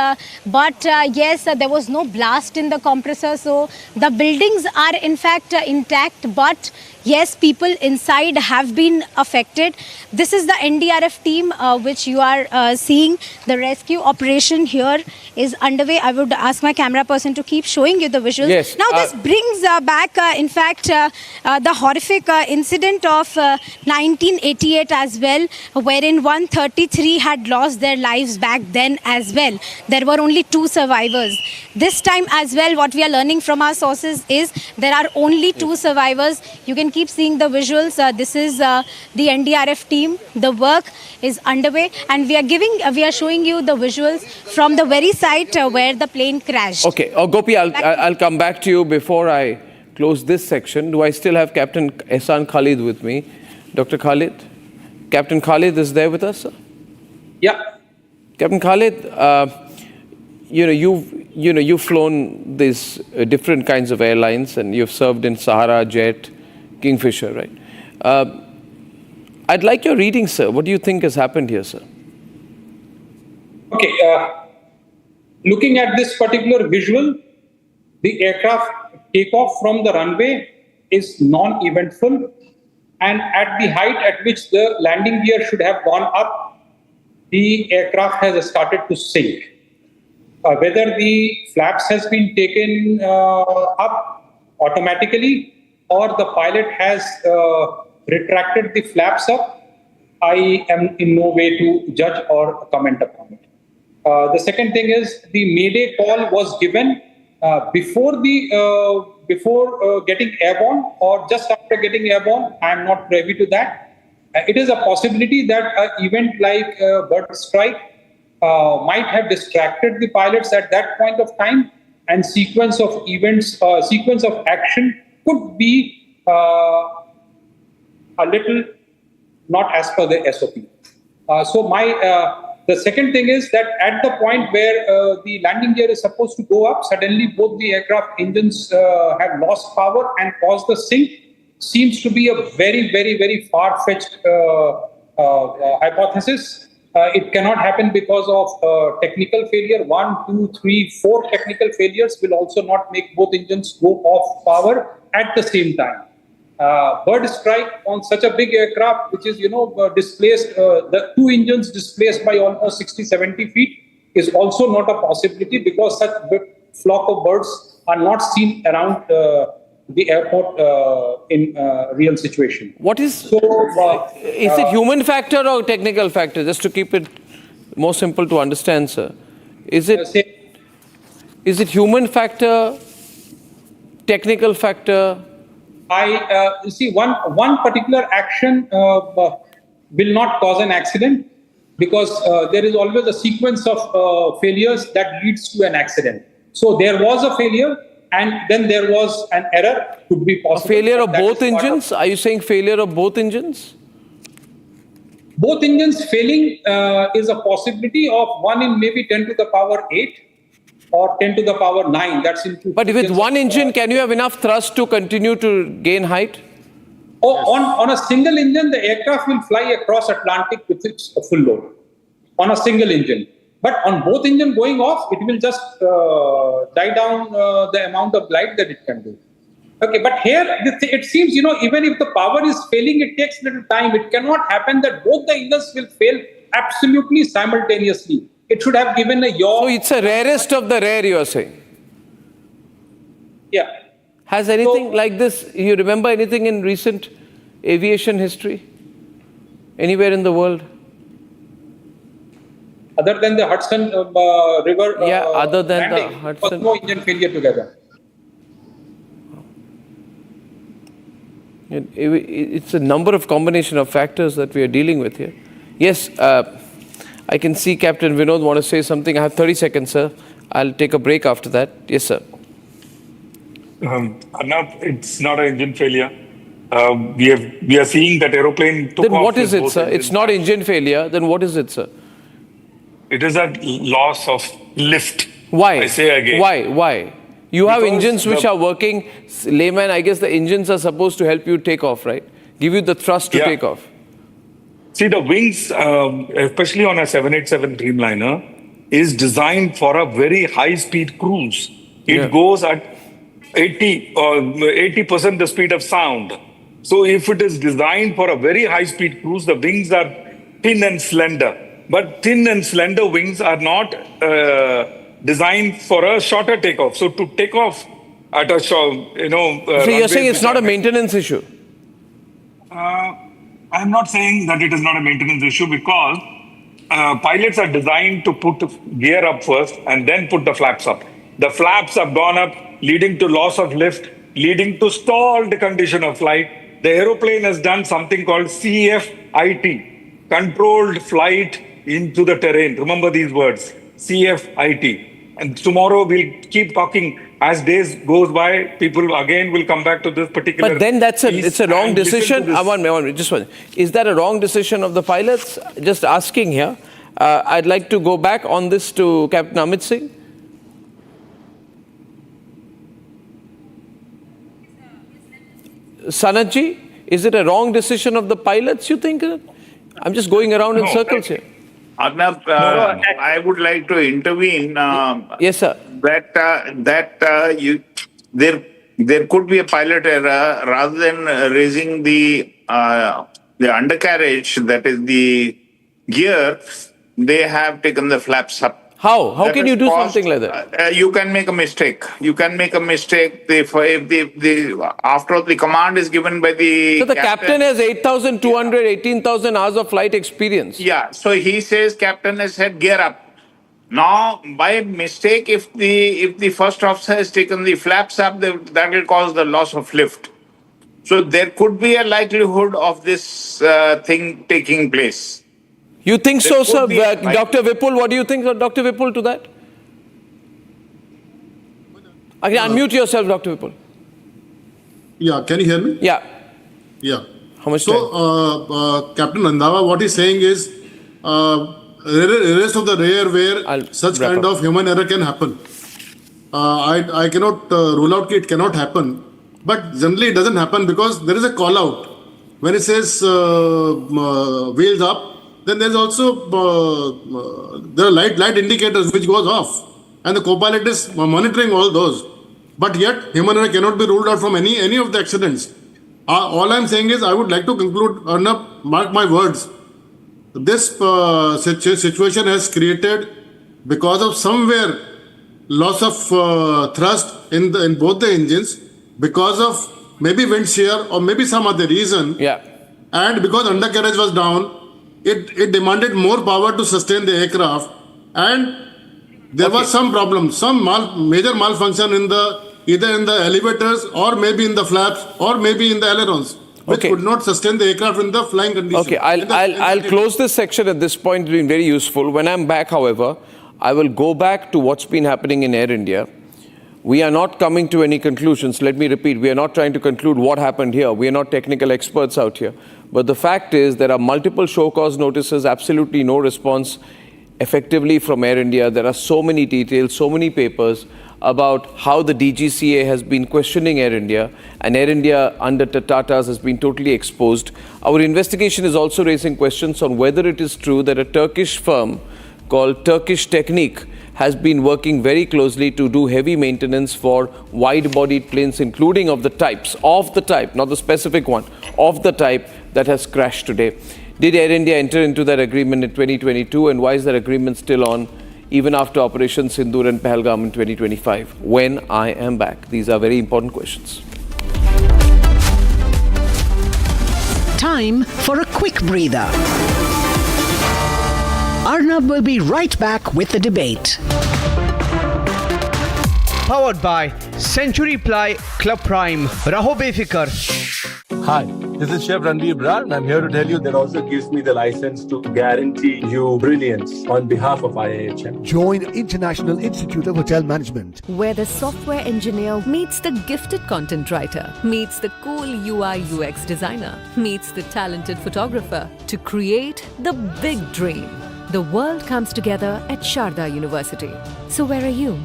but yes, there was no blast in the compressor, so the buildings are in fact intact, but yes, people inside have been affected. This is the NDRF team which you are seeing. The rescue operation here is underway. I would ask my camera person to keep showing you the visuals. Yes. Now this brings back, in fact, the horrific incident of 1988 as well, wherein 133 had lost their lives back then as well. There were only 2 survivors. This time as well, what we are learning from our sources is there are only 2 survivors. You can keep seeing the visuals. This is the NDRF team. The work is underway, and we are showing you the visuals from the very site where the plane crashed. Okay, Gopi, I'll come back to you before I close this section. Do I still have Captain Ehsan Khalid with me? Dr. Khalid? Captain Khalid is there with us, sir? Yeah. Captain Khalid, you've flown these different kinds of airlines, and you've served in Sahara, Jet, Kingfisher, right? I'd like your reading, sir. What do you think has happened here, sir? Okay. Looking at this particular visual, the aircraft takeoff from the runway is non-eventful, and at the height at which the landing gear should have gone up, the aircraft has started to sink. Whether the flaps has been taken up automatically, or the pilot has retracted the flaps up, I am in no way to judge or comment upon it. The second thing is the Mayday call was given before getting airborne or just after getting airborne. I am not privy to that. It is a possibility that an event like bird strike might have distracted the pilots at that point of time, and sequence of events, sequence of action could be a little not as per the SOP. The second thing is that at the point where the landing gear is supposed to go up, suddenly both the aircraft engines have lost power and caused the sink. Seems to be a very, very, very far-fetched hypothesis. It cannot happen because of technical failure. 1, 2, 3, 4 technical failures will also not make both engines go off power at the same time. Bird strike on such a big aircraft, which is, displaced, the 2 engines displaced by almost 60, 70 feet, is also not a possibility because such big flock of birds are not seen around the airport in real situation. What is it human factor or technical factor? Just to keep it more simple to understand, sir. Is it human factor, technical factor? I see one particular action will not cause an accident because there is always a sequence of failures that leads to an accident. So there was a failure, and then there was an error, could be possible. A failure of both engines? Are you saying failure of both engines? Both engines failing is a possibility of 1 in maybe 10 to the power 8 or 10 to the power 9. That's into. But with one engine, can you have enough thrust to continue to gain height? On a single engine, the aircraft will fly across Atlantic with its full load. On a single engine. But on both engines going off, it will just die down the amount of glide that it can do. Okay, but here it seems, even if the power is failing, it takes little time. It cannot happen that both the engines will fail absolutely simultaneously. It should have given a yaw. So it's a rarest of the rare, you are saying? Yeah. Has anything like this, you remember anything in recent aviation history? Anywhere in the world? Other than the Hudson River other than landing, the Hudson. there was no engine failure together. It's a number of combination of factors that we are dealing with here. Yes, I can see Captain Vinod want to say something. I have 30 seconds, sir. I'll take a break after that. Yes, sir. It's not an engine failure. We are seeing that aeroplane took Then off. what is it, sir? It's not engine failure. Then what is it, sir? It is a loss of lift. Why? I say again. Why? You have engines which are working. Layman, I guess the engines are supposed to help you take off, right? Give you the thrust to take off. See, the wings, especially on a 787 Dreamliner, is designed for a very high-speed cruise. It goes at 80% the speed of sound. So if it is designed for a very high-speed cruise, the wings are thin and slender. But thin and slender wings are not designed for a shorter takeoff. So to take off at a short, so you're saying it's not a maintenance issue? I'm not saying that it is not a maintenance issue because pilots are designed to put gear up first and then put the flaps up. The flaps have gone up, leading to loss of lift, leading to stalled condition of flight. The aeroplane has done something called CFIT, controlled flight into the terrain. Remember these words, CFIT. And tomorrow we'll keep talking. As days goes by, people again will come back to this particular. But then it's a wrong decision. Just one. Is that a wrong decision of the pilots? Just asking here. I'd like to go back on this to Captain Amit Singh. Sanatji, is it a wrong decision of the pilots, you think? I'm just going around in circles here. Arnab, I would like to intervene. Yes, sir. There could be a pilot error rather than raising the undercarriage, that is the gear. They have taken the flaps up. How? How can you do something like that? You can make a mistake. You can make a mistake if after all the command is given by the So the captain has 8,200, 18,000 hours of flight experience. Yeah. So he says captain has said gear up. Now, by mistake, if the first officer has taken the flaps up, that will cause the loss of lift. So there could be a likelihood of this thing taking place. You think so, sir? Dr. Vipul, what do you think, Dr. Vipul, to that? Unmute yourself, Dr. Vipul. Yeah, can you hear me? Yeah. Yeah. How much time? Captain Randhawa, what he's saying is, rest of the rare where such kind of human error can happen. I cannot rule out it cannot happen, but generally it doesn't happen because there is a call out. When it says wheels up, then there's also there are light indicators which goes off, and the co-pilot is monitoring all those. But yet, human error cannot be ruled out from any of the accidents. All I'm saying is, I would like to conclude, Arnab, mark my words. This situation has created, because of somewhere loss of thrust in both the engines, because of maybe wind shear or maybe some other reason. Yeah. And because undercarriage was down, it demanded more power to sustain the aircraft, and there was some problem, some major malfunction either in the elevators or maybe in the flaps or maybe in the ailerons, which could not sustain the aircraft in the flying condition. Okay, I'll close this section at this point. It's been very useful. When I'm back, however, I will go back to what's been happening in Air India. We are not coming to any conclusions. Let me repeat, we are not trying to conclude what happened here. We are not technical experts out here. But the fact is there are multiple show cause notices, absolutely no response effectively from Air India. There are so many details, so many papers about how the DGCA has been questioning Air India, and Air India under TATA's has been totally exposed. Our investigation is also raising questions on whether it is true that a Turkish firm called Turkish Technique has been working very closely to do heavy maintenance for wide-bodied planes, including of the type, not the specific one, of the type that has crashed today. Did Air India enter into that agreement in 2022, and why is that agreement still on even after Operation Sindoor and Pahalgam in 2025? When I am back, these are very important questions. Time for a quick breather. Arnab will be right back with the debate. Powered by Century Ply Club Prime. Raho befikar. Hi, this is Chef Ranveer Brar, and I'm here to tell you that also gives me the license to guarantee you brilliance on behalf of IIHM. Join International Institute of Hotel Management, where the software engineer meets the gifted content writer, meets the cool UI UX designer, meets the talented photographer to create the big dream. The world comes together at Sharda University. So where are you?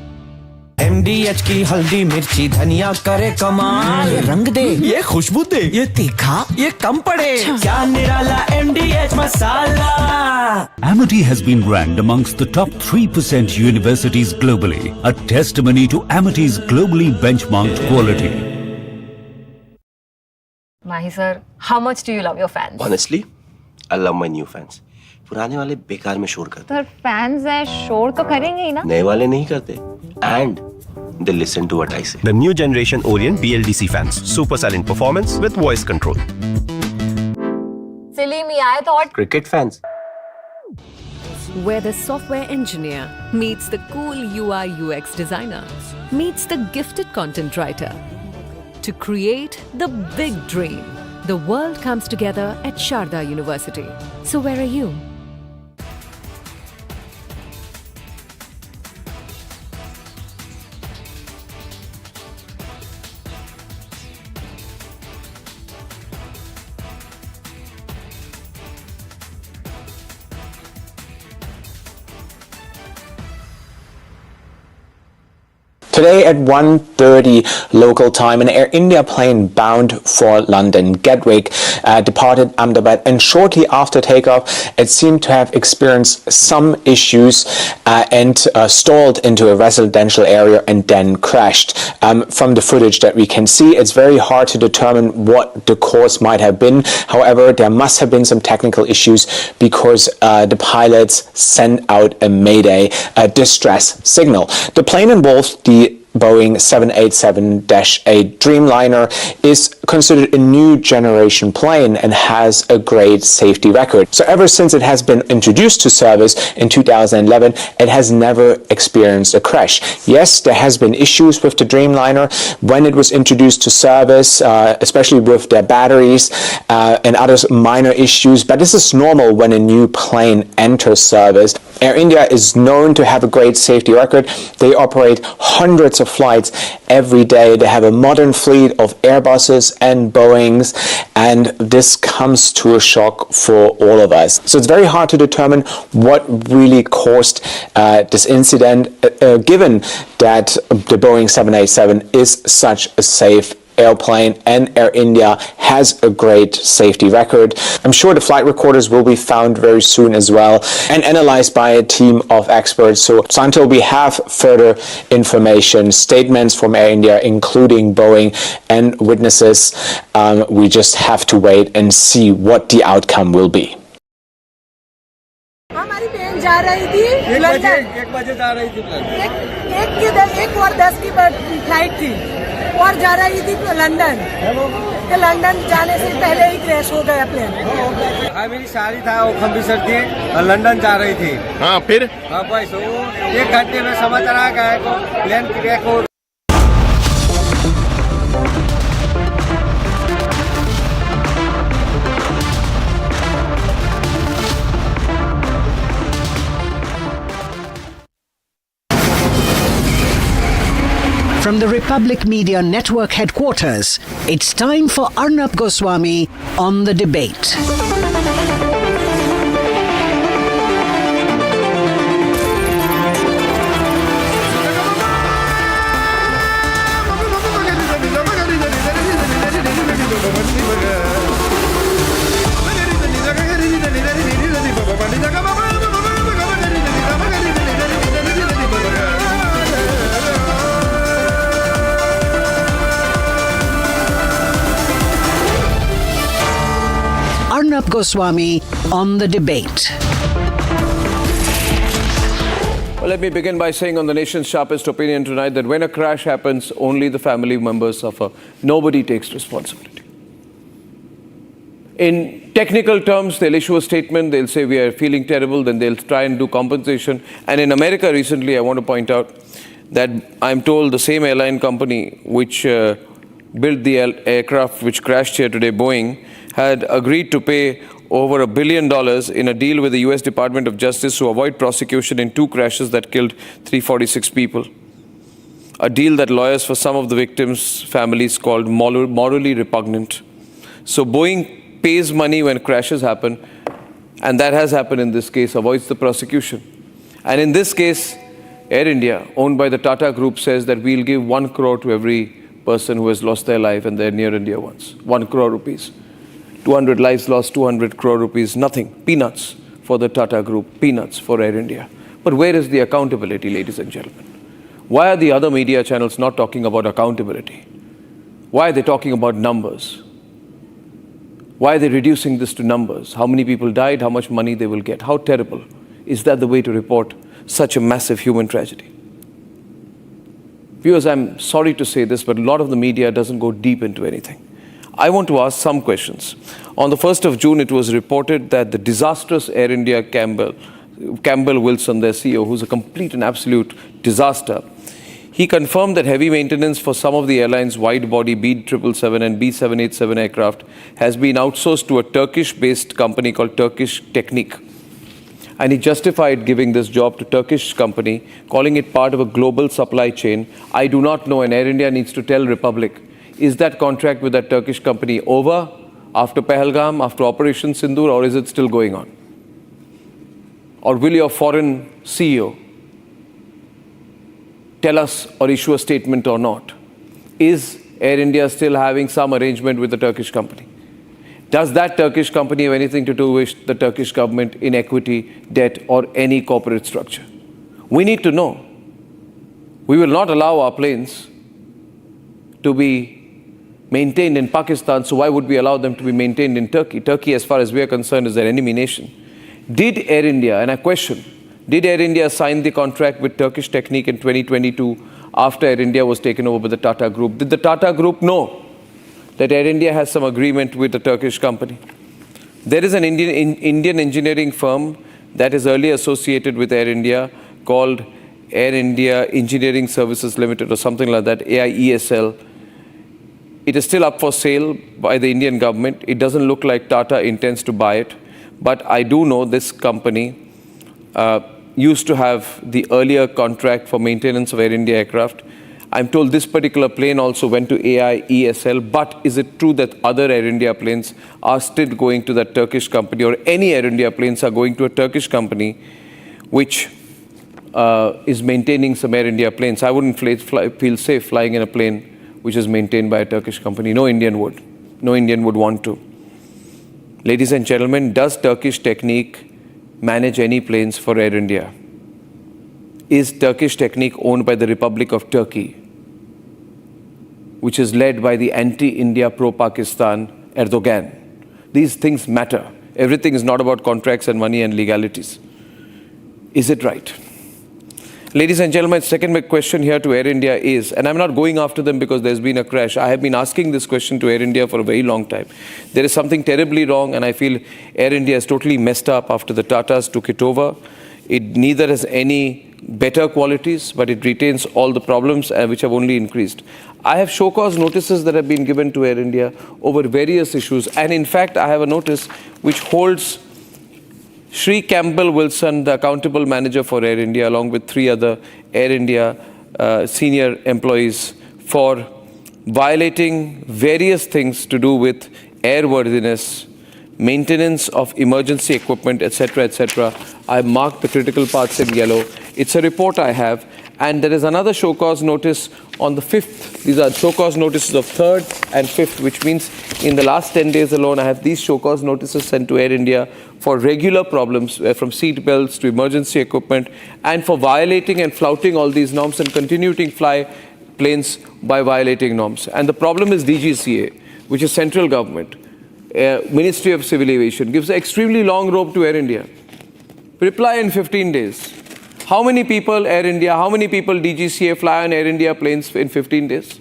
MDH की हल्दी मिर्ची धनिया करे कमाल, ये रंग दे, ये खुशबू दे, ये तीखा, ये कम पड़े, क्या निराला MDH masala. Amity has been ranked amongst the top 3% universities globally, a testimony to Amity's globally benchmarked quality. Mahi sir, how much do you love your fans? Honestly, I love my new fans. पुराने वाले बेकार में शोर करते हैं। Sir fans हैं, शोर तो करेंगे ही ना। नए वाले नहीं करते. And they listen to what I say. The new generation Orient BLDC fans, super silent performance with voice control. Silly me, I thought. Cricket fans. Where the software engineer meets the cool UI UX designer, meets the gifted content writer to create the big dream. The world comes together at Sharda University. So where are you? Today at 1:30 local time, an Air India plane bound for London, Gatwick, departed Ahmedabad, and shortly after takeoff, it seemed to have experienced some issues and stalled into a residential area and then crashed. From the footage that we can see, it's very hard to determine what the cause might have been. However, there must have been some technical issues because the pilots sent out a Mayday, distress signal. The plane involved the Boeing 787-8 Dreamliner is considered a new generation plane and has a great safety record. So ever since it has been introduced to service in 2011, it has never experienced a crash. Yes, there has been issues with the Dreamliner when it was introduced to service, especially with their batteries and other minor issues, but this is normal when a new plane enters service. Air India is known to have a great safety record. They operate hundreds of flights every day. They have a modern fleet of Airbuses and Boeings, and this comes to a shock for all of us. So it's very hard to determine what really caused this incident, given that the Boeing 787 is such a safe airplane and Air India has a great safety record. I'm sure the flight recorders will be found very soon as well and analyzed by a team of experts. So until we have further information, statements from Air India, including Boeing and witnesses, we just have to wait and see what the outcome will be. हमारी बहन जा रही थी London, 1 बजे जा रही थी, 1:10 की फ्लाइट थी और जा रही थी लंदन। लंदन जाने से पहले ही क्रैश हो गया प्लेन। हाँ, मेरी साड़ी था वो खम्बीसर थी और लंदन जा रही थी। हाँ, फिर हाँ भाई, 1 घंटे में समाचार आ गया तो प्लेन क्रैश हो। From the Republic Media Network headquarters, it's time for Arnab Goswami on the debate. Arnab Goswami on the debate. Well, let me begin by saying on the nation's sharpest opinion tonight that when a crash happens, only the family members suffer. Nobody takes responsibility. In technical terms, they'll issue a statement, they'll say we are feeling terrible, then they'll try and do compensation. And in America recently, I want to point out that I'm told the same airline company which built the aircraft which crashed here today, Boeing, had agreed to pay over $1 billion in a deal with the US Department of Justice to avoid prosecution in 2 crashes that killed 346 people. A deal that lawyers for some of the victims' families called morally repugnant. So Boeing pays money when crashes happen, and that has happened in this case, avoids the prosecution. And in this case, Air India, owned by the Tata Group, says that we'll give 1 crore to every person who has lost their life and their near and dear ones. 1 crore rupees. 200 lives lost, 200 crore rupees, nothing. Peanuts for the Tata Group, peanuts for Air India. But where is the accountability, ladies and gentlemen? Why are the other media channels not talking about accountability? Why are they talking about numbers? Why are they reducing this to numbers? How many people died, how much money they will get? How terrible. Is that the way to report such a massive human tragedy? Viewers, I'm sorry to say this, but a lot of the media doesn't go deep into anything. I want to ask some questions. On the 1st of June, it was reported that the disastrous Air India Campbell Wilson, their CEO, who's a complete and absolute disaster, he confirmed that heavy maintenance for some of the airline's wide-body B777 and B787 aircraft has been outsourced to a Turkish-based company called Turkish Technique. And he justified giving this job to Turkish company, calling it part of a global supply chain. I do not know, and Air India needs to tell Republic, is that contract with that Turkish company over after Pahalgam, after Operation Sindoor, or is it still going on? Or will your foreign CEO tell us or issue a statement or not? Is Air India still having some arrangement with the Turkish company? Does that Turkish company have anything to do with the Turkish government in equity, debt, or any corporate structure? We need to know. We will not allow our planes to be maintained in Pakistan, so why would we allow them to be maintained in Turkey? Turkey, as far as we are concerned, is an enemy nation. Did Air India, and I question, did Air India sign the contract with Turkish Technique in 2022 after Air India was taken over by the Tata Group? Did the Tata Group know that Air India has some agreement with the Turkish company? There is an Indian engineering firm that is earlier associated with Air India called Air India Engineering Services Limited or something like that, AIESL. It is still up for sale by the Indian government. It doesn't look like Tata intends to buy it. But I do know this company used to have the earlier contract for maintenance of Air India aircraft. I'm told this particular plane also went to AIESL, but is it true that other Air India planes are still going to that Turkish company, or any Air India planes are going to a Turkish company which is maintaining some Air India planes? I wouldn't feel safe flying in a plane which is maintained by a Turkish company. No Indian would. No Indian would want to. Ladies and gentlemen, does Turkish Technique manage any planes for Air India? Is Turkish Technique owned by the Republic of Turkey, which is led by the anti-India, pro-Pakistan Erdogan? These things matter. Everything is not about contracts and money and legalities. Is it right? Ladies and gentlemen, second big question here to Air India is, and I'm not going after them because there's been a crash. I have been asking this question to Air India for a very long time. There is something terribly wrong, and I feel Air India is totally messed up after the Tatas took it over. It neither has any better qualities, but it retains all the problems which have only increased. I have show cause notices that have been given to Air India over various issues, and in fact, I have a notice which holds Sri Campbell Wilson, the accountable manager for Air India, along with 3 other Air India senior employees, for violating various things to do with airworthiness, maintenance of emergency equipment, etc., etc. I marked the critical parts in yellow. It's a report I have, and there is another show cause notice on the 5th. These are show cause notices of 3rd and 5th, which means in the last 10 days alone, I have these show cause notices sent to Air India for regular problems, from seat belts to emergency equipment, and for violating and flouting all these norms and continuing to fly planes by violating norms. And the problem is DGCA, which is central government. Ministry of Civil Aviation gives an extremely long rope to Air India. Reply in 15 days. How many people Air India, how many people DGCA fly on Air India planes in 15 days?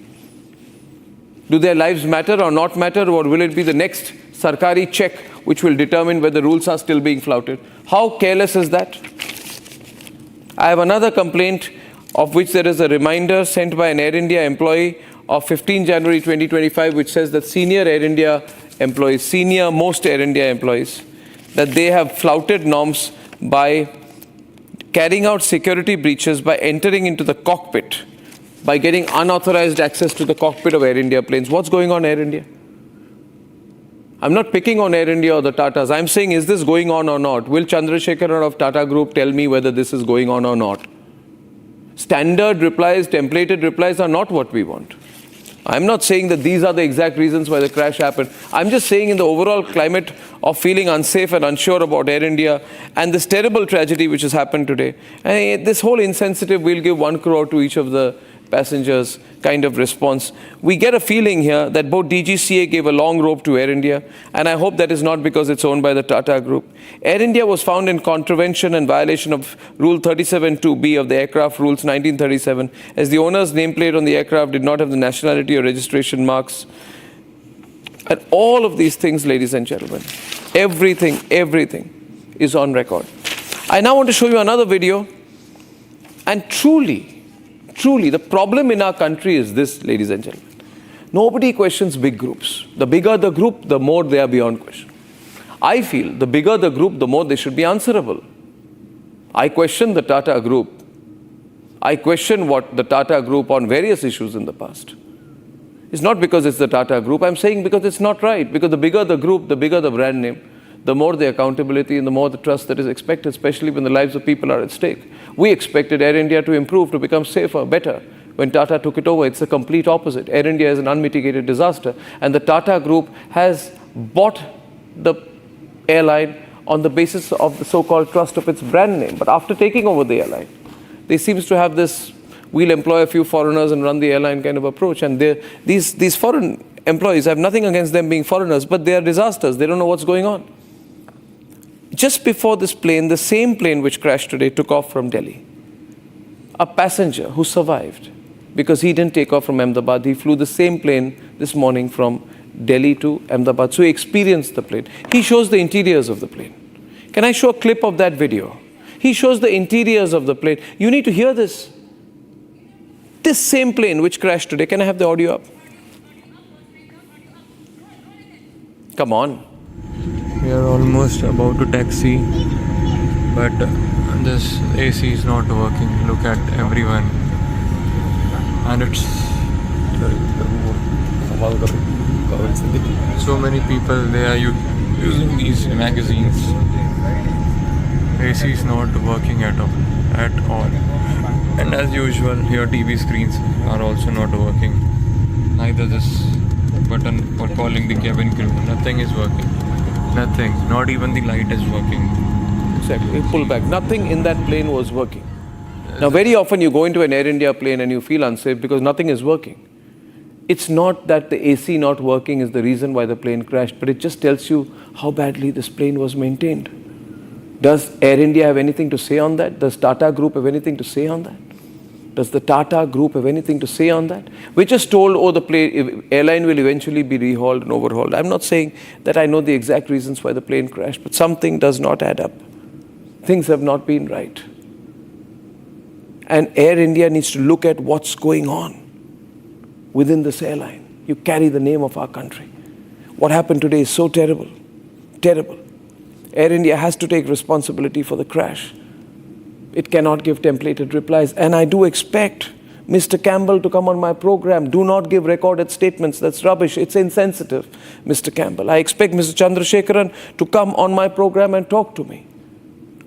Do their lives matter or not matter, or will it be the next Sarkari check which will determine whether rules are still being flouted? How careless is that? I have another complaint of which there is a reminder sent by an Air India employee of 15 January 2025, which says that senior Air India employees, senior most Air India employees, that they have flouted norms by carrying out security breaches, by entering into the cockpit, by getting unauthorized access to the cockpit of Air India planes. What's going on, Air India? I'm not picking on Air India or the Tatas. I'm saying, is this going on or not? Will Chandrasekharan of Tata Group tell me whether this is going on or not? Standard replies, templated replies are not what we want. I'm not saying that these are the exact reasons why the crash happened. I'm just saying in the overall climate of feeling unsafe and unsure about Air India and this terrible tragedy which has happened today, and this whole insensitive, we'll give 1 crore to each of the passengers kind of response. We get a feeling here that both DGCA gave a long rope to Air India, and I hope that is not because it's owned by the Tata Group. Air India was found in contravention and violation of Rule 37(2)B of the Aircraft Rules 1937, as the owner's nameplate on the aircraft did not have the nationality or registration marks. And all of these things, ladies and gentlemen, everything is on record. I now want to show you another video, and truly, the problem in our country is this, ladies and gentlemen. Nobody questions big groups. The bigger the group, the more they are beyond question. I feel the bigger the group, the more they should be answerable. I question the Tata Group. I question what the Tata Group on various issues in the past. It's not because it's the Tata Group. I'm saying because it's not right. Because the bigger the group, the bigger the brand name, the more the accountability and the more the trust that is expected, especially when the lives of people are at stake. We expected Air India to improve, to become safer, better. When Tata took it over, it's the complete opposite. Air India is an unmitigated disaster. And the Tata Group has bought the airline on the basis of the so-called trust of its brand name. But after taking over the airline, they seems to have this, we'll employ a few foreigners and run the airline kind of approach. And these foreign employees, I have nothing against them being foreigners, but they are disasters. They don't know what's going on. Just before this plane, the same plane which crashed today took off from Delhi. A passenger who survived because he didn't take off from Ahmedabad. He flew the same plane this morning from Delhi to Ahmedabad. So he experienced the plane. He shows the interiors of the plane. Can I show a clip of that video? He shows the interiors of the plane. You need to hear this. This same plane which crashed today. Can I have the audio up? Come on. We are almost about to taxi, but this AC is not working. Look at everyone. And it's so many people, they are using these magazines. AC is not working at all. And as usual, here TV screens are also not working. Neither this button for calling the cabin crew. Nothing is working. Nothing. Not even the light is working. Exactly. Pull back. Nothing in that plane was working. Now, very often you go into an Air India plane and you feel unsafe because nothing is working. It's not that the AC not working is the reason why the plane crashed, but it just tells you how badly this plane was maintained. Does Air India have anything to say on that? Does Tata Group have anything to say on that? Does the Tata Group have anything to say on that? We're just told, oh, the airline will eventually be rehauled and overhauled. I'm not saying that I know the exact reasons why the plane crashed, but something does not add up. Things have not been right. And Air India needs to look at what's going on within this airline. You carry the name of our country. What happened today is so terrible, terrible. Air India has to take responsibility for the crash. It cannot give templated replies. And I do expect Mr. Campbell to come on my program. Do not give recorded statements. That's rubbish. It's insensitive, Mr. Campbell. I expect Mr. Chandrasekharan to come on my program and talk to me.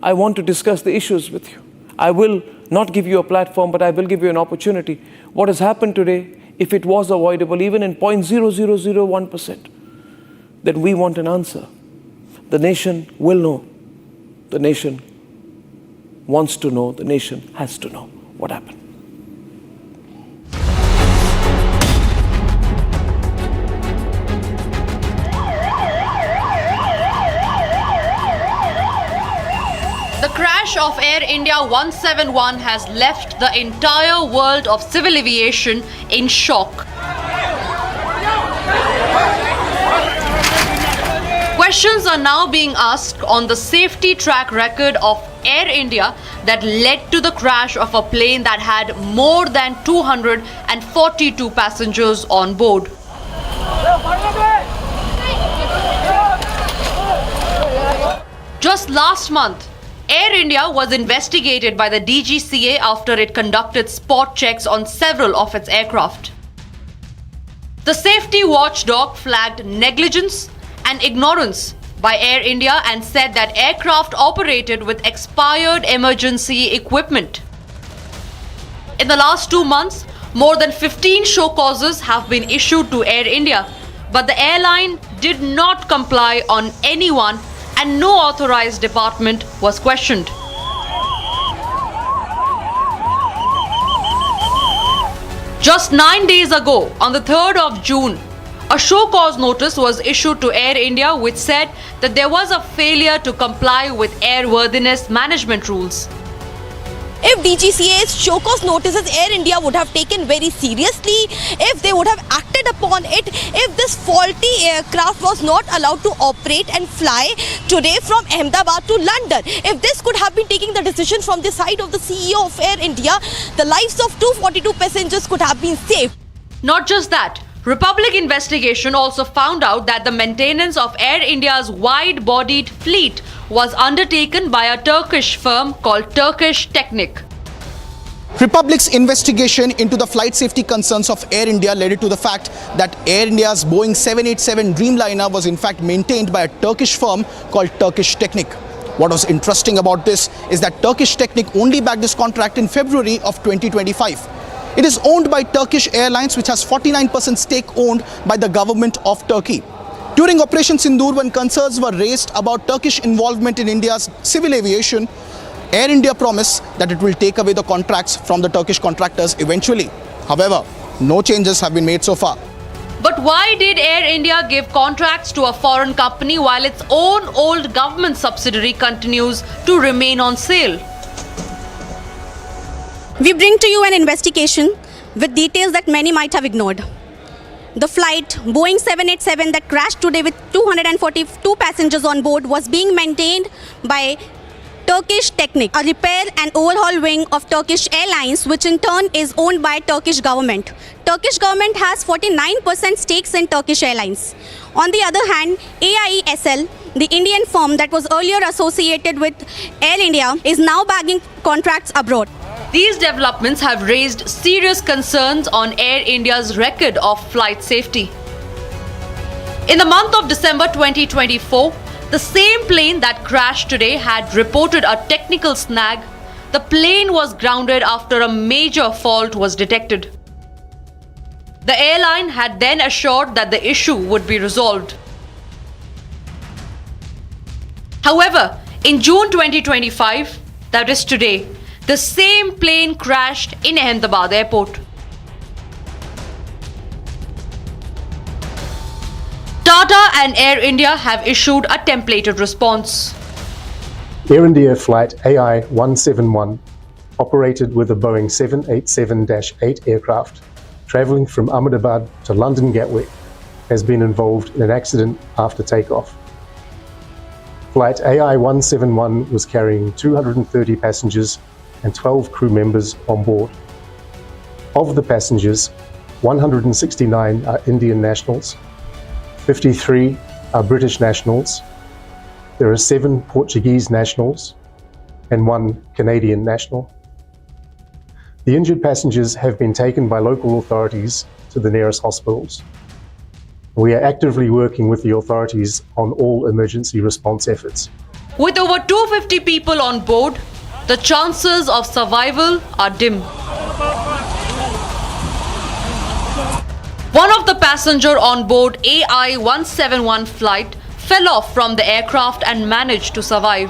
I want to discuss the issues with you. I will not give you a platform, but I will give you an opportunity. What has happened today, if it was avoidable, even in 0.0001%, then we want an answer. The nation will know. The nation wants to know. The nation has to know what happened. The crash of Air India 171 has left the entire world of civil aviation in shock. Questions are now being asked on the safety track record of Air India that led to the crash of a plane that had more than 242 passengers on board. Just last month, Air India was investigated by the DGCA after it conducted spot checks on several of its aircraft. The safety watchdog flagged negligence and ignorance by Air India and said that aircraft operated with expired emergency equipment. In the last 2 months, more than 15 show causes have been issued to Air India, but the airline did not comply on any one and no authorized department was questioned. Just 9 days ago, on the 3rd of June, a show cause notice was issued to Air India which said that there was a failure to comply with airworthiness management rules. If DGCA's show cause notices Air India would have taken very seriously, if they would have acted upon it, if this faulty aircraft was not allowed to operate and fly today from Ahmedabad to London, if this could have been taking the decision from the side of the CEO of Air India, the lives of 242 passengers could have been saved. Not just that, Republic investigation also found out that the maintenance of Air India's wide-bodied fleet was undertaken by a Turkish firm called Turkish Technic. Republic's investigation into the flight safety concerns of Air India led to the fact that Air India's Boeing 787 Dreamliner was in fact maintained by a Turkish firm called Turkish Technic. What was interesting about this is that Turkish Technic only backed this contract in February of 2025. It is owned by Turkish Airlines, which has 49% stake owned by the government of Turkey. During Operation Sindoor, when concerns were raised about Turkish involvement in India's civil aviation, Air India promised that it will take away the contracts from the Turkish contractors eventually. However, no changes have been made so far. But why did Air India give contracts to a foreign company while its own old government subsidiary continues to remain on sale? We bring to you an investigation with details that many might have ignored. The flight Boeing 787 that crashed today with 242 passengers on board was being maintained by Turkish Technic, a repair and overhaul wing of Turkish Airlines, which in turn is owned by Turkish government. Turkish government has 49% stakes in Turkish Airlines. On the other hand, AIESL, the Indian firm that was earlier associated with Air India, is now bagging contracts abroad. These developments have raised serious concerns on Air India's record of flight safety. In the month of December 2024, the same plane that crashed today had reported a technical snag. The plane was grounded after a major fault was detected. The airline had then assured that the issue would be resolved. However, in June 2025, that is today, the same plane crashed in Ahmedabad airport. TATA and Air India have issued a templated response. Air India flight AI-171, operated with a Boeing 787-8 aircraft, travelling from Ahmedabad to London Gatwick, has been involved in an accident after takeoff. Flight AI-171 was carrying 230 passengers and 12 crew members on board. Of the passengers, 169 are Indian nationals, 53 are British nationals, there are 7 Portuguese nationals, and 1 Canadian national. The injured passengers have been taken by local authorities to the nearest hospitals. We are actively working with the authorities on all emergency response efforts. With over 250 people on board, the chances of survival are dim. One of the passengers on board AI-171 flight fell off from the aircraft and managed to survive.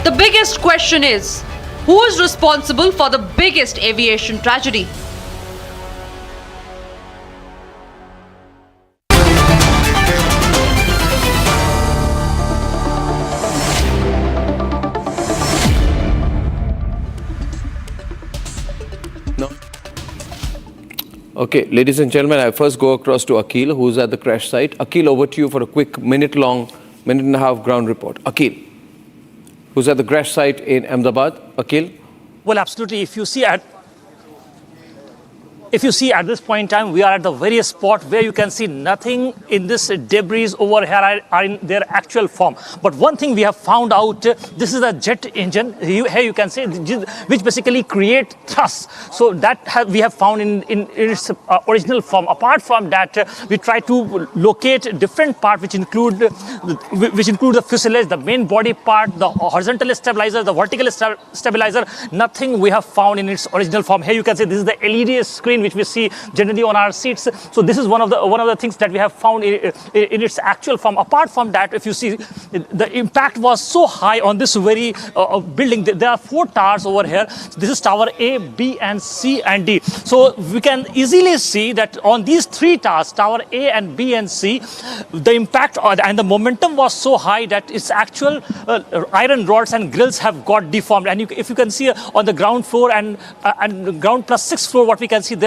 The biggest question is, who is responsible for the biggest aviation tragedy? Okay, ladies and gentlemen, I first go across to Akhil, who's at the crash site. Akhil, over to you for a quick minute and a half ground report. Akhil, who's at the crash site in Ahmedabad. Akhil? Well, absolutely. If you see at this point in time, we are at the very spot where you can see nothing in this debris over here are in their actual form. But one thing we have found out, this is a jet engine, here you can see, which basically create thrust. So that we have found in its original form. Apart from that, we try to locate different parts which include the fuselage, the main body part, the horizontal stabilizer, the vertical stabilizer. Nothing we have found in its original form. Here you can see this is the LED screen which we see generally on our seats. So this is one of the things that we have found in its actual form. Apart from that, if you see, the impact was so high on this very building. There are 4 towers over here. This is tower A, B, and C and D. So we can easily see that on these 3 towers, tower A and B and C, the impact and the momentum was so high that its actual iron rods and grills have got deformed. And if you can see on the ground floor and ground plus 6th floor, what we can see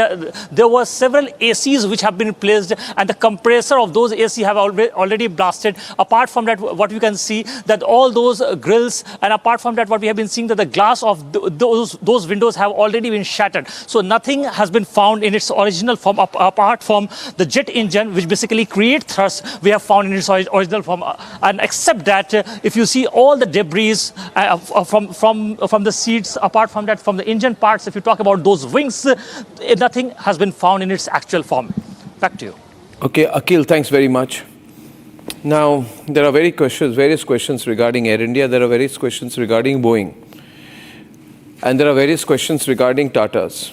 there were several ACs which have been placed, and the compressor of those AC have already blasted. Apart from that, what we can see that all those grills, and apart from that, what we have been seeing that the glass of those windows have already been shattered. So nothing has been found in its original form apart from the jet engine, which basically create thrust. We have found in its original form, and except that, if you see all the debris from the seats, apart from that, from the engine parts, if you talk about those wings, nothing nothing has been found in its actual form. Back to you. Okay, Akhil, thanks very much. Now, there are various questions regarding Air India. There are various questions regarding Boeing. And there are various questions regarding Tatas.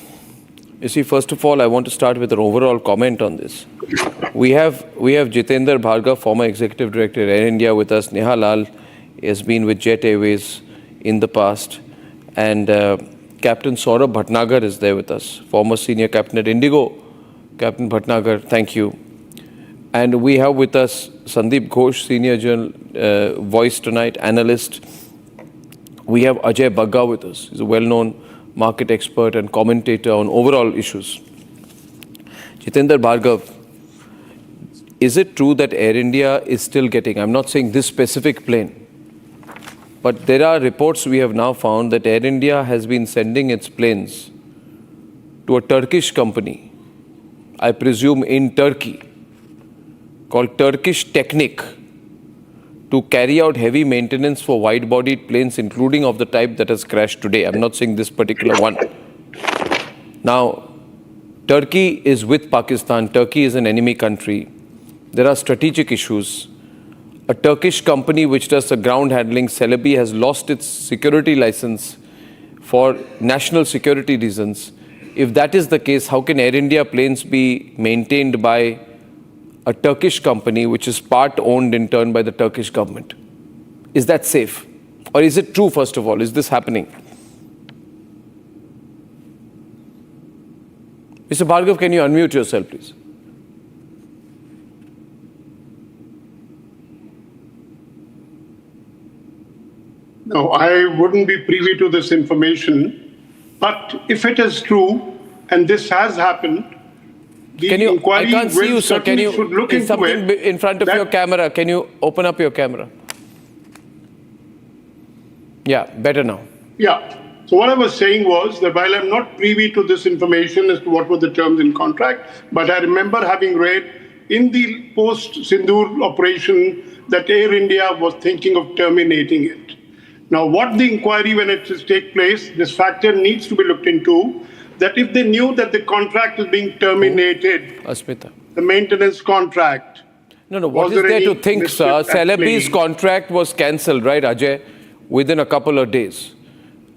You see, first of all, I want to start with an overall comment on this. We have Jitendra Bhargav, former Executive Director at Air India, with us. Neha Lal has been with Jet Airways in the past. And Captain Saurabh Bhatnagar is there with us, former Senior Captain at Indigo. Captain Bhatnagar, thank you. And we have with us Sandeep Ghosh, Senior Voice tonight, analyst. We have Ajay Bagga with us. He's a well-known market expert and commentator on overall issues. Jitendra Bhargav, is it true that Air India is still getting, I'm not saying this specific plane, but there are reports we have now found that Air India has been sending its planes to a Turkish company, I presume in Turkey, called Turkish Technic, to carry out heavy maintenance for wide-bodied planes, including of the type that has crashed today. I'm not saying this particular one. Now, Turkey is with Pakistan. Turkey is an enemy country. There are strategic issues. A Turkish company which does the ground handling, Celebi, has lost its security license for national security reasons. If that is the case, how can Air India planes be maintained by a Turkish company which is part owned in turn by the Turkish government? Is that safe? Or is it true, first of all? Is this happening? Mr. Bhargav, can you unmute yourself, please? No, I wouldn't be privy to this information. But if it is true, and this has happened, I can't see you, sir. Can you, is something in front of your camera? Can you open up your camera? Yeah, better now. Yeah. So what I was saying was that while I'm not privy to this information as to what were the terms in contract, but I remember having read in the post-Sindoor operation that Air India was thinking of terminating it. Now, what the inquiry, when it takes place, this factor needs to be looked into, that if they knew that the contract is being terminated, Asmita, the maintenance contract. No, what is there to think, sir? Celebi's contract was cancelled, right, Ajay, within a couple of days.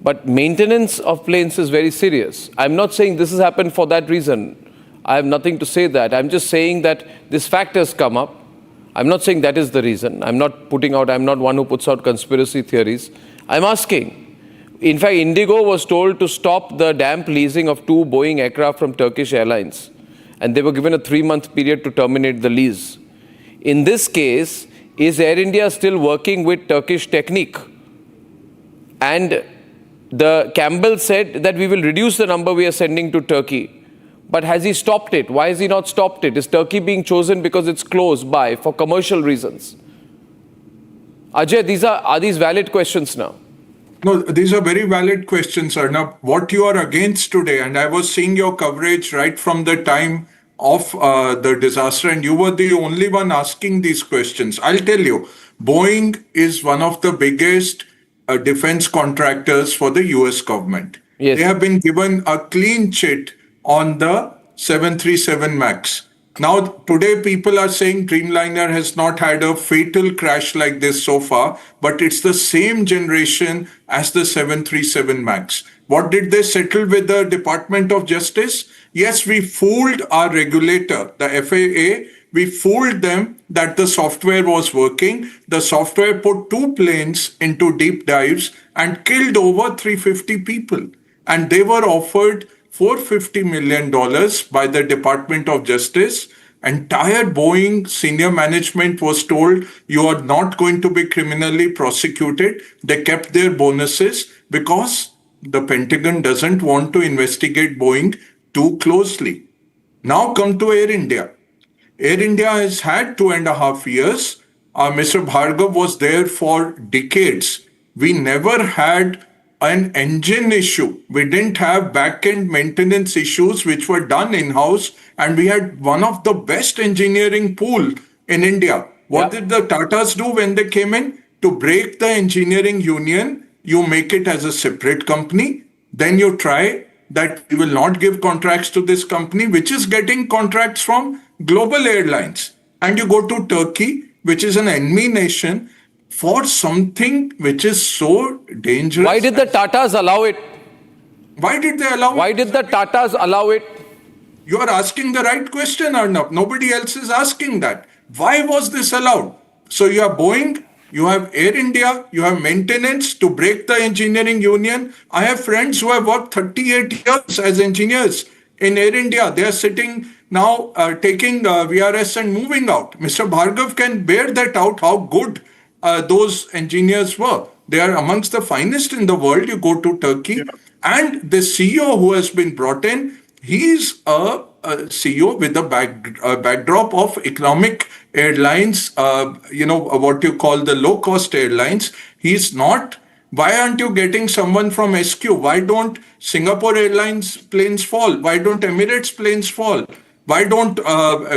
But maintenance of planes is very serious. I'm not saying this has happened for that reason. I have nothing to say that. I'm just saying that this fact has come up. I'm not saying that is the reason. I'm not one who puts out conspiracy theories. I'm asking. In fact, Indigo was told to stop the damp leasing of 2 Boeing aircraft from Turkish Airlines. And they were given a 3-month period to terminate the lease. In this case, is Air India still working with Turkish Technic? And the Campbell said that we will reduce the number we are sending to Turkey. But has he stopped it? Why has he not stopped it? Is Turkey being chosen because it's close by for commercial reasons? Ajay, are these valid questions now? No, these are very valid questions, Arnab. What you are against today, and I was seeing your coverage right from the time of the disaster, and you were the only one asking these questions. I'll tell you, Boeing is one of the biggest defense contractors for the US government. Yes. They have been given a clean chit on the 737 MAX. Now, today people are saying Dreamliner has not had a fatal crash like this so far, but it's the same generation as the 737 MAX. What did they settle with the Department of Justice? Yes, we fooled our regulator, the FAA. We fooled them that the software was working. The software put 2 planes into deep dives and killed over 350 people. And they were offered $450 million by the Department of Justice. Entire Boeing senior management was told you are not going to be criminally prosecuted. They kept their bonuses because the Pentagon doesn't want to investigate Boeing too closely. Now come to Air India. Air India has had 2.5 years. Mr. Bhargav was there for decades. We never had an engine issue. We didn't have back-end maintenance issues which were done in-house, and we had one of the best engineering pool in India. What did the Tatas do when they came in? To break the engineering union, you make it as a separate company, then you try that we will not give contracts to this company, which is getting contracts from global airlines. And you go to Turkey, which is an enemy nation, for something which is so dangerous. Why did the Tatas allow it? Why did they allow it? Why did the Tatas allow it? You are asking the right question, Arnab. Nobody else is asking that. Why was this allowed? So you have Boeing, you have Air India, you have maintenance to break the engineering union. I have friends who have worked 38 years as engineers in Air India. They are sitting now taking VRS and moving out. Mr. Bhargav can bear that out, how good those engineers were. They are amongst the finest in the world. You go to Turkey, and the CEO who has been brought in, he's a CEO with a backdrop of economic airlines, what you call the low-cost airlines. He's not. Why aren't you getting someone from SQ? Why don't Singapore Airlines planes fall? Why don't Emirates planes fall? Why don't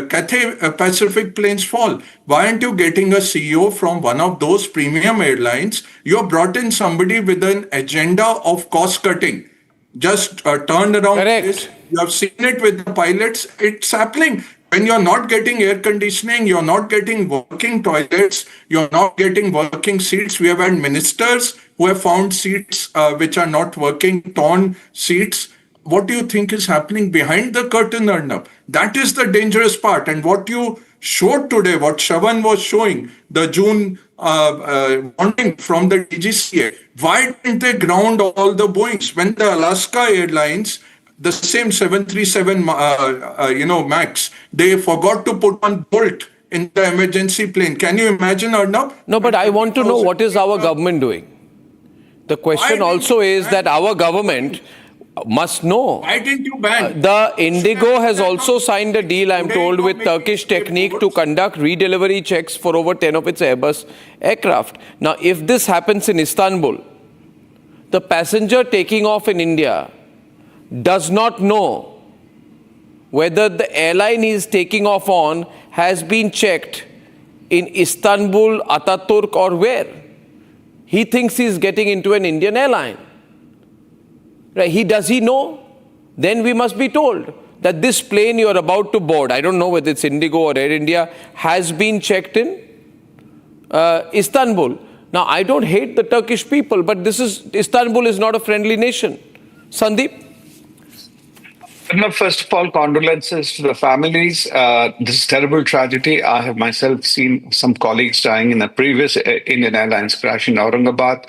Cathay Pacific planes fall? Why aren't you getting a CEO from one of those premium airlines? You have brought in somebody with an agenda of cost cutting. Just turned around. Correct. This. You have seen it with the pilots. It's happening. When you're not getting air conditioning, you're not getting working toilets, you're not getting working seats. We have had ministers who have found seats which are not working, torn seats. What do you think is happening behind the curtain, Arnab? That is the dangerous part. And what you showed today, what Shravan was showing, the June warning from the DGCA, why didn't they ground all the Boeings? When the Alaska Airlines, the same 737 MAX, they forgot to put on Bolt in the emergency plane. Can you imagine, Arnab? No, but I want to know, what is our government doing? The question also is that our government must know. Why didn't you ban? The Indigo has also signed a deal, I'm told, with Turkish Technique to conduct redelivery checks for over 10 of its Airbus aircraft. Now, if this happens in Istanbul, the passenger taking off in India does not know whether the airline he is taking off on has been checked in Istanbul, Ataturk, or where. He thinks he is getting into an Indian airline. Right? Does he know? Then we must be told that this plane you are about to board, I don't know whether it's Indigo or Air India, has been checked in Istanbul. Now, I don't hate the Turkish people, but Istanbul is not a friendly nation. Sandeep? No, first of all, condolences to the families. This is terrible tragedy. I have myself seen some colleagues dying in a previous Indian Airlines crash in Aurangabad,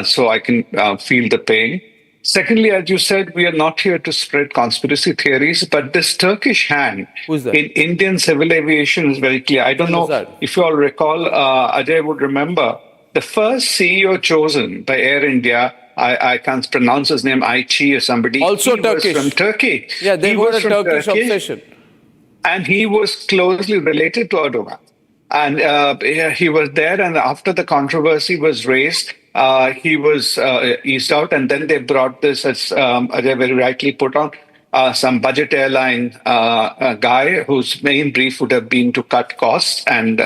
so I can feel the pain. Secondly, as you said, we are not here to spread conspiracy theories, but this Turkish hand in Indian civil aviation is very clear. I don't know if you all recall, Ajay would remember, the first CEO chosen by Air India, I can't pronounce his name, Aichi or somebody. Also he Turkish. Was from Turkey. Yeah, they were a Turkish obsession. And he was closely related to Erdogan. And he was there, and after the controversy was raised, he was eased out, and then they brought this, as Ajay very rightly put on, some budget airline guy whose main brief would have been to cut costs and,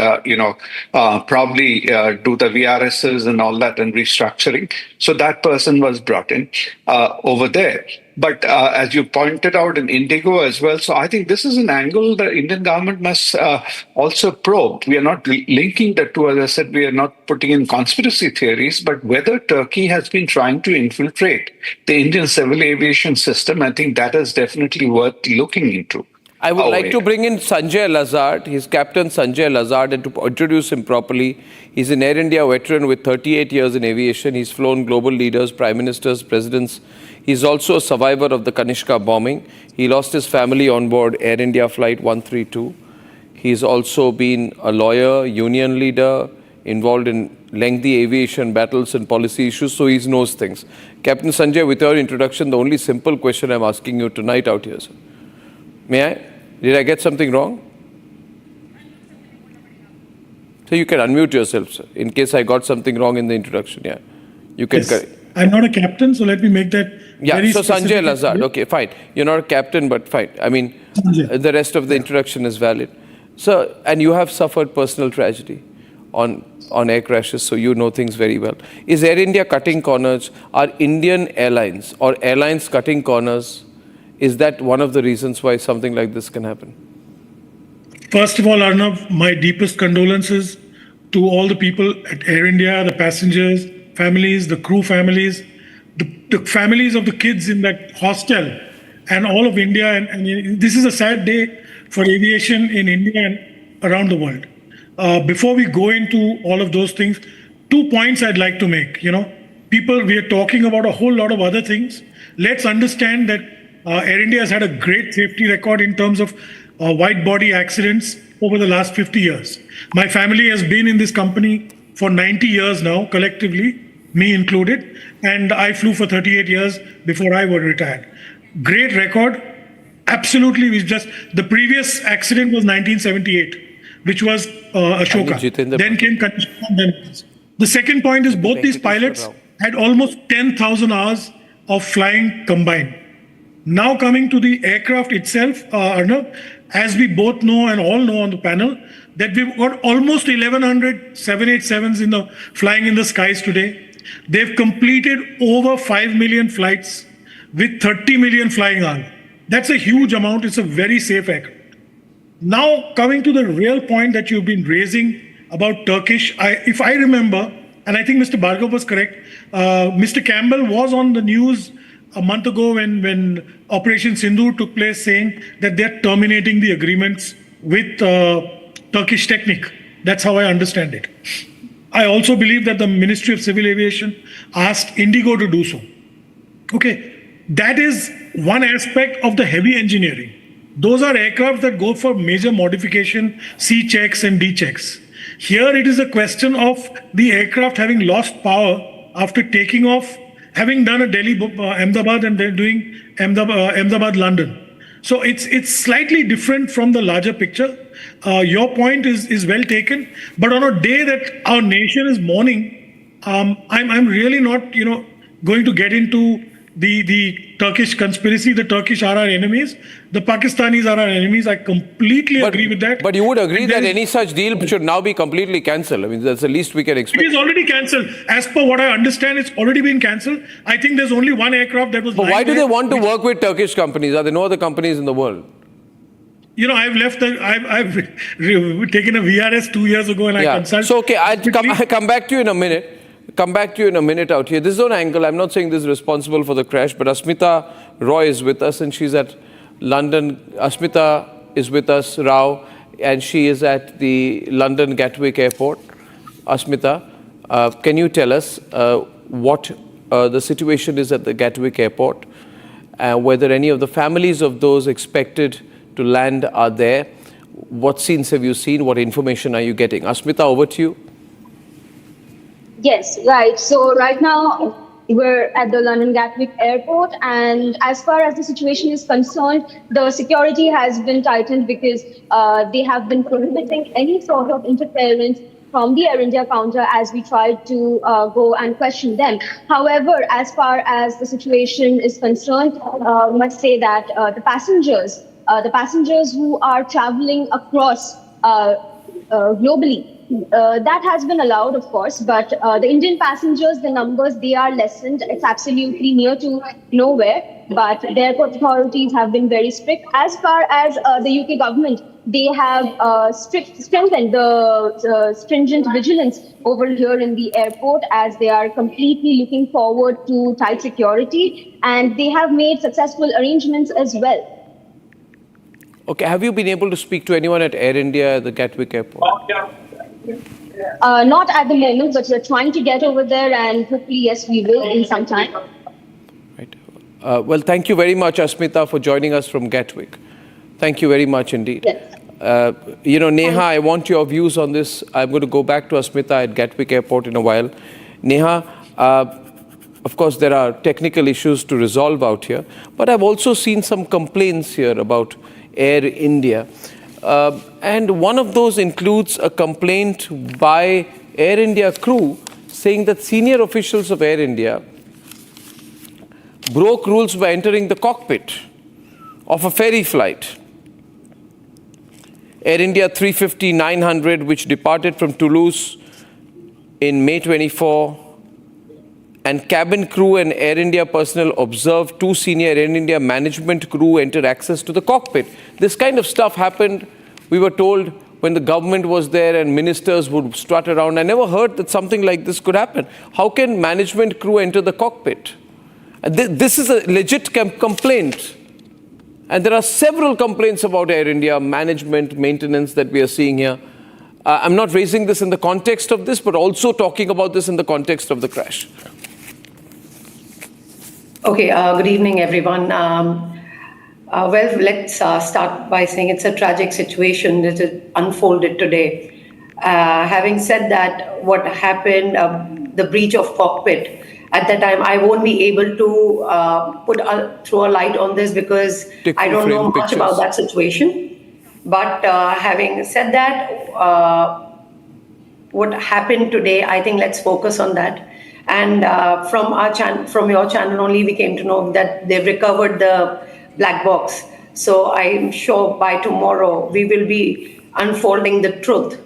probably do the VRSs and all that and restructuring. So that person was brought in over there. But as you pointed out in Indigo as well, so I think this is an angle the Indian government must also probe. We are not linking the two. As I said, we are not putting in conspiracy theories, but whether Turkey has been trying to infiltrate the Indian civil aviation system, I think that is definitely worth looking into. I would like to bring in Sanjay Lazard. He's Captain Sanjay Lazard, and to introduce him properly, he's an Air India veteran with 38 years in aviation. He's flown global leaders, prime ministers, presidents. He's also a survivor of the Kanishka bombing. He lost his family on board Air India Flight 132. He's also been a lawyer, union leader, involved in lengthy aviation battles and policy issues, so he knows things. Captain Sanjay, with your introduction, the only simple question I'm asking you tonight out here, sir. May I? Did I get something wrong? So you can unmute yourself, sir, in case I got something wrong in the introduction. Yeah, you can. Yes. I'm not a captain, so let me make that very so specific. Sanjay Lazard, okay, fine. You're not a captain, but fine. I mean, the rest of the introduction is valid. So, and you have suffered personal tragedy. on air crashes, so you know things very well. Is Air India cutting corners? Are Indian airlines or airlines cutting corners? Is that one of the reasons why something like this can happen? First of all, Arnab, my deepest condolences to all the people at Air India, the passengers, families, the crew families, the families of the kids in that hostel, and all of India. And this is a sad day for aviation in India and around the world. Before we go into all of those things, 2 points I'd like to make. People, we are talking about a whole lot of other things. Let's understand that Air India has had a great safety record in terms of wide body accidents over the last 50 years. My family has been in this company for 90 years now, collectively, me included, and I flew for 38 years before I was retired. Great record. Absolutely. The previous accident was 1978, which was Ashoka. Then came Condolences. The second point is both these pilots had almost 10,000 hours of flying combined. Now coming to the aircraft itself, Arnab, as we both know and all know on the panel, that we've got almost 1,100 787s flying in the skies today. They've completed over 5 million flights with 30 million flying hours. That's a huge amount. It's a very safe aircraft. Now coming to the real point that you've been raising about Turkish, if I remember, and I think Mr. Bhargav was correct, Mr. Campbell was on the news a month ago when Operation Sindoor took place, saying that they're terminating the agreements with Turkish Technic. That's how I understand it. I also believe that the Ministry of Civil Aviation asked Indigo to do so. Okay, that is one aspect of the heavy engineering. Those are aircraft that go for major modification, C checks and D checks. Here it is a question of the aircraft having lost power after taking off, having done a Delhi Ahmedabad and then doing Ahmedabad London. So it's slightly different from the larger picture. Your point is well taken, but on a day that our nation is mourning, I'm really not going to get into the Turkish conspiracy. The Turkish are our enemies. The Pakistanis are our enemies. I completely agree with that. But you would agree that any such deal should now be completely cancelled. I mean, that's the least we can expect. It is already cancelled. As per what I understand, it's already been cancelled. I think there's only one aircraft that was. But why do they want to work with Turkish companies? Are there no other companies in the world? I've taken a VRS 2 years ago and I consulted. So, okay, I'll come back to you in a minute. Out here. This is an angle. I'm not saying this is responsible for the crash, but Asmita Roy is with us and she's at London. Asmita is with us, Rao, and she is at the London Gatwick Airport. Asmita, can you tell us what the situation is at the Gatwick Airport, whether any of the families of those expected to land are there? What scenes have you seen? What information are you getting? Asmita, over to you. Yes, right. So right now we're at the London Gatwick Airport, and as far as the situation is concerned, the security has been tightened because they have been prohibiting any sort of interference from the Air India counter as we tried to go and question them. However, as far as the situation is concerned, I must say that the passengers who are traveling across globally, that has been allowed, of course, but the Indian passengers, the numbers, they are lessened. It's absolutely near to nowhere, but the airport authorities have been very strict. As far as the UK government, they have strengthened the stringent vigilance over here in the airport, as they are completely looking forward to tight security, and they have made successful arrangements as well. Okay, have you been able to speak to anyone at Air India at the Gatwick Airport? Not at the moment, but we're trying to get over there, and hopefully, yes, we will in some time. Right. Well, thank you very much, Asmita, for joining us from Gatwick. Thank you very much indeed. Yes. Neha, I want your views on this. I'm going to go back to Asmita at Gatwick Airport in a while. Neha, of course, there are technical issues to resolve out here, but I've also seen some complaints here about Air India. And one of those includes a complaint by Air India crew saying that senior officials of Air India broke rules by entering the cockpit of a ferry flight. Air India 350-900, which departed from Toulouse in May 24, and cabin crew and Air India personnel observed 2 senior Air India management crew enter access to the cockpit. This kind of stuff happened, we were told, when the government was there and ministers would strut around. I never heard that something like this could happen. How can management crew enter the cockpit? This is a legit complaint. And there are several complaints about Air India, management, maintenance that we are seeing here. I'm not raising this in the context of this, but also talking about this in the context of the crash. Okay, good evening, everyone. Well, let's start by saying it's a tragic situation that has unfolded today. Having said that, what happened, the breach of cockpit, at that time, I won't be able to throw a light on this because I don't know much about that situation. But having said that, what happened today, I think let's focus on that. And from your channel only, we came to know that they've recovered the black box. So I'm sure by tomorrow we will be unfolding the truth,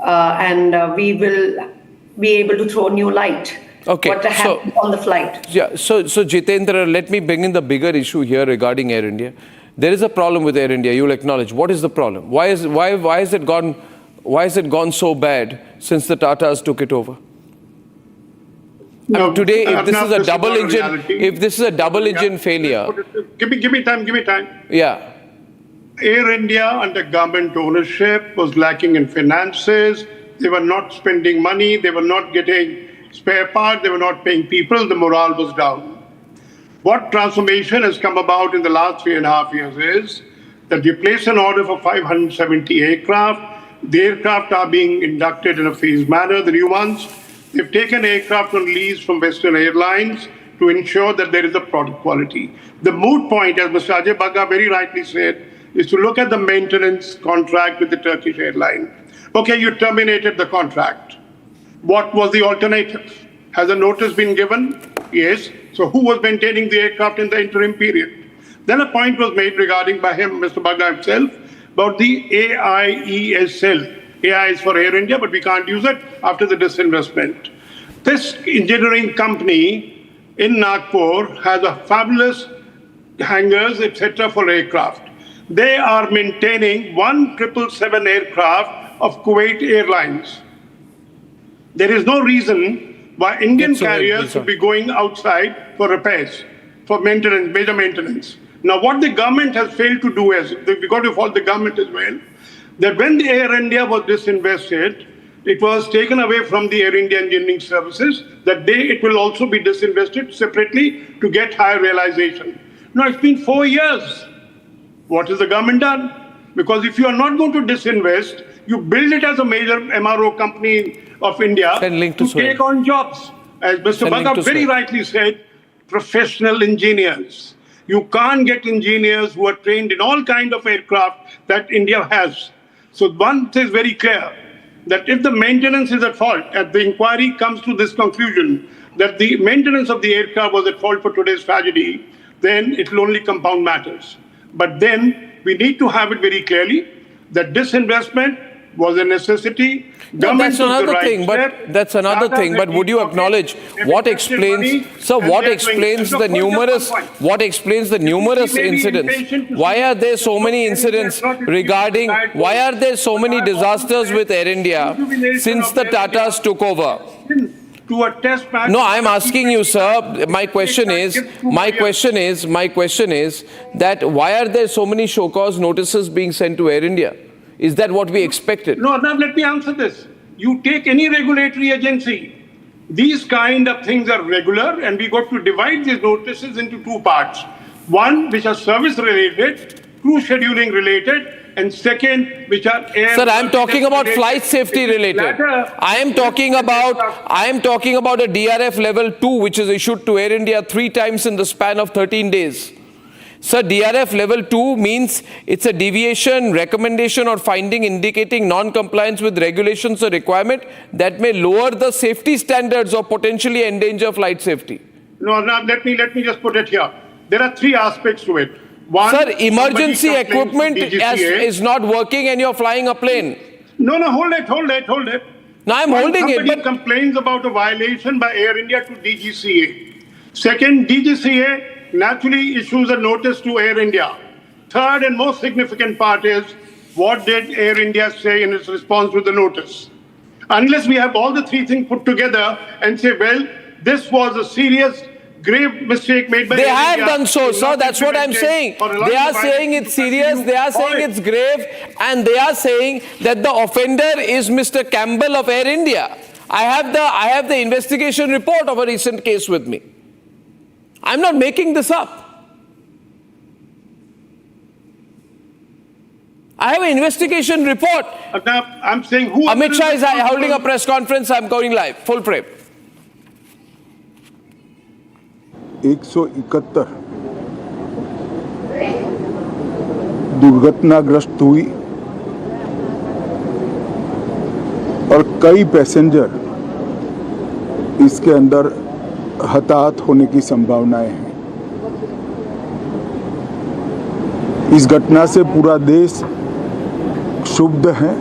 and we will be able to throw new light. Okay, what happened on the flight. Yeah, so Jitendra, let me bring in the bigger issue here regarding Air India. There is a problem with Air India. You'll acknowledge. What is the problem? Why has it gone so bad since the Tatas took it over? No, today, if this is a double engine failure. Give me time. Yeah. Air India under government ownership was lacking in finances. They were not spending money. They were not getting spare parts. They were not paying people. The morale was down. What transformation has come about in the last 3.5 years is that they placed an order for 570 aircraft. The aircraft are being inducted in a phased manner, the new ones. They've taken aircraft on lease from Western Airlines to ensure that there is a product quality. The moot point, as Mr. Ajay Bagga very rightly said, is to look at the maintenance contract with the Turkish airline. Okay, you terminated the contract. What was the alternative? Has a notice been given? Yes. So who was maintaining the aircraft in the interim period? Then a point was made regarding by him, Mr. Bagga himself, about the AIESL. AI is for Air India, but we can't use it after the disinvestment. This engineering company in Nagpur has a fabulous hangars, etc. for aircraft. They are maintaining 777 aircraft of Kuwait Airlines. There is no reason why Indian carriers should be going outside for repairs, for maintenance, major maintenance. Now, what the government has failed to do is, we've got to fault the government as well, that when the Air India was disinvested, it was taken away from the Air India Engineering Services, that it will also be disinvested separately to get higher realization. Now, it's been 4 years. What has the government done? Because if you are not going to disinvest, you build it as a major MRO company of India to take on jobs. As Mr. Bagga very rightly said, professional engineers. You can't get engineers who are trained in all kinds of aircraft that India has. So one thing is very clear, that if the maintenance is at fault, as the inquiry comes to this conclusion, that the maintenance of the aircraft was at fault for today's tragedy, then it will only compound matters. But then we need to have it very clearly that disinvestment was a necessity. No, that's another thing, but that's another thing. But would you acknowledge what explains, sir? What explains the numerous incidents? Why are there so many incidents regarding? Why are there so many disasters with Air India since the Tatas took over? No, I'm asking you, sir. My question is that why are there so many show cause notices being sent to Air India? Is that what we expected? No, now let me answer this. You take any regulatory agency, these kind of things are regular, and we got to divide these notices into two parts. One, which are service related, crew scheduling related, and second, which are air. Sir, I'm talking about flight safety related. I am talking about a DRF level 2, which is issued to Air India 3 times in the span of 13 days. Sir, DRF level 2 means it's a deviation, recommendation or finding indicating non-compliance with regulations or requirement that may lower the safety standards or potentially endanger flight safety. No, let me just put it here. There are 3 aspects to it. One, sir, emergency equipment is not working and you're flying a plane. No, hold it. Now I'm holding it. Somebody complains about a violation by Air India to DGCA. Second, DGCA naturally issues a notice to Air India. Third and most significant part is, what did Air India say in its response to the notice? Unless we have all the three things put together and say, well, this was a serious, grave mistake made by They Air have India, done so, sir. That's what I'm saying. They are saying it's serious, they are saying it's grave, and they are saying that the offender is Mr. Campbell of Air India. I have the investigation report of a recent case with me. I'm not making this up. I have an investigation report. I'm saying who... Amit Shah is holding a press conference. I'm going live. Full frame. 171 दुर्घटनाग्रस्त हुई और कई passenger इसके अंदर हताहत होने की संभावनाएं हैं। इस घटना से पूरा देश क्षुब्ध है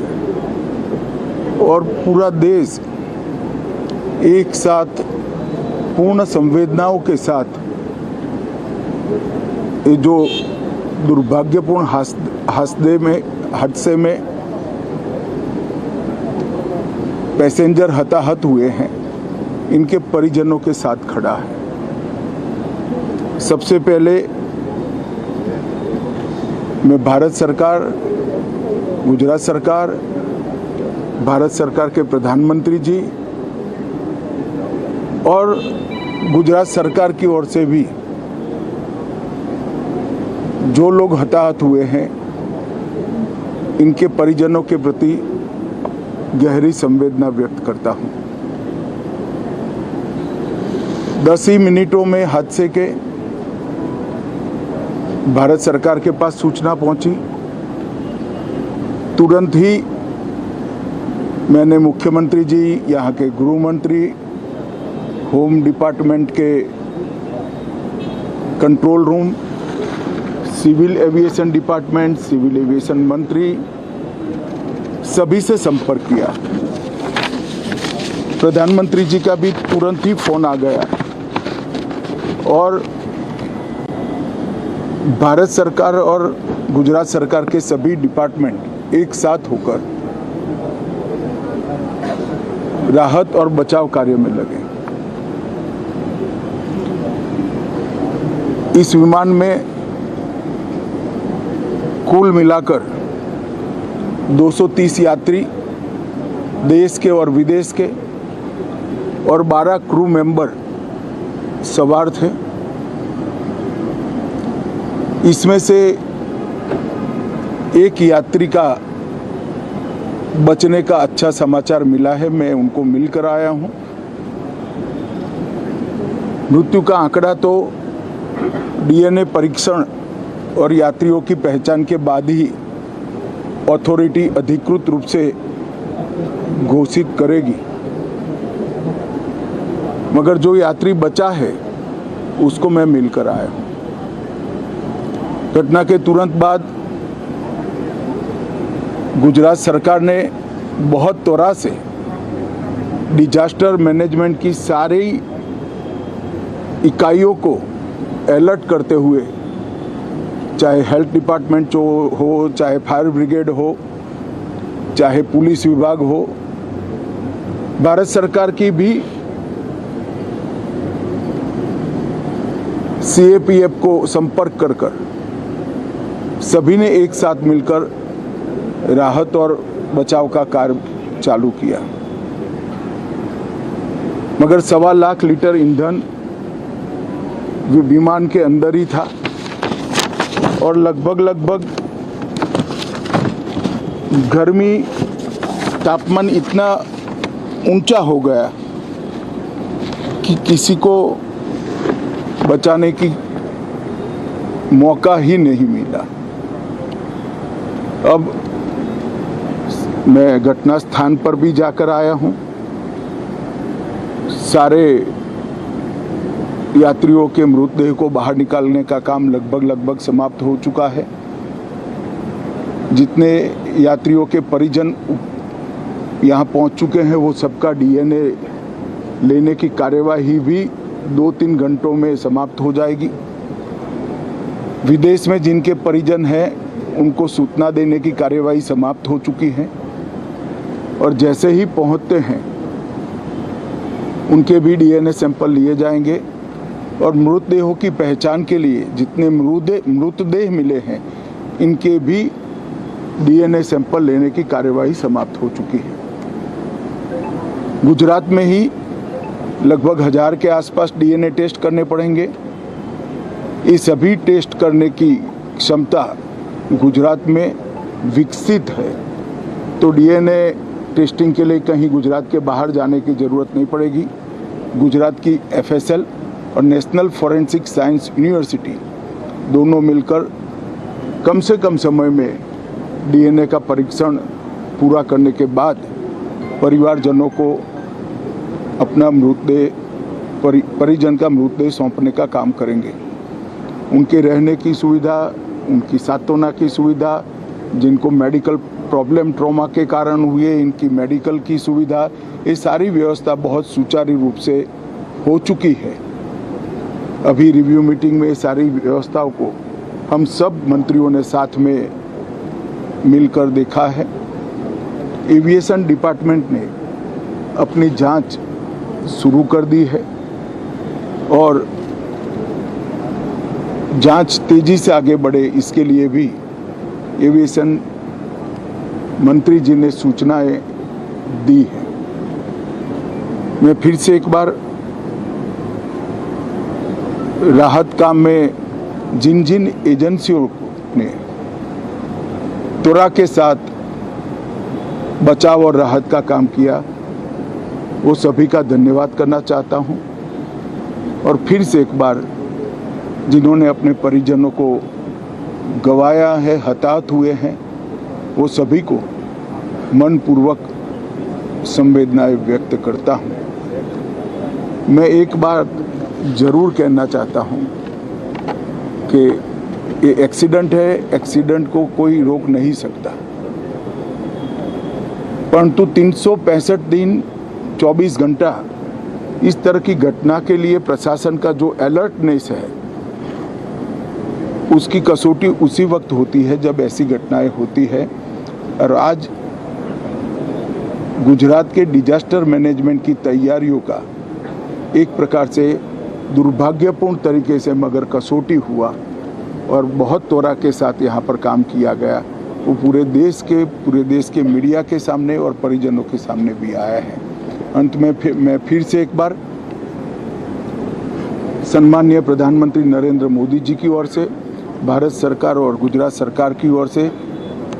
और पूरा देश एक साथ पूर्ण संवेदनाओं के साथ ये जो दुर्भाग्यपूर्ण हादसे में पैसेंजर हताहत हुए हैं, इनके परिजनों के साथ खड़ा है। सबसे पहले मैं भारत सरकार, गुजरात सरकार, भारत सरकार के प्रधानमंत्री जी और गुजरात सरकार की ओर से भी जो लोग हताहत हुए हैं, इनके परिजनों के प्रति गहरी संवेदना व्यक्त करता हूं। 10 ही मिनटों में हादसे के भारत सरकार के पास सूचना पहुंची। तुरंत ही मैंने मुख्यमंत्री जी, यहाँ के गृह मंत्री, होम डिपार्टमेंट के control room, civil aviation department, civil aviation मंत्री, सभी से संपर्क किया। प्रधानमंत्री जी का भी तुरंत ही फोन आ गया और भारत सरकार और गुजरात सरकार के सभी डिपार्टमेंट एक साथ होकर राहत और बचाव कार्य में लगे। इस विमान में कुल मिलाकर 230 यात्री देश के और विदेश के और 12 क्रू मेंबर सवार थे। इसमें से एक यात्री का बचने का अच्छा समाचार मिला है, मैं उनको मिलकर आया हूं। मृत्यु का आंकड़ा तो डीएनए परीक्षण और यात्रियों की पहचान के बाद ही अथॉरिटी अधिकृत रूप से घोषित करेगी, मगर जो यात्री बचा है उसको मैं मिलकर आया हूं। घटना के तुरंत बाद गुजरात सरकार ने बहुत त्वरा से डिजास्टर मैनेजमेंट की सारी इकाइयों को अलर्ट करते हुए, चाहे हेल्थ डिपार्टमेंट हो, चाहे फायर ब्रिगेड हो, चाहे पुलिस विभाग हो, भारत सरकार की भी सीएपीएफ को संपर्क कर सभी ने एक साथ मिलकर राहत और बचाव का कार्य चालू किया। मगर 1.25 लाख लीटर ईंधन विमान के अंदर ही था और लगभग गर्मी, तापमान इतना ऊंचा हो गया कि किसी को बचाने की मौका ही नहीं मिला। अब मैं घटना स्थान पर भी जाकर आया हूं। सारे यात्रियों के मृतदेह को बाहर निकालने का काम लगभग समाप्त हो चुका है। जितने यात्रियों के परिजन यहाँ पहुँच चुके हैं, वो सबका डीएनए लेने की कार्यवाही भी 2-3 घंटों में समाप्त हो जाएगी। विदेश में जिनके परिजन हैं उनको सूचना देने की कार्यवाही समाप्त हो चुकी है और जैसे ही पहुंचते हैं उनके भी डीएनए सैंपल लिए जाएंगे और मृतदेहों की पहचान के लिए जितने मृतदेह मिले हैं इनके भी डीएनए सैंपल लेने की कार्यवाही समाप्त हो चुकी है। गुजरात में ही लगभग 1000 के आसपास डीएनए टेस्ट करने पड़ेंगे। ये सभी टेस्ट करने की क्षमता गुजरात में विकसित है, तो डीएनए टेस्टिंग के लिए कहीं गुजरात के बाहर जाने की ज़रूरत नहीं पड़ेगी। गुजरात की एफएसएल और नेशनल फॉरेंसिक साइंस यूनिवर्सिटी दोनों मिलकर कम से कम समय में डीएनए का परीक्षण पूरा करने के बाद परिवारजनों को अपना परिजन का मृतदेह सौंपने का काम करेंगे। उनके रहने की सुविधा, उनकी सांत्वना की सुविधा, जिनको मेडिकल प्रॉब्लम ट्रॉमा के कारण हुए इनकी मेडिकल की सुविधा, ये सारी व्यवस्था बहुत सुचारू रूप से हो चुकी है। अभी रिव्यू मीटिंग में सारी व्यवस्थाओं को हम सब मंत्रियों ने साथ में मिलकर देखा है। एविएशन डिपार्टमेंट ने अपनी जांच शुरू कर दी है और जांच तेजी से आगे बढ़े इसके लिए भी एविएशन मंत्री जी ने सूचनाएं दी है। मैं फिर से एक बार राहत काम में जिन जिन एजेंसियों ने त्वरा के साथ बचाव और राहत का काम किया वो सभी का धन्यवाद करना चाहता हूं और फिर से एक बार जिन्होंने अपने परिजनों को गंवाया है, हताहत हुए हैं, वो सभी को मनपूर्वक संवेदनाएं व्यक्त करता हूं। मैं एक बार जरूर कहना चाहता हूं कि ये एक्सीडेंट है, एक्सीडेंट को कोई रोक नहीं सकता, परंतु 365 दिन 24 घंटा इस तरह की घटना के लिए प्रशासन का जो अलर्टनेस है उसकी कसौटी उसी वक्त होती है जब ऐसी घटनाएं होती है। और आज गुजरात के डिजास्टर मैनेजमेंट की तैयारियों का एक प्रकार से दुर्भाग्यपूर्ण तरीके से मगर कसौटी हुआ और बहुत त्वरा के साथ यहाँ पर काम किया गया, वो पूरे देश के मीडिया के सामने और परिजनों के सामने भी आया है। अंत में मैं फिर से एक बार सम्माननीय प्रधानमंत्री नरेंद्र मोदी जी की ओर से, भारत सरकार और गुजरात सरकार की ओर से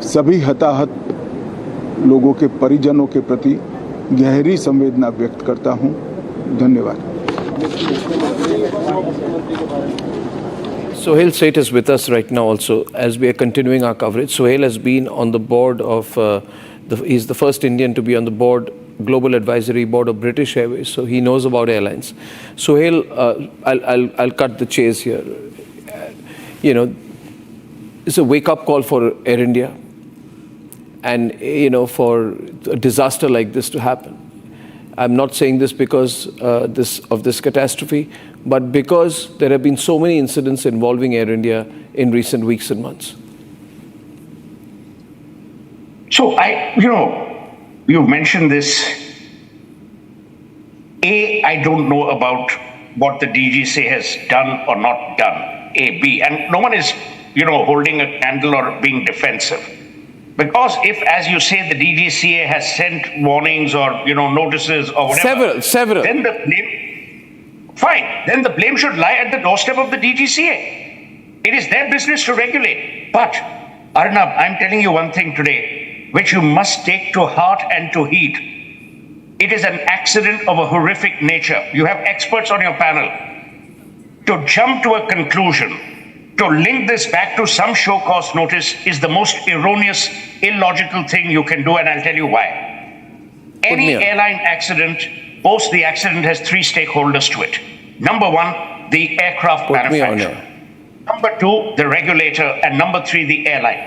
सभी हताहत लोगों के परिजनों के प्रति गहरी संवेदना व्यक्त करता हूं। धन्यवाद। Sohail Seth is with us right now also as we are continuing our coverage. Sohail has been on the board of, he's the first Indian to be on the board, Global Advisory Board of British Airways, so he knows about airlines. Sohail, I'll cut the chase here. You know, it's a wake-up call for Air India and, you know, for a disaster like this to happen. I'm not saying this because of this catastrophe, but because there have been so many incidents involving Air India in recent weeks and months. So you've mentioned this. I don't know about what the DGCA has done or not done. B, and no one is, holding a candle or being defensive. Because if, as you say, the DGCA has sent warnings or, notices or whatever. Several. Then the blame, fine. Then the blame should lie at the doorstep of the DGCA. It is their business to regulate. But, Arnab, I'm telling you one thing today, which you must take to heart and to heed. It is an accident of a horrific nature. You have experts on your panel. To jump to a conclusion, to link this back to some show cause notice is the most erroneous, illogical thing you can do, and I'll tell you why. Any airline accident, post the accident, has three stakeholders to it. Number one, the aircraft manufacturer. Number two, the regulator. And number three, the airline.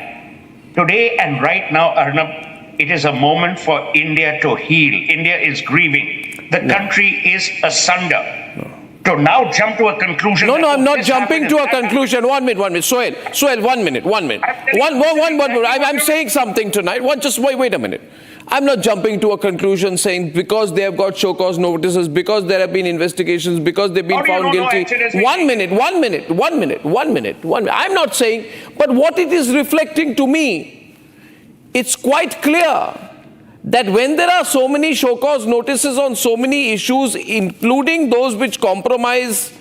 Today and right now, Arnab, it is a moment for India to heal. India is grieving. The country is asunder. To now jump to a conclusion. No, I'm not jumping to a conclusion. 1 minute. Sohail, 1 minute. I'm saying something tonight. Just wait a minute. I'm not jumping to a conclusion saying because they have got show cause notices, because there have been investigations, because they've been found guilty. 1 minute. I'm not saying, but what it is reflecting to me, it's quite clear that when there are so many show cause notices on so many issues, including those which compromise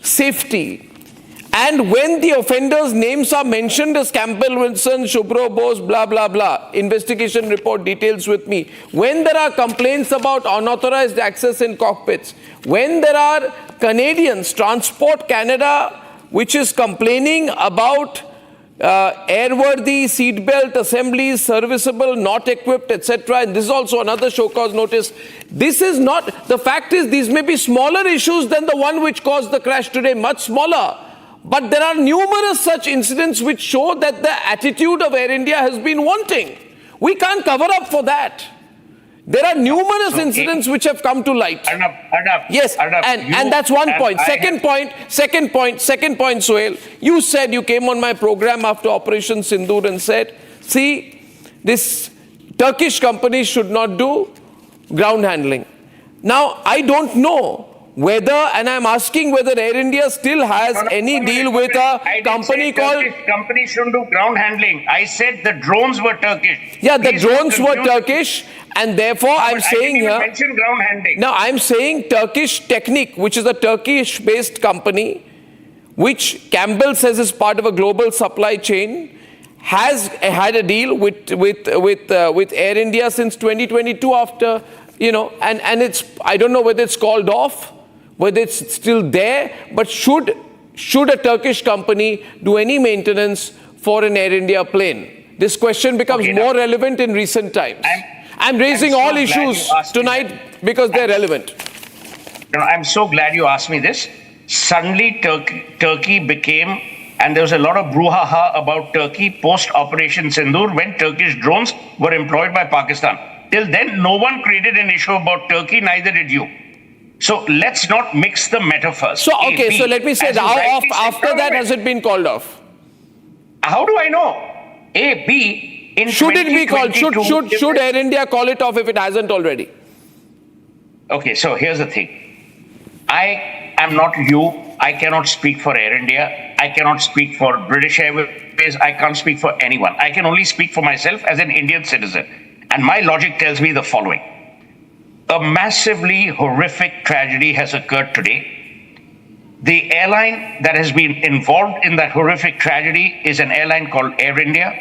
safety, and when the offenders' names are mentioned as Campbell Wilson, Shubhro Bose, blah, blah, blah, investigation report details with me, when there are complaints about unauthorized access in cockpits, when there are Canadians, Transport Canada, which is complaining about airworthy seatbelt assemblies, serviceable, not equipped, etc. And this is also another show cause notice. This is not, the fact is these may be smaller issues than the one which caused the crash today, much smaller. But there are numerous such incidents which show that the attitude of Air India has been wanting. We can't cover up for that. There are numerous incidents which have come to light. Yes, and that's one point. Second point, Sohail. You said, you came on my program after Operation Sindoor and said, see, this Turkish companies should not do ground handling. Now, I don't know whether, and I'm asking whether Air India still has any deal with a company called... Turkish companies shouldn't do ground handling. I said the drones were Turkish. Yeah, the drones were Turkish, and therefore I'm saying here... I didn't mention ground handling. Now, I'm saying Turkish Technic, which is a Turkish-based company, which Campbell says is part of a global supply chain, has had a deal with Air India since 2022 after, and it's, I don't know whether it's called off, whether it's still there, but should a Turkish company do any maintenance for an Air India plane? This question becomes more relevant in recent times. I'm raising all issues tonight because they're relevant. I'm so glad you asked me this. Suddenly Turkey became, and there was a lot of brouhaha about Turkey post-Operation Sindoor when Turkish drones were employed by Pakistan. Till then, no one created an issue about Turkey, neither did you. So let's not mix the metaphors. So, okay, so let me say, after that has it been called off? How do I know? Should it be called? Should Air India call it off if it hasn't already? Okay, so here's the thing. I am not you. I cannot speak for Air India. I cannot speak for British Airways. I can't speak for anyone. I can only speak for myself as an Indian citizen. And my logic tells me the following. A massively horrific tragedy has occurred today. The airline that has been involved in that horrific tragedy is an airline called Air India,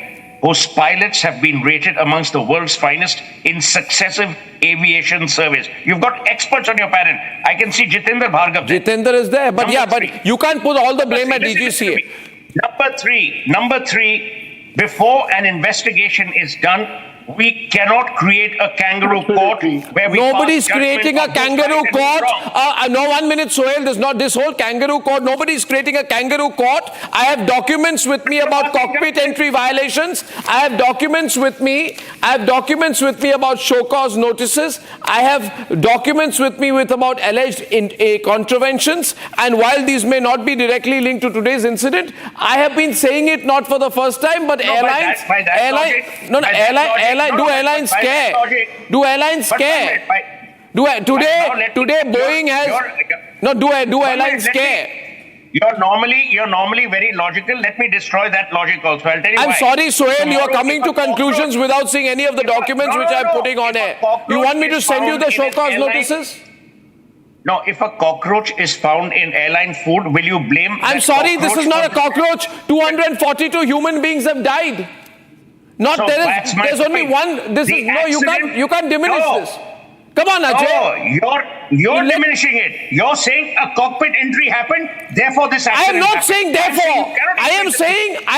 whose pilots have been rated amongst the world's finest in successive aviation surveys. You've got experts on your panel. I can see Jitendra Bhargav. Jitendra is there, but but you can't put all the blame at DGCA. Number three, before an investigation is done, we cannot create a kangaroo court where we... Nobody's creating a kangaroo court. No, 1 minute, Sohail. There's not this whole kangaroo court. Nobody's creating a kangaroo court. I have documents with me about cockpit entry violations. I have documents with me about show cause notices. I have documents with me about alleged contraventions. And while these may not be directly linked to today's incident, I have been saying it not for the first time, but airlines care? Do airlines care? Today Boeing has... do airlines care? You're normally very logical. Let me destroy that logic also. I'll tell you why. I'm sorry, Sohail, you are coming to conclusions without seeing any of the documents which I'm putting on air. You want me to send you the show cause notices? No, if a cockroach is found in airline food, will you blame... I'm sorry, this is not a cockroach. 242 human beings have died. There's only one. You can't diminish this. Come on, Ajay. You're diminishing it. You're saying a cockpit entry happened, therefore this accident I am not saying therefore. I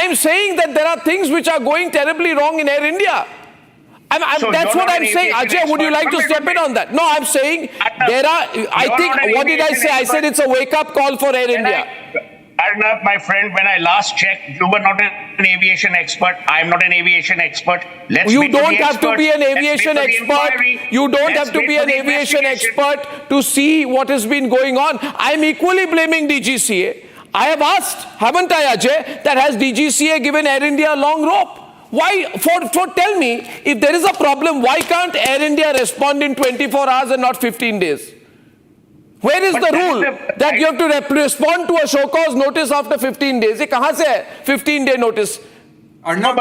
am saying that there are things which are going terribly wrong in Air India. That's what I'm saying. Ajay, would you like to step in on that? No, I'm saying there are, what did I say? I said it's a wake-up call for Air India. Arnab, my friend, when I last checked, you were not an aviation expert. I'm not an aviation expert. You don't have to be an aviation expert. You don't have to be an aviation expert to see what has been going on. I'm equally blaming DGCA. I have asked, haven't I, Ajay, that has DGCA given Air India a long rope? Why, tell me, if there is a problem, why can't Air India respond in 24 hours and not 15 days? Where is the rule that you have to respond to a show cause notice after 15 days? Ye kahan se hai 15-day notice? Arnab,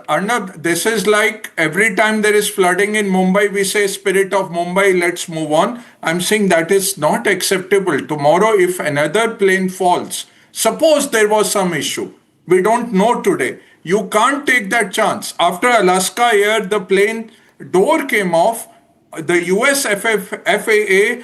Arnab, this is like every time there is flooding in Mumbai, we say spirit of Mumbai, let's move on. I'm saying that is not acceptable. Tomorrow, if another plane falls, suppose there was some issue, we don't know today. You can't take that chance. After Alaska Air, the plane door came off. The US FAA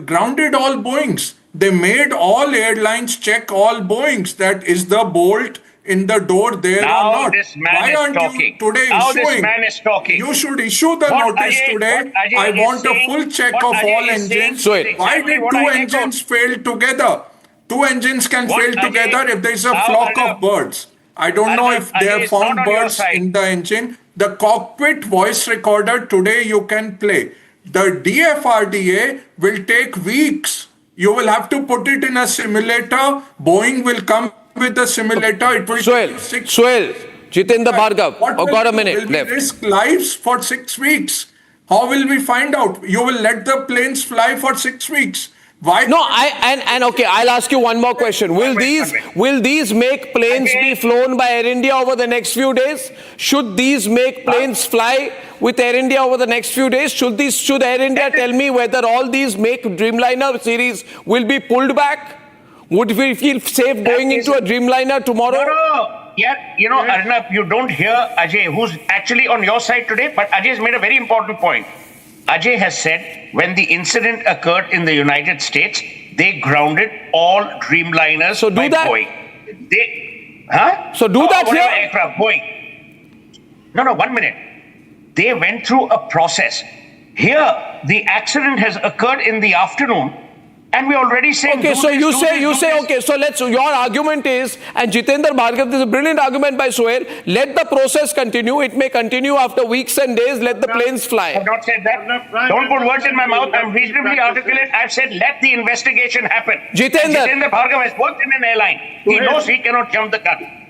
grounded all Boeings. They made all airlines check all Boeings. That is the bolt in the door there now or not. This man Why is aren't talking. you today now issuing? This man is talking. You should issue the notice today. I want a full check of all engines. Why did two engines fail together? Two engines can fail together if there is a flock of birds. I don't know if they have found birds in the engine. The cockpit voice recorder today you can play. The DFRDA will take weeks. You will have to put it in a simulator. Boeing will come with the simulator. It will take 6 weeks. Jitendra Bhargav, got a minute left. Will we risk lives for 6 weeks? How will we find out? You will let the planes fly for 6 weeks. Why? No, okay, I'll ask you one more question. Will these make planes be flown by Air India over the next few days? Should these make planes fly with Air India over the next few days? Should Air India tell me whether all these make Dreamliner series will be pulled back? Would we feel safe going into a Dreamliner tomorrow? No. Yeah, Arnab, you don't hear Ajay, who's actually on your side today, but Ajay has made a very important point. Ajay has said when the incident occurred in the United States, they grounded all Dreamliners by Boeing. So do that here? Aircraft, Boeing. No, 1 minute. They went through a process. Here, the accident has occurred in the afternoon, and we're already saying. Okay, so you say, okay, so your argument is, and Jitendra Bhargav, this is a brilliant argument by Suhail, let the process continue. It may continue after weeks and days, let the planes fly. I've not said that. Don't put words in my mouth. I'm reasonably articulate. I've said let the investigation happen. Jitendra Bhargav has worked in an airline. He knows he cannot jump the gun.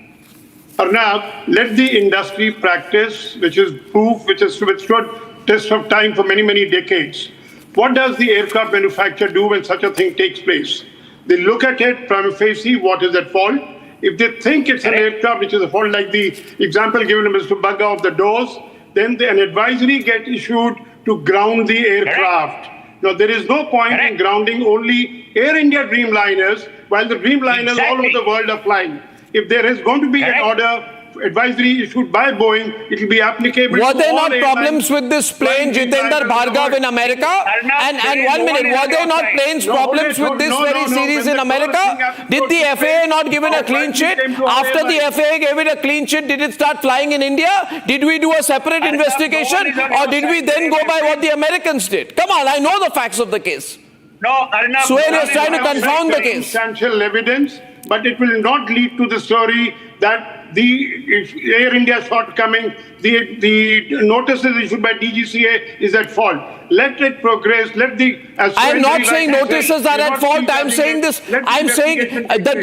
Arnab, let the industry practice, which is proof, which has withstood test of time for many, many decades. What does the aircraft manufacturer do when such a thing takes place? They look at it, prima facie, what is at fault. If they think it's an aircraft which is at fault, like the example given to Mr. Bagga of the doors, then an advisory gets issued to ground the aircraft. Now, there is no point in grounding only Air India Dreamliners while the Dreamliners all over the world are flying. If there is going to be an order, advisory issued by Boeing, it will be applicable to all Were there not airlines. Problems with this plane, Jitendra Bhargav, in America? And 1 minute, were there not problems with this very series in America? Did the FAA not give it a clean sheet? After the FAA gave it a clean sheet, did it start flying in India? Did we do a separate investigation? Or did we then go by what the Americans did? Come on, I know the facts of the case. No, Arnab. Suhail is trying to confound the case. Substantial evidence, but it will not lead to the story that the Air India shortcoming, the notices issued by DGCA is at fault. Let it progress. I am not saying notices are at fault. I'm saying this. I'm saying the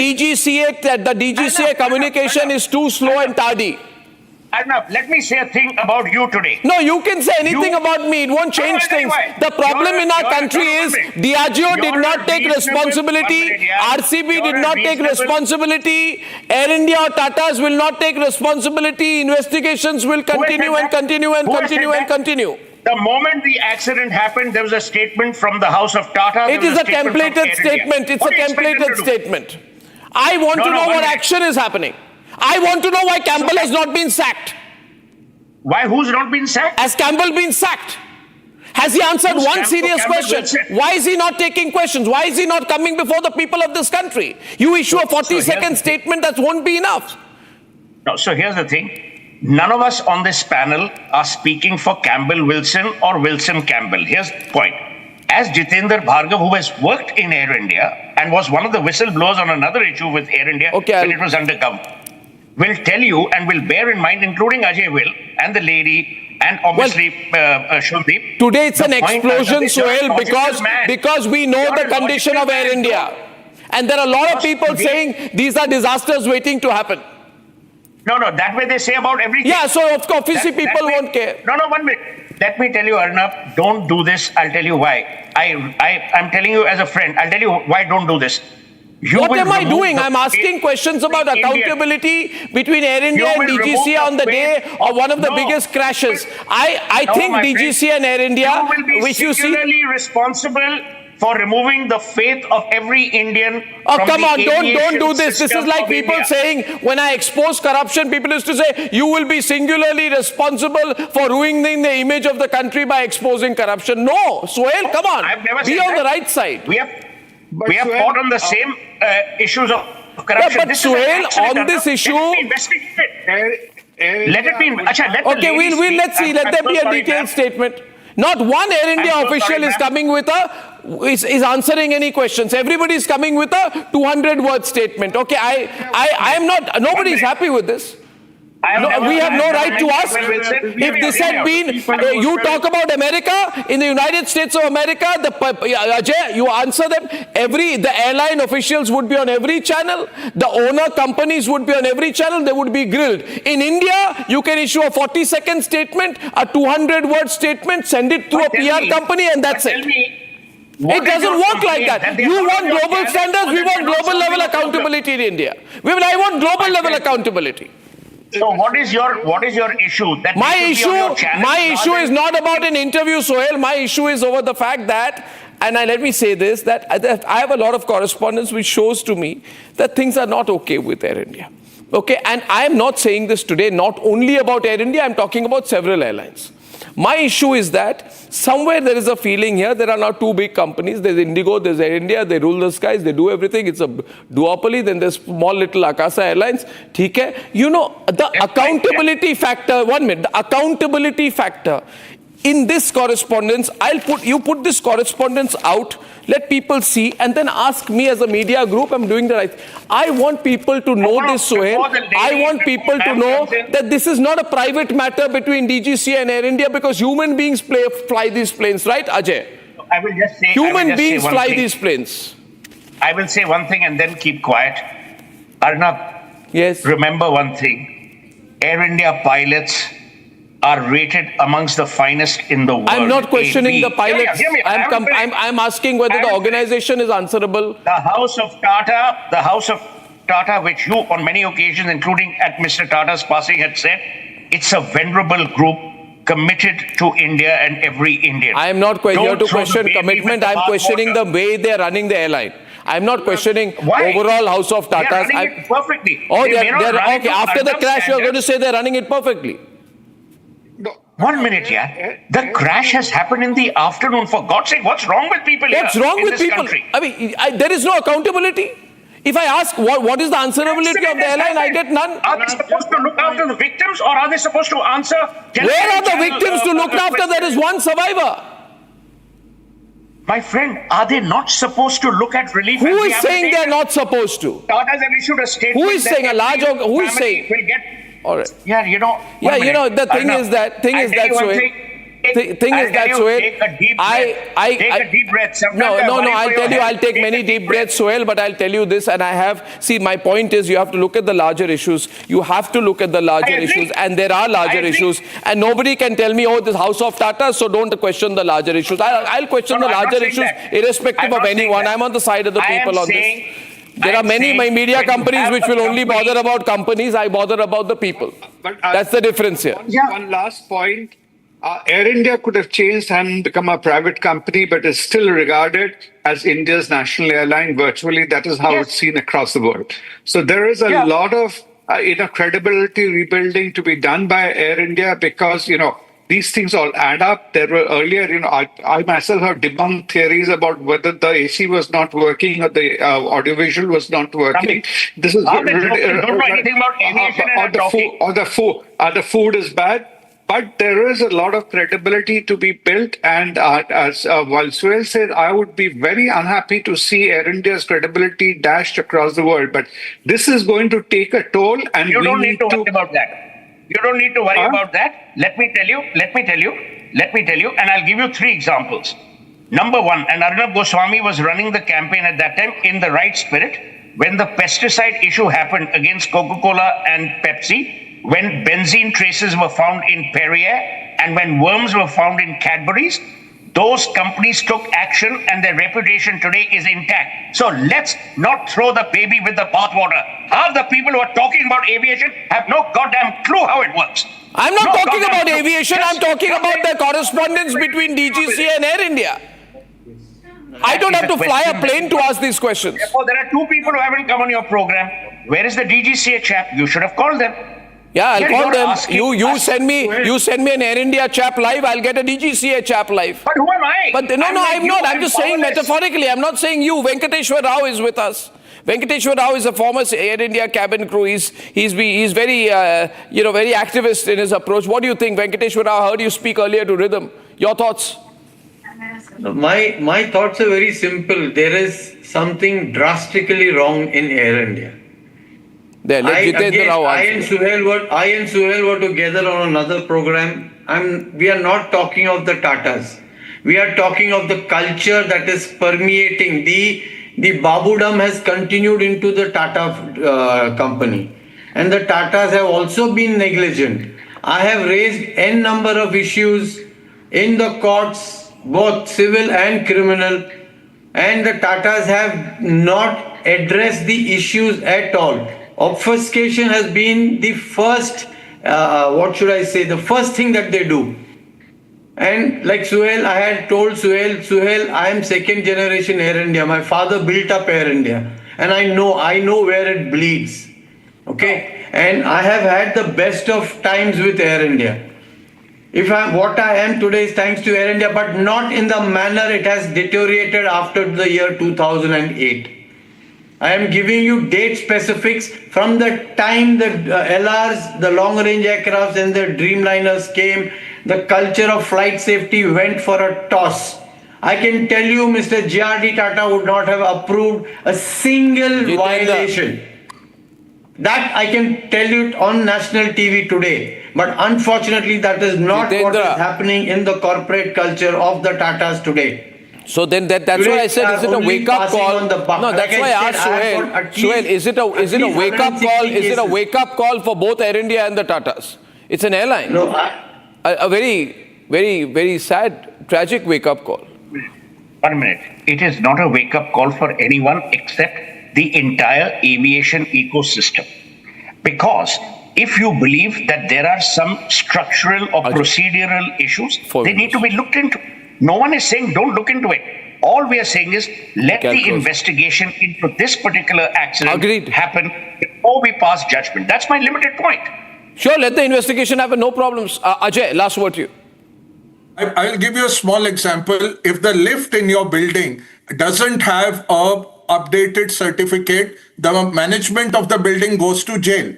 DGCA communication is too slow and tardy. Arnab, let me say a thing about you today. No, you can say anything about me. It won't change things. The problem in our country is Diageo did not take responsibility. RCB did not take responsibility. Air India or Tatas will not take responsibility. Investigations will continue and continue and continue and continue. The moment the accident happened, there was a statement from the House of Tata. It is a templated statement. It's a templated statement. I want to know what action is happening. I want to know why Campbell has not been sacked. Why? Who's not been sacked? Has Campbell been sacked? Has he answered one serious question? Why is he not taking questions? Why is he not coming before the people of this country? You issue a 40-second statement, that won't be enough. No, so here's the thing. None of us on this panel are speaking for Campbell Wilson or Wilson Campbell. Here's the point. as Jitendra Bhargav, who has worked in Air India and was one of the whistleblowers on another issue with Air India when it was undercover, will tell you and will bear in mind, including Ajay will and the lady and obviously Shuldeep. Today it's an explosion, Sohail, because we know the condition of Air India. And there are a lot of people saying these are disasters waiting to happen. No, that way they say about everything. Yeah, so of course, obviously people won't care. No, 1 minute. Let me tell you, Arnab, don't do this. I'll tell you why. I'm telling you as a friend, I'll tell you why don't do this. What am I doing? I'm asking questions about accountability between Air India and DGCA on the day of one of the biggest crashes. I think DGCA and Air India, which you see... responsible for removing the faith of every Indian. Oh, come on, don't do this. This is like people saying, when I expose corruption, people used to say, you will be singularly responsible for ruining the image of the country by exposing corruption. No, Sohail, come on, be on the right side. We have fought on the same issues of corruption. Yeah, but Sohail, on this issue... Let it be... Okay, let's see. Let there be a detailed statement. Not one Air India official is coming with is answering any questions. Everybody is coming with a 200-word statement. Okay, I am not... Nobody is happy with this. We have no right to ask. If this had been, you talk about America, in the United States of America, Ajay, you answer them. The airline officials would be on every channel. The owner companies would be on every channel. They would be grilled. In India, you can issue a 40-second statement, a 200-word statement, send it to a PR company, and that's it. It doesn't work like that. You want global standards, we want global level accountability in India. I want global level accountability. So what is your issue? That my issue is not about an interview, Sohail. My issue is over the fact that, and let me say this, that I have a lot of correspondence which shows to me that things are not okay with Air India. Okay, and I am not saying this today not only about Air India, I'm talking about several airlines. My issue is that somewhere there is a feeling here, there are now two big companies, there's Indigo, there's Air India, they rule the skies, they do everything, it's a duopoly, then there's small little Akasa Airlines, theek hai? You know, the accountability factor, 1 minute, the accountability factor in this correspondence, you put this correspondence out, let people see, and then ask me as a media group, I'm doing the right thing. I want people to know this, Sohail. I want people to know that this is not a private matter between DGCA and Air India, because human beings fly these planes, right, Ajay? I will just say... Human beings fly these planes. I will say one thing and then keep quiet. Arnab, yes. Remember one thing. Air India pilots are rated amongst the finest in the world. I'm not questioning the pilots. I'm asking whether the organization is answerable. The House of Tata, which you on many occasions, including at Mr. Tata's passing, had said, it's a venerable group committed to India and every Indian. I am not here to question commitment. I'm questioning the way they're running the airline. I'm not questioning overall House of Tatas. They're running it perfectly. Oh, okay. After the crash, you're going to say they're running it perfectly. 1 minute, yeah. The crash has happened in the afternoon. For God's sake, what's wrong with people here? What's wrong with people? Country? I mean, there is no accountability. If I ask what is the answerability of the airline, I get none. Are they supposed to look after the victims, or are they supposed to answer? Where are the victims to look after? There is one survivor. My friend, are they not supposed to look at relief? Who is saying they are not supposed to? Tatas have issued a statement. Who is saying? A large organ? Who is saying? Will get. All right. Yeah, you know. Yeah, you know, the thing is that, Sohail. Take a deep breath. I'll take many deep breaths, Sohail, but I'll tell you this, and my point is you have to look at the larger issues. You have to look at the larger issues, and there are larger issues, and nobody can tell me, oh, this House of Tata, so don't question the larger issues. I'll question the larger issues irrespective of anyone. I'm on the side of the people on this. There are many media companies which will only bother about companies. I bother about the people. That's the difference here. One last point. Air India could have changed and become a private company, but is still regarded as India's national airline. Virtually, that is how it's seen across the world. So there is a lot of credibility rebuilding to be done by Air India, because these things all add up. There were earlier, I myself have debunked theories about whether the AC was not working or the audiovisual was not working. This is don't know anything about aviation or the food is bad. But there is a lot of credibility to be built. And while Suhail said, I would be very unhappy to see Air India's credibility dashed across the world. But this is going to take a toll. And you don't need to worry about that. You don't need to worry about that. Let me tell you, and I'll give you 3 examples. Number 1, and Arnab Goswami was running the campaign at that time in the right spirit. When the pesticide issue happened against Coca-Cola and Pepsi, when benzene traces were found in Perrier, and when worms were found in Cadbury's, those companies took action and their reputation today is intact. So let's not throw the baby with the bathwater. Half the people who are talking about aviation have no goddamn clue how it works. I'm not talking about aviation, I'm talking about the correspondence between DGCA and Air India. I don't have to fly a plane to ask these questions. Therefore, there are 2 people who haven't come on your program. Where is the DGCA chap? You should have called them. Yeah, I'll call them. You send me an Air India chap live, I'll get a DGCA chap live. But who am I? But no, I'm not. I'm just saying metaphorically. I'm not saying you. Venkateshwar Rao is with us. Venkateshwar Rao is a former Air India cabin crew. He's very very activist in his approach. What do you think, Venkateshwar Rao? I heard you speak earlier to Rhythm. Your thoughts? My thoughts are very simple. There is something drastically wrong in Air India. I and Suhail were together on another program. We are not talking of the Tatas. We are talking of the culture that is permeating. The Babudam has continued into the Tata company. And the Tatas have also been negligent. I have raised n number of issues in the courts, both civil and criminal. And the Tatas have not addressed the issues at all. Obfuscation has been the first, the first thing that they do. And like Suhail, I had told Suhail, I am 2nd generation Air India. My father built up Air India. And I know where it bleeds. Okay? And I have had the best of times with Air India. What I am today is thanks to Air India, but not in the manner it has deteriorated after the year 2008. I am giving you date specifics from the time the LRs, the long-range aircrafts and the Dreamliners came. The culture of flight safety went for a toss. I can tell you Mr. GRD Tata would not have approved a single violation. That I can tell you on national TV today. But unfortunately, that is not what is happening in the corporate culture of the Tatas today. So then that's why I said, is it a wake-up call? No, that's why I asked Suhail, is it a wake-up call? Is it a wake-up call for both Air India and the Tatas? It's an airline. No, a very, very, very sad, tragic wake-up call. 1 minute. It is not a wake-up call for anyone except the entire aviation ecosystem. Because if you believe that there are some structural or procedural issues, they need to be looked into. No one is saying don't look into it. All we are saying is let the investigation into this particular accident happen before we pass judgment. That's my limited point. Sure, let the investigation happen, no problems. Ajay, last word to you. I'll give you a small example. If the lift in your building doesn't have a updated certificate, the management of the building goes to jail.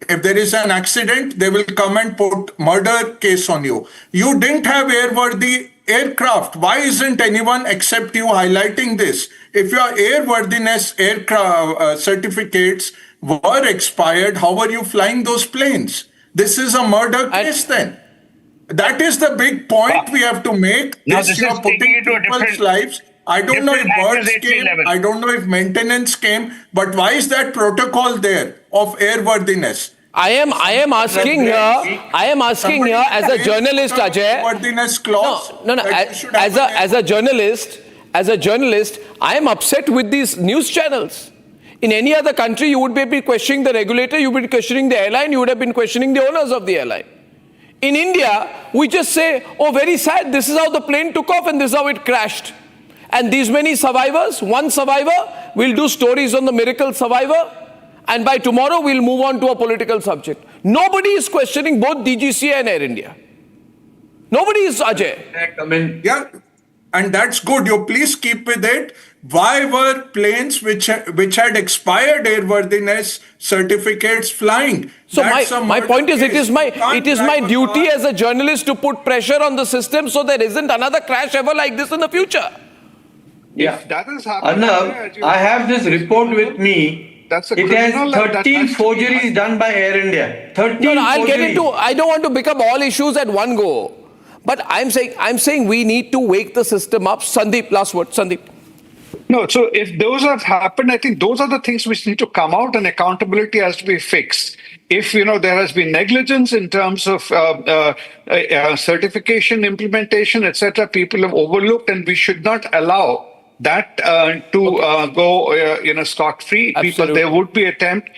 If there is an accident, they will come and put murder case on you. You didn't have airworthy aircraft. Why isn't anyone except you highlighting this? If your airworthiness aircraft certificates were expired, how are you flying those planes? This is a murder case then. That is the big point we have to make. This you are putting people's lives. I don't know if birds came, I don't know if maintenance came, but why is that protocol there of airworthiness? I am asking here as a journalist, Ajay. Airworthiness clause. No. As a journalist, I am upset with these news channels. In any other country, you would be questioning the regulator, you would be questioning the airline, you would have been questioning the owners of the airline. In India, we just say, oh, very sad, this is how the plane took off and this is how it crashed. And these many survivors, one survivor, we'll do stories on the miracle survivor, and by tomorrow we'll move on to a political subject. Nobody is questioning both DGCA and Air India. Nobody is, Ajay. Yeah, and that's good. You please keep with it. Why were planes which had expired airworthiness certificates flying? So my point is, it is my duty as a journalist to put pressure on the system so there isn't another crash ever like this in the future. Yeah, that is happening. Arnab, I have this report with me. It has 13 forgeries done by Air India. 13 I'll get forgeries. into. I don't want to become all issues at one go. But I'm saying we need to wake the system up. Sandeep, last word. Sandeep. No, so if those have happened, I think those are the things which need to come out, and accountability has to be fixed. If, there has been negligence in terms of certification, implementation, etc., people have overlooked, and we should not allow that to go scot-free. People, there would be attempt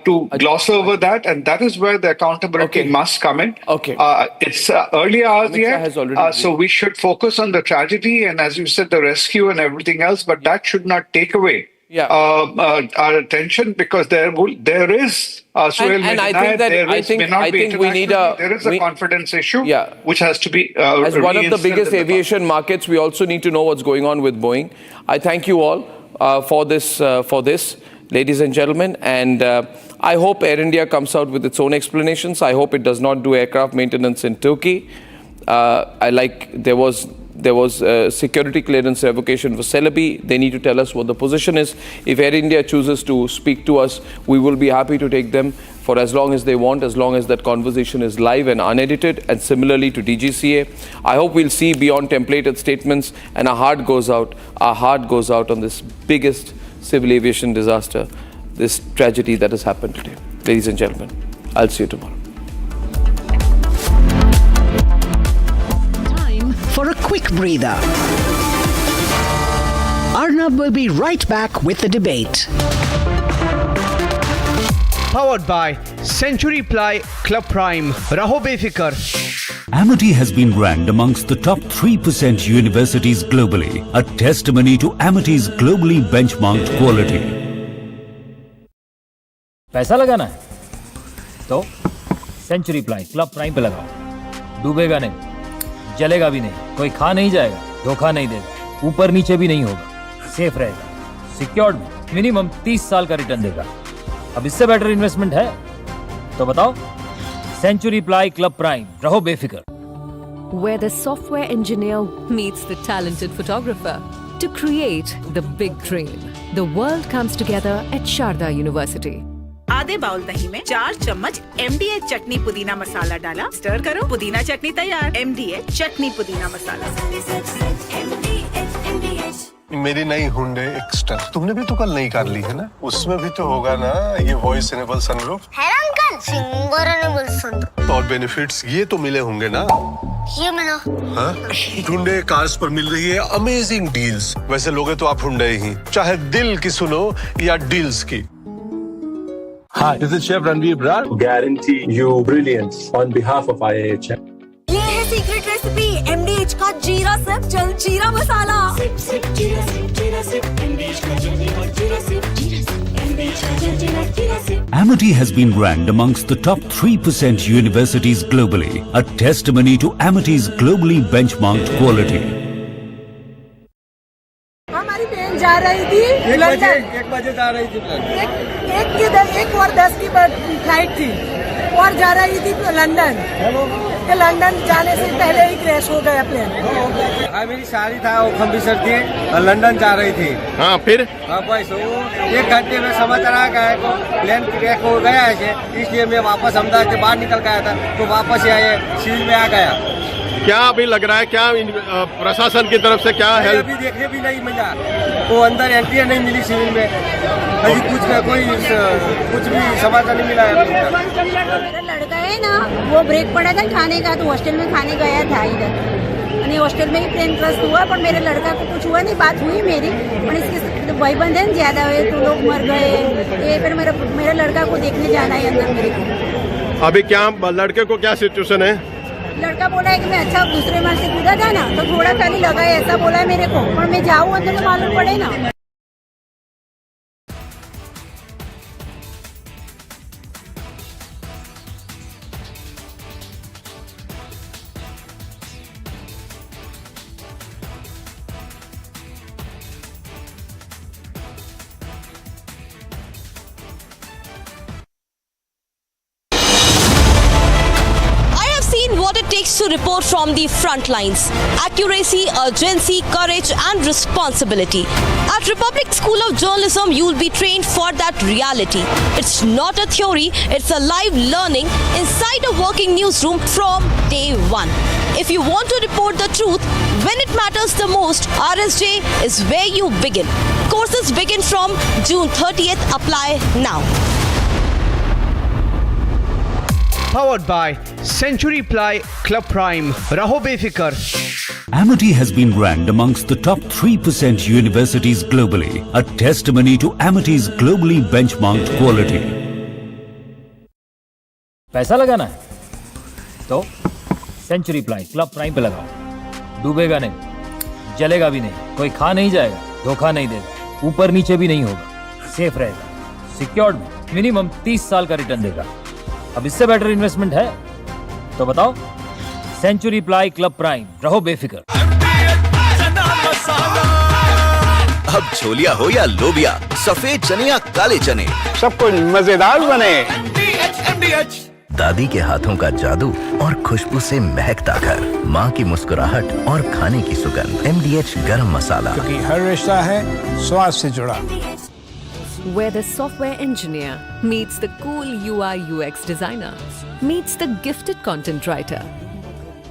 to gloss over that, and that is where the accountability must come in. It's early hours yet, so we should focus on the tragedy and, as you said, the rescue and everything else, but that should not take away our attention, because there is there is a confidence issue which has to be as one of the biggest aviation markets, we also need to know what's going on with Boeing. I thank you all for this, ladies and gentlemen, and I hope Air India comes out with its own explanations. I hope it does not do aircraft maintenance in Turkey. There was security clearance revocation for Celebi. They need to tell us what the position is. If Air India chooses to speak to us, we will be happy to take them for as long as they want, as long as that conversation is live and unedited, and similarly to DGCA. I hope we'll see beyond templated statements, and our heart goes out on this biggest civil aviation disaster, this tragedy that has happened today. Ladies and gentlemen, I'll see you tomorrow. For a quick breather. Arnab will be right back with the debate. Powered by Century Ply Club Prime. Raho befikar. Amity has been ranked amongst the top 3% universities globally, a testimony to Amity's globally benchmarked quality. पैसा लगाना है तो century ply club prime पे लगाओ, डूबेगा नहीं, जलेगा भी नहीं, कोई खा नहीं जाएगा, धोखा नहीं देगा, ऊपर नीचे भी नहीं होगा, सेफ रहेगा, सिक्योर्ड मिनिमम 30 साल का रिटर्न देगा। अब इससे बेटर इन्वेस्टमेंट है तो बताओ। सेंचुरी प्लाई क्लब प्राइम, रहो बेफिक्र। Where the software engineer meets the talented photographer to create the big dream. The world comes together at Sharda University. आधे बाउल दही में 4 चम्मच MDH चटनी पुदीना मसाला डाला, स्टर करो, पुदीना चटनी तैयार। MDH चटनी पुदीना मसाला। मेरी नई हुंडई एक्स्टर तुमने भी तो कल नई कार ली है ना, उसमें भी तो होगा ना ये वॉइस इनेबल सनरूफ है अंकल, सिंगर इनेबल सनरूफ। और बेनिफिट्स ये तो मिले होंगे ना। ये मिला। हाँ, हुंडई कार्स पर मिल रही है अमेजिंग डील्स। वैसे लोगे तो आप हुंडई ही, चाहे दिल की सुनो या डील्स की। Hi, this is Chef Ranveer Brar. Guarantee you brilliance on behalf of IIHM. ये है सीक्रेट रेसिपी MDH का जीरा सिप जल जीरा मसाला। सिप सिप जीरा सिप MDH का जल जीरा सिप MDH का जल जीरा SIP. Amity has been ranked amongst the top 3% universities globally, a testimony to Amity's globally benchmarked quality. हमारी बहन जा रही थी लंदन, 1 बजे जा रही थी। 1:10 की फ्लाइट थी और जा रही थी लंदन। लंदन जाने से पहले ही क्रैश हो गया प्लेन। मेरी सारी था वो अमृतसर थी और लंदन जा रही थी। हाँ फिर बस वो 1 घंटे में समाचार आ गया तो प्लेन क्रैश हो गया है, इसलिए मैं वापस अहमदाबाद से बाहर निकल गया था तो वापस आए सिविल में आ गया। क्या अभी लग रहा है, क्या प्रशासन की तरफ से क्या हेल्प? अभी देखने भी नहीं मिला, वो अंदर एंट्री नहीं मिली सिविल में, अभी कुछ भी समाचार नहीं मिला है। मेरा लड़का है ना, वो ब्रेक पड़ा था खाने का, तो हॉस्टल में खाने गया था इधर, यानी हॉस्टल में ही प्लेन क्रैश हुआ, पर मेरे लड़का को कुछ हुआ नहीं, बात हुई मेरी, पर इसके भाईबंद है ज्यादा हुए तो लोग मर गए, ये फिर मेरे लड़का को देखने जाना है अंदर मेरे को। अभी क्या लड़के को क्या सिचुएशन है? लड़का बोला है कि मैं अच्छा दूसरे मार से कूदा था ना तो थोड़ा खाली लगा है, ऐसा बोला है मेरे को, पर मैं जाऊँ अंदर तो मालूम पड़े ना। to report from the front lines. Accuracy, urgency, courage and responsibility. At Republic School of Journalism, you will be trained for that reality. It's not a theory, it's a live learning inside a working newsroom from day one. If you want to report the truth when it matters the most, RSJ is where you begin. Courses begin from June 30th. Apply now. Powered by Century Ply Club Prime. Raho befikar. Amity has been ranked amongst the top 3% universities globally, a testimony to Amity's globally benchmarked quality. पैसा लगाना है तो century ply club prime पे लगाओ. डूबेगा नहीं, जलेगा भी नहीं, कोई खा नहीं जाएगा, धोखा नहीं देगा, ऊपर नीचे भी नहीं होगा, सेफ रहेगा, सिक्योर्ड, मिनिमम 30 साल का रिटर्न देगा. अब इससे बेटर इन्वेस्टमेंट है तो बताओ. सेंचुरी प्लाई क्लब प्राइम, रहो बेफिक्र. अब छोलिया हो या लोबिया, सफेद चने या काले चने, सब कुछ मजेदार बने. दादी के हाथों का जादू और खुशबू से महकता घर, माँ की मुस्कुराहट और खाने की सुगंध. MDH गरम मसाला, क्योंकि हर रिश्ता है स्वाद से जुड़ा. Where the software engineer meets the cool UI UX designer, meets the gifted content writer.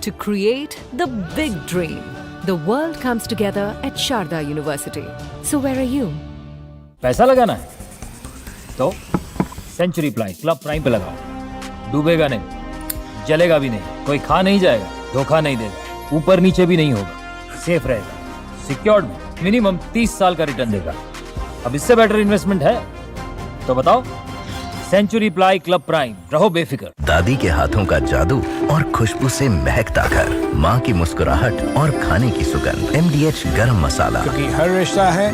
To create the big dream, the world comes together at Sharda University. So where are you? पैसा लगाना है तो century ply club prime पे लगाओ. डूबेगा नहीं, जलेगा भी नहीं, कोई खा नहीं जाएगा, धोखा नहीं देगा, ऊपर नीचे भी नहीं होगा, सेफ रहेगा, सिक्योर्ड, मिनिमम 30 साल का रिटर्न देगा. अब इससे बेटर इन्वेस्टमेंट है तो बताओ. सेंचुरी प्लाई क्लब प्राइम, रहो बेफिक्र. दादी के हाथों का जादू और खुशबू से महकता घर, माँ की मुस्कुराहट और खाने की सुगंध. MDH गरम मसाला, क्योंकि हर रिश्ता है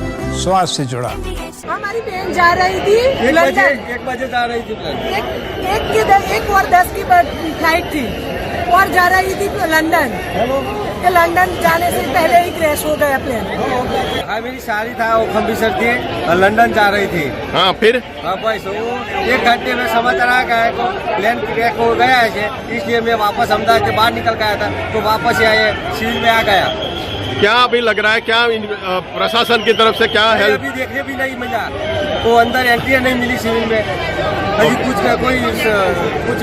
स्वाद से जुड़ा. हमारी बहन जा रही थी लंदन. 1 बजे जा रही थी. 1:10 की फ्लाइट थी और जा रही थी लंदन. लंदन जाने से पहले ही क्रैश हो गया प्लेन. हाँ, मेरी साड़ी था वो अमृतसर थी और लंदन जा रही थी. हाँ, फिर हाँ बस वो 1 घंटे में समाचार आ गया को प्लेन क्रैश हो गया है, इसलिए मैं वापस अहमदाबाद से बाहर निकल गया था तो वापस ये सिविल में आ गया. क्या अभी लग रहा है, क्या प्रशासन की तरफ से क्या हेल्प? अभी देखने भी नहीं मिला, वो अंदर एंट्री नहीं मिली सिविल में. अभी कुछ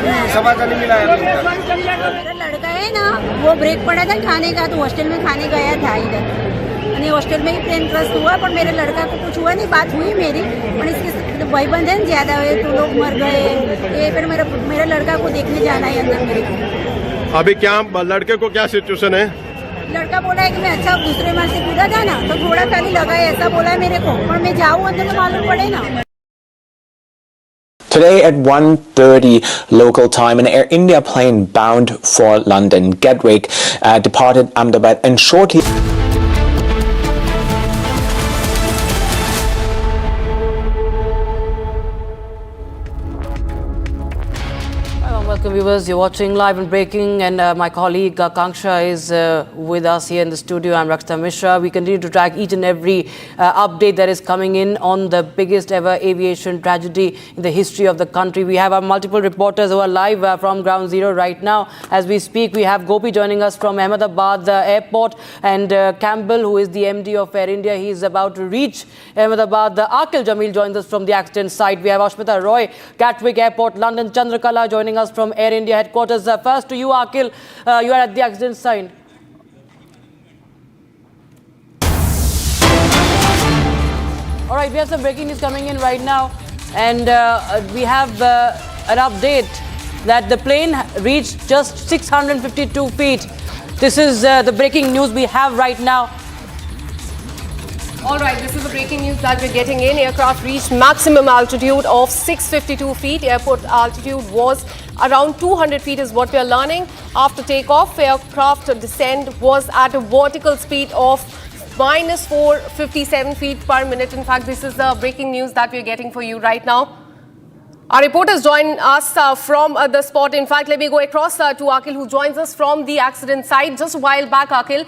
भी समाचार नहीं मिला है. मेरा लड़का है ना, वो ब्रेक पड़ा था खाने का तो हॉस्टल में खाने गया था इधर. हॉस्टल में ही प्लेन क्रैश हुआ पर मेरे लड़का को कुछ हुआ नहीं. बात हुई मेरी, पर इसके भाईबंद है ज्यादा हुए तो लोग मर गए. ये फिर मेरे लड़का को देखने जाना है अंदर मेरे को. अभी क्या लड़के को क्या सिचुएशन है? लड़का बोला है कि मैं अच्छा दूसरे मार से कूदा था ना तो थोड़ा खाली लगा है, ऐसा बोला है मेरे को. पर मैं जाऊँ अंदर तो मालूम पड़े ना. Today at 1:30 local time, an Air India plane bound for London, Gatwick, departed Ahmedabad and shortly... Welcome viewers, you're watching Live and Breaking and my colleague Kanksha is with us here in the studio. I'm Rakshita Mishra. We continue to track each and every update that is coming in on the biggest ever aviation tragedy in the history of the country. We have our multiple reporters who are live from ground zero right now. As we speak, we have Gopi joining us from Ahmedabad airport and Campbell, who is the MD of Air India. He is about to reach Ahmedabad. Akil Jamil joins us from the accident site. We have Ashmita Roy, Gatwick Airport, London. Chandrakala joining us from Air India headquarters. First to you, Akil. You are at the accident site. All right, we have some breaking news coming in right now, and we have an update that the plane reached just 652 feet. This is the breaking news we have right now. All right, this is the breaking news that we're getting in. Aircraft reached maximum altitude of 652 feet. Airport altitude was around 200 feet is what we are learning. After takeoff, aircraft descent was at a vertical speed of minus 457 feet per minute. In fact, this is the breaking news that we're getting for you right now. Our reporters join us from the spot. In fact, let me go across to Akil, who joins us from the accident site. Just a while back, Akil,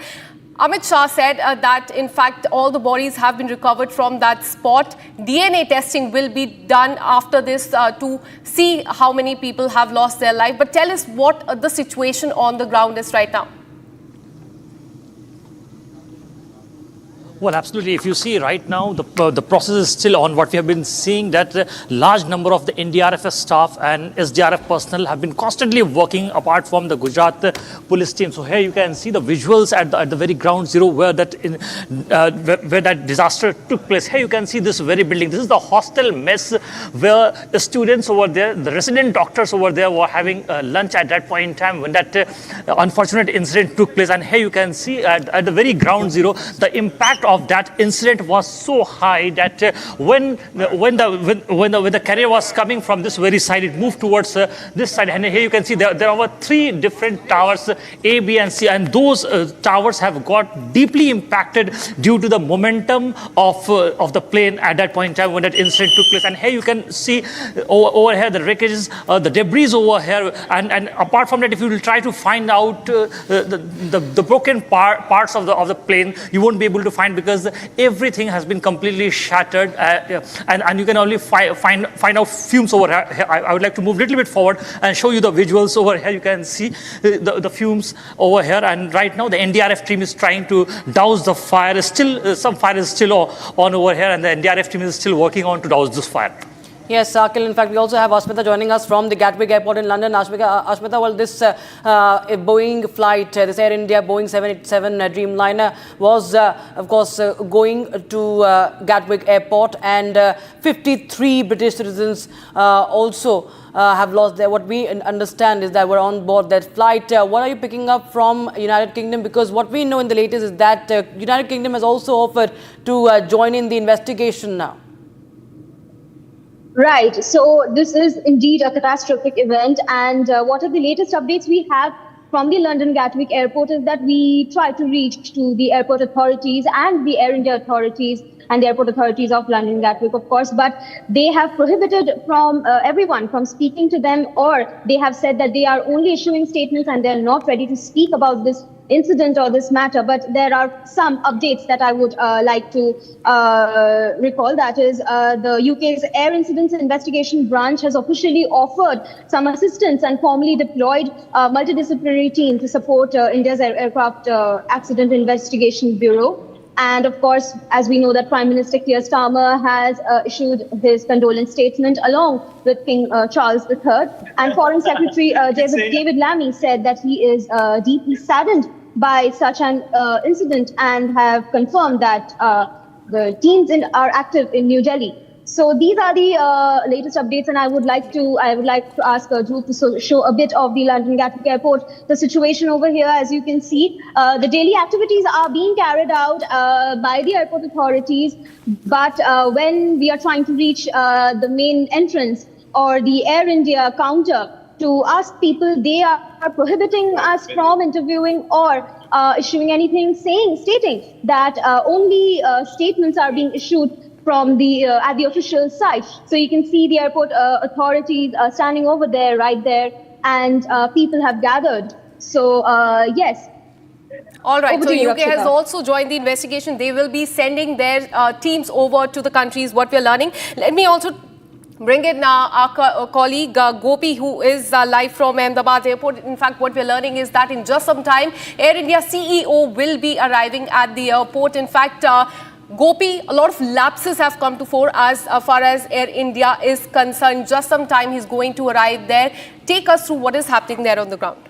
Amit Shah said that, in fact, all the bodies have been recovered from that spot. DNA testing will be done after this to see how many people have lost their life. But tell us what the situation on the ground is right now. Well, absolutely. If you see right now, the process is still on. What we have been seeing that a large number of the NDRF staff and SDRF personnel have been constantly working apart from the Gujarat police team. So here you can see the visuals at the very ground zero where that disaster took place. Here you can see this very building. This is the hostel mess where the students over there, the resident doctors over there were having lunch at that point in time when that unfortunate incident took place. And here you can see at the very ground zero, the impact of that incident was so high that when the carrier was coming from this very side, it moved towards this side. And here you can see there were 3 different towers, A, B, and C, and those towers have got deeply impacted due to the momentum of the plane at that point in time when that incident took place. And here you can see over here the wreckages, the debris over here, and apart from that, if you will try to find out the broken parts of the plane, you won't be able to find, because everything has been completely shattered, and you can only find out fumes over here. I would like to move a little bit forward and show you the visuals over here. You can see the fumes over here, and right now the NDRF team is trying to douse the fire. Some fire is still on over here, and the NDRF team is still working on to douse this fire. Yes, Akhil, in fact, we also have Ashmita joining us from the Gatwick Airport in London. Ashmita, well, this Boeing flight, this Air India Boeing 787 Dreamliner was, of course, going to Gatwick Airport, and 53 British citizens also have lost their, what we understand is that were on board that flight. What are you picking up from United Kingdom? Because what we know in the latest is that United Kingdom has also offered to join in the investigation now. Right. So this is indeed a catastrophic event. And what are the latest updates we have from the London Gatwick Airport is that we try to reach to the airport authorities and the Air India authorities and the airport authorities of London Gatwick, of course, but they have prohibited from everyone from speaking to them, or they have said that they are only issuing statements and they're not ready to speak about this incident or this matter. But there are some updates that I would like to recall. That is, the UK's Air Incidents Investigation Branch has officially offered some assistance and formally deployed a multidisciplinary team to support India's Aircraft Accident Investigation Bureau. And of course, as we know, that Prime Minister Keir Starmer has issued his condolence statement along with King Charles III. And Foreign Secretary David Lammy said that he is deeply saddened by such an incident and have confirmed that the teams are active in New Delhi. So these are the latest updates, and I would like to ask Dhruv to show a bit of the London Gatwick Airport. The situation over here, as you can see, the daily activities are being carried out by the airport authorities. But when we are trying to reach the main entrance or the Air India counter to ask people, they are prohibiting us from interviewing or issuing anything, stating that only statements are being issued from the at the official site. So you can see the airport authorities standing over there, right there, and people have gathered. So yes. All right. So UK has also joined the investigation. They will be sending their teams over to the countries, what we are learning. Let me also bring in our colleague Gopi, who is live from Ahmedabad airport. In fact, what we're learning is that in just some time, Air India CEO will be arriving at the airport. In fact, Gopi, a lot of lapses have come to fore as far as Air India is concerned. Just some time he's going to arrive there. Take us through what is happening there on the ground.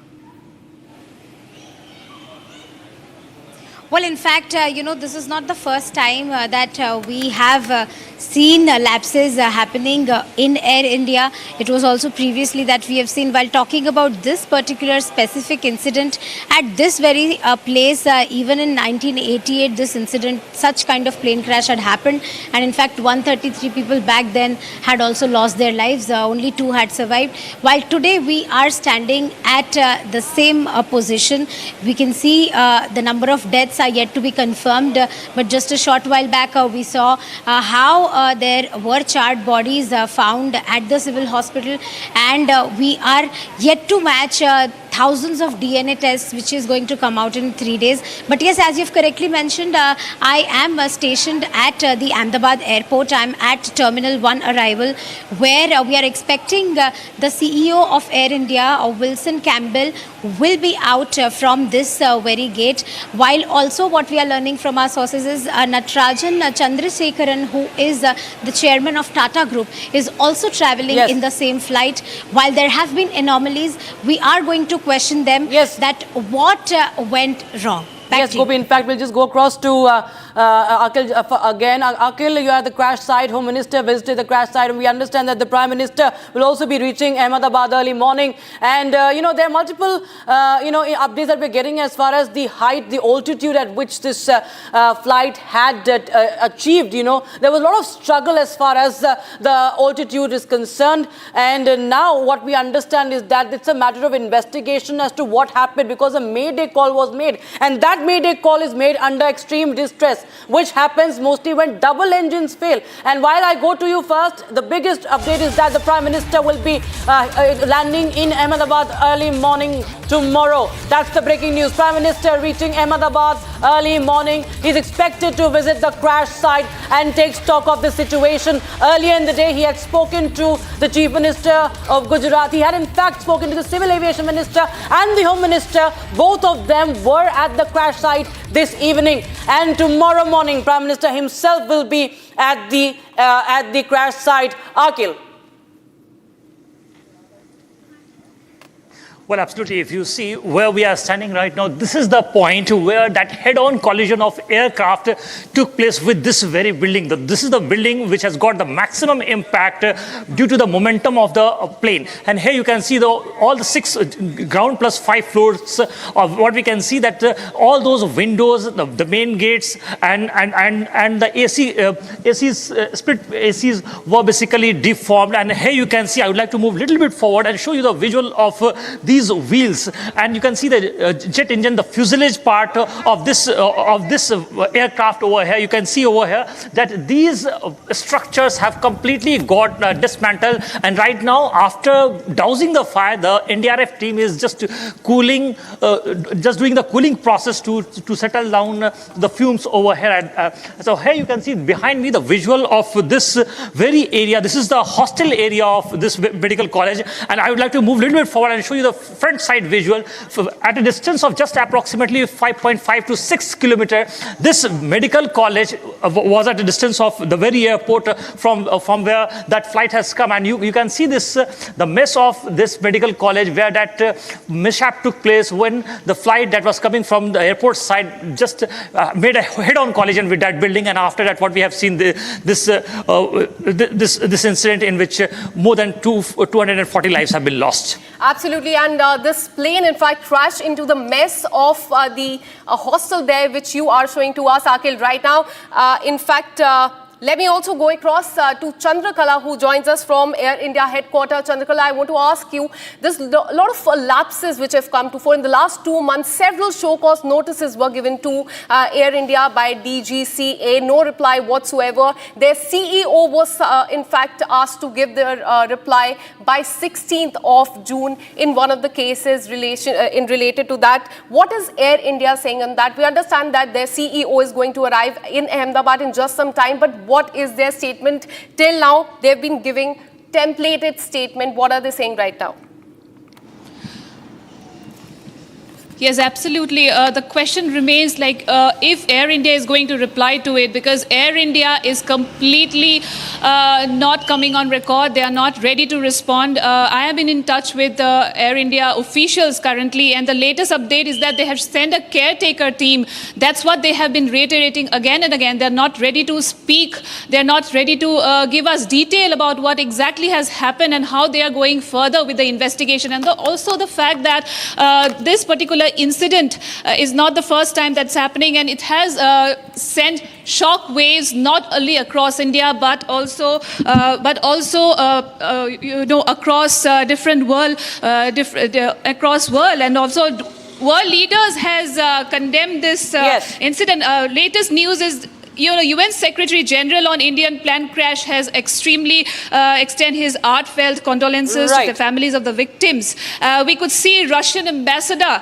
Well, in fact, this is not the first time that we have seen lapses happening in Air India. It was also previously that we have seen, while talking about this particular specific incident at this very place, even in 1988, this incident, such kind of plane crash had happened. And in fact, 133 people back then had also lost their lives. Only 2 had survived. While today we are standing at the same position, we can see the number of deaths are yet to be confirmed, but just a short while back we saw how there were charred bodies found at the civil hospital, and we are yet to match thousands of DNA tests which is going to come out in 3 days. But yes, as you've correctly mentioned, I am stationed at the Ahmedabad airport. I'm at Terminal 1 arrival, where we are expecting the CEO of Air India, Wilson Campbell, will be out from this very gate. While also what we are learning from our sources is Natarajan Chandrasekharan, who is the chairman of TATA Group, is also travelling in the same flight. While there have been anomalies, we are going to question them that what went wrong. Yes, Gopi, in fact, we'll just go across to Akhil again. Akhil, you are at the crash site. Home Minister visited the crash site, and we understand that the Prime Minister will also be reaching Ahmedabad early morning. And, there are multiple, updates that we're getting as far as the height, the altitude at which this flight had achieved. There was a lot of struggle as far as the altitude is concerned. And now what we understand is that it's a matter of investigation as to what happened, because a Mayday call was made. And that Mayday call is made under extreme distress, which happens mostly when double engines fail. And while I go to you first, the biggest update is that the Prime Minister will be landing in Ahmedabad early morning tomorrow. That's the breaking news. Prime Minister reaching Ahmedabad early morning. He's expected to visit the crash site and take stock of the situation. Earlier in the day, he had spoken to the Chief Minister of Gujarat. He had in fact spoken to the Civil Aviation Minister and the Home Minister. Both of them were at the crash site this evening, and tomorrow morning Prime Minister himself will be at the crash site. Akhil. Well, absolutely. If you see where we are standing right now, this is the point where that head-on collision of aircraft took place with this very building. This is the building which has got the maximum impact due to the momentum of the plane. And here you can see all the 6 ground plus 5 floors of what we can see, that all those windows, the main gates, and the split ACs were basically deformed. And here you can see, I would like to move a little bit forward and show you the visual of these wheels, and you can see the jet engine, the fuselage part of this aircraft over here. You can see over here that these structures have completely got dismantled, and right now, after dousing the fire, the NDRF team is just cooling, just doing the cooling process to settle down the fumes over here. So here you can see behind me the visual of this very area. This is the hostel area of this medical college, and I would like to move a little bit forward and show you the front side visual. At a distance of just approximately 5.5 to 6 kilometers, this medical college was at a distance of the very airport from where that flight has come. And you can see this, the mess of this medical college, where that mishap took place when the flight that was coming from the airport side just made a head-on collision with that building. And after that, what we have seen, this incident in which more than 240 lives have been lost. Absolutely, and this plane in fact crashed into the mess of the hostel there, which you are showing to us, Akhil, right now. In fact, let me also go across to Chandrakala, who joins us from Air India headquarters. Chandrakala, I want to ask you, there's a lot of lapses which have come to fore. In the last 2 months, several show-cause notices were given to Air India by DGCA. No reply whatsoever. Their CEO was, in fact, asked to give their reply by 16th of June in one of the cases related to that. What is Air India saying on that? We understand that their CEO is going to arrive in Ahmedabad in just some time, but what is their statement? Till now, they've been giving templated statement. What are they saying right now? Yes, absolutely. The question remains like if Air India is going to reply to it, because Air India is completely not coming on record. They are not ready to respond. I have been in touch with Air India officials currently, and the latest update is that they have sent a caretaker team. That's what they have been reiterating again and again. They're not ready to speak. They're not ready to give us detail about what exactly has happened and how they are going further with the investigation. And also the fact that this particular incident is not the first time that's happening, and it has sent shock waves not only across India but also across different world, across world, and also world leaders has condemned this incident. Latest news is UN Secretary General on Indian plane crash has extremely extend his heartfelt condolences to the families of the victims. We could see Russian Ambassador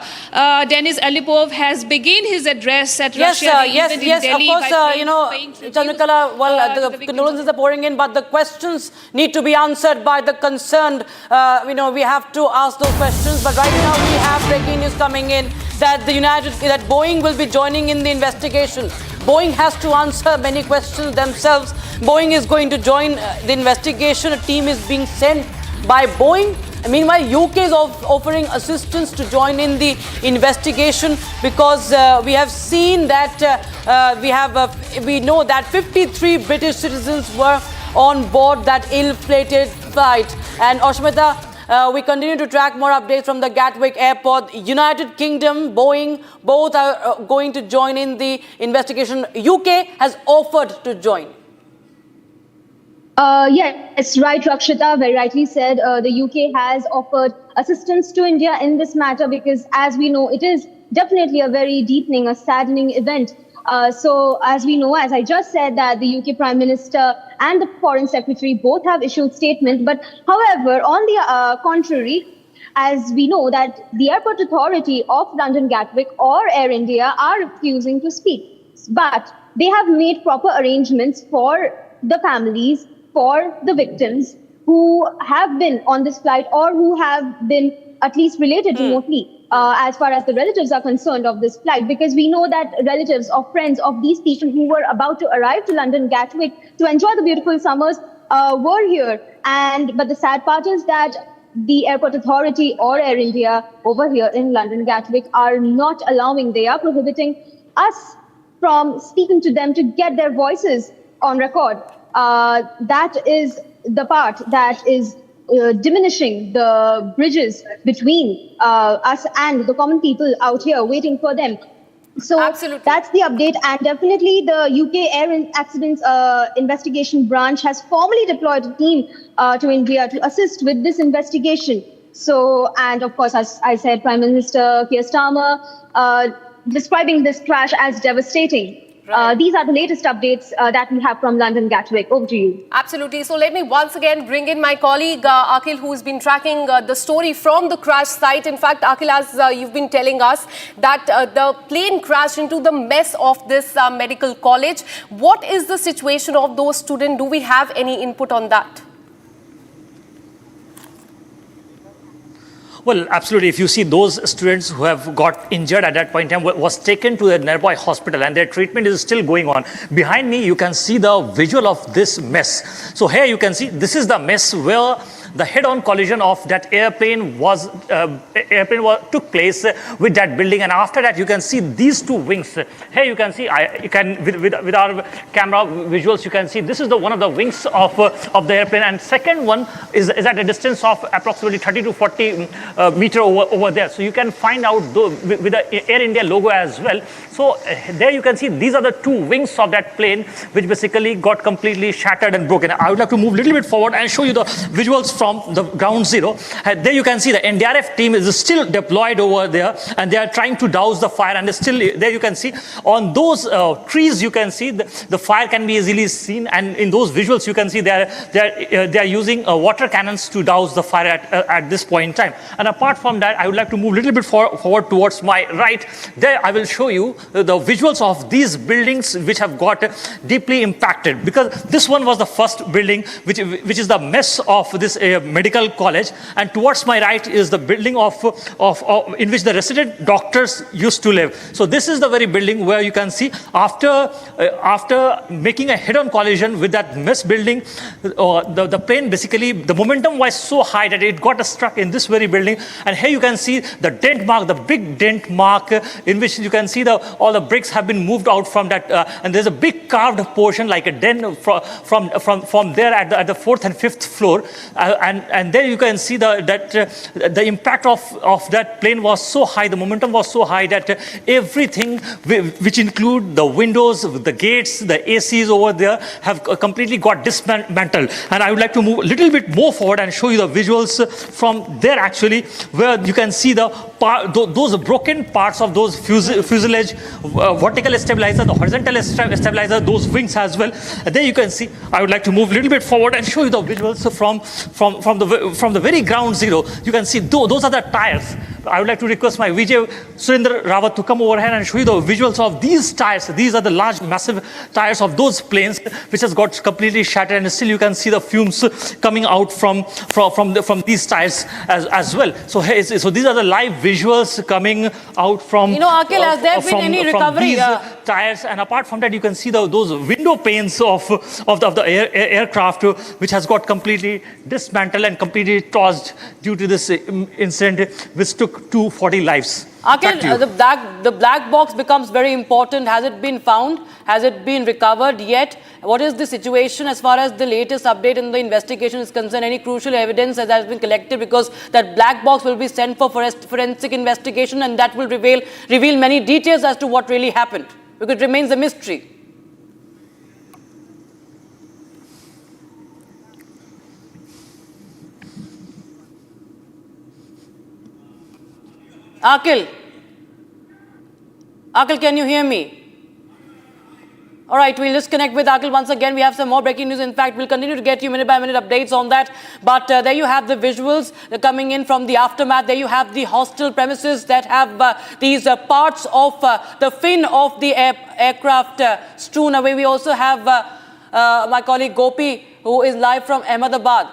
Denis Alipov has begun his address at Russia. Yes, of course, Chandrakala, well, the condolences are pouring in, but the questions need to be answered by the concerned. We have to ask those questions, but right now we have breaking news coming in that that Boeing will be joining in the investigation. Boeing has to answer many questions themselves. Boeing is going to join the investigation. A team is being sent by Boeing. Meanwhile, UK is offering assistance to join in the investigation because we have seen that we know that 53 British citizens were on board that ill-fated flight. And Ashmita, we continue to track more updates from the Gatwick airport. United Kingdom, Boeing, both are going to join in the investigation. UK has offered to join. Yes, right, Rakshita, very rightly said. The UK has offered assistance to India in this matter because, as we know, it is definitely a very deepening, a saddening event. So, as we know, as I just said, that the UK Prime Minister and the Foreign Secretary both have issued statements. But, however, on the contrary, as we know that the Airport Authority of London Gatwick or Air India are refusing to speak. But they have made proper arrangements for the families, for the victims who have been on this flight or who have been at least related remotely as far as the relatives are concerned of this flight, because we know that relatives or friends of these people who were about to arrive to London Gatwick to enjoy the beautiful summers were here. But the sad part is that the Airport Authority or Air India over here in London Gatwick are not allowing, they are prohibiting us from speaking to them to get their voices on record. That is the part that is diminishing the bridges between us and the common people out here waiting for them. So that's the update, and definitely the UK Air Accidents Investigation Branch has formally deployed a team to India to assist with this investigation. So, and of course, as I said, Prime Minister Keir Starmer describing this crash as devastating. These are the latest updates that we have from London Gatwick. Over to you. Absolutely. So let me once again bring in my colleague Akhil, who's been tracking the story from the crash site. In fact, Akhil, as you've been telling us that the plane crashed into the mess of this medical college. What is the situation of those students? Do we have any input on that? Well, absolutely. If you see those students who have got injured at that point in time was taken to a nearby hospital and their treatment is still going on. Behind me, you can see the visual of this mess. So here you can see this is the mess where the head-on collision of that airplane took place with that building, and after that you can see these two wings. Here you can see, with our camera visuals, you can see this is one of the wings of the airplane, and second one is at a distance of approximately 30 to 40 meter over there. So you can find out with the Air India logo as well. So there you can see these are the two wings of that plane which basically got completely shattered and broken. I would like to move a little bit forward and show you the visuals from the ground zero. There you can see the NDRF team is still deployed over there and they are trying to douse the fire, and still there you can see on those trees you can see the fire can be easily seen, and in those visuals you can see they are using water cannons to douse the fire at this point in time. And apart from that, I would like to move a little bit forward towards my right. There I will show you the visuals of these buildings which have got deeply impacted, because this one was the first building which is the mess of this medical college, and towards my right is the building of in which the resident doctors used to live. So this is the very building where you can see after making a head-on collision with that mess building, the plane basically, the momentum was so high that it got struck in this very building. And here you can see the dent mark, the big dent mark, in which you can see all the bricks have been moved out from that, and there's a big carved portion like a den from there at the 4th and 5th floor. and there you can see the impact of that plane was so high, the momentum was so high that everything, which include the windows, the gates, the ACs over there, have completely got dismantled. And I would like to move a little bit more forward and show you the visuals from there actually, where you can see those broken parts of those fuselage, vertical stabilizer, the horizontal stabilizer, those wings as well. And there you can see, I would like to move a little bit forward and show you the visuals from the very ground zero. You can see those are the tires. I would like to request my Vijay Surendra Rawat to come over here and show you the visuals of these tires. These are the large, massive tires of those planes, which has got completely shattered, and still you can see the fumes coming out from these tires as well. So these are the live visuals coming out from. Akhil, has there been any recovery? These tires, and apart from that, you can see those window panes of the aircraft, which has got completely dismantled and completely tossed due to this incident, which took 240 lives. Akhil, the black box becomes very important. Has it been found? Has it been recovered yet? What is the situation as far as the latest update in the investigation is concerned? Any crucial evidence that has been collected? Because that black box will be sent for forensic investigation, and that will reveal many details as to what really happened, because it remains a mystery. Akhil, can you hear me? All right, we'll just connect with Akhil once again. We have some more breaking news. In fact, we'll continue to get you minute-by-minute updates on that. But there you have the visuals coming in from the aftermath. There you have the hostel premises that have these parts of the fin of the aircraft strewn away. We also have my colleague Gopi, who is live from Ahmedabad.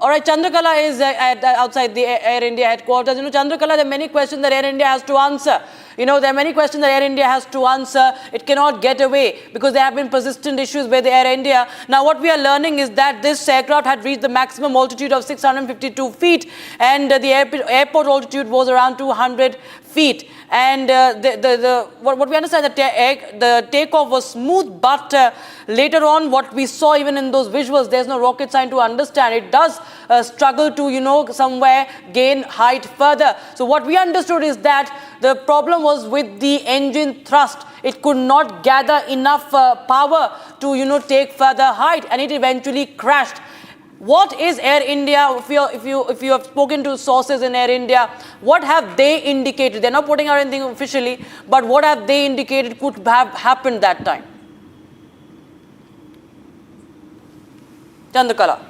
All right, Chandrakala is outside the Air India headquarters. Chandrakala, there are many questions that Air India has to answer. There are many questions that Air India has to answer. It cannot get away because there have been persistent issues with Air India. Now, what we are learning is that this aircraft had reached the maximum altitude of 652 feet, and the airport altitude was around 200 feet. And what we understand, the takeoff was smooth, but later on, what we saw even in those visuals, there's no rocket science to understand. It does struggle to, somewhere gain height further. So what we understood is that the problem was with the engine thrust. It could not gather enough power to, take further height, and it eventually crashed. What is Air India, if you have spoken to sources in Air India, what have they indicated? They're not putting out anything officially, but what have they indicated could have happened that time? Chandrakala.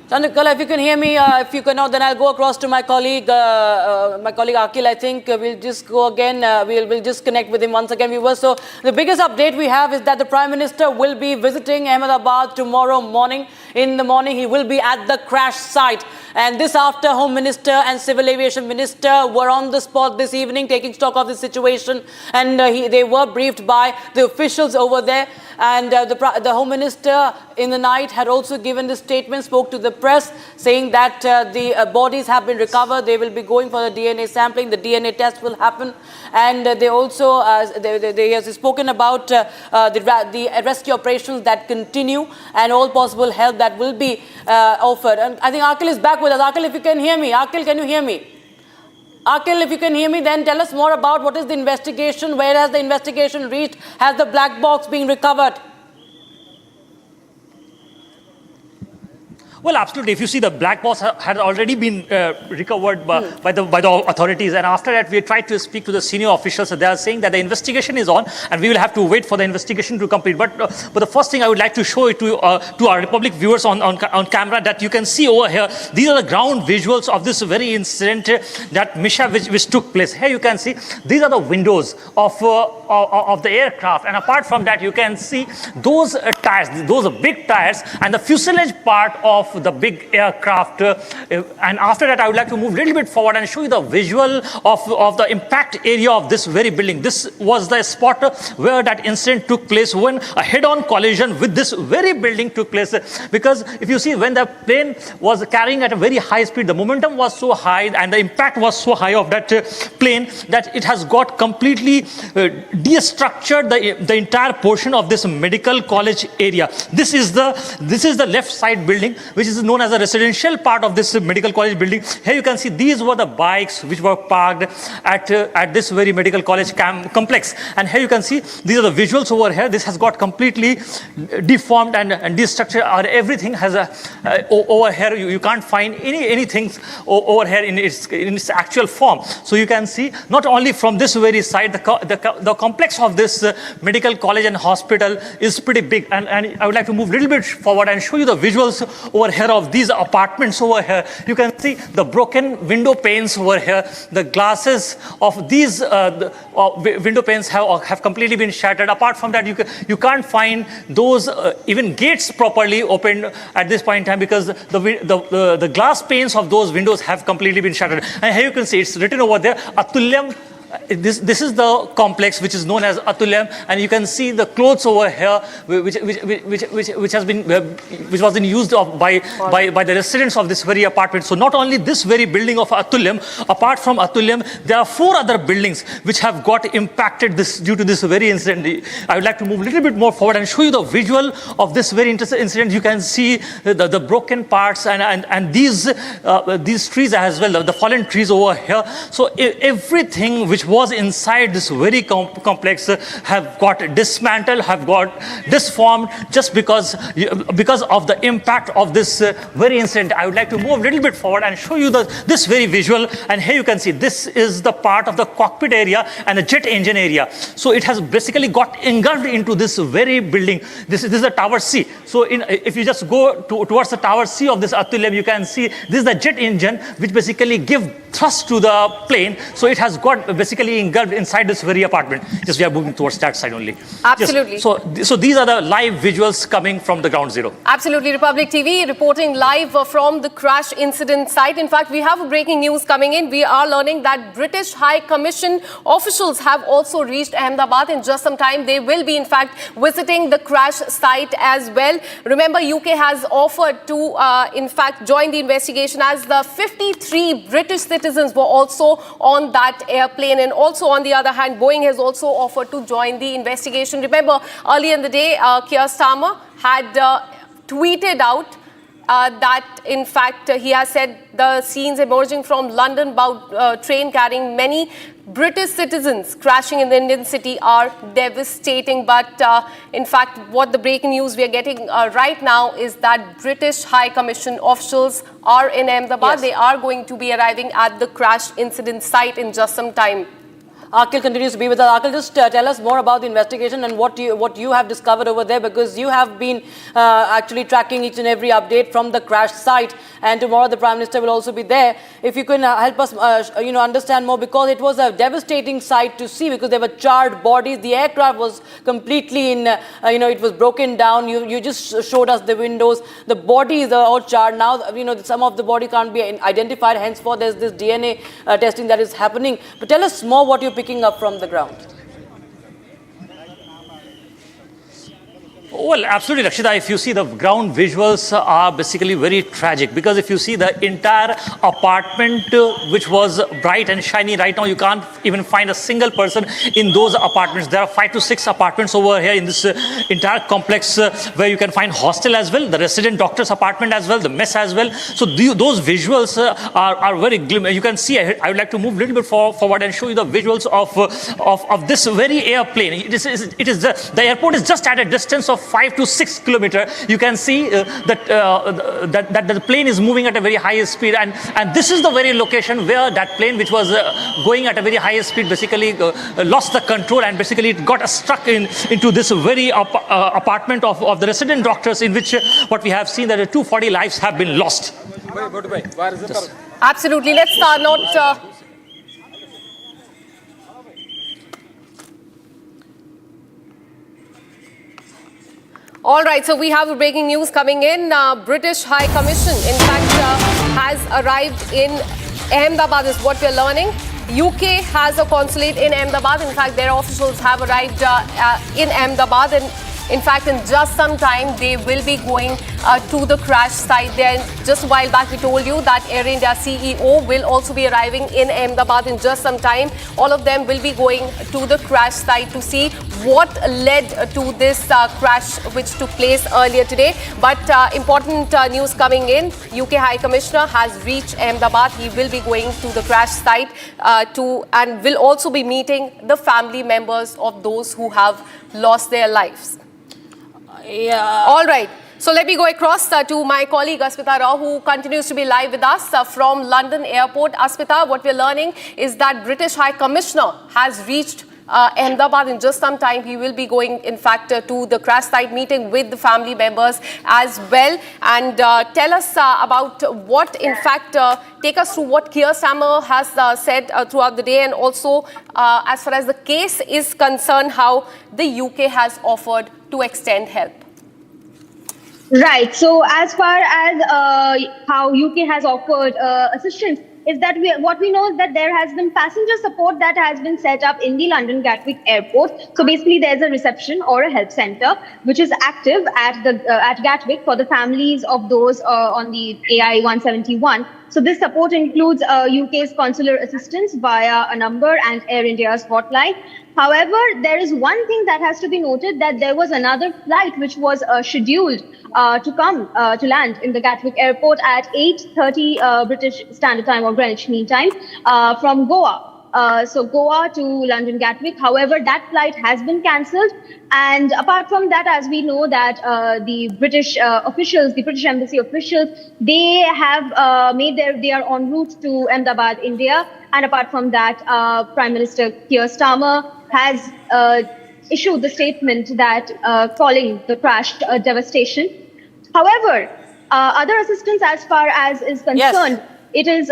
Chandrakala, if you can hear me, if you cannot, then I'll go across to my colleague Akhil. I think we'll just go again. We'll just connect with him once again, viewers. So the biggest update we have is that the Prime Minister will be visiting Ahmedabad tomorrow morning. In the morning, he will be at the crash site. And this after Home Minister and Civil Aviation Minister were on the spot this evening taking stock of the situation. And they were briefed by the officials over there. And the Home Minister in the night had also given the statement, spoke to the press, saying that the bodies have been recovered. They will be going for the DNA sampling. The DNA test will happen. And they also they have spoken about the rescue operations that continue and all possible help that will be offered. And I think Akhil is back with us. Akhil, if you can hear me. Akhil, can you hear me? Akhil, if you can hear me, then tell us more about what is the investigation. Where has the investigation reached? Has the black box been recovered? Well, absolutely. If you see, the black box had already been recovered by the authorities, and after that, we tried to speak to the senior officials. They are saying that the investigation is on, and we will have to wait for the investigation to complete. But the first thing I would like to show it to our Republic viewers on camera, that you can see over here. These are the ground visuals of this very incident that Misha, which took place. Here you can see these are the windows of the aircraft, and apart from that, you can see those tires, those big tires, and the fuselage part of the big aircraft. And after that, I would like to move a little bit forward and show you the visual of the impact area of this very building. This was the spot where that incident took place, when a head-on collision with this very building took place. Because if you see, when the plane was carrying at a very high speed, the momentum was so high and the impact was so high of that plane that it has got completely destructured the entire portion of this medical college area. This is the left side building, which is known as a residential part of this medical college building. Here you can see these were the bikes which were parked at this very medical college complex. And here you can see these are the visuals over here. This has got completely deformed and destructured. Everything has over here. You can't find anything over here in its actual form. So you can see not only from this very side, the complex of this medical college and hospital is pretty big. And I would like to move a little bit forward and show you the visuals over here of these apartments over here. You can see the broken window panes over here. The glasses of these window panes have completely been shattered. Apart from that, you can't find those even gates properly opened at this point in time, because the glass panes of those windows have completely been shattered. And here you can see it's written over there, Atulyam. This is the complex which is known as Atulyam, and you can see the clothes over here, which was in used by the residents of this very apartment. So not only this very building of Atulyam, apart from Atulyam, there are 4 other buildings which have got impacted due to this very incident. I would like to move a little bit more forward and show you the visual of this very incident. You can see the broken parts and these trees as well, the fallen trees over here. So everything which was inside this very complex have got dismantled, have got disformed, just because of the impact of this very incident. I would like to move a little bit forward and show you this very visual. And here you can see this is the part of the cockpit area and the jet engine area. So it has basically got engulfed into this very building. This is the Tower C. So if you just go towards the Tower C of this Atulyam, you can see this is the jet engine which basically give thrust to the plane. So it has got basically engulfed inside this very apartment. Just we are moving towards that side only. Absolutely. Yes. So these are the live visuals coming from the ground zero. Absolutely. Republic TV reporting live from the crash incident site. In fact, we have breaking news coming in. We are learning that British High Commission officials have also reached Ahmedabad. In just some time, they will be in fact visiting the crash site as well. Remember, UK has offered to in fact join the investigation, as the 53 British citizens were also on that airplane. And also on the other hand, Boeing has also offered to join the investigation. Remember, earlier in the day, Keir Starmer had tweeted out that in fact he has said the scenes emerging from London about train carrying many British citizens crashing in the Indian city are devastating. But in fact, what the breaking news we are getting right now is that British High Commission officials are in Ahmedabad. Yes. They are going to be arriving at the crash incident site in just some time. Akhil continues to be with us. Akhil, just tell us more about the investigation and what you have discovered over there, because you have been actually tracking each and every update from the crash site, and tomorrow the Prime Minister will also be there. If you can help us understand more, because it was a devastating sight to see, because there were charred bodies. The aircraft was completely in, it was broken down. You just showed us the windows. The bodies are all charred. Now, some of the body can't be identified. Henceforth, there's this DNA testing that is happening. But tell us more what you're picking up from the ground. Well, absolutely, Rakshita. If you see, the ground visuals are basically very tragic, because if you see the entire apartment, which was bright and shiny, right now you can't even find a single person in those apartments. There are 5 to 6 apartments over here in this entire complex where you can find hostel as well, the resident doctor's apartment as well, the mess as well. So those visuals are very glim. You can see, I would like to move a little bit forward and show you the visuals of this very airplane. The airport is just at a distance of 5 to 6 kilometers. You can see that the plane is moving at a very high speed, and this is the very location where that plane, which was going at a very high speed, basically lost the control, and basically it got stuck into this very apartment of the resident doctors, in which what we have seen that 240 lives have been lost. Absolutely. Let's not. All right, so we have breaking news coming in. British High Commission, in fact, has arrived in Ahmedabad, is what we're learning. UK has a consulate in Ahmedabad. In fact, their officials have arrived in Ahmedabad, and in fact, in just some time, they will be going to the crash site there. Just a while back, we told you that Air India CEO will also be arriving in Ahmedabad in just some time. All of them will be going to the crash site to see what led to this crash which took place earlier today. But important news coming in. UK High Commissioner has reached Ahmedabad. He will be going to the crash site and will also be meeting the family members of those who have lost their lives. Yeah. All right. So let me go across to my colleague Aspita Rao, who continues to be live with us from London Airport. Aspita, what we're learning is that British High Commissioner has reached Ahmedabad in just some time. He will be going, in fact, to the crash site, meeting with the family members as well. And tell us about what, in fact, take us through what Keir Starmer has said throughout the day, and also as far as the case is concerned, how the UK has offered to extend help. Right. So as far as how UK has offered assistance, is that what we know is that there has been passenger support that has been set up in the London Gatwick Airport. So basically, there's a reception or a help center which is active at Gatwick for the families of those on the AI 171. So this support includes UK's consular assistance via a number and Air India's hotline. However, there is one thing that has to be noted, that there was another flight which was scheduled to land in the Gatwick Airport at 8:30 British Standard Time or Greenwich Mean Time from Goa. So Goa to London Gatwick. However, that flight has been cancelled. And apart from that, as we know that the British officials, the British Embassy officials, they have they are en route to Ahmedabad, India. And apart from that, Prime Minister Keir Starmer has issued the statement that calling the crash a devastation. However, other assistance as far as is concerned, it is.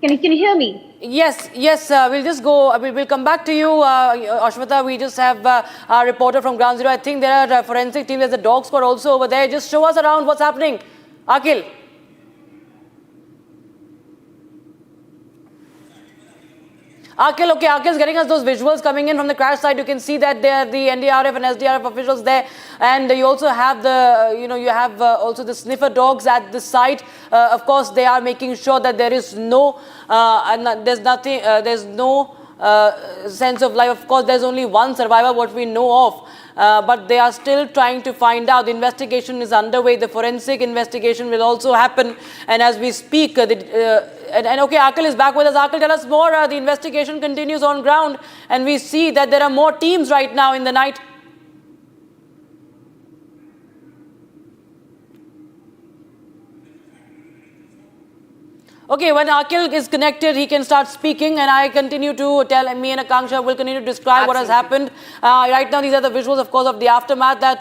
Can you hear me? Yes. We'll just go. We'll come back to you, Ashmita. We just have our reporter from Ground Zero. I think there are forensic team. There's a dog squad also over there. Just show us around what's happening. Akhil. Akhil, okay, Akhil's getting us those visuals coming in from the crash site. You can see that there are the NDRF and SDRF officials there, and you also have also the sniffer dogs at the site. Of course, they are making sure that there is no, there's no sense of life. Of course, there's only one survivor, what we know of. But they are still trying to find out. The investigation is underway. The forensic investigation will also happen. And as we speak, okay, Akhil is back with us. Akhil, tell us more. The investigation continues on ground. And we see that there are more teams right now in the night. Okay, when Akhil is connected, he can start speaking, and I continue to tell, me and Akanksha will continue to describe what has happened. Right now, these are the visuals, of course, of the aftermath that,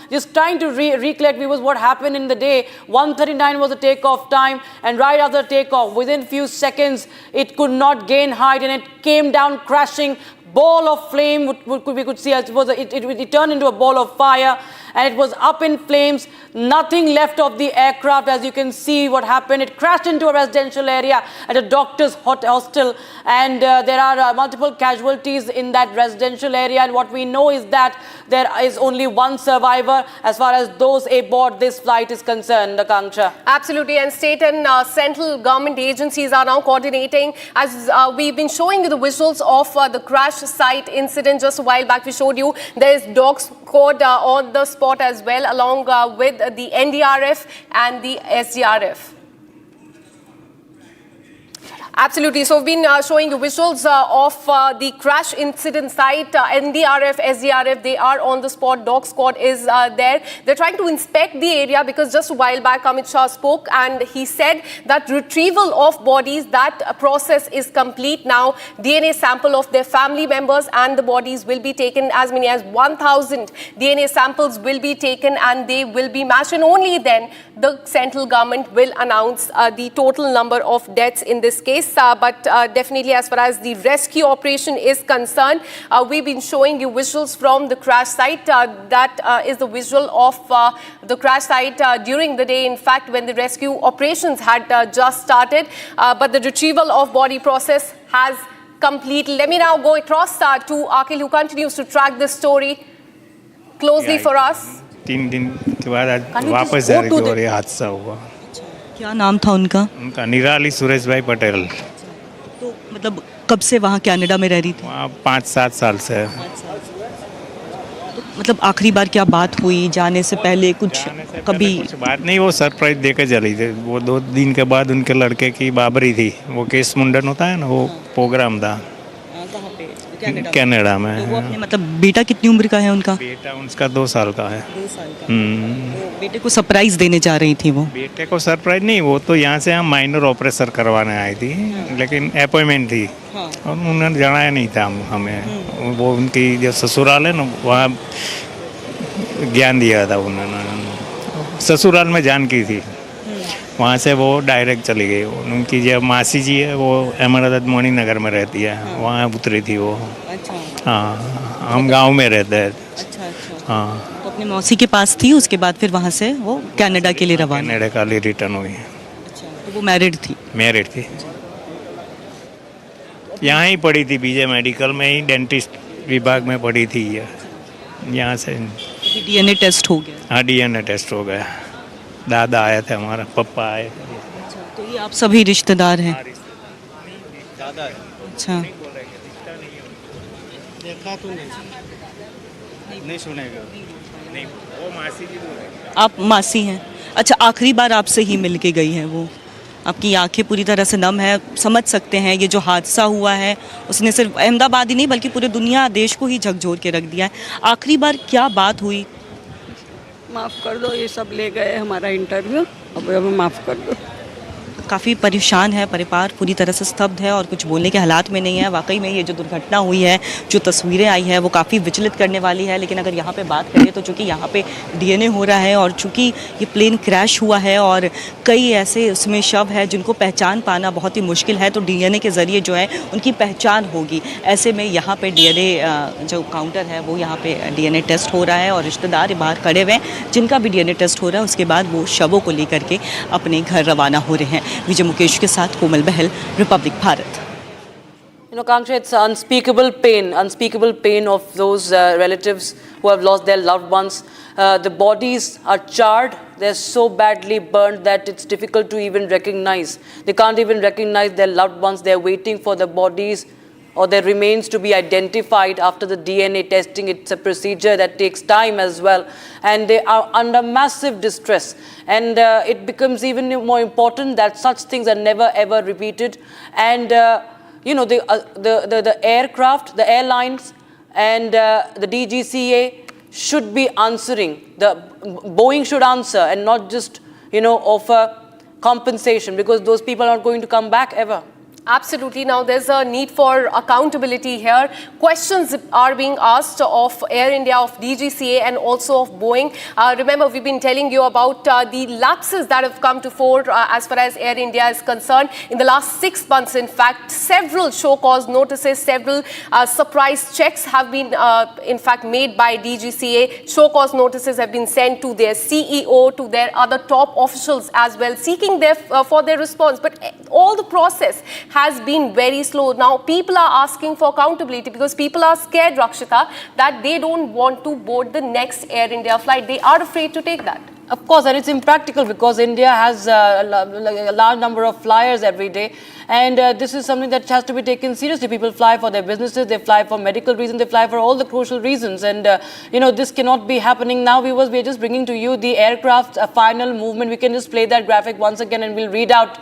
just trying to recollect viewers what happened in the day. 1:39 was the takeoff time, and right after takeoff, within few seconds, it could not gain height, and it came down crashing. Ball of flame, we could see, I suppose it turned into a ball of fire, and it was up in flames. Nothing left of the aircraft, as you can see what happened. It crashed into a residential area at a doctor's hostel, and there are multiple casualties in that residential area. And what we know is that there is only one survivor as far as those aboard this flight is concerned, Akanksha. Absolutely, and state and central government agencies are now coordinating. As we've been showing you the visuals of the crash site incident just a while back, we showed you there's dog squad on the spot as well, along with the NDRF and the SDRF. Absolutely. So we've been showing you visuals of the crash incident site. NDRF, SDRF, they are on the spot. Dog squad is there. They're trying to inspect the area because just a while back Amit Shah spoke and he said that retrieval of bodies, that process is complete now. DNA sample of their family members and the bodies will be taken. As many as 1,000 DNA samples will be taken and they will be matched, and only then the central government will announce the total number of deaths in this case. But definitely, as far as the rescue operation is concerned, we've been showing you visuals from the crash site. That is the visual of the crash site during the day, in fact, when the rescue operations had just started. But the retrieval of body process has completed. Let me now go across to Akhil, who continues to track this story closely for us. 3 दिन के बाद आज वापस जा रहे थे और ये हादसा हुआ। क्या नाम था उनका? उनका निराली सुरेश भाई पटेल। तो मतलब कब से वहाँ कनाडा में रह रही थी? वहाँ 5-7 साल से। तो मतलब आखिरी बार क्या बात हुई जाने से पहले कुछ कभी? कुछ बात नहीं, वो सरप्राइज देकर चली थी। वो 2 दिन के बाद उनके लड़के की बाबरी थी, वो केस मुंडन होता है ना, वो प्रोग्राम था कनाडा में। तो वो अपने मतलब बेटा कितनी उम्र का है उनका? बेटा उसका 2 साल का है। 2 साल का। तो बेटे को सरप्राइज देने जा रही थी वो? बेटे को सरप्राइज नहीं, वो तो यहाँ से हम माइनर ऑपरेशन करवाने आई थी, लेकिन अपॉइंटमेंट थी और उन्होंने जनाया नहीं था हमें। वो उनकी जो ससुराल है ना, वहाँ ज्ञान दिया था उन्होंने। ससुराल में जानकी थी, वहाँ से वो डायरेक्ट चली गई। उनकी जो मासी जी है वो अहमदाबाद मोनी नगर में रहती है, वहाँ उतरी थी वो। अच्छा। हाँ, हम गांव में रहते हैं। अच्छा अच्छा। हाँ, तो अपने मौसी के पास थी, उसके बाद फिर वहाँ से वो कनाडा के लिए रवाना? कनाडा के लिए रिटर्न हुई। अच्छा, तो वो मैरिड थी? मैरिड थी। यहाँ ही पढ़ी थी, विजय मेडिकल में ही डेंटिस्ट विभाग में पढ़ी थी। यहाँ से डीएनए टेस्ट हो गया? हाँ, डीएनए टेस्ट हो गया। दादा आए थे, हमारा पप्पा आए थे। अच्छा, तो ये आप सभी रिश्तेदार हैं? दादा है। अच्छा, देखा तो नहीं सुनेगा, नहीं, वो मासी जी बोल रहे। आप मासी हैं? अच्छा, आखिरी बार आपसे ही मिल के गई हैं वो? आपकी आंखें पूरी तरह से नम है, समझ सकते हैं ये जो हादसा हुआ है उसने सिर्फ अहमदाबाद ही नहीं बल्कि पूरे दुनिया देश को ही झकझोर के रख दिया है। आखिरी बार क्या बात हुई? माफ़ कर दो, ये सब ले गए हमारा इंटरव्यू, अब हमें माफ़ कर दो। काफ़ी परेशान है परिवार, पूरी तरह से स्तब्ध है और कुछ बोलने के हालात में नहीं है। वाकई में ये जो दुर्घटना हुई है, जो तस्वीरें आई है वो काफ़ी विचलित करने वाली है। लेकिन अगर यहाँ पे बात करें तो चूँकि यहाँ पे डीएनए हो रहा है और चूँकि ये प्लेन क्रैश हुआ है और कई ऐसे उसमें शव है जिनको पहचान पाना बहुत ही मुश्किल है, तो डीएनए के ज़रिए जो है उनकी पहचान होगी। ऐसे में यहाँ पर डीएनए जो काउंटर है वो यहाँ पर डीएनए टेस्ट हो रहा है और रिश्तेदार बाहर खड़े हुए हैं जिनका भी डीएनए टेस्ट हो रहा है। उसके बाद वो शवों को लेकर के अपने घर रवाना हो रहे हैं। विजय मुकेश के साथ Komal Bahl, Republic Bharat. You know, Kanksha, it's unspeakable pain of those relatives who have lost their loved ones. The bodies are charred. They're so badly burned that it's difficult to even recognize. They can't even recognize their loved ones. They're waiting for the bodies or their remains to be identified after the DNA testing. It's a procedure that takes time as well. And they are under massive distress. And it becomes even more important that such things are never ever repeated. And, you know, the aircraft, the airlines and the DGCA should be answering. The Boeing should answer and not just, you know, offer compensation, because those people are not going to come back ever. Absolutely. Now, there's a need for accountability here. Questions are being asked of Air India, of DGCA and also of Boeing. Remember, we've been telling you about the lapses that have come to fore as far as Air India is concerned. In the last 6 months, in fact, several show-cause notices, several surprise checks have been, in fact, made by DGCA. Show-cause notices have been sent to their CEO, to their other top officials as well, seeking for their response. But all the process has been very slow. Now, people are asking for accountability because people are scared, Rakshita, that they don't want to board the next Air India flight. They are afraid to take that. Of course, and it's impractical because India has a large number of flyers every day, and this is something that has to be taken seriously. People fly for their businesses, they fly for medical reasons, they fly for all the crucial reasons, and you know, this cannot be happening now. We're just bringing to you the aircraft's final movement. We can just play that graphic once again and we'll read out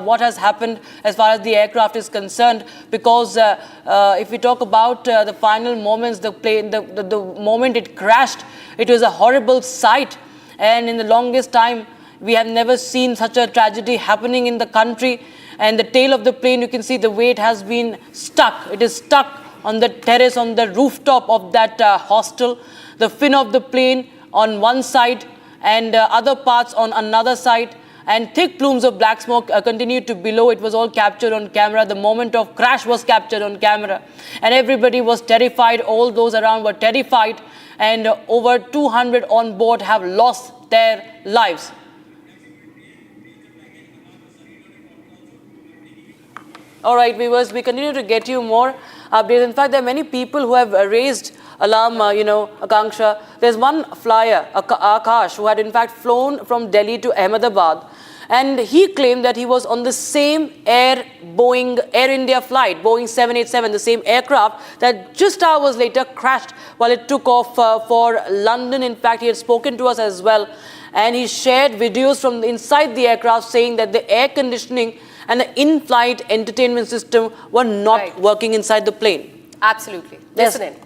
what has happened as far as the aircraft is concerned, because if we talk about the final moments, the moment it crashed, it was a horrible sight. And in the longest time, we have never seen such a tragedy happening in the country. And the tail of the plane, you can see the way it has been stuck. It is stuck on the terrace, on the rooftop of that hostel. The fin of the plane on one side and other parts on another side, and thick plumes of black smoke continued to billow. It was all captured on camera. The moment of crash was captured on camera, and everybody was terrified. All those around were terrified, and over 200 on board have lost their lives. All right, viewers, we continue to get you more updates. In fact, there are many people who have raised alarm, Akanksha. There's one flyer, Akash, who had in fact flown from Delhi to Ahmedabad, and he claimed that he was on the same Air India flight, Boeing 787, the same aircraft that just hours later crashed while it took off for London. In fact, he had spoken to us as well, and he shared videos from inside the aircraft saying that the air conditioning and the in-flight entertainment system were not working inside the plane. Absolutely. Yes. Listen in.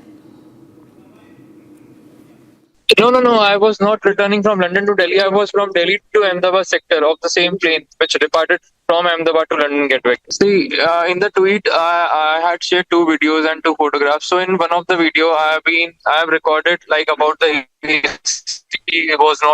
No. I was not returning from London to Delhi. I was from Delhi to Ahmedabad sector of the same plane which departed from Ahmedabad to London Gatwick. See, in the tweet, I had shared 2 videos and 2 photographs. So in one of the video, I have recorded like about the AC was not